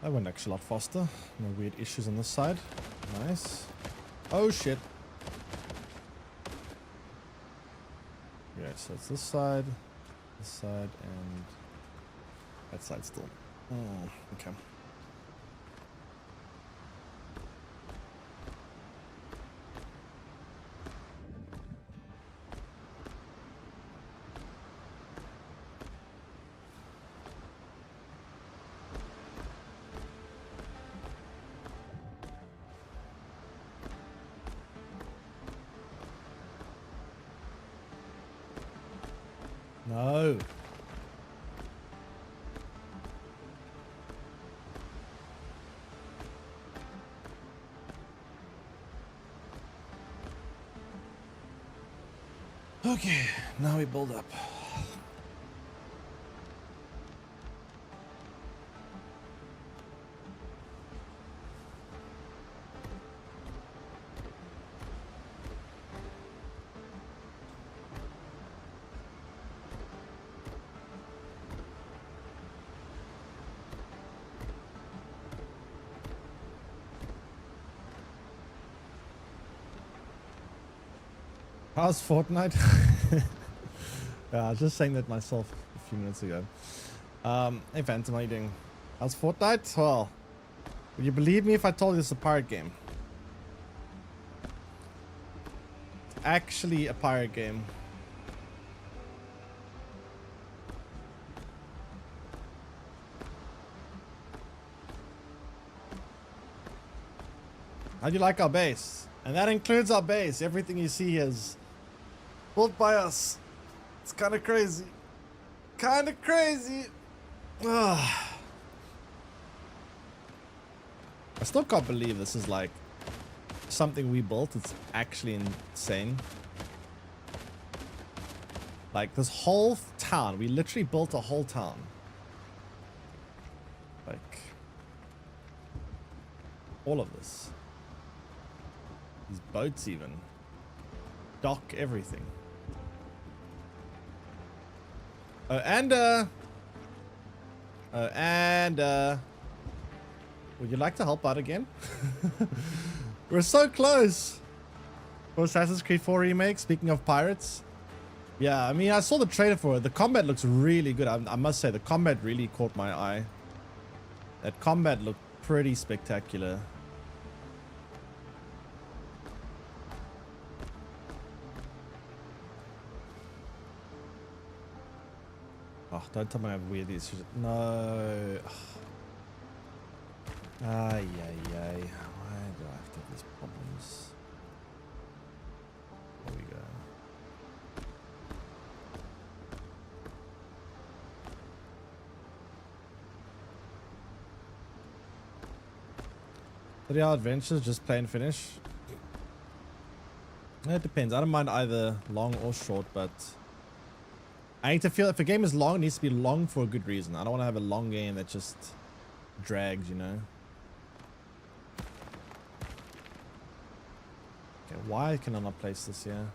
That went actually a lot faster. No weird issues on this side. Nice. Oh shit. Yeah, so it's this side, and that side still. Oh, okay. No. Okay, now we build up. How's Fortnite? Yeah, I was just saying that myself a few minutes ago. Hey Phantom, how you doing? How's Fortnite? Well, would you believe me if I told you it's a pirate game? It's actually a pirate game. How do you like our base? And that includes our base. Everything you see is built by us. It's kind of crazy. Kind of crazy. Ugh. I still can't believe this is like something we built. It's actually insane. Like this whole town, we literally built a whole town. Like all of this. These boats even. Dock, everything. Would you like to help out again? We're so close. For Assassin's Creed 4 remake, speaking of pirates. Yeah, I mean, I saw the trailer for it. The combat looks really good. I must say, the combat really caught my eye. That combat looked pretty spectacular. Oh, don't tell me I have weird issues. No. Ay, ay, ay. Why do I have to have these problems? There we go. Three-hour adventures, just play and finish. It depends. I don't mind either long or short, but I need to feel if a game is long, it needs to be long for a good reason. I don't want to have a long game that just drags, you know. Okay, why can I not place this here?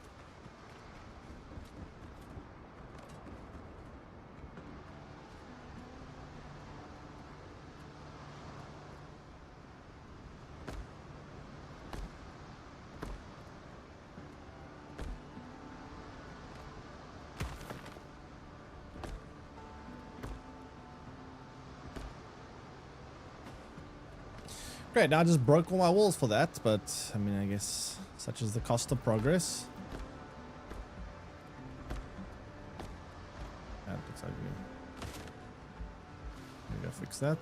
Great, now I just broke all my walls for that, but I mean, I guess such is the cost of progress. That looks ugly. Maybe I'll fix that.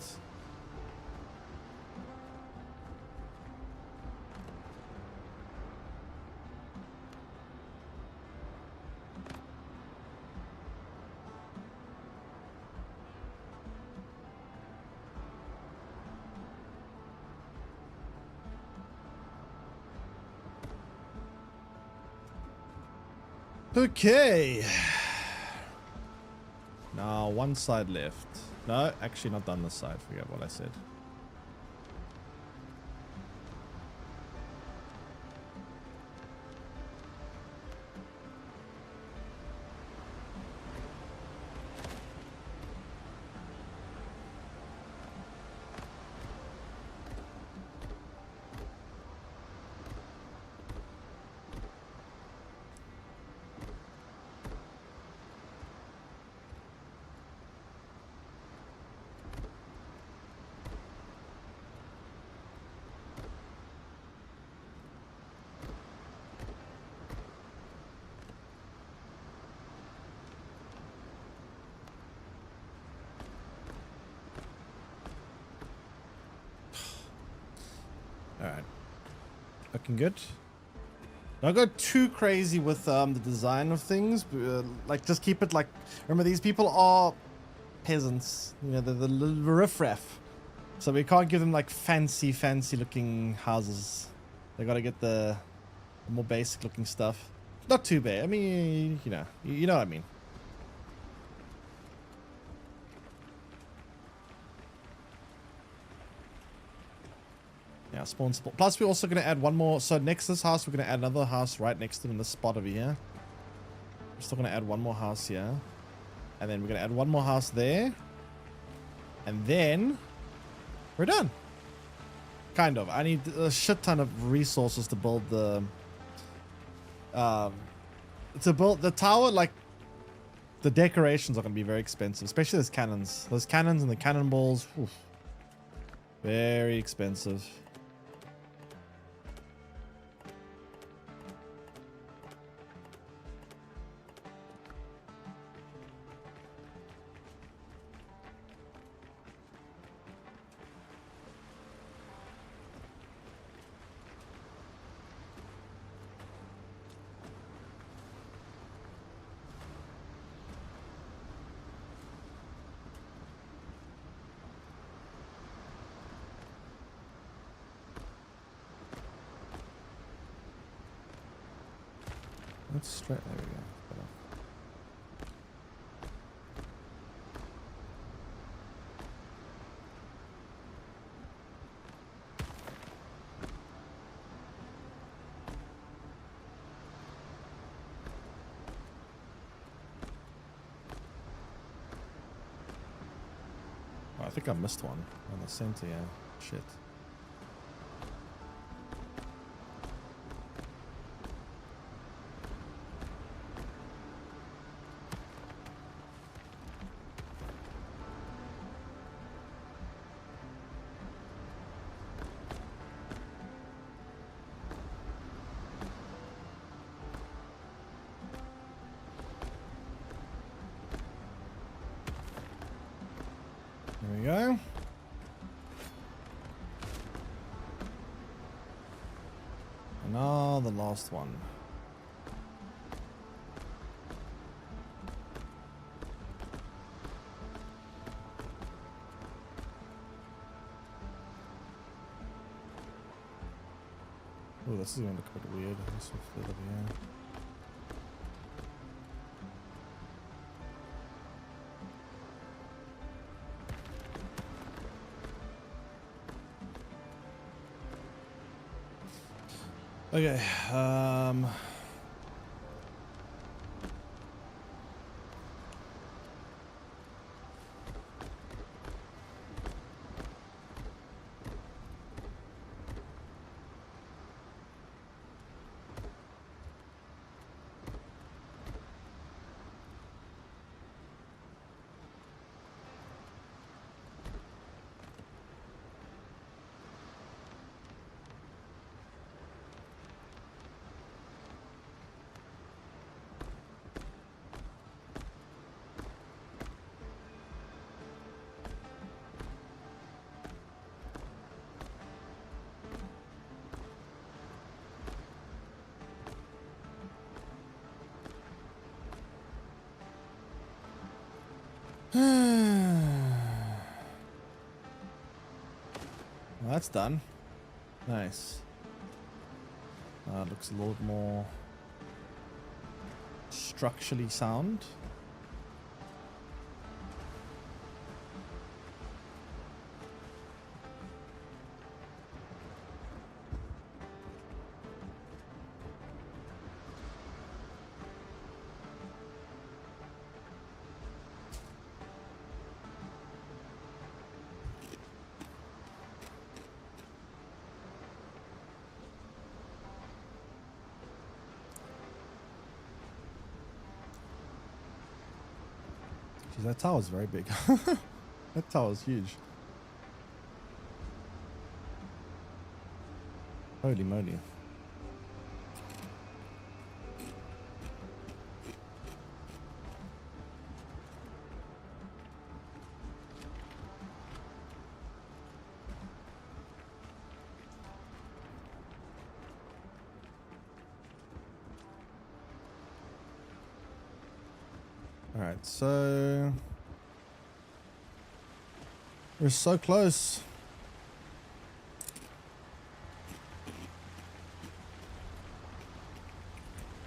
Okay. Now one side left. No, actually not done this side. Forget what I said. Alright. Looking good. Don't go too crazy with the design of things. Like, just keep it like... Remember, these people are peasants. You know, they're the riffraff. So we can't give them, like, fancy looking houses. They gotta get the more basic looking stuff. Not too bad. I mean, you know what I mean. Yeah, spawn. Plus, we're also going to add one more. So next to this house, we're going to add another house right next to it in this spot over here. We're still going to add one more house here. And then we're going to add one more house there. And then we're done. Kind of. I need a shit ton of resources to build the... to build the tower, like... The decorations are going to be very expensive. Especially those cannons. Those cannons and the cannonballs. Oof. Very expensive. Let's straight. There we go. Better. Oh, I think I missed one on the center. Yeah. Shit. There we go. And now the last one. Oh, this is going to look a bit weird. This will flip over here. Okay, well, that's done. Nice. Looks a little more structurally sound. Jeez, that tower's very big. That tower's huge. Holy moly. Alright, so we're so close.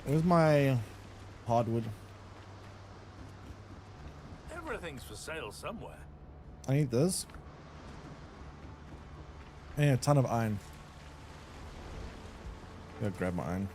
Where's my hardwood? Everything's for sale somewhere. I need this. I need a ton of iron. Gotta grab my iron.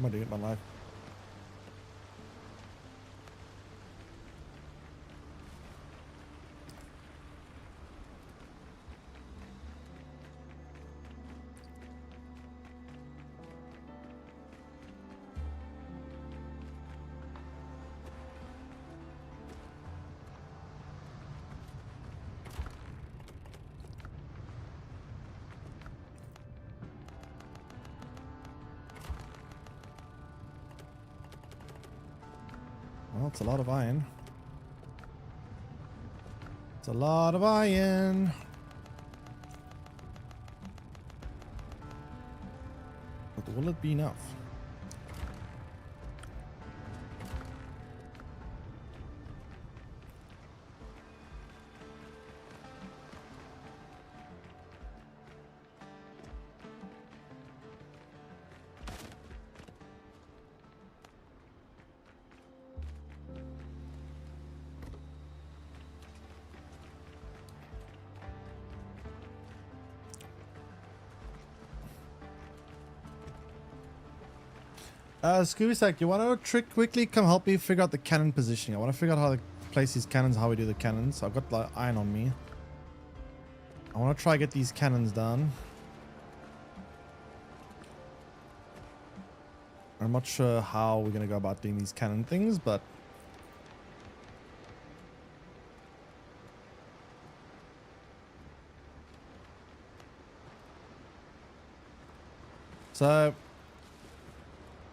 I'm gonna get my life. Well, it's a lot of iron. It's a lot of iron. But will it be enough? Scooby Sack, you want to quickly come help me figure out the cannon positioning. I want to figure out how to place these cannons, how we do the cannons. I've got like iron on me. I want to try get these cannons done. I'm not sure how we're going to go about doing these cannon things, but so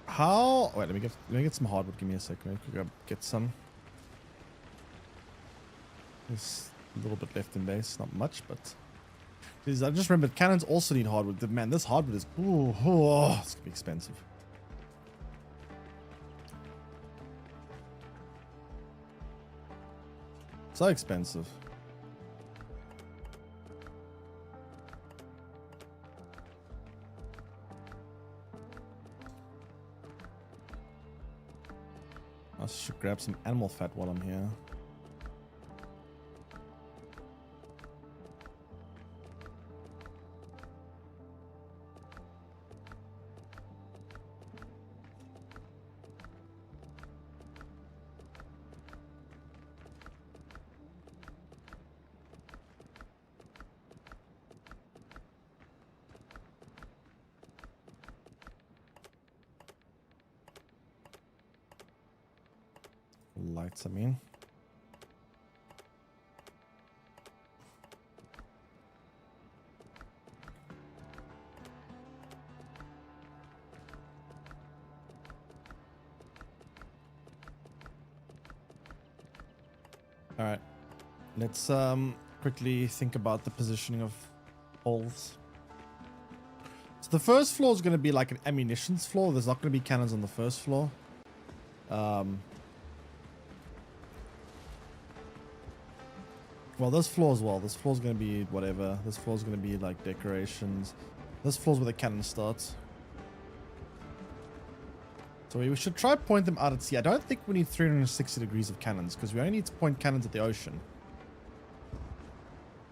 how? Wait, let me get some hardwood. Give me a second. Let me get some. There's a little bit left in base, not much, but geez, I just remembered cannons also need hardwood. Man, this hardwood is it's gonna be expensive. So expensive. I should grab some animal fat while I'm here. Lights, I mean. All right, let's quickly think about the positioning of holes. So the first floor is going to be like an ammunitions floor. There's not going to be cannons on the first floor. Well, this floor as well. This floor is going to be whatever. This floor is going to be like decorations. This floor is where the cannon starts. So we should try point them out at sea. I don't think we need 360 degrees of cannons because we only need to point cannons at the ocean.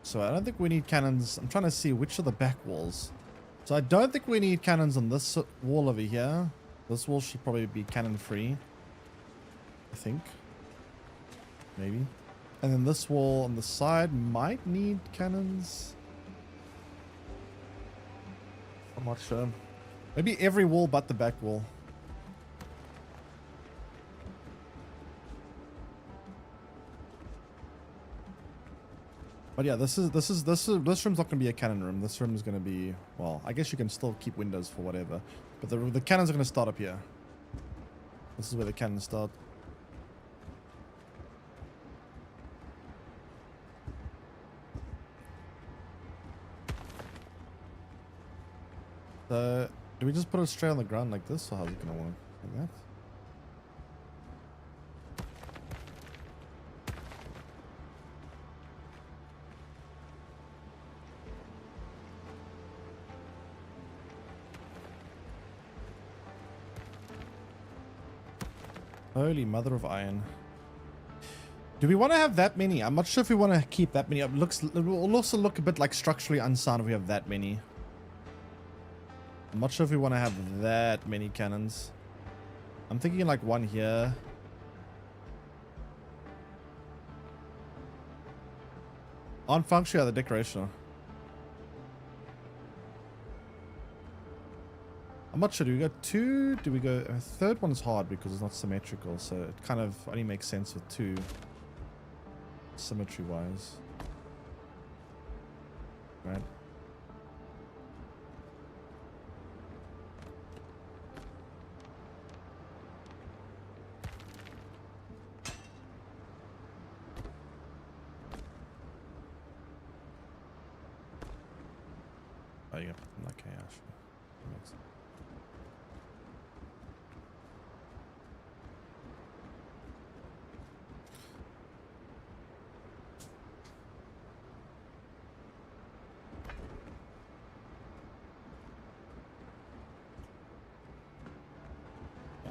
So I don't think we need cannons. I'm trying to see which are the back walls. So I don't think we need cannons on this wall over here. This wall should probably be cannon free. I think. Maybe. And then this wall on the side might need cannons. I'm not sure. Maybe every wall but the back wall. But yeah, this room's not gonna be a cannon room. This room is gonna be, well, I guess you can still keep windows for whatever. But the cannons are gonna start up here. This is where the cannons start. So, do we just put it straight on the ground like this, or how's it gonna work? Like that? Holy mother of iron. Do we want to have that many? I'm not sure if we want to keep that many. It will also look a bit like structurally unsound if we have that many. I'm not sure if we want to have that many cannons. I'm thinking like one here. On function, yeah, the decoration. I'm not sure. Do we go two? Do we go... A third one's hard because it's not symmetrical. So it kind of only makes sense with two. Symmetry-wise. Right.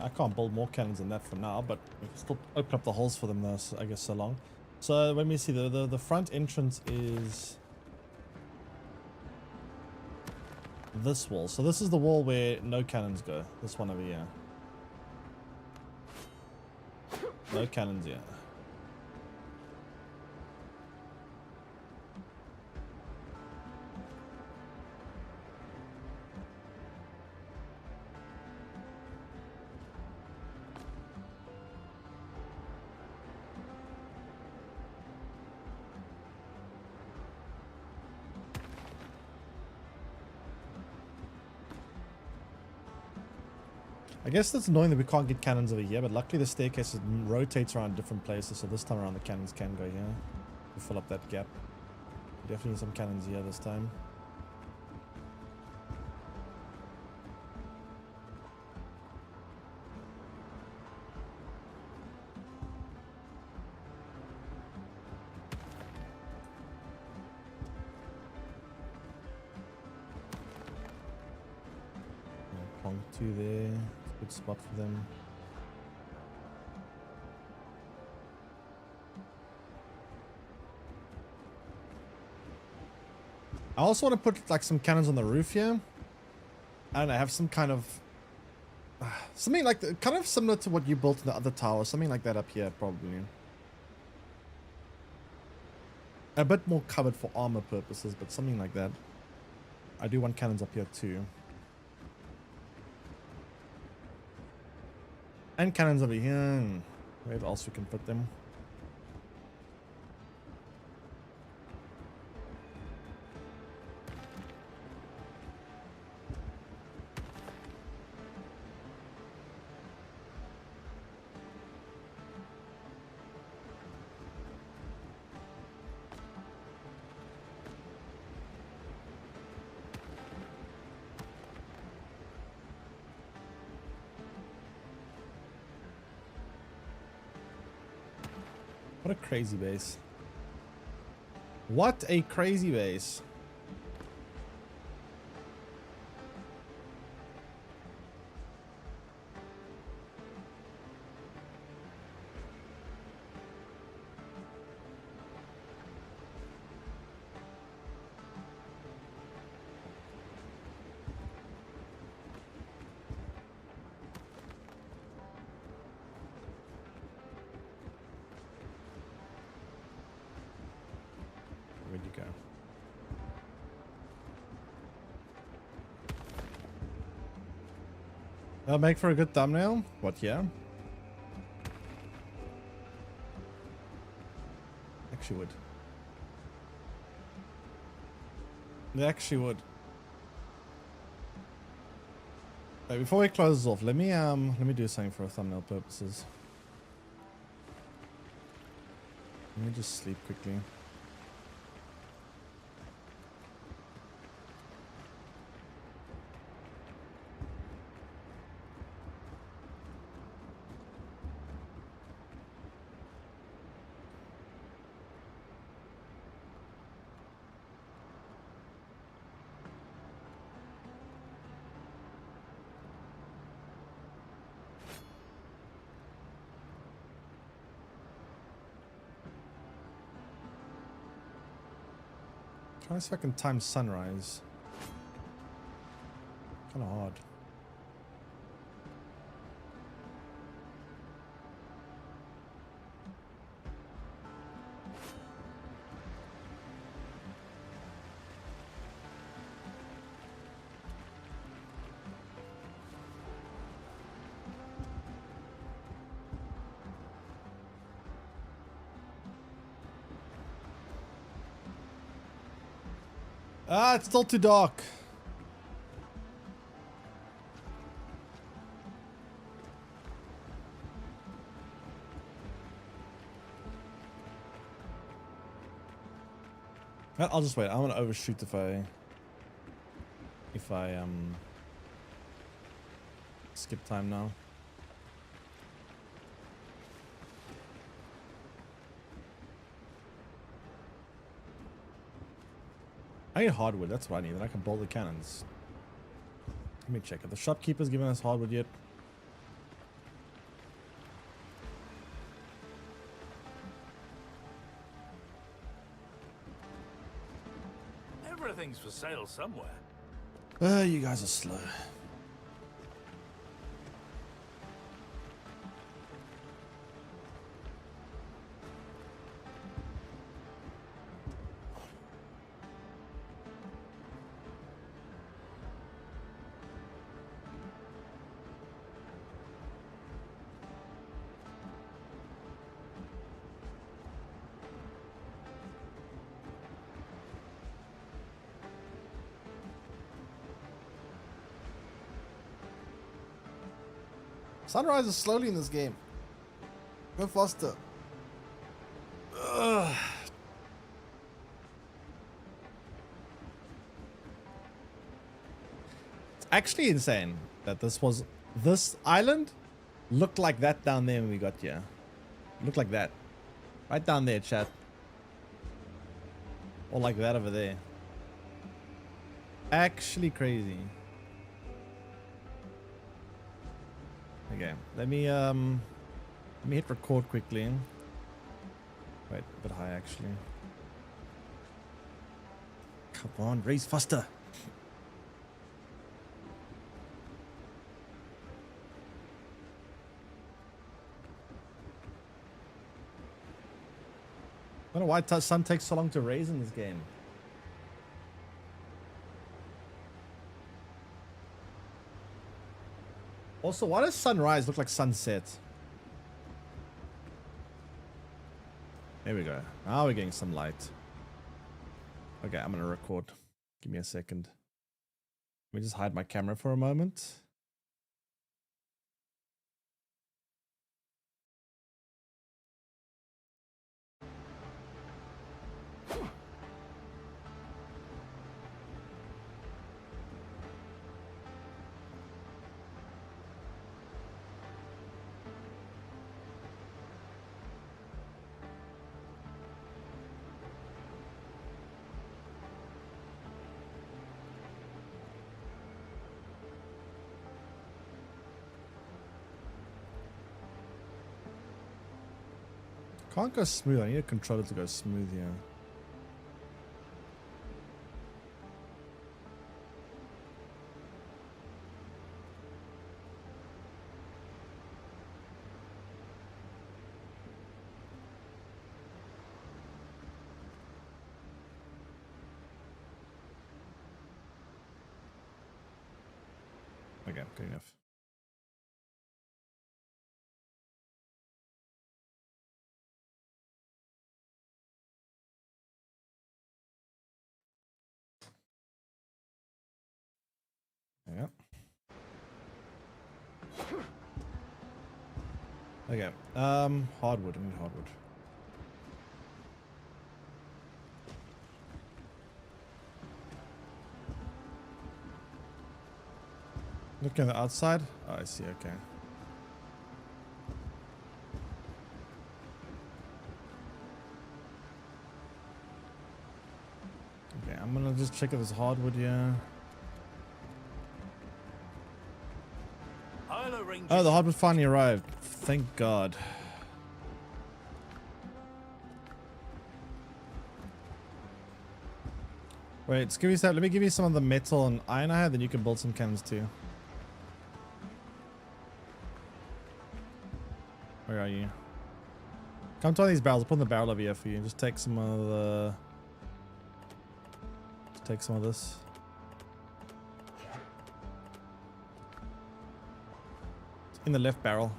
I can't build more cannons than that for now, but we can still open up the holes for them though, so I guess so long. So let me see, the front entrance is this wall. So this is the wall where no cannons go. This one over here. No cannons yet. I guess that's annoying that we can't get cannons over here, but luckily the staircase rotates around different places, so this time around the cannons can go here to fill up that gap. Definitely need some cannons here this time. Plonk 2 there. Good spot for them. I also want to put like some cannons on the roof here. I don't know, have some kind of something like kind of similar to what you built in the other tower, something like that up here probably. A bit more covered for armor purposes, but something like that. I do want cannons up here too. And cannons over here. Where else we can put them? What a crazy base. What a crazy base. Where'd you go? That'll make for a good thumbnail. What, yeah? Actually would. They actually would. Right, before we close this off, let me do something for thumbnail purposes. Let me just sleep quickly. Trying to see if I can time sunrise. Kind of hard. Ah, it's still too dark. I'll just wait. I'm gonna overshoot if I skip time now. I need hardwood, that's what I need, then I can build the cannons. Let me check. Have the shopkeepers given us hardwood yet? things for sale somewhere. You guys are slow. Sunrise is slowly in this game. Go faster. Ugh. It's actually insane that this island looked like that down there when we got here. Looked like that. Right down there, chat. Or like that over there. Actually crazy. Okay, let me hit record quickly. Wait, a bit high actually. Come on, raise faster. I don't know why sun takes so long to raise in this game. Also, why does sunrise look like sunset? There we go. Now we're getting some light. Okay, I'm gonna record. Give me a second. Let me just hide my camera for a moment. Can't go smooth. I need a controller to go smooth here. Okay, good enough. Yeah. Okay. Hardwood. I need hardwood. Looking at the outside. Oh, I see. Okay. Okay, I'm gonna just check if there's hardwood here. Oh, the hardwood finally arrived. Thank God. Wait, Scooby Snap, let me give you some of the metal and iron I have, then you can build some cannons too. Where are you? Come to one of these barrels. I'll put in the barrel over here for you. Just take some of the... Just take some of this. In the left barrel.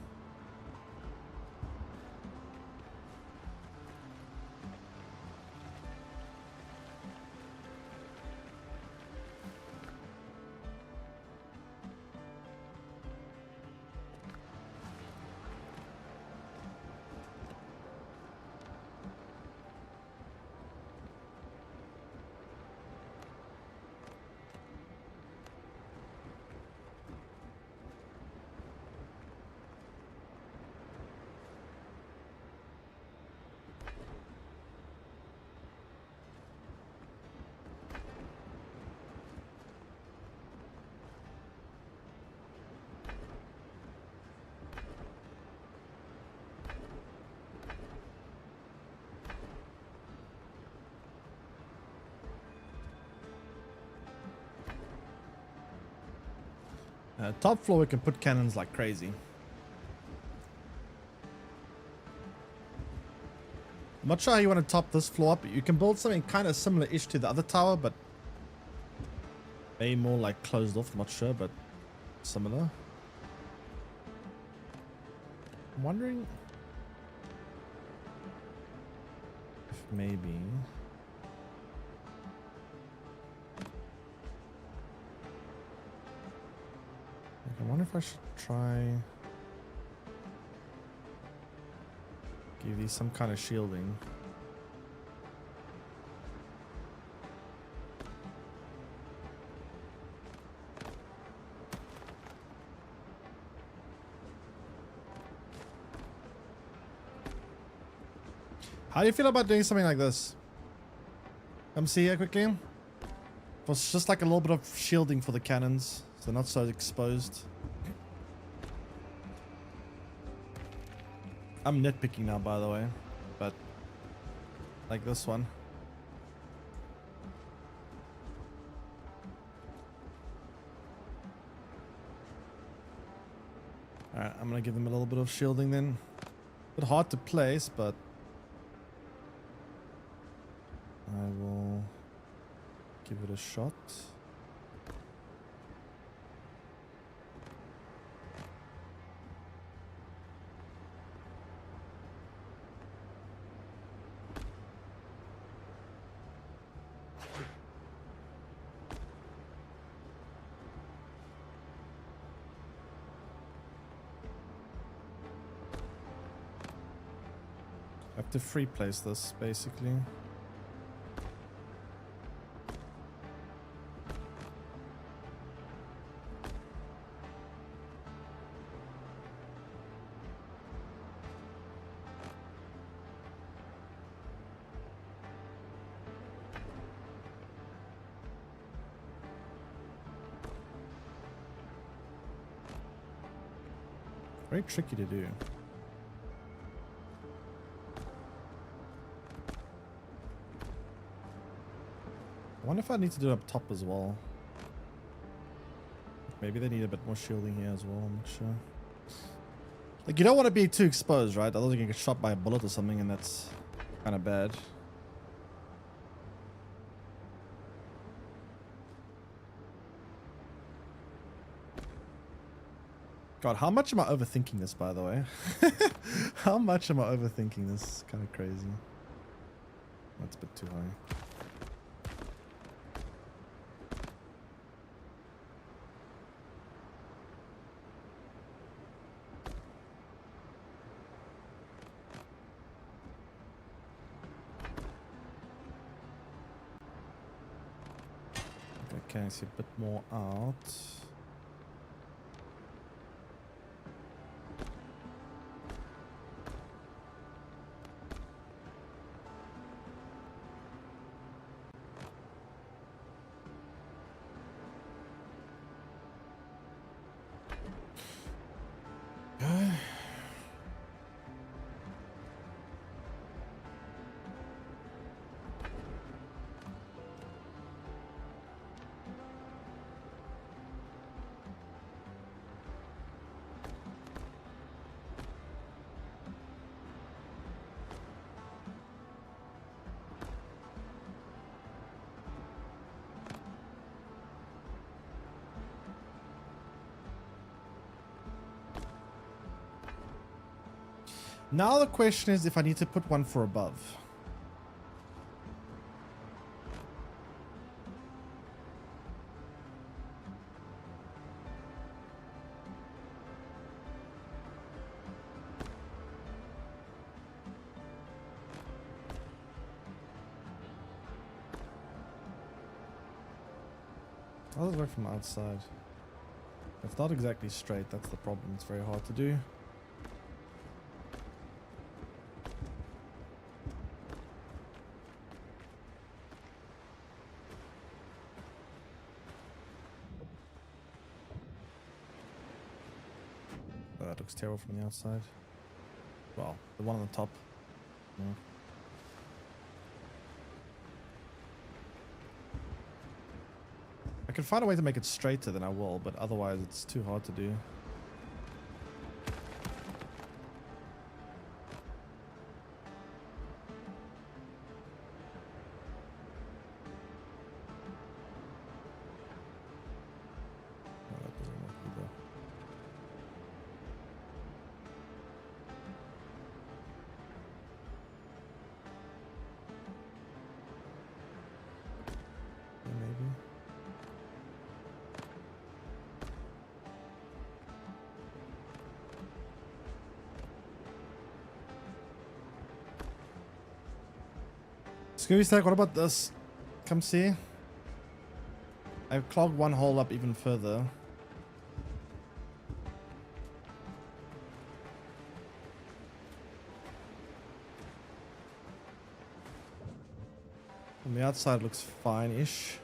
Top floor we can put cannons like crazy. I'm not sure how you want to top this floor up. You can build something kind of similar-ish to the other tower, but maybe more like closed off. I'm not sure, but similar. I'm wondering if maybe I wonder if I should try give these some kind of shielding. How do you feel about doing something like this? Come see here quickly. It's just like a little bit of shielding for the cannons, so they're not so exposed. I'm nitpicking now, by the way, but like this one. Alright, I'm gonna give them a little bit of shielding then. A bit hard to place, but I will give it a shot. I have to free place this basically. Very tricky to do. I wonder if I need to do it up top as well. Maybe they need a bit more shielding here as well, I'm not sure. Like, you don't want to be too exposed, right? Otherwise you can get shot by a bullet or something and that's kind of bad. God, how much am I overthinking this, by the way? How much am I overthinking this? It's kind of crazy. That's a bit too high. Okay, I see a bit more out. Now the question is if I need to put one for above. How does it work from outside? It's not exactly straight, that's the problem. It's very hard to do. That looks terrible from the outside. Well, the one on the top. Yeah. I can find a way to make it straighter, then I will, but otherwise it's too hard to do. Oh, that doesn't work either. Yeah, maybe. Scooby Stack, what about this? Come see. I've clogged one hole up even further. From the outside looks fine-ish.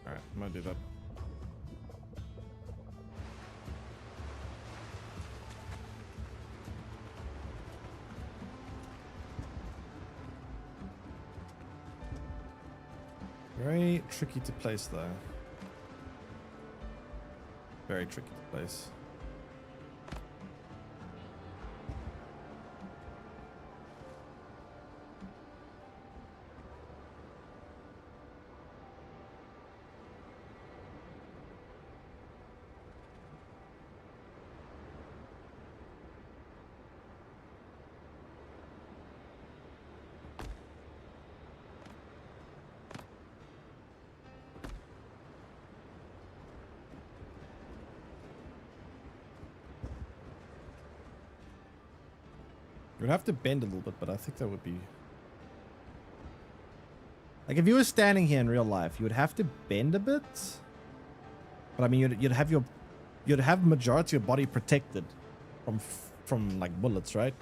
Alright, I'm gonna do that. Very tricky to place though. Very tricky to place. You'd have to bend a little bit, but I think that would be... Like, if you were standing here in real life, you would have to bend a bit. But I mean, you'd have majority of your body protected from like bullets, right?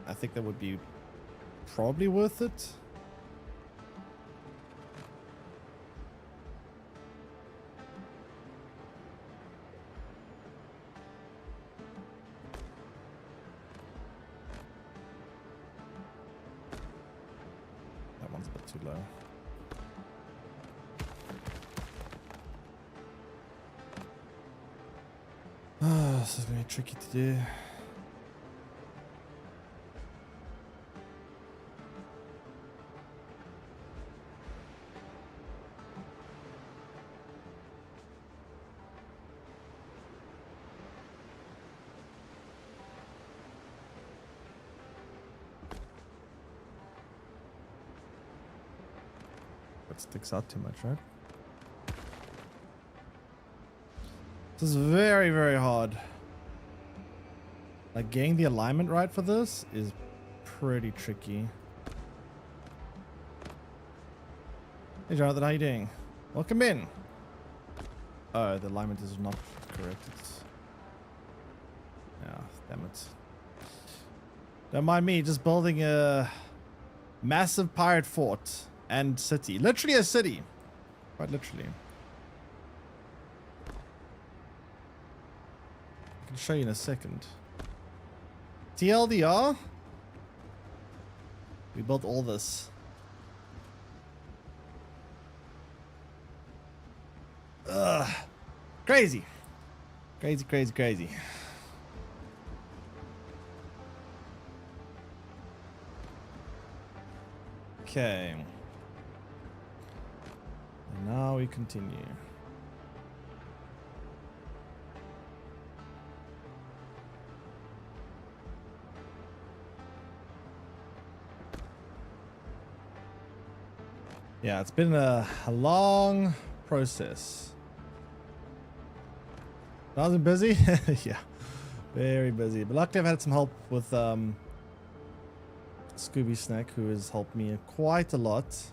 I think that would be probably worth it. That one's a bit too low. This is gonna be tricky to do. That sticks out too much, right? This is very, very hard. Like, getting the alignment right for this is pretty tricky. Hey Jonathan, how you doing? Welcome in. Oh, the alignment is not correct. It's... Yeah, damn it. Don't mind me, just building a massive pirate fort and city. Literally a city. Quite literally. I can show you in a second. TLDR, we built all this. Ugh. Crazy. Crazy, crazy, crazy. Okay. And now we continue. Yeah, it's been a long process. I was busy. Yeah, very busy. But luckily I've had some help with some Scooby Snack, who has helped me quite a lot. Is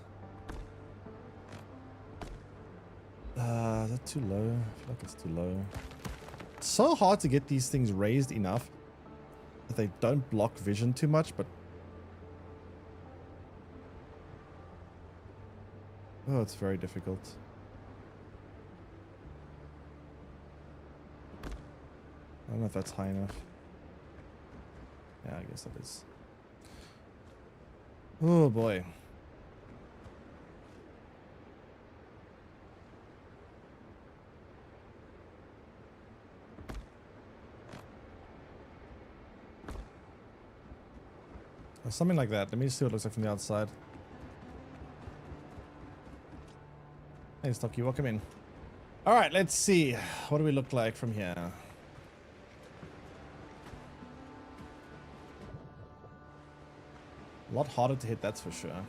that too low? I feel like it's too low. It's so hard to get these things raised enough that they don't block vision too much, but oh, it's very difficult. I don't know if that's high enough. Yeah, I guess that is. Oh boy. Or something like that. Let me see what it looks like from the outside. Hey, Stocky, welcome in. All right, let's see. What do we look like from here? A lot harder to hit, that's for sure. Kind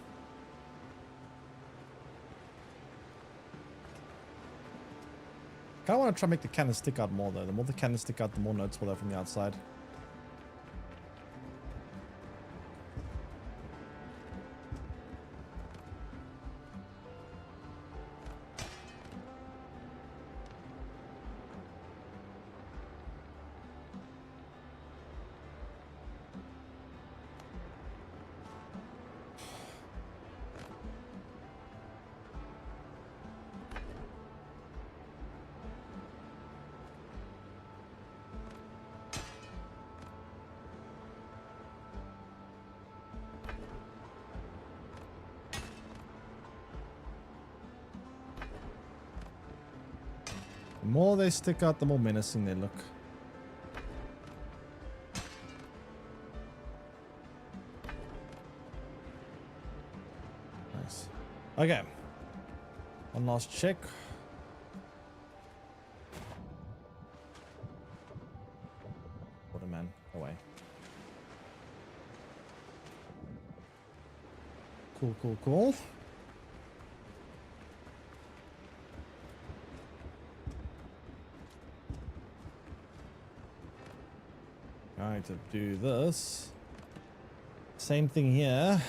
of want to try and make the cannon stick out more, though. The more the cannon stick out, the more noticeable they're from the outside. The more they stick out, the more menacing they look. Nice. Okay. One last check. Waterman, away. Cool, cool, cool. Alright, to do this. Same thing here.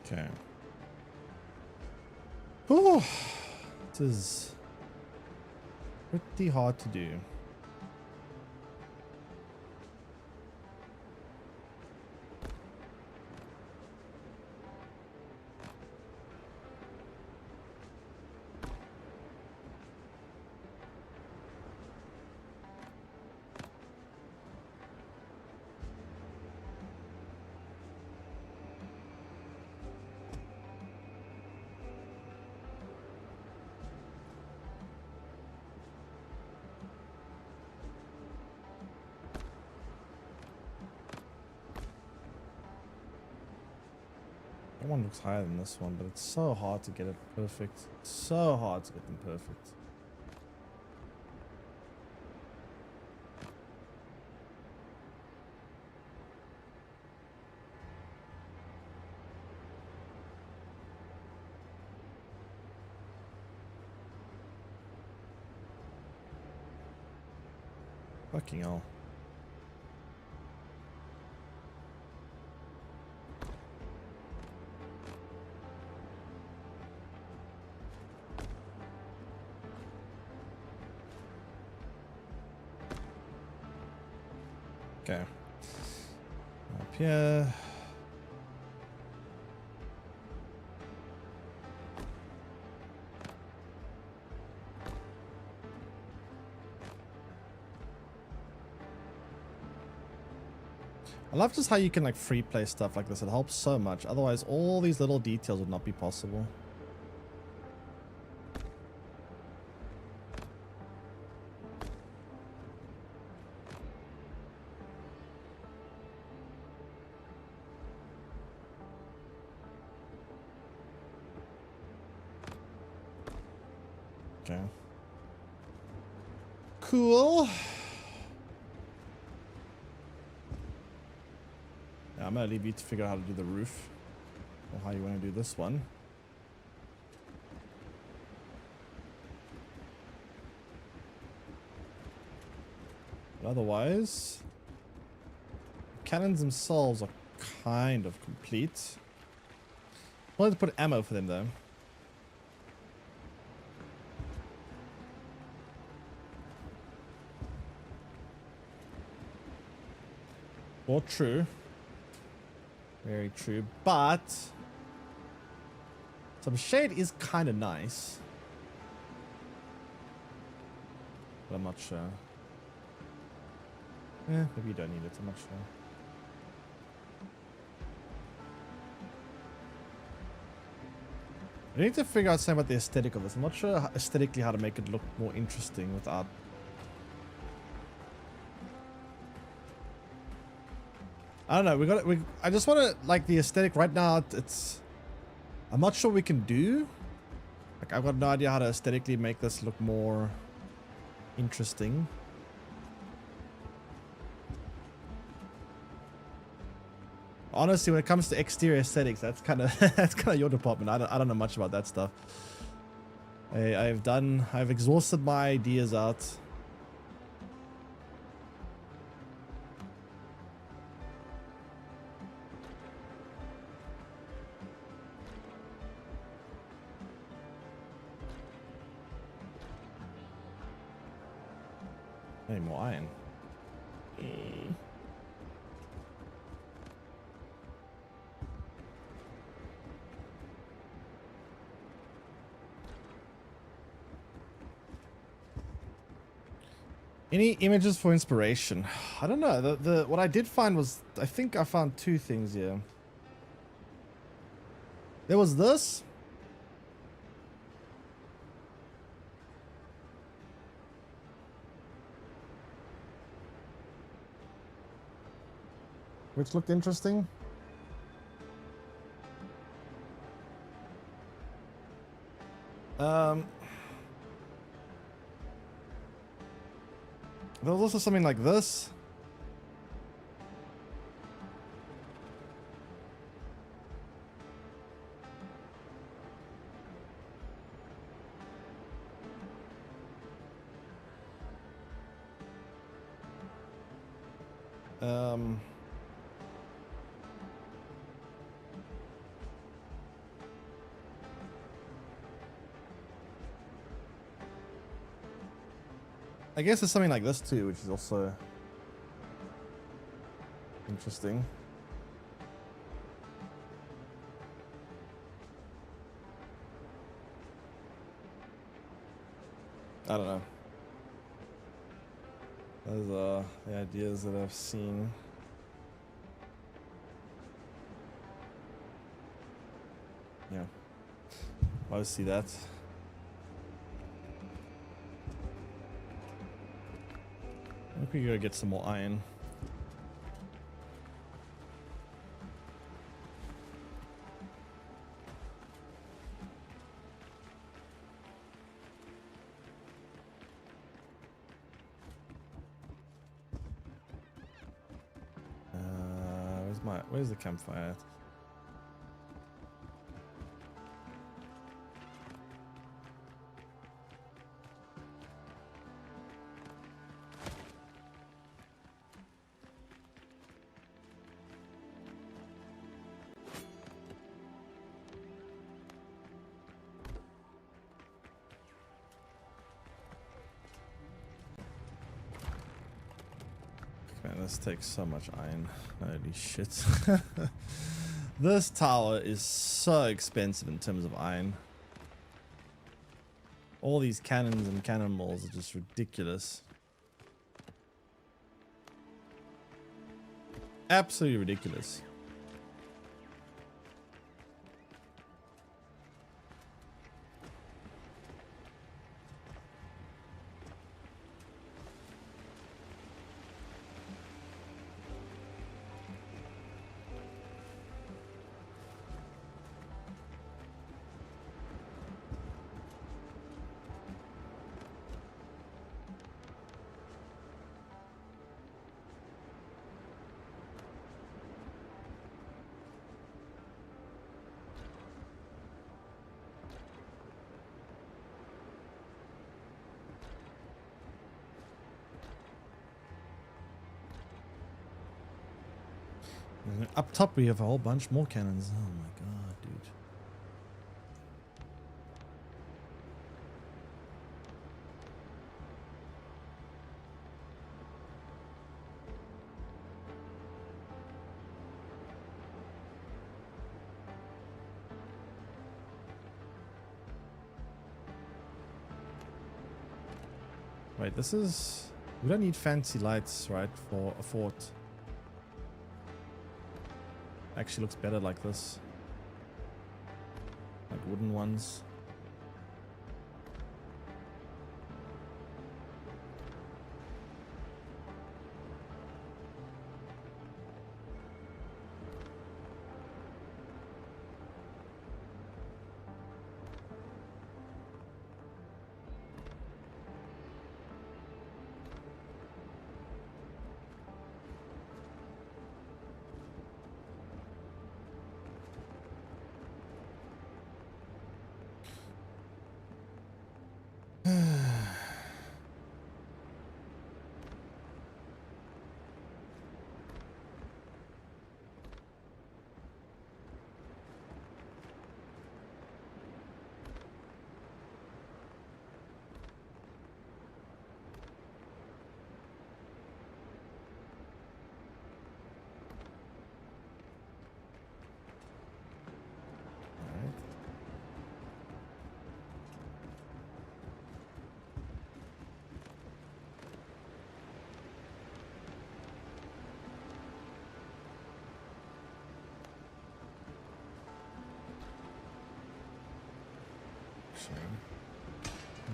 Okay. Oh, this is pretty hard to do. That one looks higher than this one, but it's so hard to get it perfect. So hard to get them perfect. Fucking hell. Okay. Up here. I love just how you can like free play stuff like this. It helps so much. Otherwise, all these little details would not be possible. Okay. Cool. Yeah, I'm gonna leave you to figure out how to do the roof or how you want to do this one. But otherwise, the cannons themselves are kind of complete. I wanted to put ammo for them though. Well, true. Very true. But some shade is kind of nice. But I'm not sure. Maybe you don't need it. I'm not sure. I need to figure out something about the aesthetic of this. I'm not sure aesthetically how to make it look more interesting without... I don't know. I just want to like the aesthetic right now. It's. I'm not sure we can do. Like I've got no idea how to aesthetically make this look more interesting. Honestly, when it comes to exterior aesthetics, that's kind of your department. I don't know much about that stuff. I've exhausted my ideas out. Any more iron? Any images for inspiration? I don't know. What I did find was, I think I found two things here. There was this. Which looked interesting. There was also something like this. I guess there's something like this too, which is also interesting. I don't know. Those are the ideas that I've seen. Yeah. I see that. I think we gotta get some more iron. Where's the campfire at? Man, this takes so much iron. Holy shit. This tower is so expensive in terms of iron. All these cannons and cannonballs are just ridiculous. Absolutely ridiculous. Up top we have a whole bunch more cannons. Oh my god, dude. Wait, this is... We don't need fancy lights, right, for a fort. Actually looks better like this. Like wooden ones.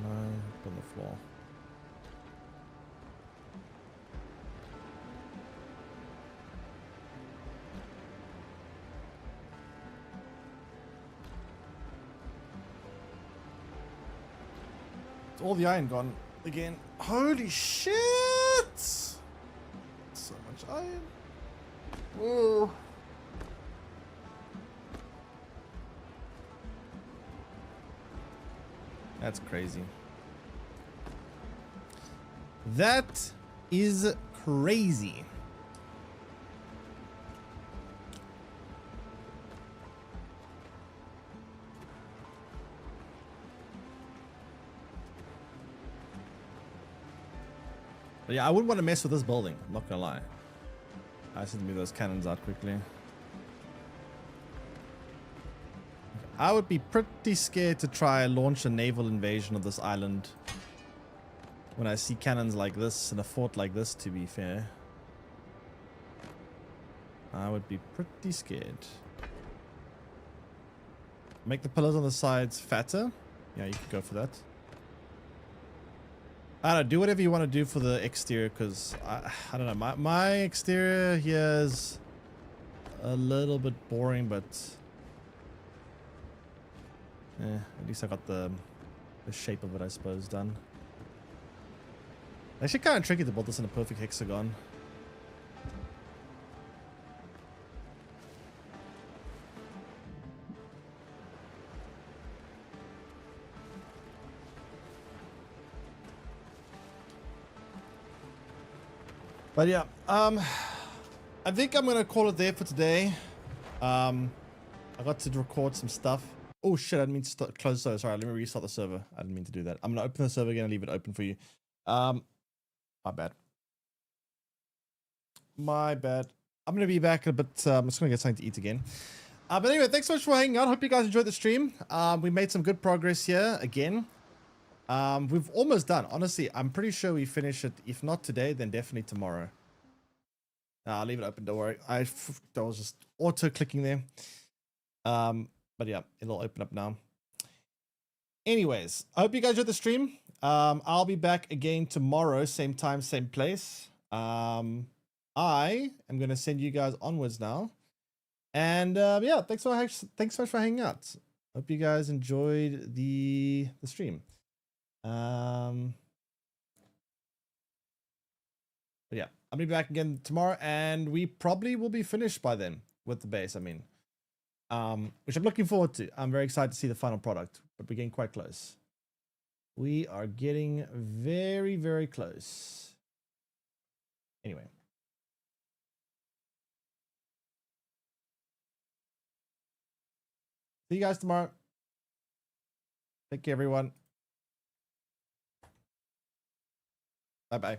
No, on the floor. It's all the iron gone again. Holy shit! So much iron. Whoa. That's crazy. That is crazy. But yeah, I wouldn't want to mess with this building. I'm not gonna lie. I just need to move those cannons out quickly. I would be pretty scared to try and launch a naval invasion of this island when I see cannons like this in a fort like this, to be fair. I would be pretty scared. Make the pillars on the sides fatter. Yeah, you could go for that. I don't know, do whatever you want to do for the exterior, because I don't know, my exterior here is a little bit boring, but at least I got the shape of it, I suppose, done. Actually kind of tricky to build this in a perfect hexagon. But yeah, I think I'm gonna call it there for today. I got to record some stuff. Oh shit, I didn't mean to close the server. Sorry, let me restart the server. I didn't mean to do that. I'm gonna open the server again and leave it open for you. My bad. My bad. I'm gonna be back in a bit. I'm just gonna get something to eat again. But anyway, thanks so much for hanging out. Hope you guys enjoyed the stream. We made some good progress here again. We've almost done. Honestly, I'm pretty sure we finish it. If not today, then definitely tomorrow. I'll leave it open. Don't worry. I was just auto clicking there. But yeah, it'll open up now. Anyways, I hope you guys enjoyed the stream. I'll be back again tomorrow, same time, same place. I am gonna send you guys onwards now. And yeah, thanks so much for hanging out. Hope you guys enjoyed the stream. But yeah, I'll be back again tomorrow, and we probably will be finished by then with the base. I mean, which I'm looking forward to. I'm very excited to see the final product, but we're getting quite close. We are getting very, very close. Anyway. See you guys tomorrow. Take care, everyone. Bye-bye.